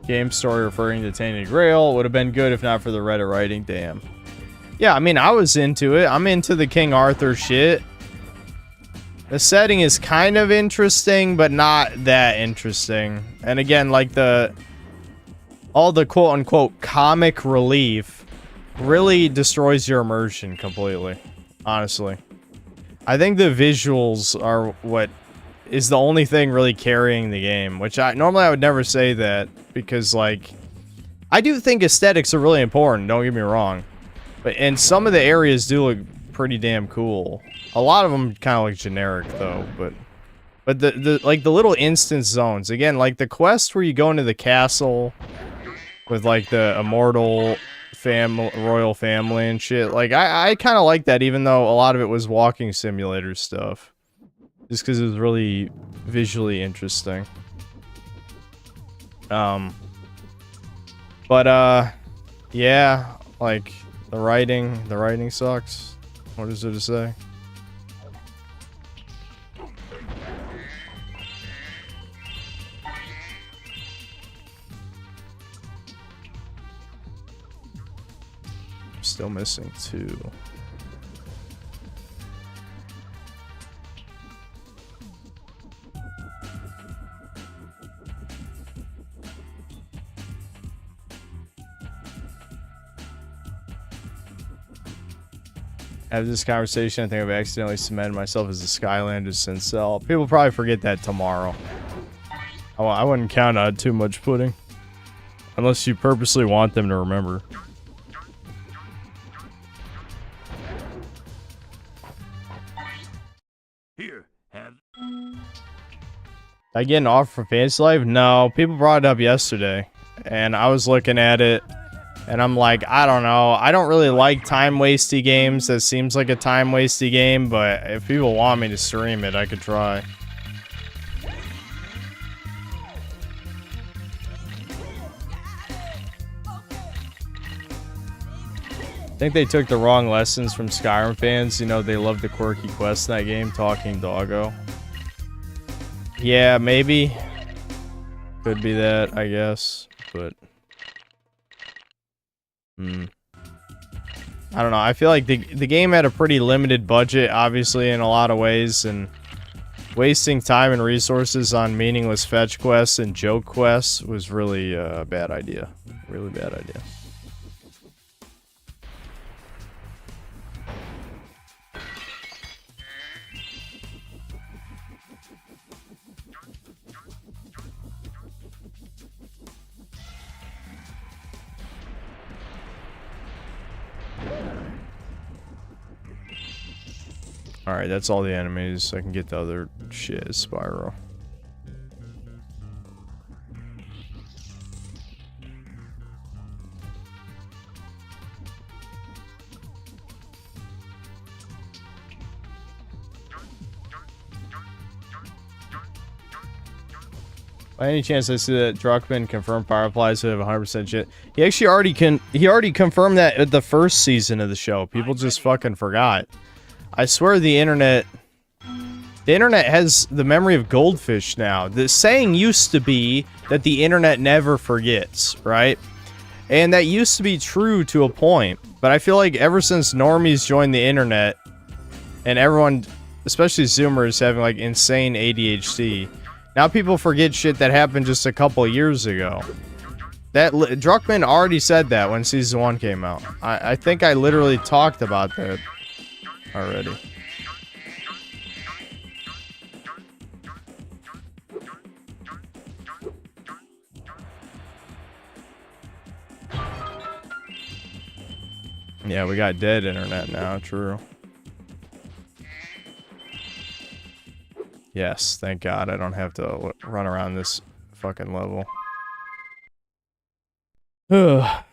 Game story referring to Tainted Grail would have been good if not for the Reddit writing. Damn. Yeah, I mean, I was into it. I'm into the King Arthur shit. The setting is kind of interesting, but not that interesting. And again, like all the quote-unquote comic relief really destroys your immersion completely, honestly. I think the visuals are what is the only thing really carrying the game, which normally I would never say that because, like, I do think aesthetics are really important, don't get me wrong. And some of the areas do look pretty damn cool. A lot of them kind of look generic though, but the like the little instance zones, again, like the quest where you go into the castle with like the immortal royal family and shit, like I kind of like that, even though a lot of it was walking simulator stuff, just because it was really visually interesting. But yeah, like the writing sucks. What does it say? Still missing 2. Have this conversation, I think I've accidentally cemented myself as a Skylander since people probably forget that tomorrow. Oh, I wouldn't count on too much pudding. Unless you purposely want them to remember. Here, have. I get an offer from Fantasy Life? No, people brought it up yesterday. And I was looking at it. And I'm like, I don't know. I don't really like time-wasty games. That seems like a time-wasty game. But if people want me to stream it, I could try. I think they took the wrong lessons from Skyrim fans. You know, they love the quirky quests in that game. Talking Doggo. Yeah, maybe. Could be that, I guess. But... I don't know. I feel like the game had a pretty limited budget, obviously, in a lot of ways, and wasting time and resources on meaningless fetch quests and joke quests was really a bad idea. Really bad idea. Alright, that's all the enemies. I can get the other shit as Spyro. By any chance I see that Druckmann confirmed Fireflies would have 100% shit. He actually already confirmed that at the first season of the show. People just fucking forgot. I swear the internet has the memory of goldfish now. The saying used to be that the internet never forgets, right? And that used to be true to a point. But I feel like ever since normies joined the internet and everyone, especially Zoomers, having like insane ADHD, now people forget shit that happened just a couple years ago. That Druckmann already said that when season 1 came out. I think I literally talked about that already. Yeah, we got dead internet now, true. Yes, thank God I don't have to run around this fucking level. Ugh.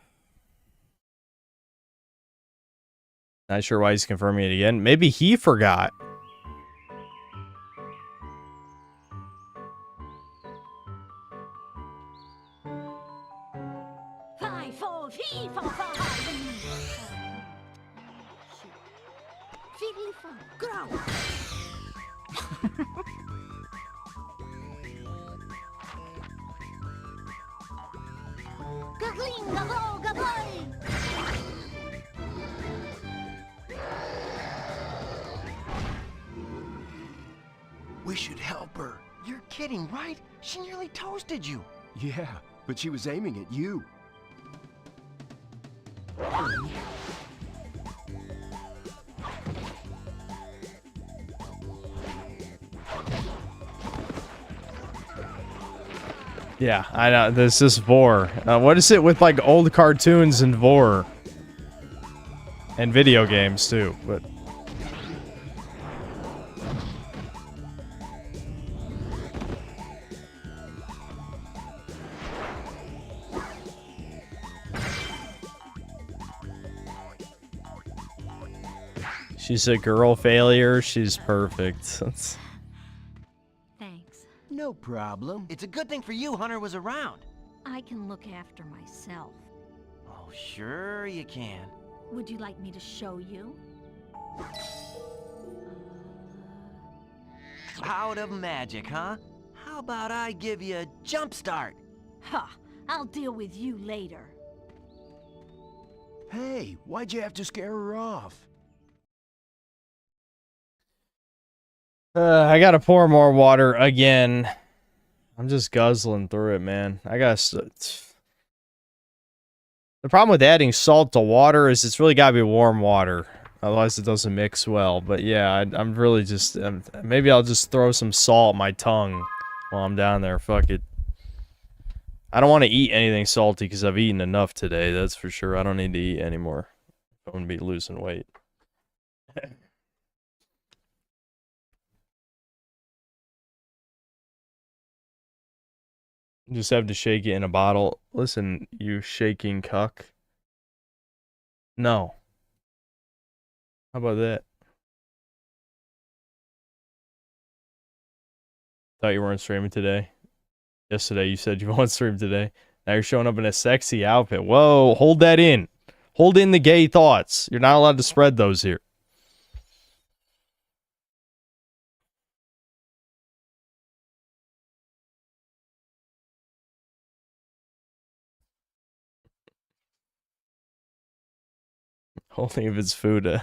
Not sure why he's confirming it again. Maybe he forgot. We should help her. You're kidding, right? She nearly toasted you. Yeah, but she was aiming at you. Yeah, I know. This is Vor. What is it with like old cartoons and Vor? And video games too, but... She's a girl failure. She's perfect. Thanks. No problem. It's a good thing for you Hunter was around. I can look after myself. Oh, sure you can. Would you like me to show you? Out of magic, huh? How about I give you a jump start? Ha! I'll deal with you later. Hey, why'd you have to scare her off? I gotta pour more water again. I'm just guzzling through it, man. The problem with adding salt to water is it's really gotta be warm water. Otherwise it doesn't mix well. But yeah, I'm really just... maybe I'll just throw some salt on my tongue while I'm down there. Fuck it. I don't want to eat anything salty because I've eaten enough today, that's for sure. I don't need to eat anymore. I'm gonna be losing weight. Just have to shake it in a bottle. Listen, you shaking cuck. No. How about that? Thought you weren't streaming today. Yesterday you said you weren't streaming today. Now you're showing up in a sexy outfit. Whoa, hold that in. Hold in the gay thoughts. You're not allowed to spread those here. Only if it's food.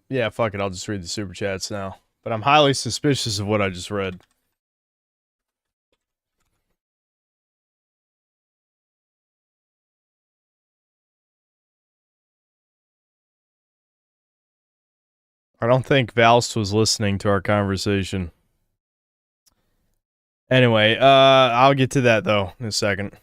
Yeah, fuck it. I'll just read the super chats now. But I'm highly suspicious of what I just read. I don't think Valst was listening to our conversation. Anyway, I'll get to that though in a second.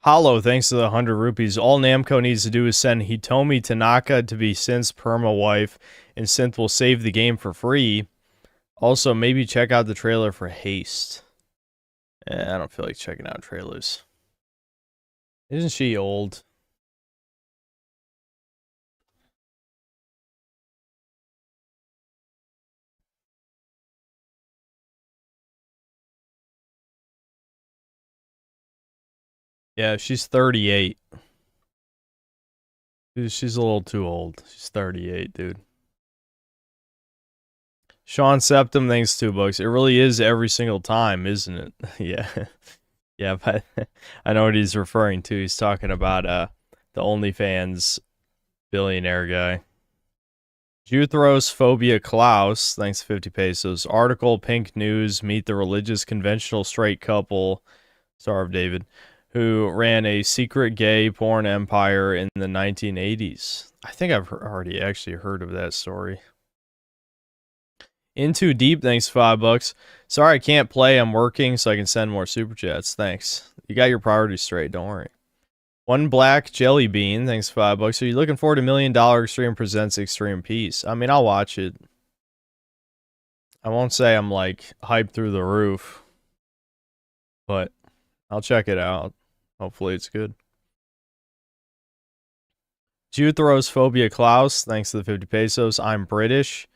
Hollow, thanks to the 100 rupees. All Namco needs to do is send Hitomi Tanaka to be Synth's perma wife, and Synth will save the game for free. Also, maybe check out the trailer for Haste. I don't feel like checking out trailers. Isn't she old? Yeah, she's 38. She's a little too old. She's 38, dude. Sean Septum, thanks $2. It really is every single time, isn't it? Yeah. Yeah, but I know what he's referring to. He's talking about the OnlyFans billionaire guy. Juthros Phobia Klaus, thanks to 50 pesos. Article, Pink News, meet the religious conventional straight couple, Starve David, who ran a secret gay porn empire in the 1980s. I think I've already actually heard of that story. Into Deep, thanks $5. Sorry I can't play, I'm working so I can send more super chats. Thanks. You got your priorities straight, don't worry. One Black Jelly Bean, thanks $5. Are you looking forward to $1 Million Extreme Presents Extreme Peace? I mean, I'll watch it. I won't say I'm like hyped through the roof, but I'll check it out. Hopefully it's good. Juthros Phobia Klaus, thanks to the 50 pesos. I'm British.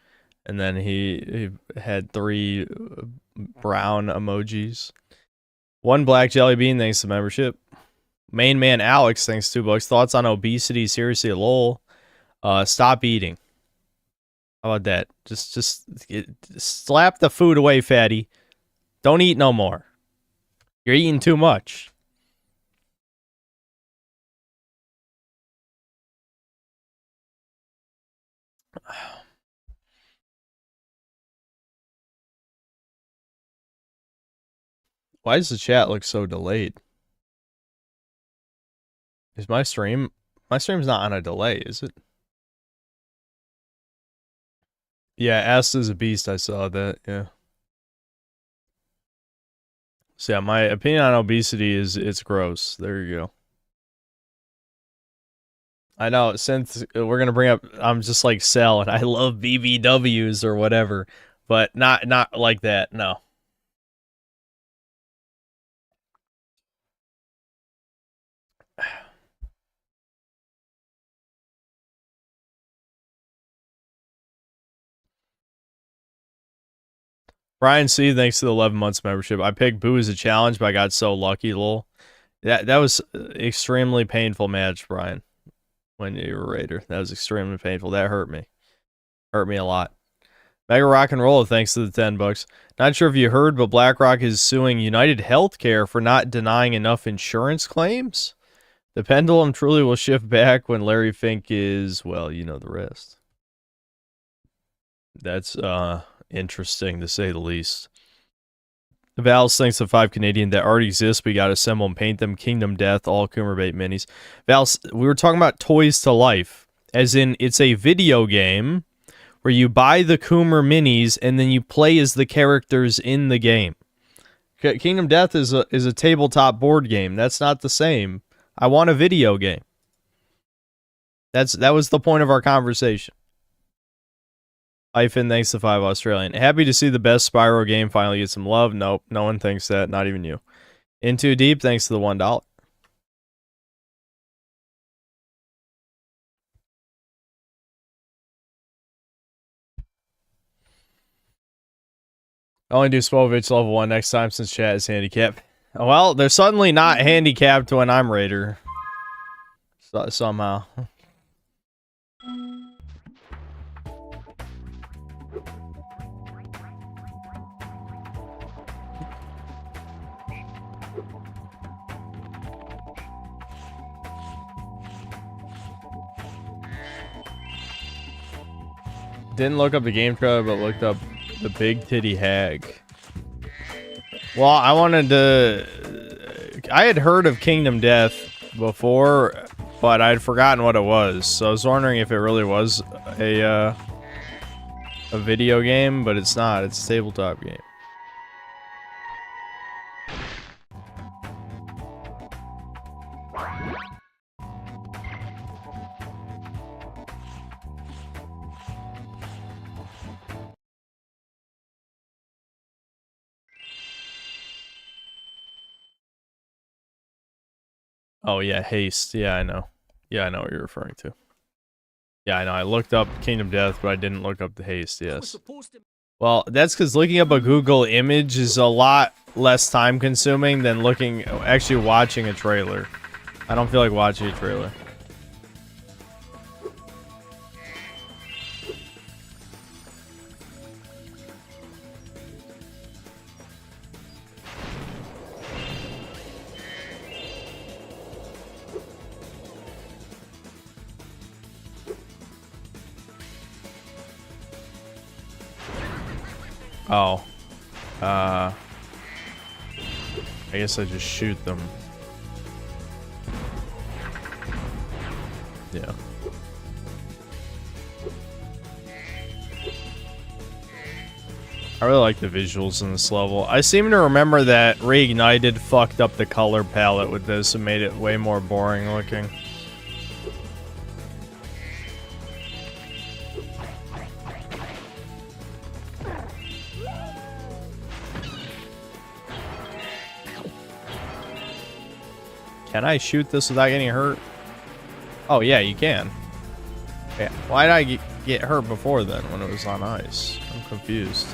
And then he had 3 brown emojis. One Black Jelly Bean, thanks to membership. Main Man Alex, thanks to $2. Thoughts on obesity? Seriously, lol. Stop eating. How about that? Just slap the food away, fatty. Don't eat no more. You're eating too much. Why does the chat look so delayed? Is my stream? My stream's not on a delay, is it? Yeah, Ass is a beast. I saw that. Yeah. So yeah, my opinion on obesity is it's gross. There you go. I know, since we're gonna bring up, I'm just like Cell, and I love BBWs or whatever, but not like that. No. Brian C, thanks to the 11 months membership. I picked Boo as a challenge, but I got so lucky, lol. That was extremely painful match, Brian. When you were Raider. That was extremely painful. That hurt me. Hurt me a lot. Mega Rock and Roll, thanks to the $10. Not sure if you heard, but BlackRock is suing United Healthcare for not denying enough insurance claims. The pendulum truly will shift back when Larry Fink is, well, you know the rest. That's interesting to say the least. Val's thanks to 5 Canadian that already exist. We gotta assemble and paint them. Kingdom Death, all Coomer Bait minis. Val's, we were talking about Toys to Life, as in it's a video game where you buy the Coomer minis and then you play as the characters in the game. Kingdom Death is a tabletop board game. That's not the same. I want a video game. That was the point of our conversation. Hyphen, thanks to 5 Australian. Happy to see the best Spyro game finally get some love. Nope, no one thinks that. Not even you. Into Deep, thanks to the $1. I only do Svovich level 1 next time since chat is handicapped. Well, they're suddenly not handicapped when I'm Raider. Somehow. Didn't look up the game trailer, but looked up the Big Titty Hag. Well, I wanted to... I had heard of Kingdom Death before, but I'd forgotten what it was. So I was wondering if it really was a video game, but it's not. It's a tabletop game. Oh yeah, Haste. Yeah, I know. Yeah, I know what you're referring to. Yeah, I know. I looked up Kingdom Death, but I didn't look up the Haste, yes. Well, that's because looking up a Google image is a lot less time consuming than actually watching a trailer. I don't feel like watching a trailer. Oh. I guess I just shoot them. Yeah. I really like the visuals in this level. I seem to remember that Reignited fucked up the color palette with this and made it way more boring looking. Can I shoot this without getting hurt? Oh yeah, you can. Yeah. Why did I get hurt before then when it was on ice? I'm confused.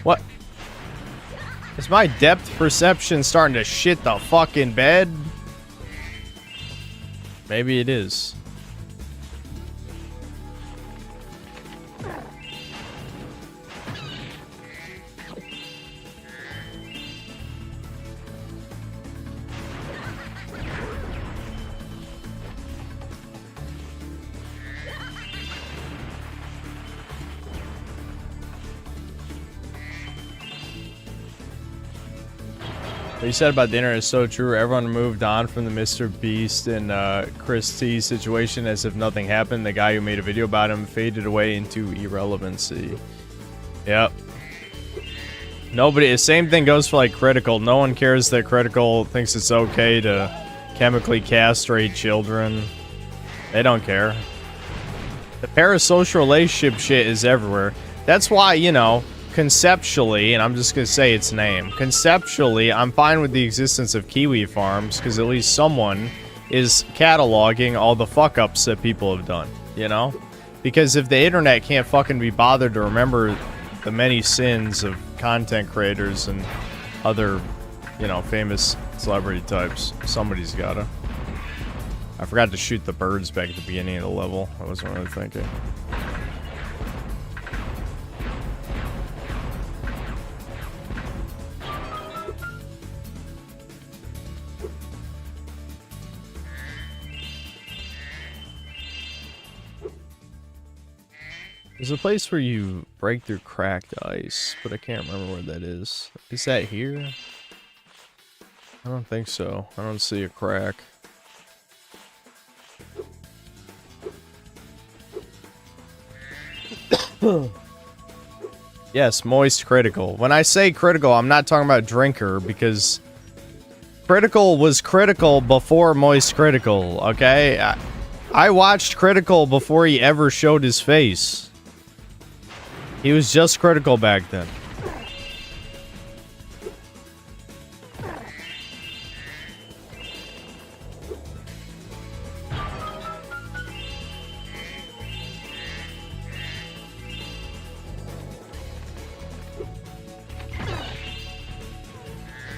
What? Is my depth perception starting to shit the fucking bed? Maybe it is. What you said about the internet is so true. Everyone moved on from the Mr. Beast and Chris T situation as if nothing happened. The guy who made a video about him faded away into irrelevancy. Yep. Nobody. Same thing goes for like Critical. No one cares that Critical thinks it's okay to chemically castrate children. They don't care. The parasocial relationship shit is everywhere. That's why, you know, conceptually, and I'm just gonna say its name, conceptually, I'm fine with the existence of Kiwi farms, because at least someone is cataloging all the fuck-ups that people have done, you know? Because if the internet can't fucking be bothered to remember the many sins of content creators and other, you know, famous celebrity types, somebody's gotta. I forgot to shoot the birds back at the beginning of the level. I wasn't really thinking. There's a place where you break through cracked ice, but I can't remember where that is. Is that here? I don't think so. I don't see a crack. Yes, moist critical. When I say critical, I'm not talking about drinker, because critical was critical before moist critical, okay? I watched Critical before he ever showed his face. He was just critical back then.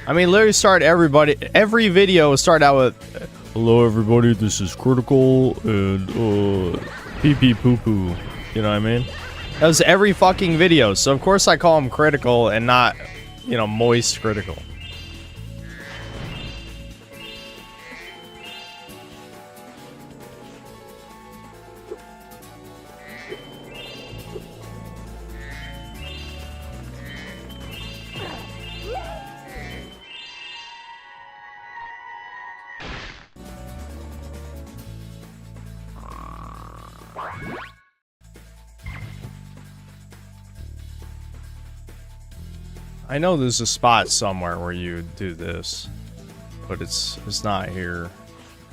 I mean, literally every video start out with, hello everybody, this is Critical, and, pee pee poo poo. You know what I mean? That was every fucking video, so of course I call him Critical and not, you know, moist critical. I know there's a spot somewhere where you do this, but it's not here.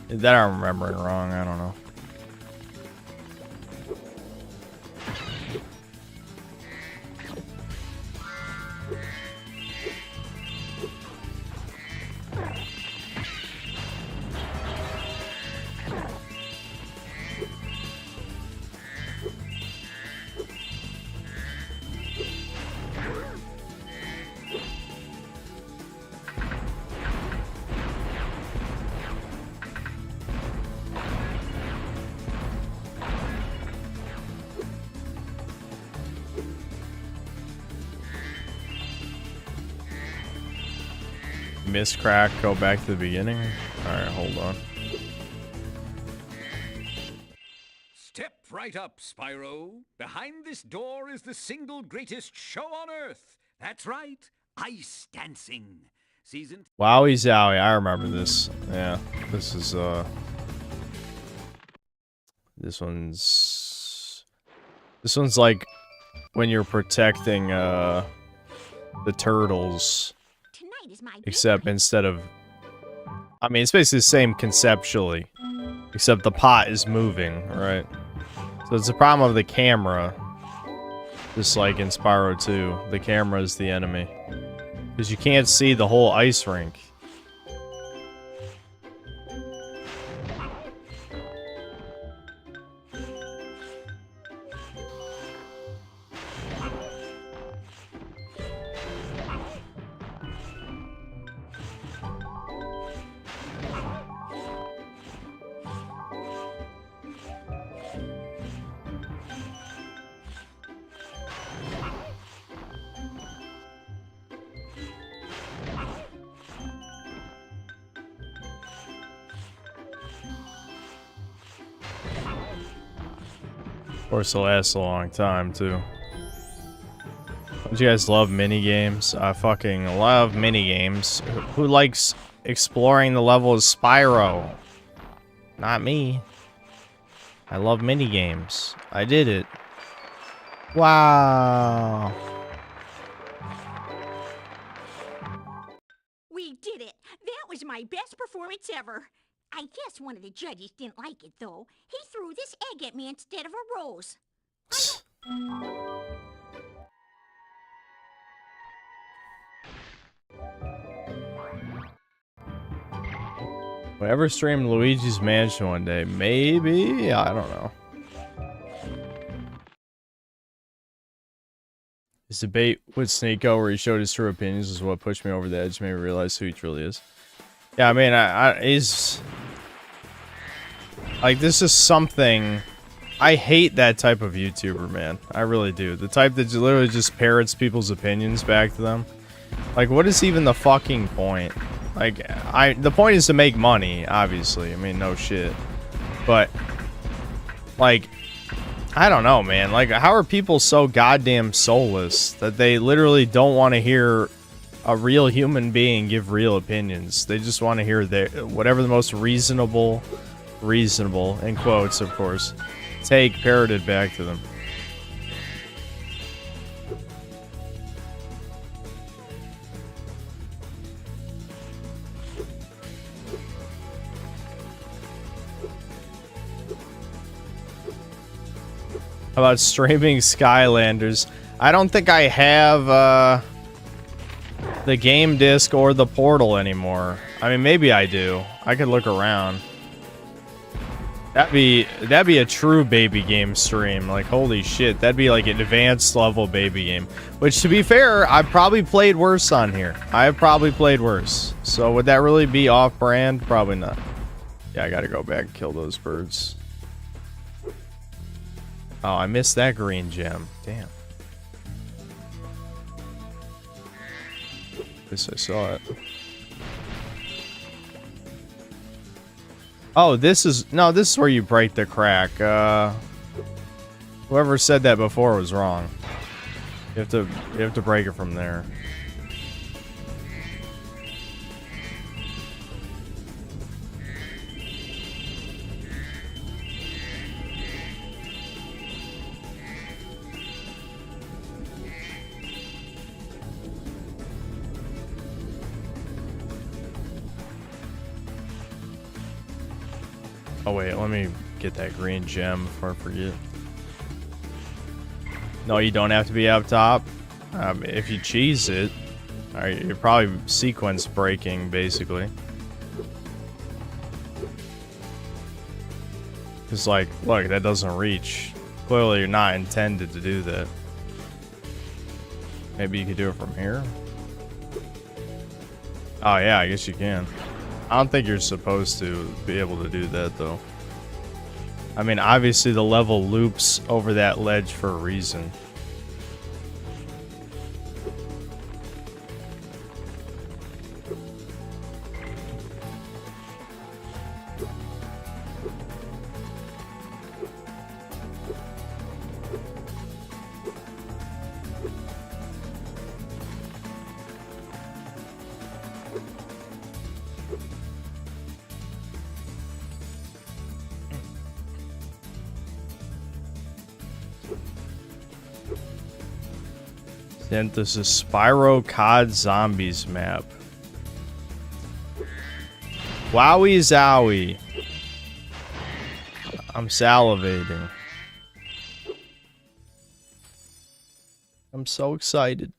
That I'm remembering wrong, I don't know. Miss crack, go back to the beginning. Alright, hold on. Step right up, Spyro. Behind this door is the single greatest show on Earth. That's right, ice dancing. Season. Wowie Zowie, I remember this. Yeah, this is this one's like when you're protecting the turtles. Except instead of, I mean, it's basically the same conceptually, except the pot is moving, right? So it's the problem of the camera, just like in Spyro 2, the camera is the enemy, because you can't see the whole ice rink. Of course, it'll last a long time, too. Don't you guys love minigames? I fucking love minigames. Who likes exploring the level of Spyro? Not me. I love minigames. I did it. Wow. We did it. That was my best performance ever. I guess one of the judges didn't like it, though. He threw this egg at me instead of a rose. Whatever streamed Luigi's Mansion one day. Maybe? I don't know. His debate with Sneeko where he showed his true opinions is what pushed me over the edge, made me realize who he truly is. Yeah, I mean, he's... Like, this is something... I hate that type of YouTuber, man. I really do. The type that literally just parrots people's opinions back to them. Like, what is even the fucking point? Like, the point is to make money, obviously. I mean, no shit. But, like, I don't know, man. Like, how are people so goddamn soulless that they literally don't want to hear a real human being give real opinions? They just want to hear their, whatever the most reasonable, in quotes, of course, take parroted back to them. How about streaming Skylanders? I don't think I have the game disc or the portal anymore. I mean, maybe I do. I could look around. That'd be a true baby game stream. Like, holy shit, that'd be like an advanced level baby game. Which, to be fair, I've probably played worse on here. I've probably played worse. So would that really be off-brand? Probably not. Yeah, I gotta go back and kill those birds. Oh, I missed that green gem. Damn. Guess I saw it. Oh, this is where you break the crack. Whoever said that before was wrong. You have to break it from there. Oh wait, let me get that green gem before I forget. No, you don't have to be up top. If you cheese it, you're probably sequence breaking, basically. It's like, look, that doesn't reach. Clearly, you're not intended to do that. Maybe you could do it from here? Oh yeah, I guess you can. I don't think you're supposed to be able to do that, though. I mean, obviously the level loops over that ledge for a reason. Hint, this is Spyro COD Zombies map. Wowie zowie. I'm salivating. I'm so excited.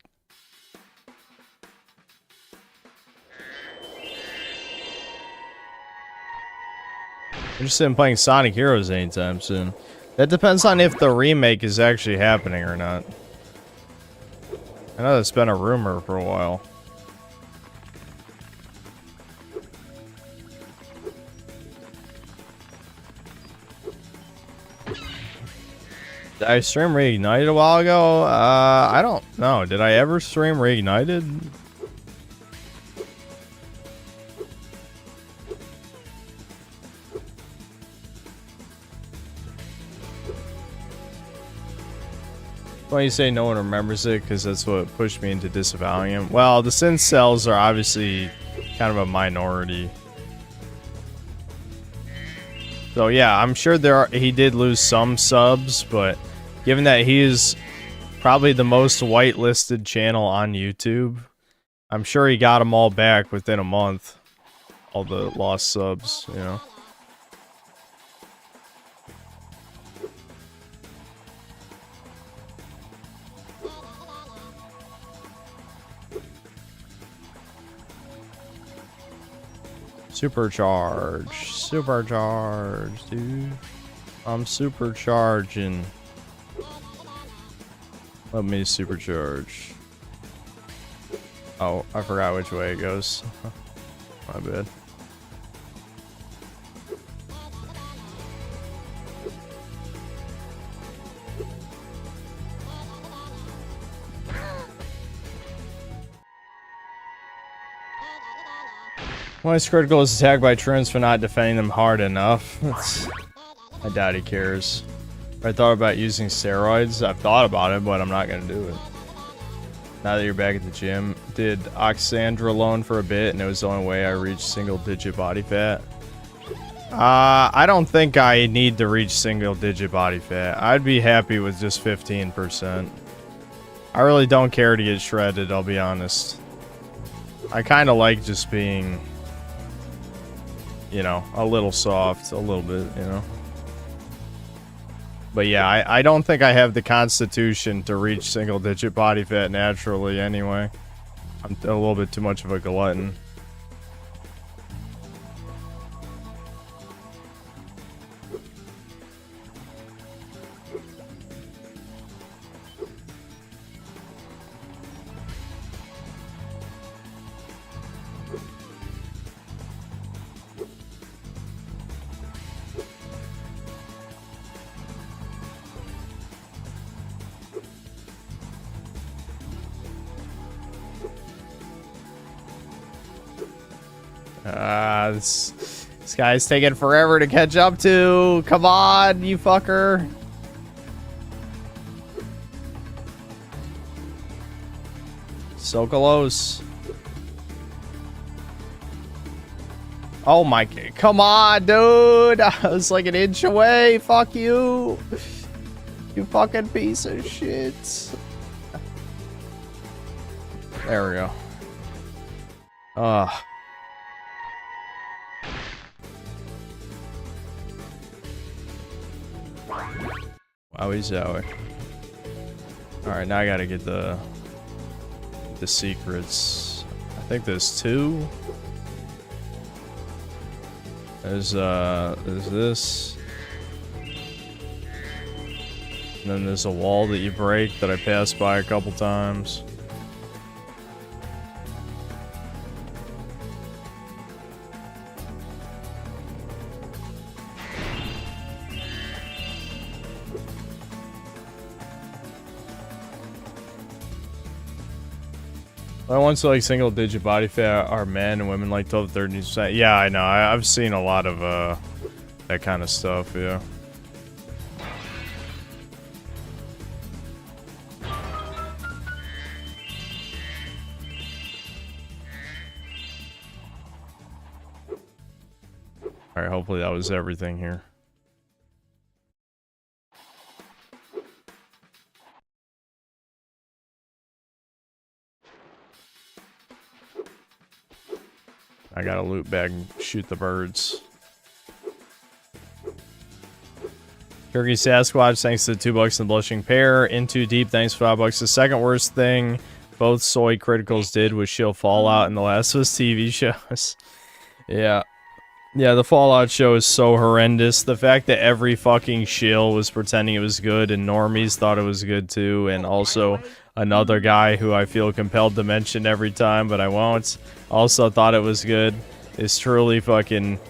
Interested in playing Sonic Heroes anytime soon. That depends on if the remake is actually happening or not. I know that's been a rumor for a while. Did I stream Reignited a while ago? I don't know. Did I ever stream Reignited? Why you say no one remembers it? Because that's what pushed me into disavowing him. Well, the Sin Cells are obviously kind of a minority. So yeah, I'm sure he did lose some subs, but given that he is probably the most whitelisted channel on YouTube, I'm sure he got them all back within a month. All the lost subs, you know. Supercharge, dude. I'm supercharging. Let me supercharge. Oh, I forgot which way it goes. My bad. Why is critical is attacked by Trins for not defending them hard enough? I doubt he cares. I thought about using steroids. I've thought about it, but I'm not gonna do it. Now that you're back at the gym, did oxandrolone for a bit, and it was the only way I reached single-digit body fat. I don't think I need to reach single-digit body fat. I'd be happy with just 15%. I really don't care to get shredded, I'll be honest. I kind of like just being, you know, a little soft, a little bit, you know. But yeah, I don't think I have the constitution to reach single-digit body fat naturally anyway. I'm a little bit too much of a glutton. This guy's taking forever to catch up to. Come on, you fucker. So close. Oh my, come on, dude. I was like an inch away. Fuck you. You fucking piece of shit. There we go. Wowie zowie. Alright, now I gotta get the secrets. I think there's two. There's this. And then there's a wall that you break that I passed by a couple times. I once like single digit body fat are men and women like 12-13%. Yeah, I know. I've seen a lot of that kind of stuff, yeah. Alright, hopefully that was everything here. I got a loot bag and shoot the birds. Turkey Sasquatch, thanks to $2 and Blushing Pear. Into Deep, thanks for $5. The second worst thing both soy criticals did was show Fallout and the Last of Us TV shows. Yeah. Yeah, the Fallout show is so horrendous. The fact that every fucking shill was pretending it was good and normies thought it was good too, and also another guy who I feel compelled to mention every time, but I won't, also thought it was good, is truly fucking...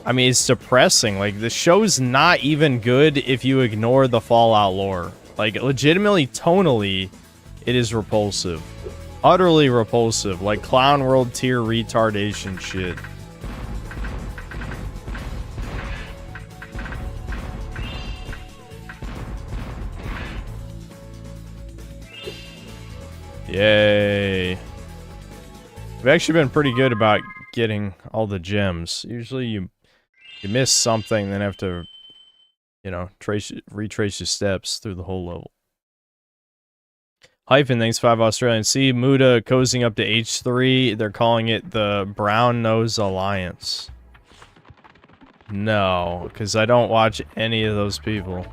I mean, it's depressing. Like, the show's not even good if you ignore the Fallout lore. Like, legitimately, tonally, it is repulsive. Utterly repulsive. Like, Clown World tier retardation shit. Yay. We've actually been pretty good about getting all the gems. Usually you miss something, then have to, you know, retrace your steps through the whole level. Hyphen, thanks 5 Australian. See, Muda cozying up to H3. They're calling it the Brown Nose Alliance. No, because I don't watch any of those people.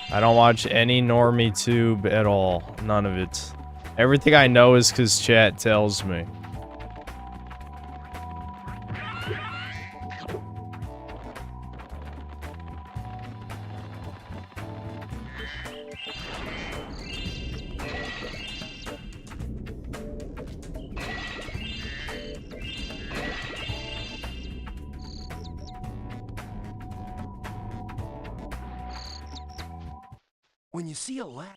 I don't watch any normie tube at all. None of it. Everything I know is because chat tells me. When you see a lad...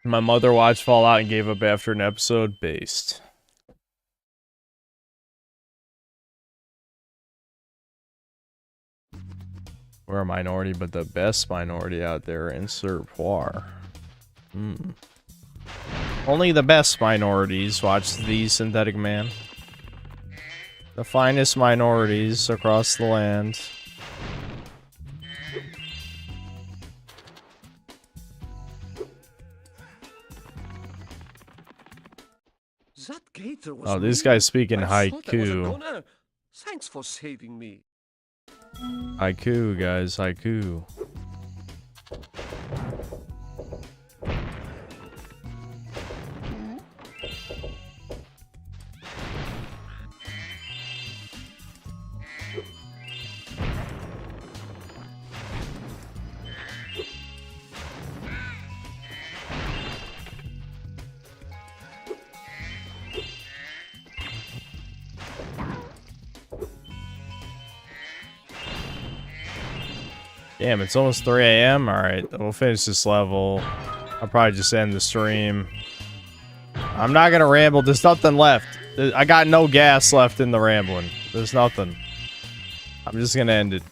My mother watched Fallout and gave up after an episode. Based. We're a minority, but the best minority out there. Insert poir. Only the best minorities watch the Synthetic Man. The finest minorities across the land. That gator was Oh, this mean. guy's speaking I thought I was a haiku. goner. Thanks for saving me. Haiku, guys, haiku. Damn, it's almost 3 a.m. Alright, we'll finish this level. I'll probably just end the stream. I'm not gonna ramble. There's nothing left. I got no gas left in the rambling. There's nothing. I'm just gonna end it.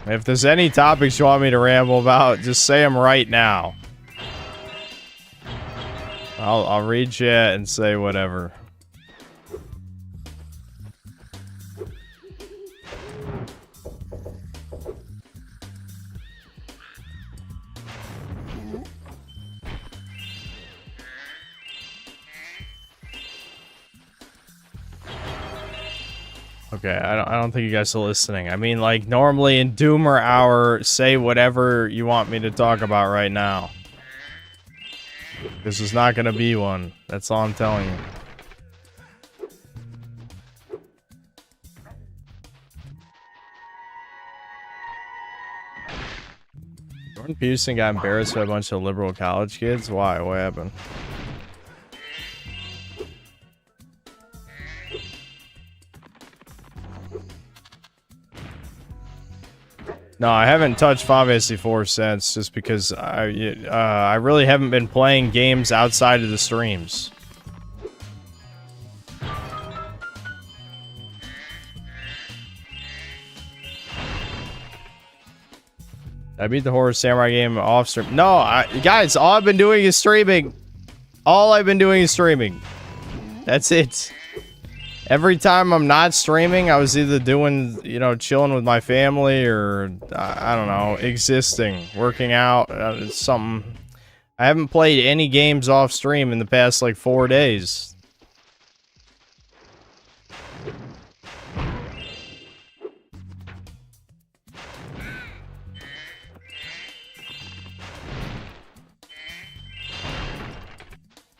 If there's any topics you want me to ramble about, just say them right now. I'll read chat and say whatever. Okay, I don't think you guys are listening. I mean, like, normally in Doomer Hour, say whatever you want me to talk about right now. This is not gonna be one. That's all I'm telling you. Jordan Peterson got embarrassed by a bunch of liberal college kids? Why? What happened? No, I haven't touched Final Fantasy 4 since, just because I really haven't been playing games outside of the streams. I beat the Horror Samurai game off stream. No, guys, all I've been doing is streaming. All I've been doing is streaming. That's it. Every time I'm not streaming, I was either doing, you know, chilling with my family or, I don't know, existing, working out, something. I haven't played any games off stream in the past, like, 4 days.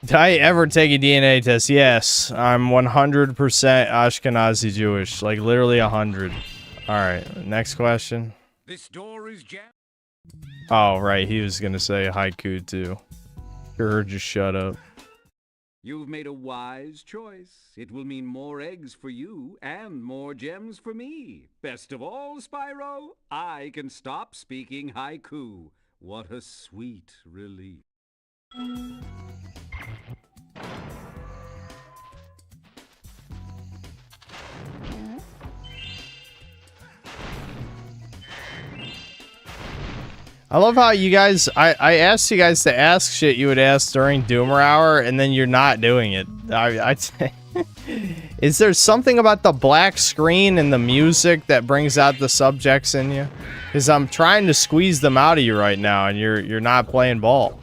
Did I ever take a DNA test? Yes, I'm 100% Ashkenazi Jewish, like literally 100. All right, next question. This door is jammed. Oh, right, he was gonna say haiku too. Sure, just shut up. You've made a wise choice. It will mean more eggs for you and more gems for me. Best of all, Spyro, I can stop speaking haiku. What a sweet relief. I love how you guys, I asked you guys to ask shit you would ask during Doomer Hour, and then you're not doing it. Is there something about the black screen and the music that brings out the subjects in you? Because I'm trying to squeeze them out of you right now, and you're not playing ball.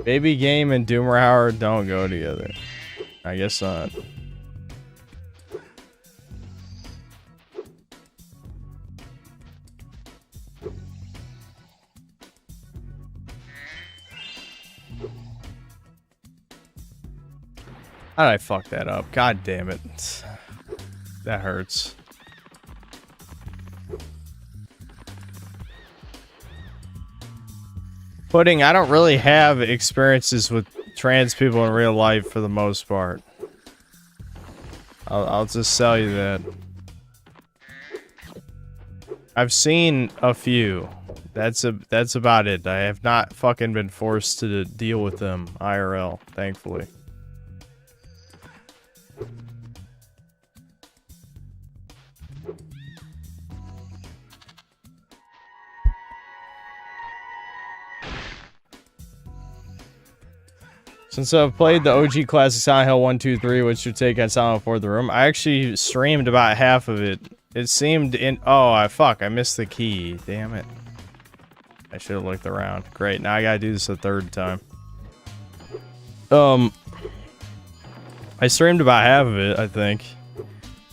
Baby game and Doomer Hour don't go together. I guess not. How did I fuck that up? God damn it. That hurts. Pudding, I don't really have experiences with trans people in real life for the most part. I'll just tell you that. I've seen a few. That's about it. I have not fucking been forced to deal with them IRL, thankfully. Since I've played the OG classic Silent Hill 1, 2, 3, what's your take on Silent Hill 4 The Room? I actually streamed about half of it. It seemed in... Oh, I missed the key. Damn it. I should have looked around. Great, now I gotta do this a third time. I streamed about half of it, I think.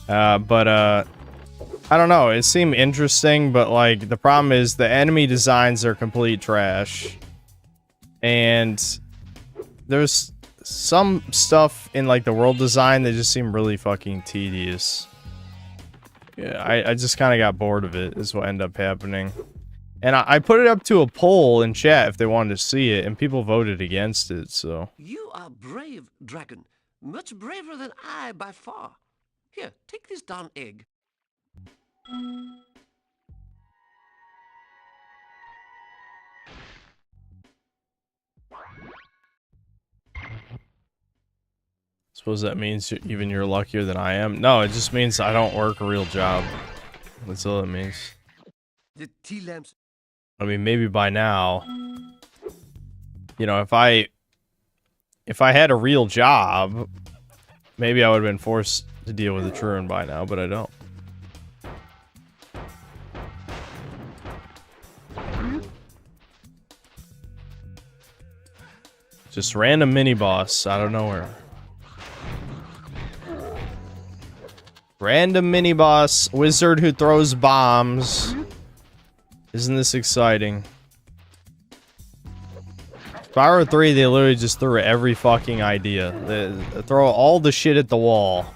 I don't know. It seemed interesting, but, like, the problem is the enemy designs are complete trash. And... there's some stuff in, like, the world design that just seemed really fucking tedious. Yeah, I just kind of got bored of it, is what ended up happening. And I put it up to a poll in chat if they wanted to see it, and people voted against it, so... You are brave, Dragon. Much braver than I by far. Here, take this darn egg. Suppose that means even you're luckier than I am? No, it just means I don't work a real job. That's all it means. The tea lamps. I mean, maybe by now, you know, if I had a real job, maybe I would have been forced to deal with a Truant by now, but I don't. Just random mini-boss out of nowhere. Random mini-boss, wizard who throws bombs. Isn't this exciting? Spyro 3, they literally just threw every fucking idea. They throw all the shit at the wall.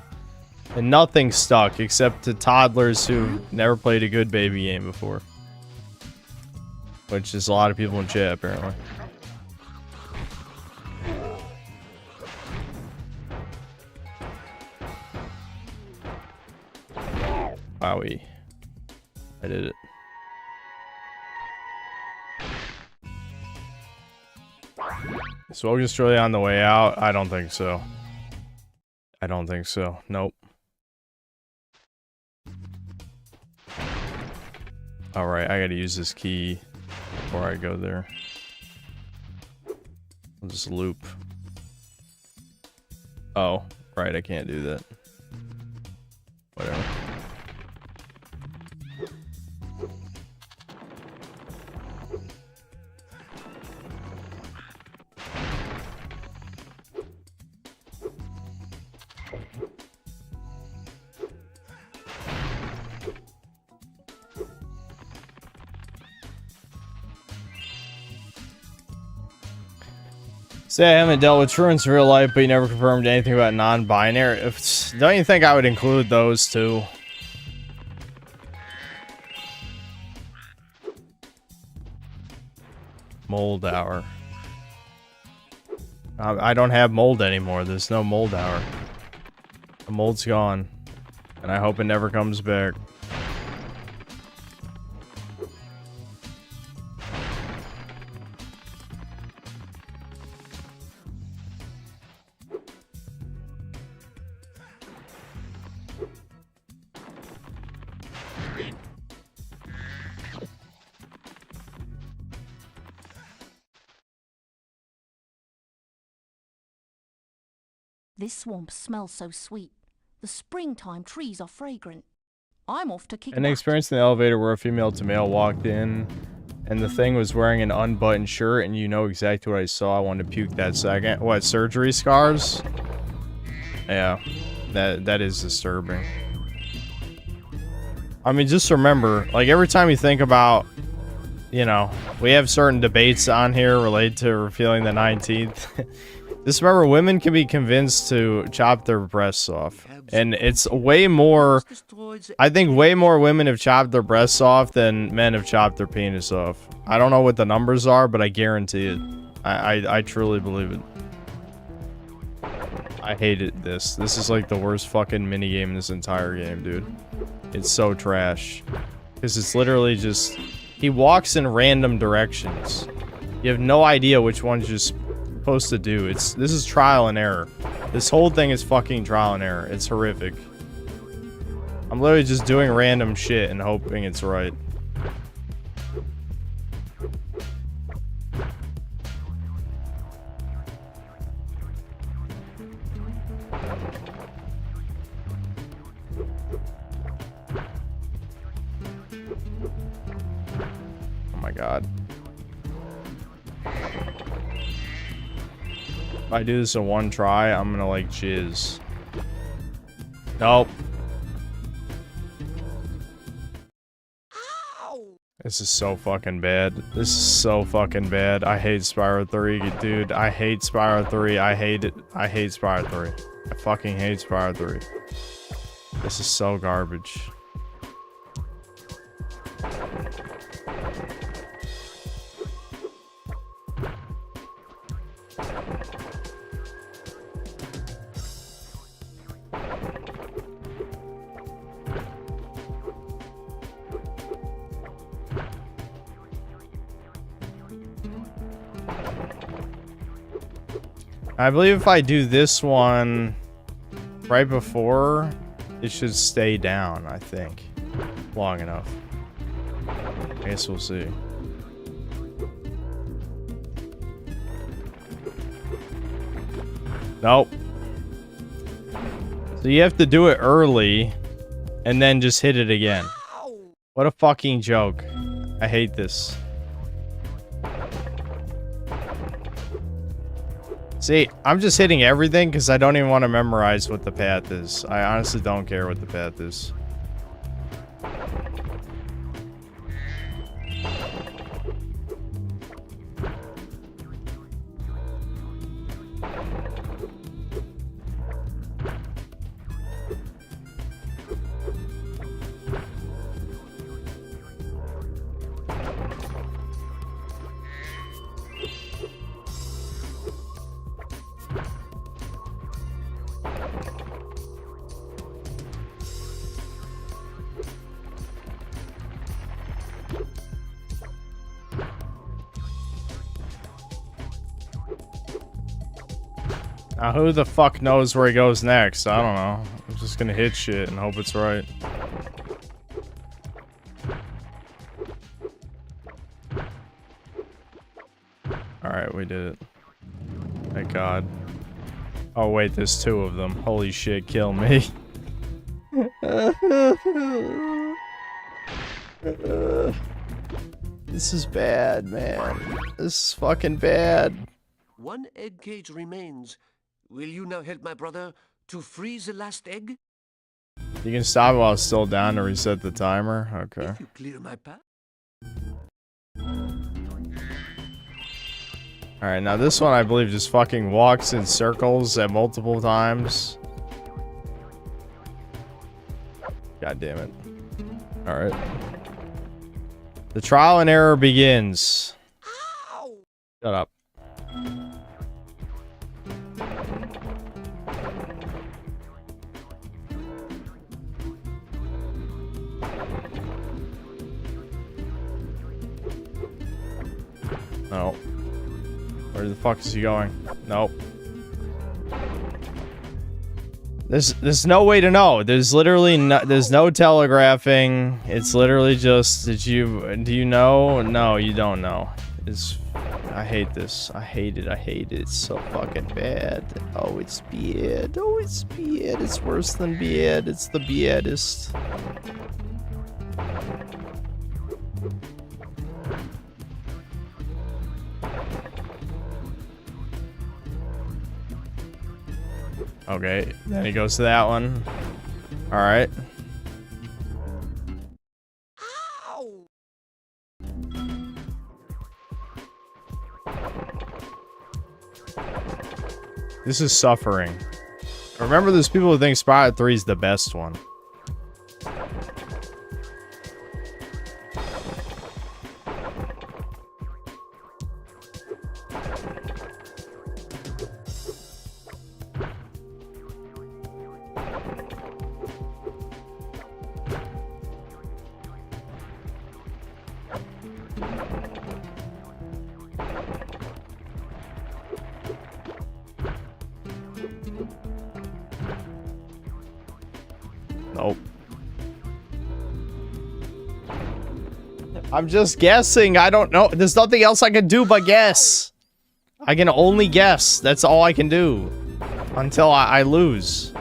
And nothing stuck, except to toddlers who never played a good baby game before. Which is a lot of people in chat, apparently. Wowie. I did it. Smoke Australia on the way out? I don't think so. I don't think so. Nope. Alright, I gotta use this key before I go there. I'll just loop. Oh, right, I can't do that. Whatever. Say I haven't dealt with truants in real life, but you never confirmed anything about non-binary. Don't you think I would include those too? Mold hour. I don't have mold anymore. There's no mold hour. The mold's gone. And I hope it never comes back. This swamp smells so sweet. The springtime trees are fragrant. I'm off to kick An butt. experience in the elevator where a female to male walked in and the thing was wearing an unbuttoned shirt, and you know exactly what I saw. I wanted to puke that second. What, surgery scars? Yeah, that is disturbing. I mean, just remember, like, every time you think about, you know, we have certain debates on here related to repealing the 19th. Just remember, women can be convinced to chop their breasts off. And it's way more... I think way more women have chopped their breasts off than men have chopped their penis off. I don't know what the numbers are, but I guarantee it. I truly believe it. I hated this. This is like the worst fucking minigame in this entire game, dude. It's so trash. Because it's literally just... He walks in random directions. You have no idea which one's just... supposed to do. This is trial and error. This whole thing is fucking trial and error. It's horrific. I'm literally just doing random shit and hoping it's right. Oh my god. If I do this in one try, I'm gonna like jizz. Nope. This is so fucking bad. This is so fucking bad. I hate Spyro 3, dude. I hate Spyro 3. I hate it. I hate Spyro 3. I fucking hate Spyro 3. This is so garbage. I believe if I do this one right before, it should stay down, I think. Long enough. I guess we'll see. Nope. So you have to do it early and then just hit it again. What a fucking joke. I hate this. See, I'm just hitting everything because I don't even want to memorize what the path is. I honestly don't care what the path is. Now who the fuck knows where he goes next? I don't know. I'm just gonna hit shit and hope it's right. Alright, we did it. Thank God. Oh wait, there's two of them. Holy shit, kill me. This is bad, man. This is fucking bad. One egg cage remains. Will you now help my brother to freeze the last egg? You can stop it while it's still down to reset the timer? Okay. You clear my path? Alright, now this one I believe just fucking walks in circles at multiple times. God damn it. Alright. The trial and error begins. Shut up. No. Where the fuck is he going? Nope. There's no way to know. There's literally there's no telegraphing. It's literally just do you know? No, you don't know. I hate this. I hate it. I hate it. It's so fucking bad. Oh, it's bad. Oh, it's bad. It's worse than bad. It's the baddest. Okay, then he goes to that one. Alright. This is suffering. Remember, there's people who think Spyro 3 is the best one. Nope. I'm just guessing. I don't know. There's nothing else I can do but guess. I can only guess. That's all I can do. Until I lose.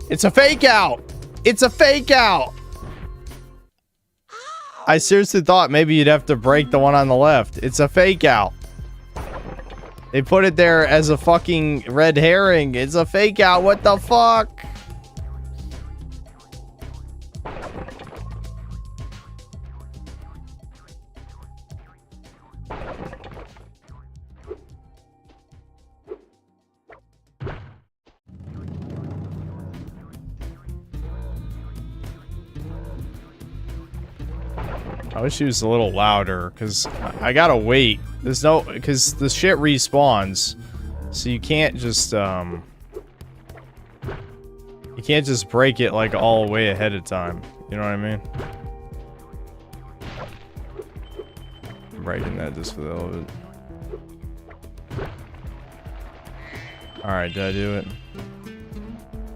It's a fake out. It's a fake out. I seriously thought maybe you'd have to break the one on the left. It's a fake out. They put it there as a fucking red herring. It's a fake out. What the fuck? I wish he was a little louder, because I gotta wait. There's no... Because the shit respawns. So you can't just, You can't just break it, like, all the way ahead of time. You know what I mean? I'm breaking that just for the hell of it. Alright, did I do it?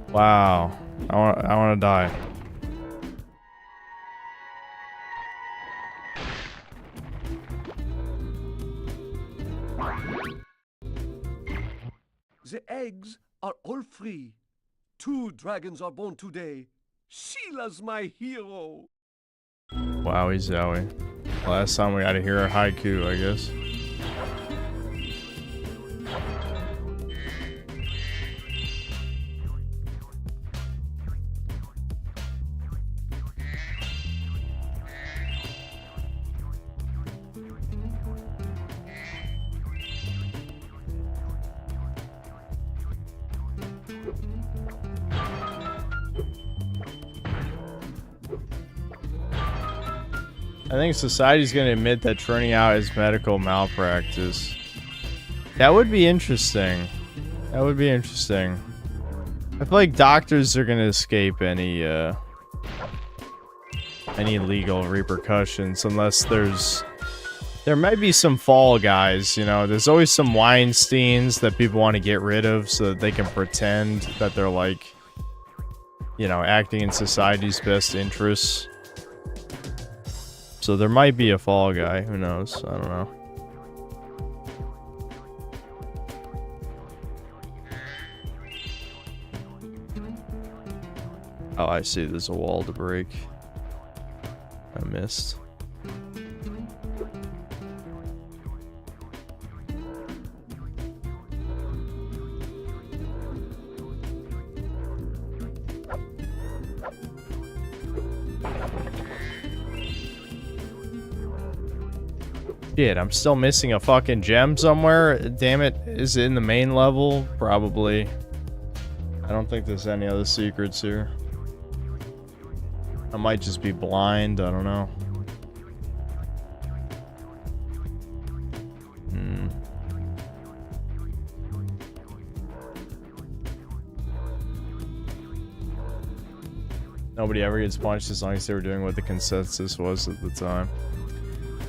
Wow. I wanna die. The eggs are all free. 2 dragons are born today. Sheila's my hero. Wowie zowie. Last time we got to hear a haiku, I guess. I think society's gonna admit that churning out is medical malpractice. That would be interesting. That would be interesting. I feel like doctors are gonna escape any legal repercussions unless there might be some fall guys, you know. There's always some Weinsteins that people want to get rid of so that they can pretend that they're like, you know, acting in society's best interests. So there might be a fall guy, who knows? I don't know. Oh, I see, there's a wall to break. I missed. Shit, I'm still missing a fucking gem somewhere. Damn it. Is it in the main level? Probably. I don't think there's any other secrets here. I might just be blind. I don't know. Nobody ever gets punched as long as they were doing what the consensus was at the time.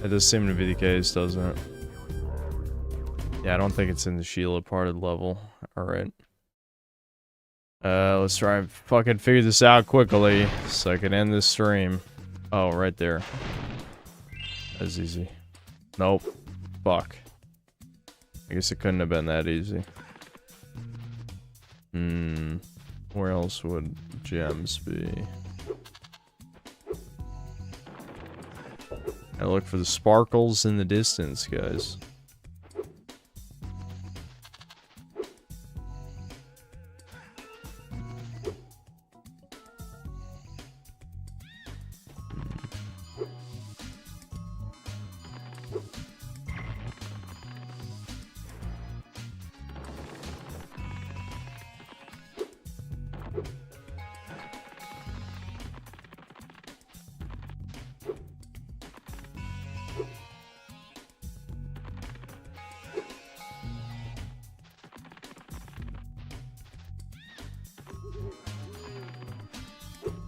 That does seem to be the case, doesn't it? Yeah, I don't think it's in the Sheila parted level. Alright. Let's try and fucking figure this out quickly so I can end this stream. Oh, right there. That's easy. Nope. Fuck. I guess it couldn't have been that easy. Where else would gems be? I look for the sparkles in the distance, guys.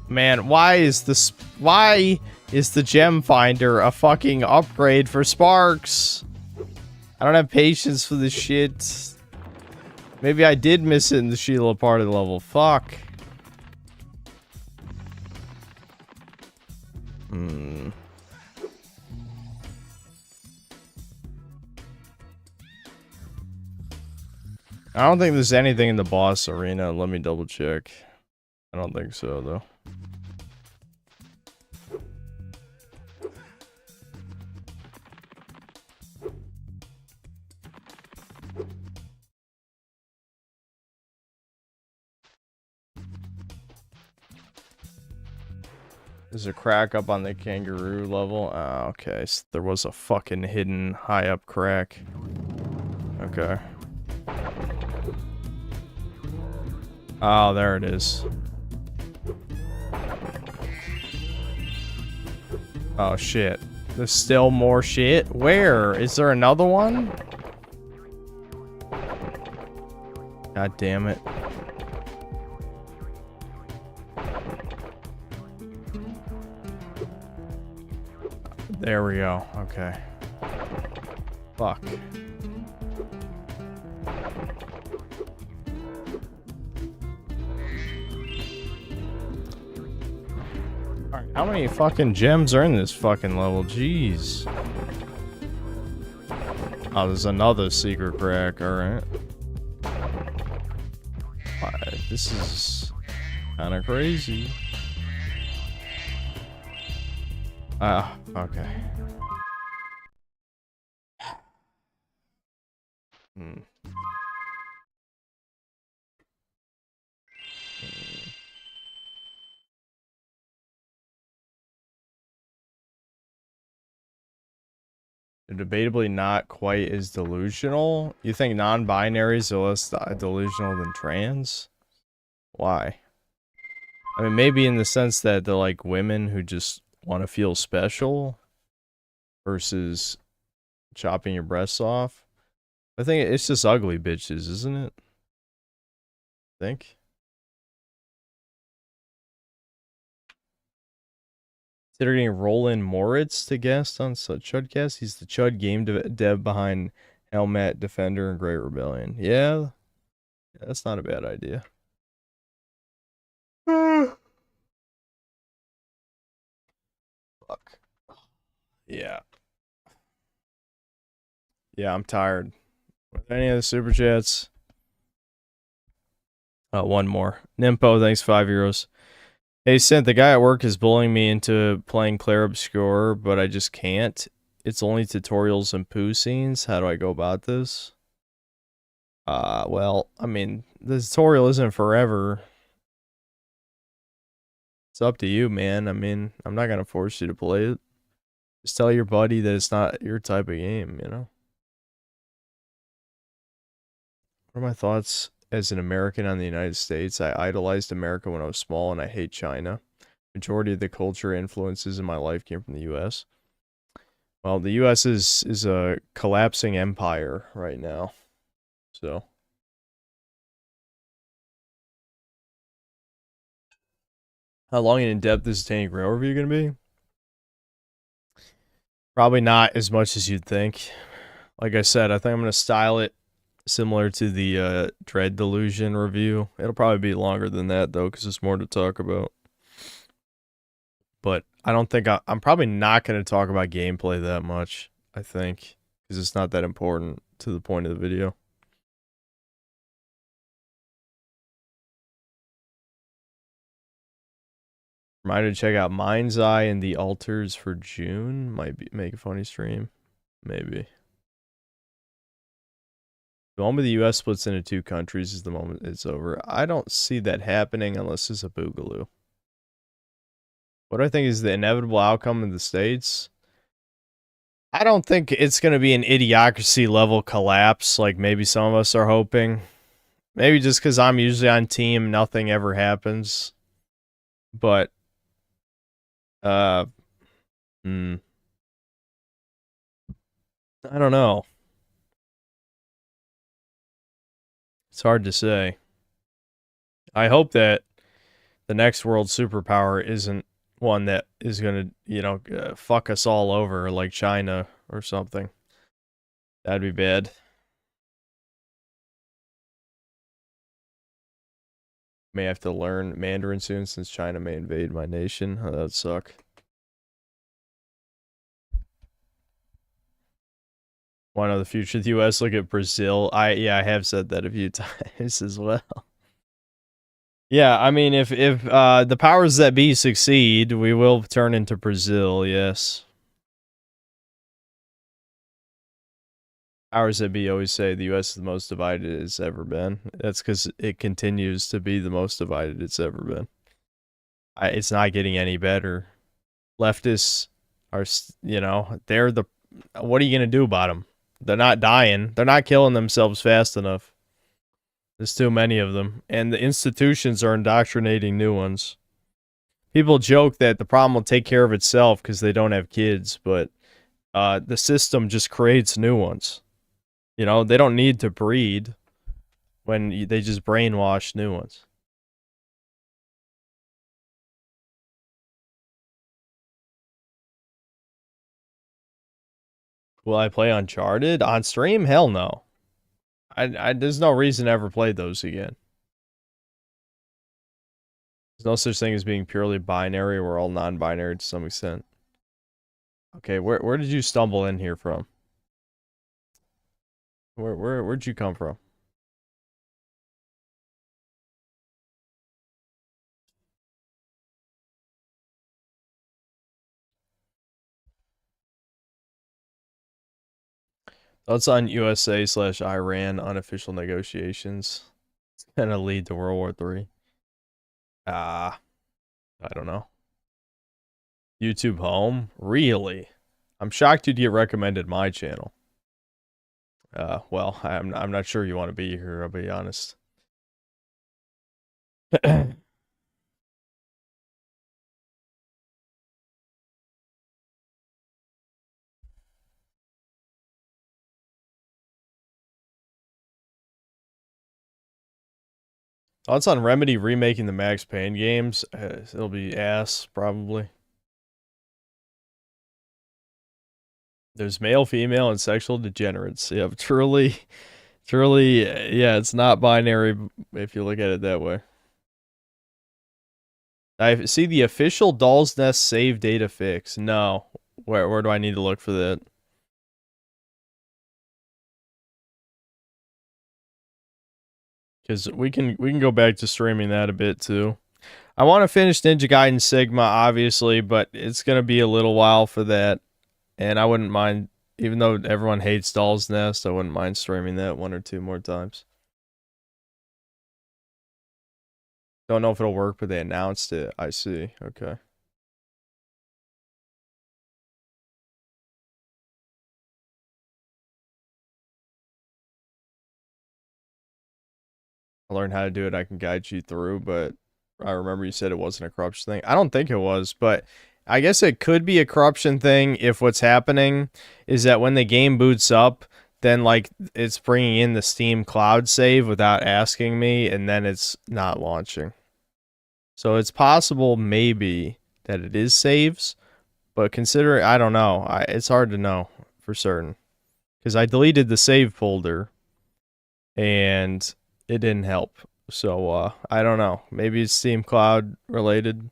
Man, why is the gem finder a fucking upgrade for Sparks? I don't have patience for this shit. Maybe I did miss it in the Sheila part of the level. Fuck. I don't think there's anything in the boss arena. Let me double check. I don't think so, though. There's a crack up on the kangaroo level. Oh, okay. So there was a fucking hidden high up crack. Okay. Oh, there it is. Oh, shit. There's still more shit? Where? Is there another one? God damn it. There we go. Okay. Fuck. Alright, how many fucking gems are in this fucking level? Jeez. Oh, there's another secret crack. Alright. This is kind of crazy. Ah, okay. They're debatably not quite as delusional. You think non-binaries are less delusional than trans? Why? I mean, maybe in the sense that they're like women who just want to feel special versus chopping your breasts off. I think it's just ugly bitches, isn't it? I think. Considering Roland Moritz to guest on Chudcast. He's the Chud game dev behind Helmet, Defender, and Great Rebellion. Yeah, that's not a bad idea. Fuck. Yeah. Yeah, I'm tired. With any of the super chats? One more. Nimpo, thanks, €5. Hey, Synth, the guy at work is bullying me into playing Claire Obscure, but I just can't. It's only tutorials and poo scenes. How do I go about this? Well, I mean, the tutorial isn't forever. It's up to you, man. I mean, I'm not gonna force you to play it. Just tell your buddy that it's not your type of game, you know? What are my thoughts as an American on the United States? I idolized America when I was small, and I hate China. Majority of the culture influences in my life came from the U.S. Well, the U.S. is a collapsing empire right now, so. How long and in depth is the Tainted Grail review going to be? Probably not as much as you'd think. Like I said, I think I'm going to style it similar to the Dread Delusion review. It'll probably be longer than that, though, because there's more to talk about. But I don't think I'm probably not going to talk about gameplay that much, I think, because it's not that important to the point of the video. Reminder to check out Mind's Eye and the Altars for June. Might make a funny stream. Maybe. The moment the U.S. splits into two countries is the moment it's over. I don't see that happening unless it's a boogaloo. What I think is the inevitable outcome in the States? I don't think it's going to be an idiocracy level collapse like maybe some of us are hoping. Maybe just because I'm usually on team, nothing ever happens. But, I don't know. It's hard to say. I hope that the next world superpower isn't one that is going to, fuck us all over like China or something. That'd be bad. May have to learn Mandarin soon since China may invade my nation. Oh, that'd suck. Want to know the future of the U.S.? Look at Brazil. I have said that a few times as well. Yeah, I mean, if the powers that be succeed, we will turn into Brazil, yes. Powers that be always say the U.S. is the most divided it's ever been. That's because it continues to be the most divided it's ever been. It's not getting any better. Leftists are, they're the... What are you going to do about them? They're not dying. They're not killing themselves fast enough. There's too many of them. And the institutions are indoctrinating new ones. People joke that the problem will take care of itself because they don't have kids, but the system just creates new ones. They don't need to breed when they just brainwash new ones. Will I play Uncharted? On stream? Hell no. There's no reason to ever play those again. There's no such thing as being purely binary. We're all non-binary to some extent. Okay, where did you stumble in here from? Where'd you come from? Thoughts on USA/Iran unofficial negotiations? It's gonna lead to World War III. I don't know. YouTube home? Really? I'm shocked you'd get recommended my channel. Well, I'm not sure you want to be here, I'll be honest. Thoughts on Remedy remaking the Max Payne games? It'll be ass, probably. There's male, female, and sexual degenerates. Yeah, truly, yeah, it's not binary if you look at it that way. I see the official Doll's Nest save data fix. No. Where do I need to look for that? Because we can go back to streaming that a bit too. I want to finish Ninja Gaiden Sigma, obviously, but it's gonna be a little while for that. And I wouldn't mind, even though everyone hates Doll's Nest, I wouldn't mind streaming that 1 or 2 more times. Don't know if it'll work, but they announced it. I see. Okay. I learned how to do it. I can guide you through, but I remember you said it wasn't a corruption thing. I don't think it was, but I guess it could be a corruption thing if what's happening is that when the game boots up, then like it's bringing in the Steam cloud save without asking me, and then it's not launching. So it's possible maybe that it is saves, but consider, I don't know. It's hard to know for certain because I deleted the save folder and it didn't help. So I don't know. Maybe it's Steam Cloud related.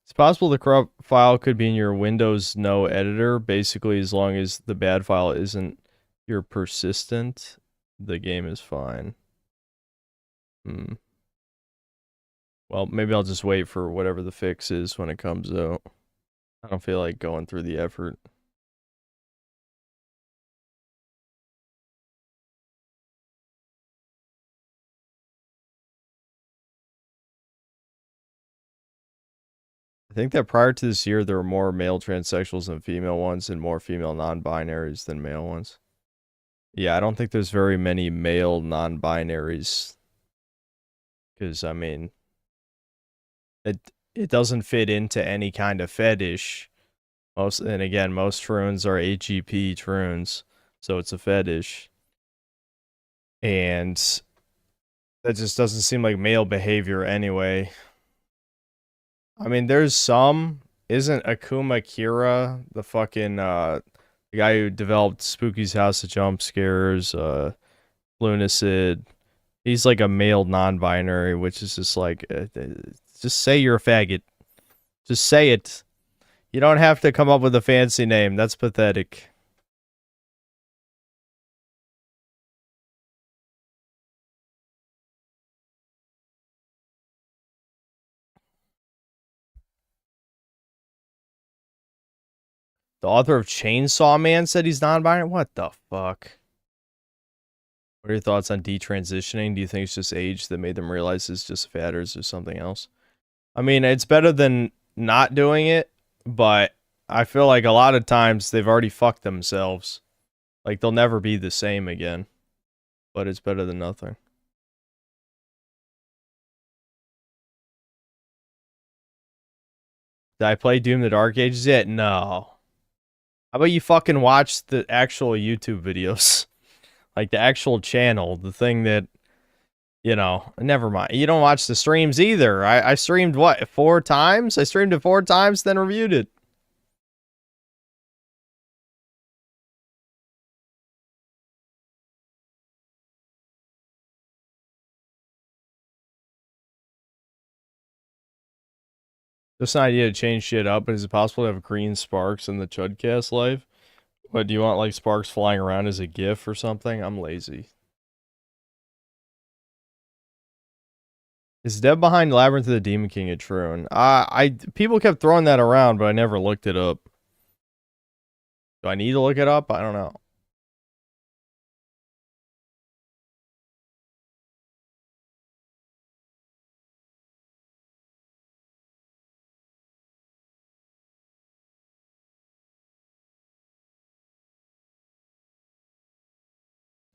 It's possible the corrupt file could be in your Windows no editor. Basically, as long as the bad file isn't your persistent, the game is fine. Well, maybe I'll just wait for whatever the fix is when it comes out. I don't feel like going through the effort. I think that prior to this year, there were more male transsexuals than female ones, and more female non-binaries than male ones. Yeah, I don't think there's very many male non-binaries. Because, I mean, it doesn't fit into any kind of fetish. And again, most troons are HEP troons, so it's a fetish. And that just doesn't seem like male behavior anyway. I mean, there's some. Isn't Akuma Kira the fucking the guy who developed Spooky's House of Jump Scares, Lunacid? He's like a male non-binary, which is just like, just say you're a faggot. Just say it. You don't have to come up with a fancy name. That's pathetic. The author of Chainsaw Man said he's non-binary? What the fuck? What are your thoughts on detransitioning? Do you think it's just age that made them realize it's just fat, or is there something else? I mean, it's better than not doing it, but I feel like a lot of times they've already fucked themselves. Like, they'll never be the same again. But it's better than nothing. Did I play Doom the Dark Ages yet? No. How about you fucking watch the actual YouTube videos? Like, the actual channel. The thing that, you know, never mind. You don't watch the streams either. I streamed, what, 4 times? I streamed it 4 times, then reviewed it. Just an idea to change shit up, but is it possible to have green sparks in the Chudcast life? What, do you want, like, sparks flying around as a GIF or something? I'm lazy. Is Dead Behind Labyrinth of the Demon King a Troon? People kept throwing that around, but I never looked it up. Do I need to look it up? I don't know.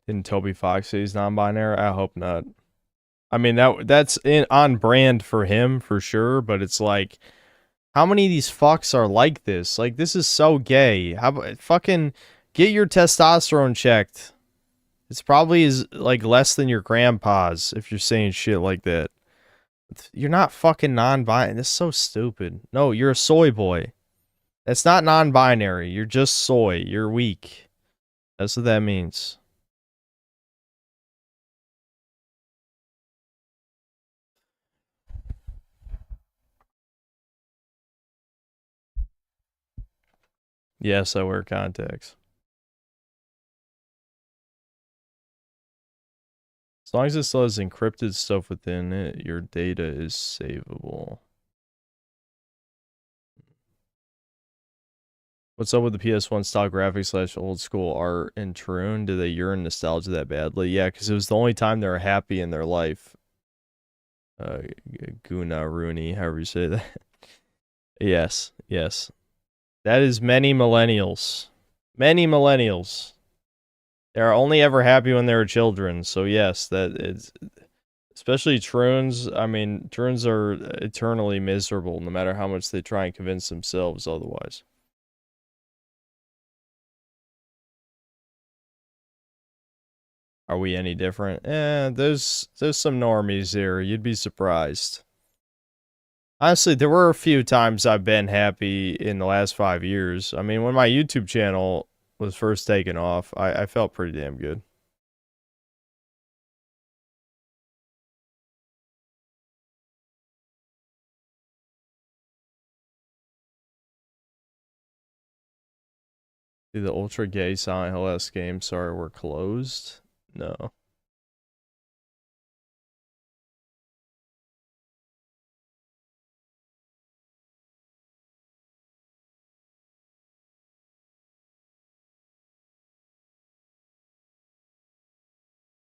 Didn't Toby Fox say he's non-binary? I hope not. I mean, that's on brand for him for sure, but it's like, how many of these fucks are like this? Like, this is so gay. How about fucking get your testosterone checked? It's probably like less than your grandpa's if you're saying shit like that. You're not fucking non-binary. This is so stupid. No, you're a soy boy. That's not non-binary. You're just soy. You're weak. That's what that means. Yes, I wear contacts. As long as it still has encrypted stuff within it, your data is savable. What's up with the PS1 style graphics / old school art and Troon? Do they yearn nostalgia that badly? Yeah, because it was the only time they were happy in their life. Guna Rooney, however you say that. Yes, yes. That is many millennials. Many millennials. They're only ever happy when they were children. So yes, that is, especially Troons. I mean, Troons are eternally miserable no matter how much they try and convince themselves otherwise. Are we any different? There's some normies here. You'd be surprised. Honestly, there were a few times I've been happy in the last 5 years. I mean, when my YouTube channel was first taken off, I felt pretty damn good. Did the ultra gay Silent Hill-esque game, sorry, were closed? No.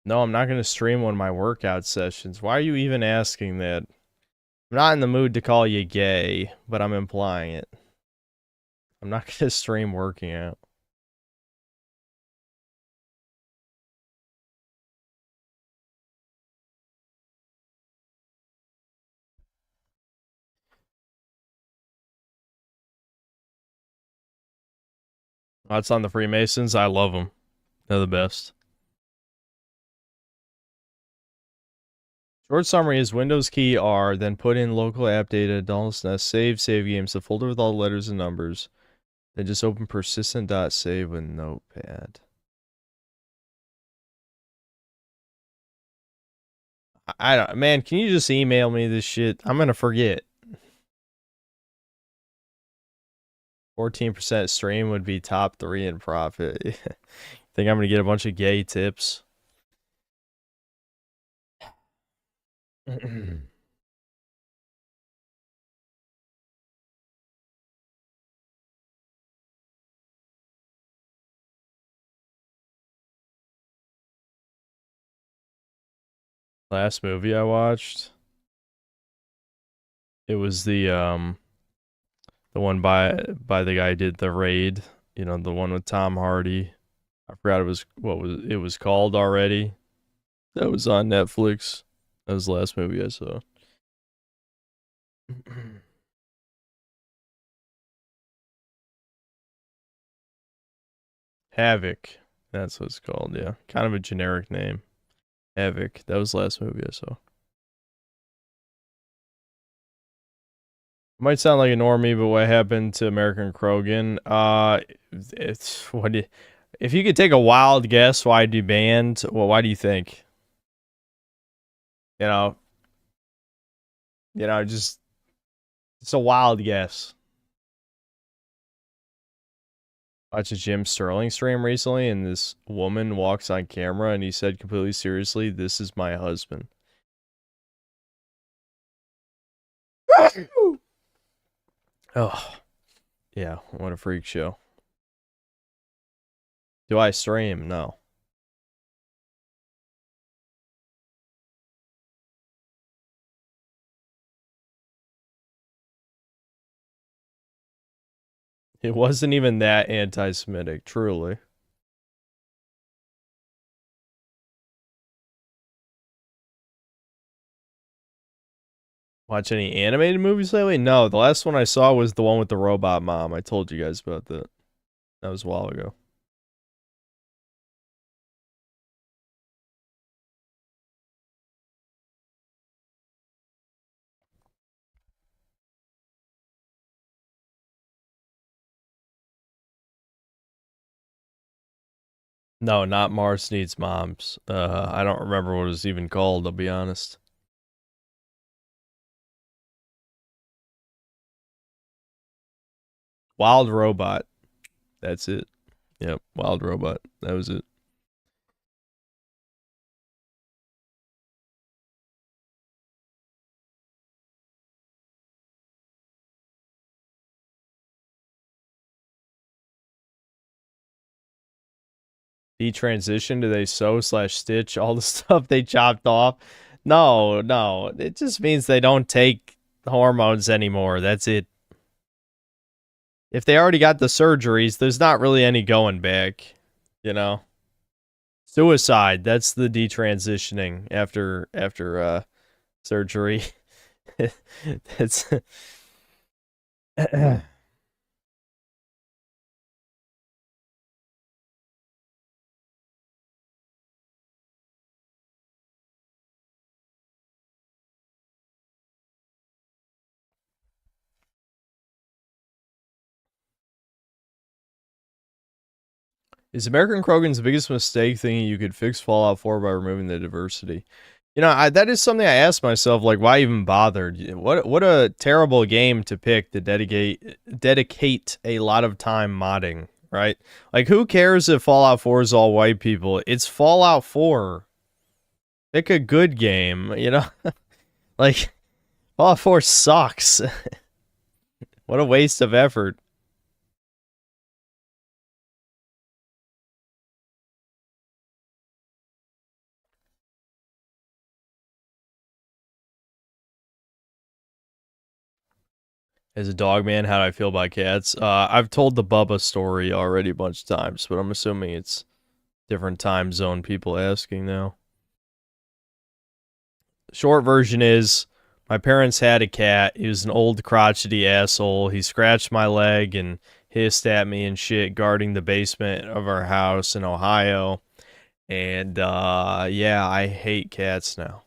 No, I'm not going to stream one of my workout sessions. Why are you even asking that? I'm not in the mood to call you gay, but I'm implying it. I'm not going to stream working out. That's on the Freemasons. I love them. They're the best. Short summary is Windows key R, then put in local app data, $nest, save games, the folder with all the letters and numbers. Then just open persistent.save with Notepad. I don't, man, can you just email me this shit? I'm gonna forget. 14% stream would be top 3 in profit. Think I'm gonna get a bunch of gay tips? Last movie I watched, it was the one by the guy who did The Raid, you know, the one with Tom Hardy. I forgot what it was called already. That was on Netflix. That was the last movie I saw. Havoc. That's what it's called, yeah. Kind of a generic name. Havoc. That was the last movie I saw. Might sound like a normie, but what happened to American Krogan? It's what if you could take a wild guess why I'd be banned, well, why do you think? You know, just it's a wild guess. Watched a Jim Sterling stream recently, and this woman walks on camera, and he said completely seriously, "This is my husband." Oh, yeah, what a freak show. Do I stream? No. It wasn't even that anti-Semitic, truly. Watch any animated movies lately? No, the last one I saw was the one with the robot mom. I told you guys about that. That was a while ago. No, not Mars Needs Moms. I don't remember what it was even called, I'll be honest. Wild Robot. That's it. Yep, Wild Robot. That was it. Detransition? Do they sew / stitch all the stuff they chopped off? No, no. It just means they don't take hormones anymore. That's it. If they already got the surgeries, there's not really any going back, you know. Suicide, that's the detransitioning after surgery. That's Is American Krogan's biggest mistake thinking you could fix Fallout 4 by removing the diversity? You know, that is something I asked myself, like, why even bothered? What a terrible game to pick to dedicate a lot of time modding, right? Like, who cares if Fallout 4 is all white people? It's Fallout 4. Pick a good game, you know? Like, Fallout 4 sucks. What a waste of effort. As a dog man, how do I feel about cats? I've told the Bubba story already a bunch of times, but I'm assuming it's different time zone people asking now. Short version is, my parents had a cat. He was an old crotchety asshole. He scratched my leg and hissed at me and shit, guarding the basement of our house in Ohio. And yeah, I hate cats now.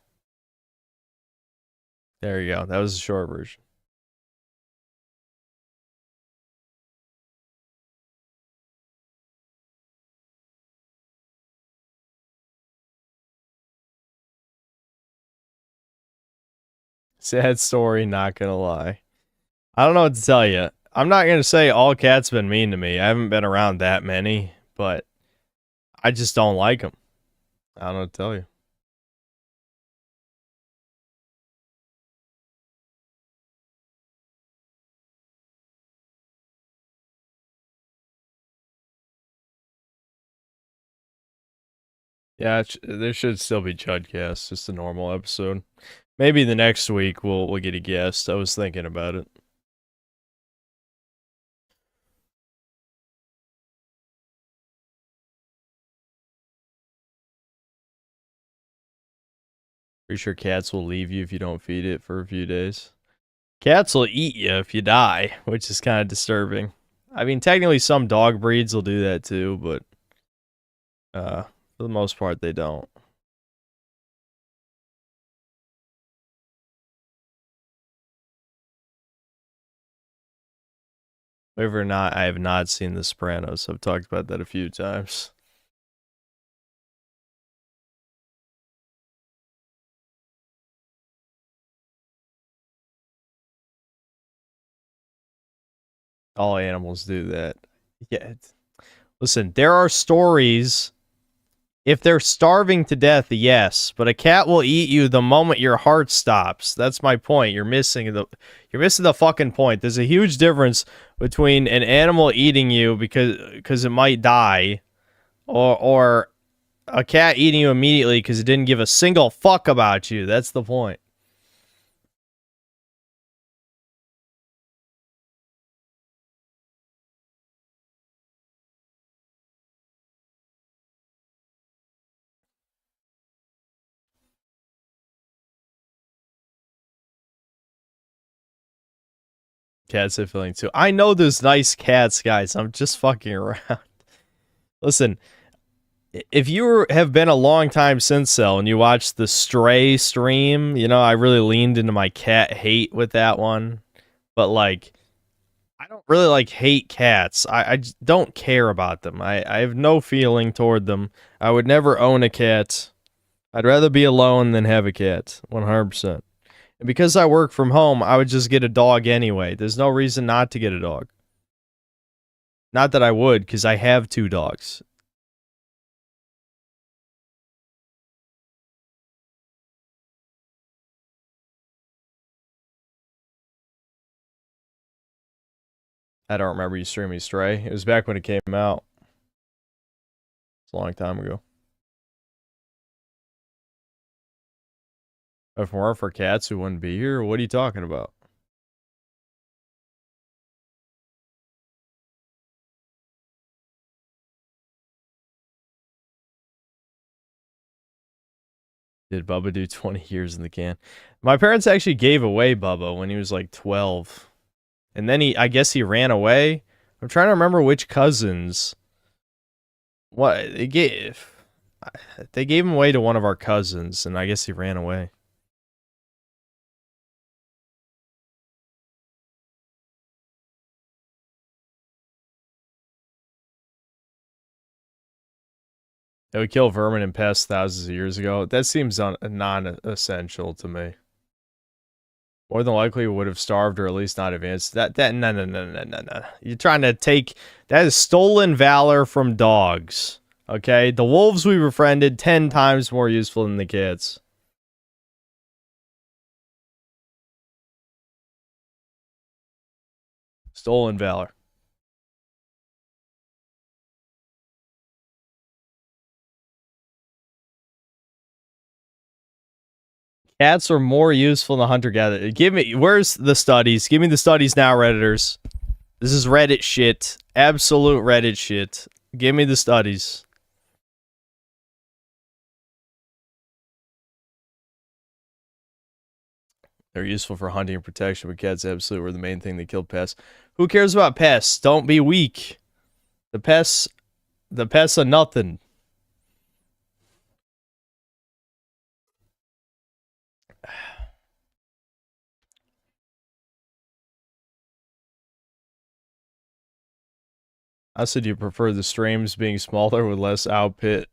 There you go. That was the short version. Sad story, not gonna lie. I don't know what to tell you. I'm not gonna say all cats been mean to me. I haven't been around that many, but I just don't like them. I don't know what to tell you. Yeah, there should still be Chudcast, just a normal episode. Maybe the next week we'll get a guest. I was thinking about it. Pretty sure cats will leave you if you don't feed it for a few days. Cats will eat you if you die, which is kind of disturbing. I mean, technically some dog breeds will do that too, but for the most part they don't. Believe it or not, I have not seen The Sopranos. I've talked about that a few times. All animals do that. Yeah. Listen, there are stories. If they're starving to death, yes, but a cat will eat you the moment your heart stops. That's my point. You're missing the fucking point. There's a huge difference between an animal eating you because it might die, or a cat eating you immediately because it didn't give a single fuck about you. That's the point. cats have feeling too. I know there's nice cats, guys. I'm just fucking around. Listen, if you have been a long time Cincel and you watched the Stray stream, you know, I really leaned into my cat hate with that one. But, like, I don't really, like, hate cats. I just don't care about them. I have no feeling toward them. I would never own a cat. I'd rather be alone than have a cat. 100%. And because I work from home, I would just get a dog anyway. There's no reason not to get a dog. Not that I would, because I have 2 dogs. I don't remember you streaming Stray. It was back when it came out. It's a long time ago. If it weren't for cats, who wouldn't be here? What are you talking about? Did Bubba do 20 years in the can? My parents actually gave away Bubba when he was like 12. And then I guess he ran away. I'm trying to remember which cousins. What they gave him away to one of our cousins, and I guess he ran away. It would kill vermin and pests thousands of years ago. That seems non-essential to me. More than likely would have starved or at least not advanced. No. You're trying to take... That is stolen valor from dogs. Okay? The wolves we befriended 10 times more useful than the cats. Stolen valor. Cats are more useful than hunter-gatherer. Where's the studies? Give me the studies now, Redditors. This is Reddit shit. Absolute Reddit shit. Give me the studies. They're useful for hunting and protection, but cats absolutely were the main thing that killed pests. Who cares about pests? Don't be weak. The pests are nothing. I said you prefer the streams being smaller with less output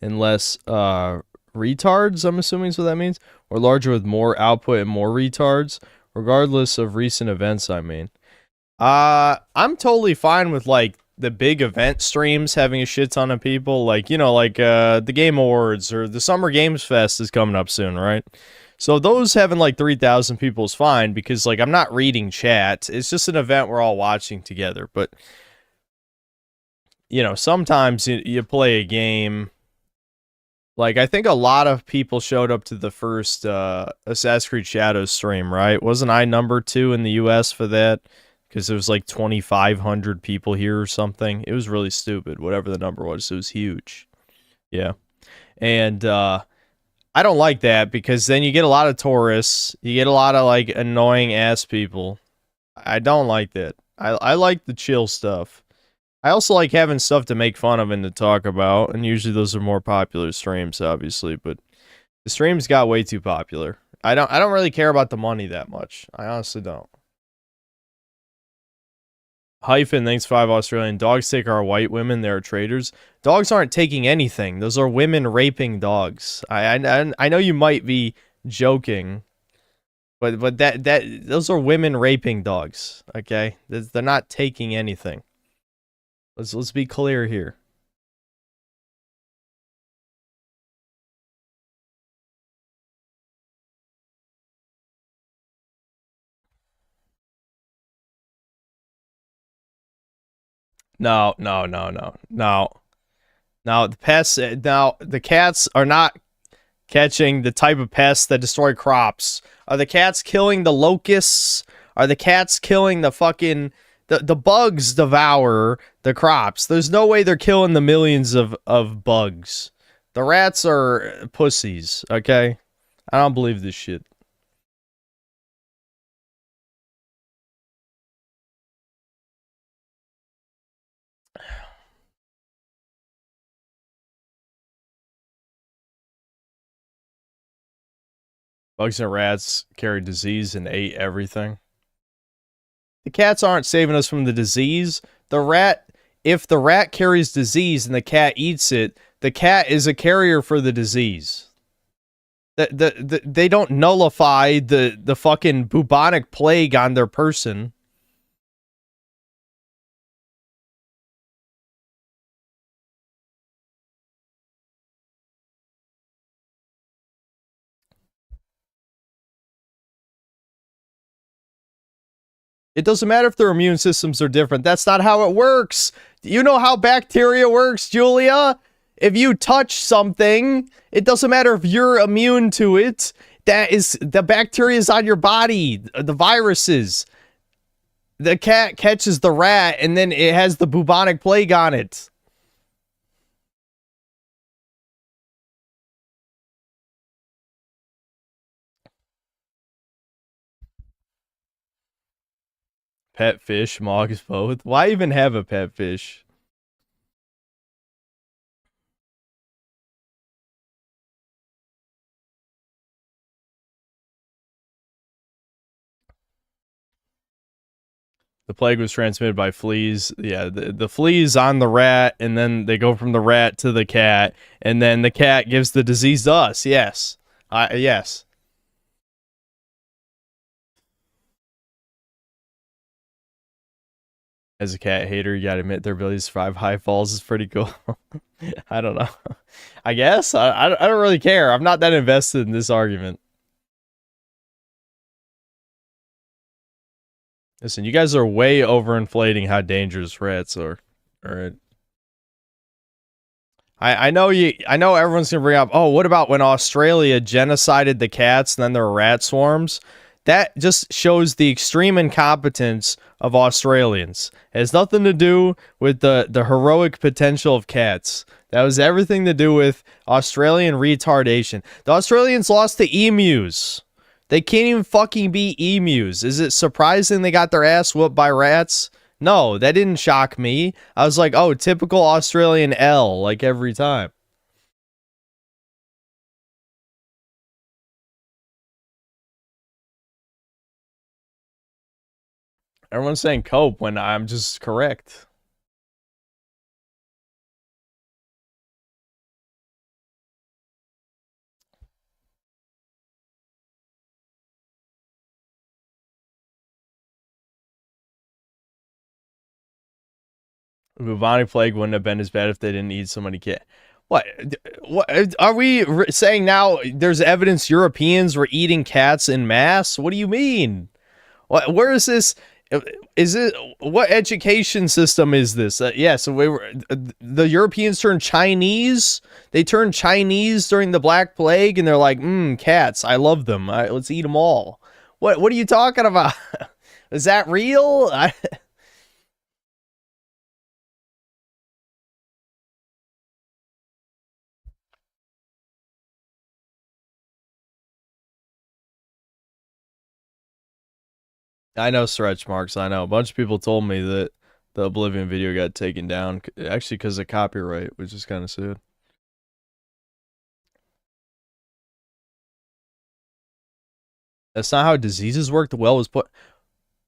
and less retards, I'm assuming is what that means, or larger with more output and more retards, regardless of recent events, I mean. I'm totally fine with, like, the big event streams having a shit ton of people, like, you know, like, the Game Awards or the Summer Games Fest is coming up soon, right? So those having, like, 3,000 people is fine, because, like, I'm not reading chat. It's just an event we're all watching together, but, you know, sometimes you play a game... Like, I think a lot of people showed up to the first Assassin's Creed Shadows stream, right? Wasn't I number 2 in the US for that? Because there was like 2,500 people here or something. It was really stupid, whatever the number was. It was huge. Yeah. And I don't like that, because then you get a lot of tourists. You get a lot of, like, annoying-ass people. I don't like that. I like the chill stuff. I also like having stuff to make fun of and to talk about, and usually those are more popular streams, obviously, but the streams got way too popular. I don't really care about the money that much. I honestly don't. Hyphen, thanks 5 Australian. Dogs take our white women, they're traitors. Dogs aren't taking anything. Those are women raping dogs. I know you might be joking, but those are women raping dogs, okay? They're not taking anything. Let's be clear here. No. Now the cats are not catching the type of pests that destroy crops. Are the cats killing the locusts? Are the cats killing the fucking... The bugs devour the crops. There's no way they're killing the millions of bugs. The rats are pussies, okay? I don't believe this shit. Bugs and rats carry disease and ate everything. The cats aren't saving us from the disease. The rat, if the rat carries disease and the cat eats it, the cat is a carrier for the disease. They don't nullify the fucking bubonic plague on their person. It doesn't matter if their immune systems are different. That's not how it works. You know how bacteria works, Julia? If you touch something, it doesn't matter if you're immune to it. That is, the bacteria is on your body, the viruses. The cat catches the rat, and then it has the bubonic plague on it. Pet fish, mogs both. Why even have a pet fish? The plague was transmitted by fleas. Yeah, the fleas on the rat, and then they go from the rat to the cat, and then the cat gives the disease to us. Yes. Yes. As a cat hater, you gotta admit their ability to survive high falls is pretty cool. I don't know. I guess. I don't really care. I'm not that invested in this argument. Listen, you guys are way overinflating how dangerous rats are. Alright. I know everyone's gonna bring up, oh, what about when Australia genocided the cats and then there were rat swarms? That just shows the extreme incompetence of Australians. It has nothing to do with the heroic potential of cats. That was everything to do with Australian retardation. The Australians lost to emus. They can't even fucking beat emus. Is it surprising they got their ass whooped by rats? No, that didn't shock me. I was like, oh, typical Australian L, like every time. Everyone's saying cope when I'm just correct. The bubonic plague wouldn't have been as bad if they didn't eat so many cats. What are we saying now? There's evidence Europeans were eating cats in mass? What do you mean? Where is this? Is it, what education system is this? Yeah, so the Europeans turned Chinese. They turned Chinese during the Black Plague, and they're like, cats. I love them. Let's eat them all. What are you talking about? Is that real? I know stretch marks. I know a bunch of people told me that the Oblivion video got taken down, actually because of copyright, which is kind of sad. That's not how diseases work. The well was put.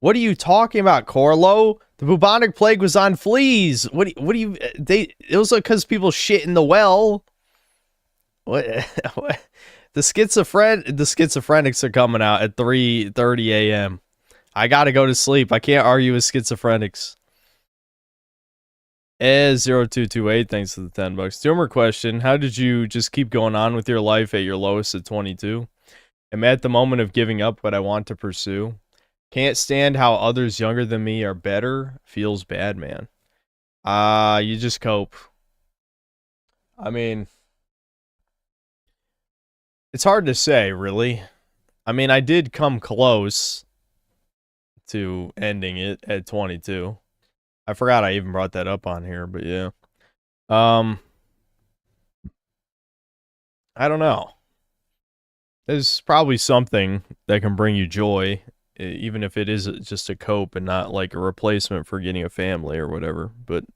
What are you talking about, Corlo? The bubonic plague was on fleas. What do you? It was because people shit in the well. What? The schizophrenics are coming out at 3:30 a.m. I gotta go to sleep. I can't argue with schizophrenics. 0228, thanks for the $10. Tumor question: how did you just keep going on with your life at your lowest at 22? I'm at the moment of giving up what I want to pursue. Can't stand how others younger than me are better. Feels bad, man. You just cope. I mean, it's hard to say, really. I mean, I did come close to ending it at 22. I forgot I even brought that up on here, but yeah. I don't know. There's probably something that can bring you joy, even if it is just a cope and not like a replacement for getting a family or whatever. But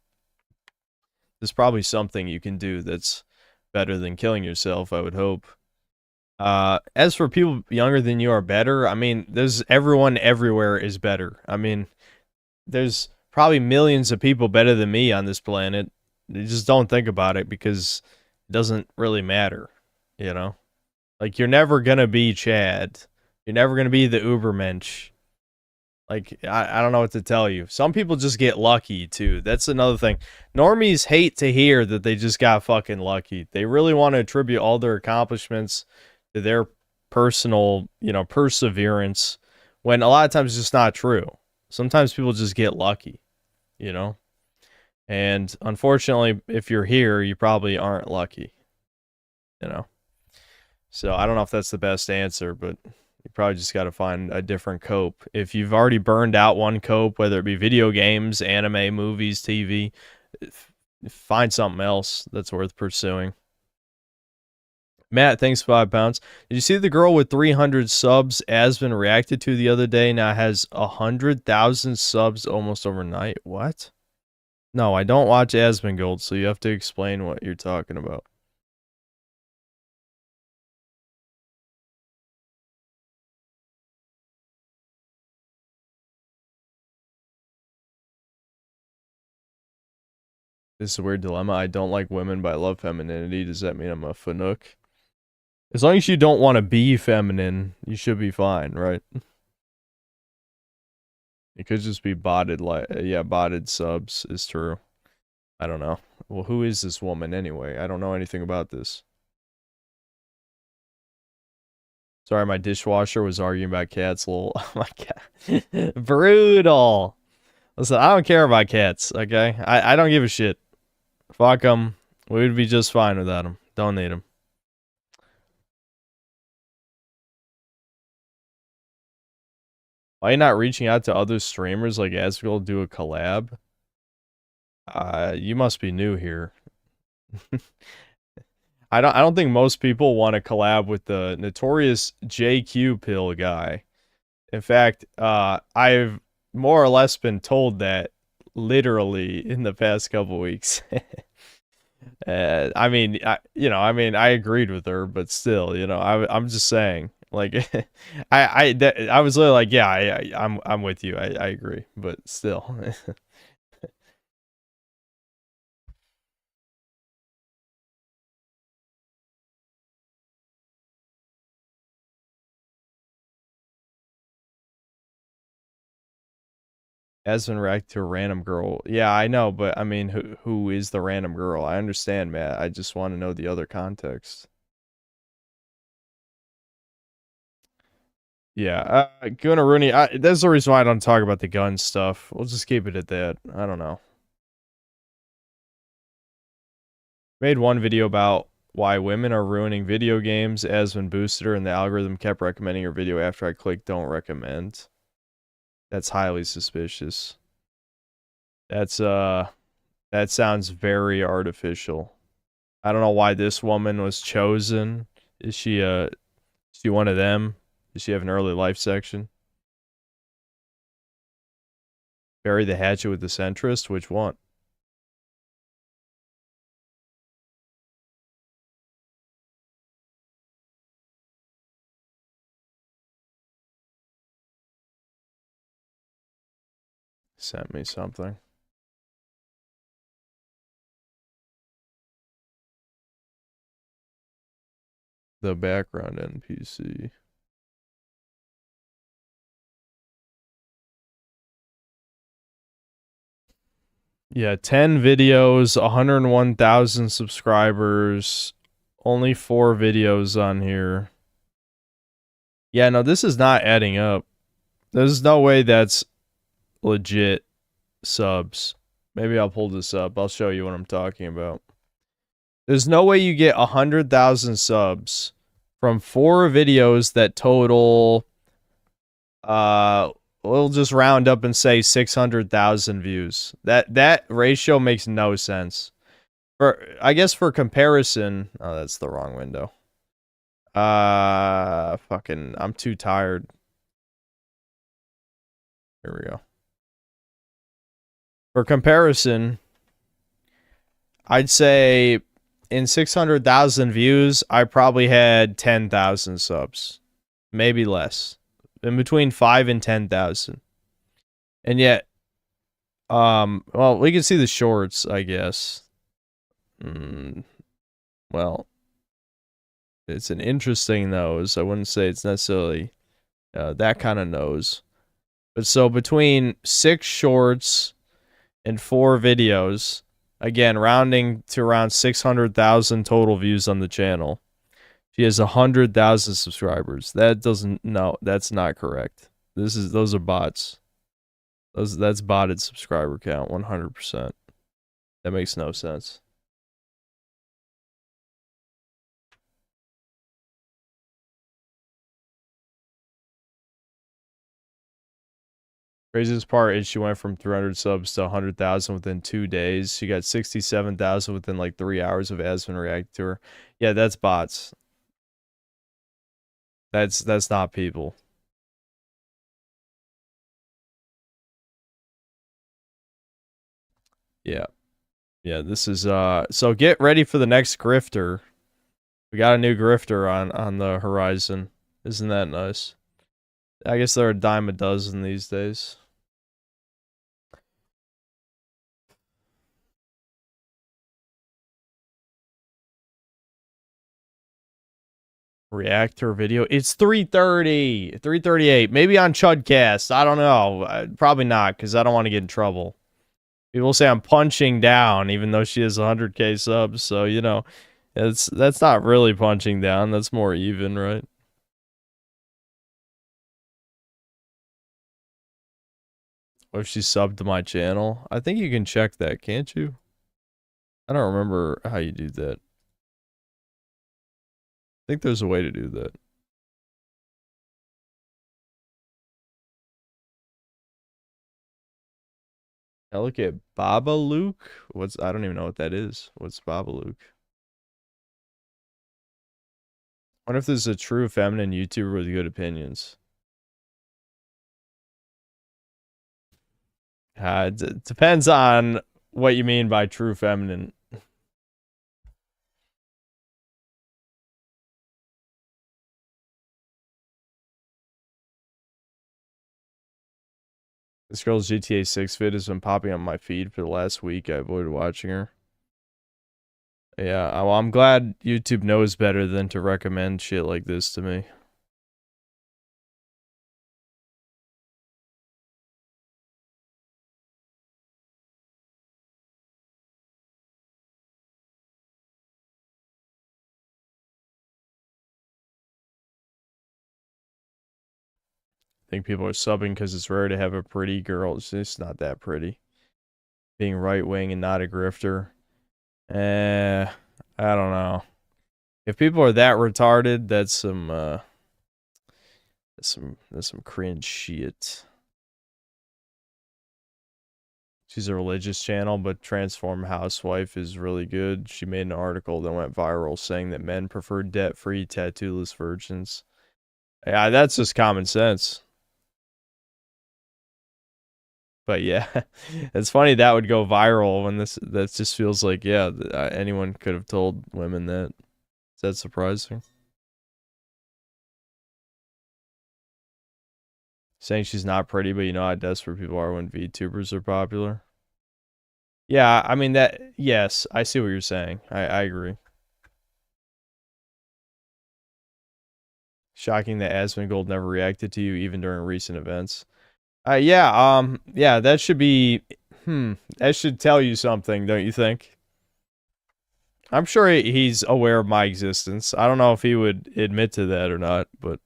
there's probably something you can do that's better than killing yourself, I would hope. As for people younger than you are better, I mean, there's everyone everywhere is better. I mean, there's probably millions of people better than me on this planet. You just don't think about it because it doesn't really matter, you know? Like, you're never gonna be Chad. You're never gonna be the Ubermensch. Like, I don't know what to tell you. Some people just get lucky, too. That's another thing. Normies hate to hear that they just got fucking lucky. They really want to attribute all their accomplishments to their personal, perseverance, when a lot of times it's just not true. Sometimes people just get lucky, you know? And unfortunately, if you're here, you probably aren't lucky, you know? So I don't know if that's the best answer, but you probably just got to find a different cope. If you've already burned out one cope, whether it be video games, anime, movies, TV, find something else that's worth pursuing. Matt, thanks for £5. Did you see the girl with 300 subs Asvin reacted to the other day now has 100,000 subs almost overnight? What? No, I don't watch Asvin Gold, so you have to explain what you're talking about. This is a weird dilemma. I don't like women, but I love femininity. Does that mean I'm a fanook? As long as you don't want to be feminine, you should be fine, right? It could just be botted, botted subs is true. I don't know. Well, who is this woman anyway? I don't know anything about this. Sorry, my dishwasher was arguing about cats. Lol. Oh my god. Brutal. Listen, I don't care about cats, okay? I don't give a shit. Fuck them. We would be just fine without them. Don't need them. Why are you not reaching out to other streamers like Asgirl to do a collab? You must be new here. I don't think most people want to collab with the notorious JQ pill guy. In fact, I've more or less been told that literally in the past couple weeks. I mean, I agreed with her, but still, I'm just saying, like, I was literally like, yeah, I'm with you, I agree, but still. Asvin react to a random girl. Yeah, I know, but I mean, who is the random girl? I understand, Matt. I just want to know the other context. Yeah, Gunnar Rooney. That's the reason why I don't talk about the gun stuff. We'll just keep it at that. I don't know. Made one video about why women are ruining video games. Asvin boosted her, and the algorithm kept recommending her video after I clicked "Don't recommend." That's highly suspicious. That sounds very artificial. I don't know why this woman was chosen. Is she one of them? Does she have an early life section? Bury the hatchet with the centrist? Which one? Sent me something. The background NPC. Yeah, 10 videos, 101,000 subscribers, only 4 videos on here. Yeah, no, this is not adding up. There's no way that's legit subs. Maybe I'll pull this up. I'll show you what I'm talking about. There's no way you get 100,000 subs from 4 videos that total, we'll just round up and say 600,000 views. That ratio makes no sense. I guess for comparison, oh, that's the wrong window. Fucking, I'm too tired. Here we go. For comparison, I'd say in 600,000 views, I probably had 10,000 subs. Maybe less. In between 5 and 10,000. And yet, well, we can see the shorts, I guess. Well, it's an interesting nose. I wouldn't say it's necessarily that kind of nose. But so between 6 shorts and 4 videos, again, rounding to around 600,000 total views on the channel, she has 100,000 subscribers. That doesn't, no, that's not correct. Those are bots. That's botted subscriber count, 100%. That makes no sense. Craziest part is she went from 300 subs to 100,000 within 2 days. She got 67,000 within like 3 hours of Asvin reacting to her. Yeah, that's bots. That's not people. Yeah. Yeah, this is so get ready for the next grifter. We got a new grifter on the horizon. Isn't that nice? I guess they're a dime a dozen these days. Reactor video. It's 3:30. 3:38. Maybe on Chudcast. I don't know. Probably not, because I don't want to get in trouble. People say I'm punching down, even though she has 100k subs. So, you know, that's not really punching down. That's more even, right? What if she subbed to my channel? I think you can check that, can't you? I don't remember how you do that. I think there's a way to do that. I look at Baba Luke. I don't even know what that is. What's Baba Luke? What if there's a true feminine YouTuber with good opinions? It depends on what you mean by true feminine. This girl's GTA 6 vid has been popping on my feed for the last week. I avoided watching her. Yeah, well, I'm glad YouTube knows better than to recommend shit like this to me. I think people are subbing because it's rare to have a pretty girl. It's just not that pretty. Being right wing and not a grifter. I don't know. If people are that retarded, that's some cringe shit. She's a religious channel, but Transform Housewife is really good. She made an article that went viral saying that men prefer debt-free, tattooless virgins. Yeah, that's just common sense. But yeah, it's funny that would go viral when that just feels like, yeah, anyone could have told women that. Is that surprising? Saying she's not pretty, but you know how desperate people are when VTubers are popular. Yeah, I mean yes, I see what you're saying. I agree. Shocking that Asmongold never reacted to you even during recent events. Yeah, that should be, that should tell you something, don't you think? I'm sure he's aware of my existence. I don't know if he would admit to that or not, but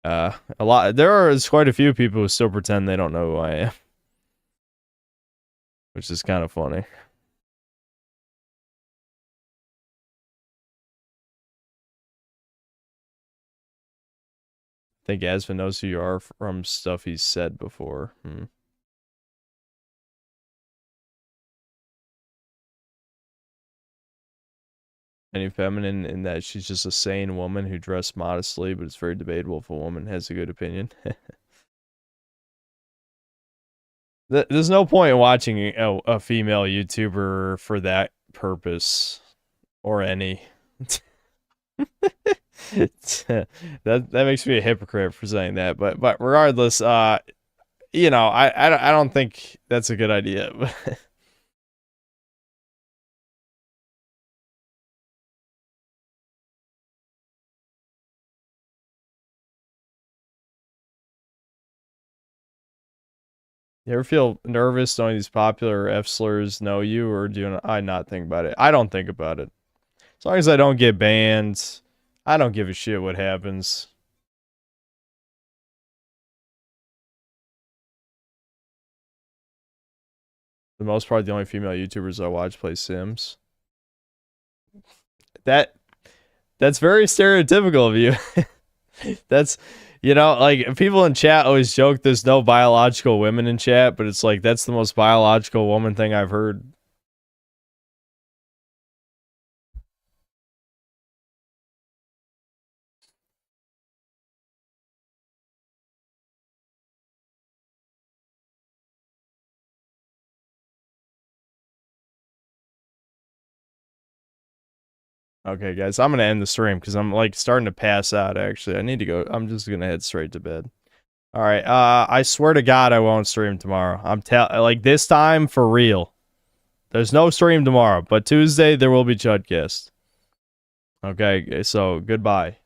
there's quite a few people who still pretend they don't know who I am, which is kind of funny. I think Asvin knows who you are from stuff he's said before. Any feminine in that she's just a sane woman who dressed modestly, but it's very debatable if a woman has a good opinion. There's no point in watching a female YouTuber for that purpose. Or any. that makes me a hypocrite for saying that, but regardless, you know, I don't think that's a good idea. You ever feel nervous knowing these popular F slurs know you, or do I not think about it? I don't think about it. As long as I don't get banned, I don't give a shit what happens. For the most part, the only female YouTubers I watch play Sims. That's very stereotypical of you. That's, you know, like, people in chat always joke there's no biological women in chat, but it's like, that's the most biological woman thing I've heard. Okay, guys, I'm gonna end the stream because I'm like starting to pass out. Actually, I need to go. I'm just gonna head straight to bed. All right. I swear to God, I won't stream tomorrow. Like this time for real. There's no stream tomorrow, but Tuesday there will be Chudcast. Okay, so goodbye.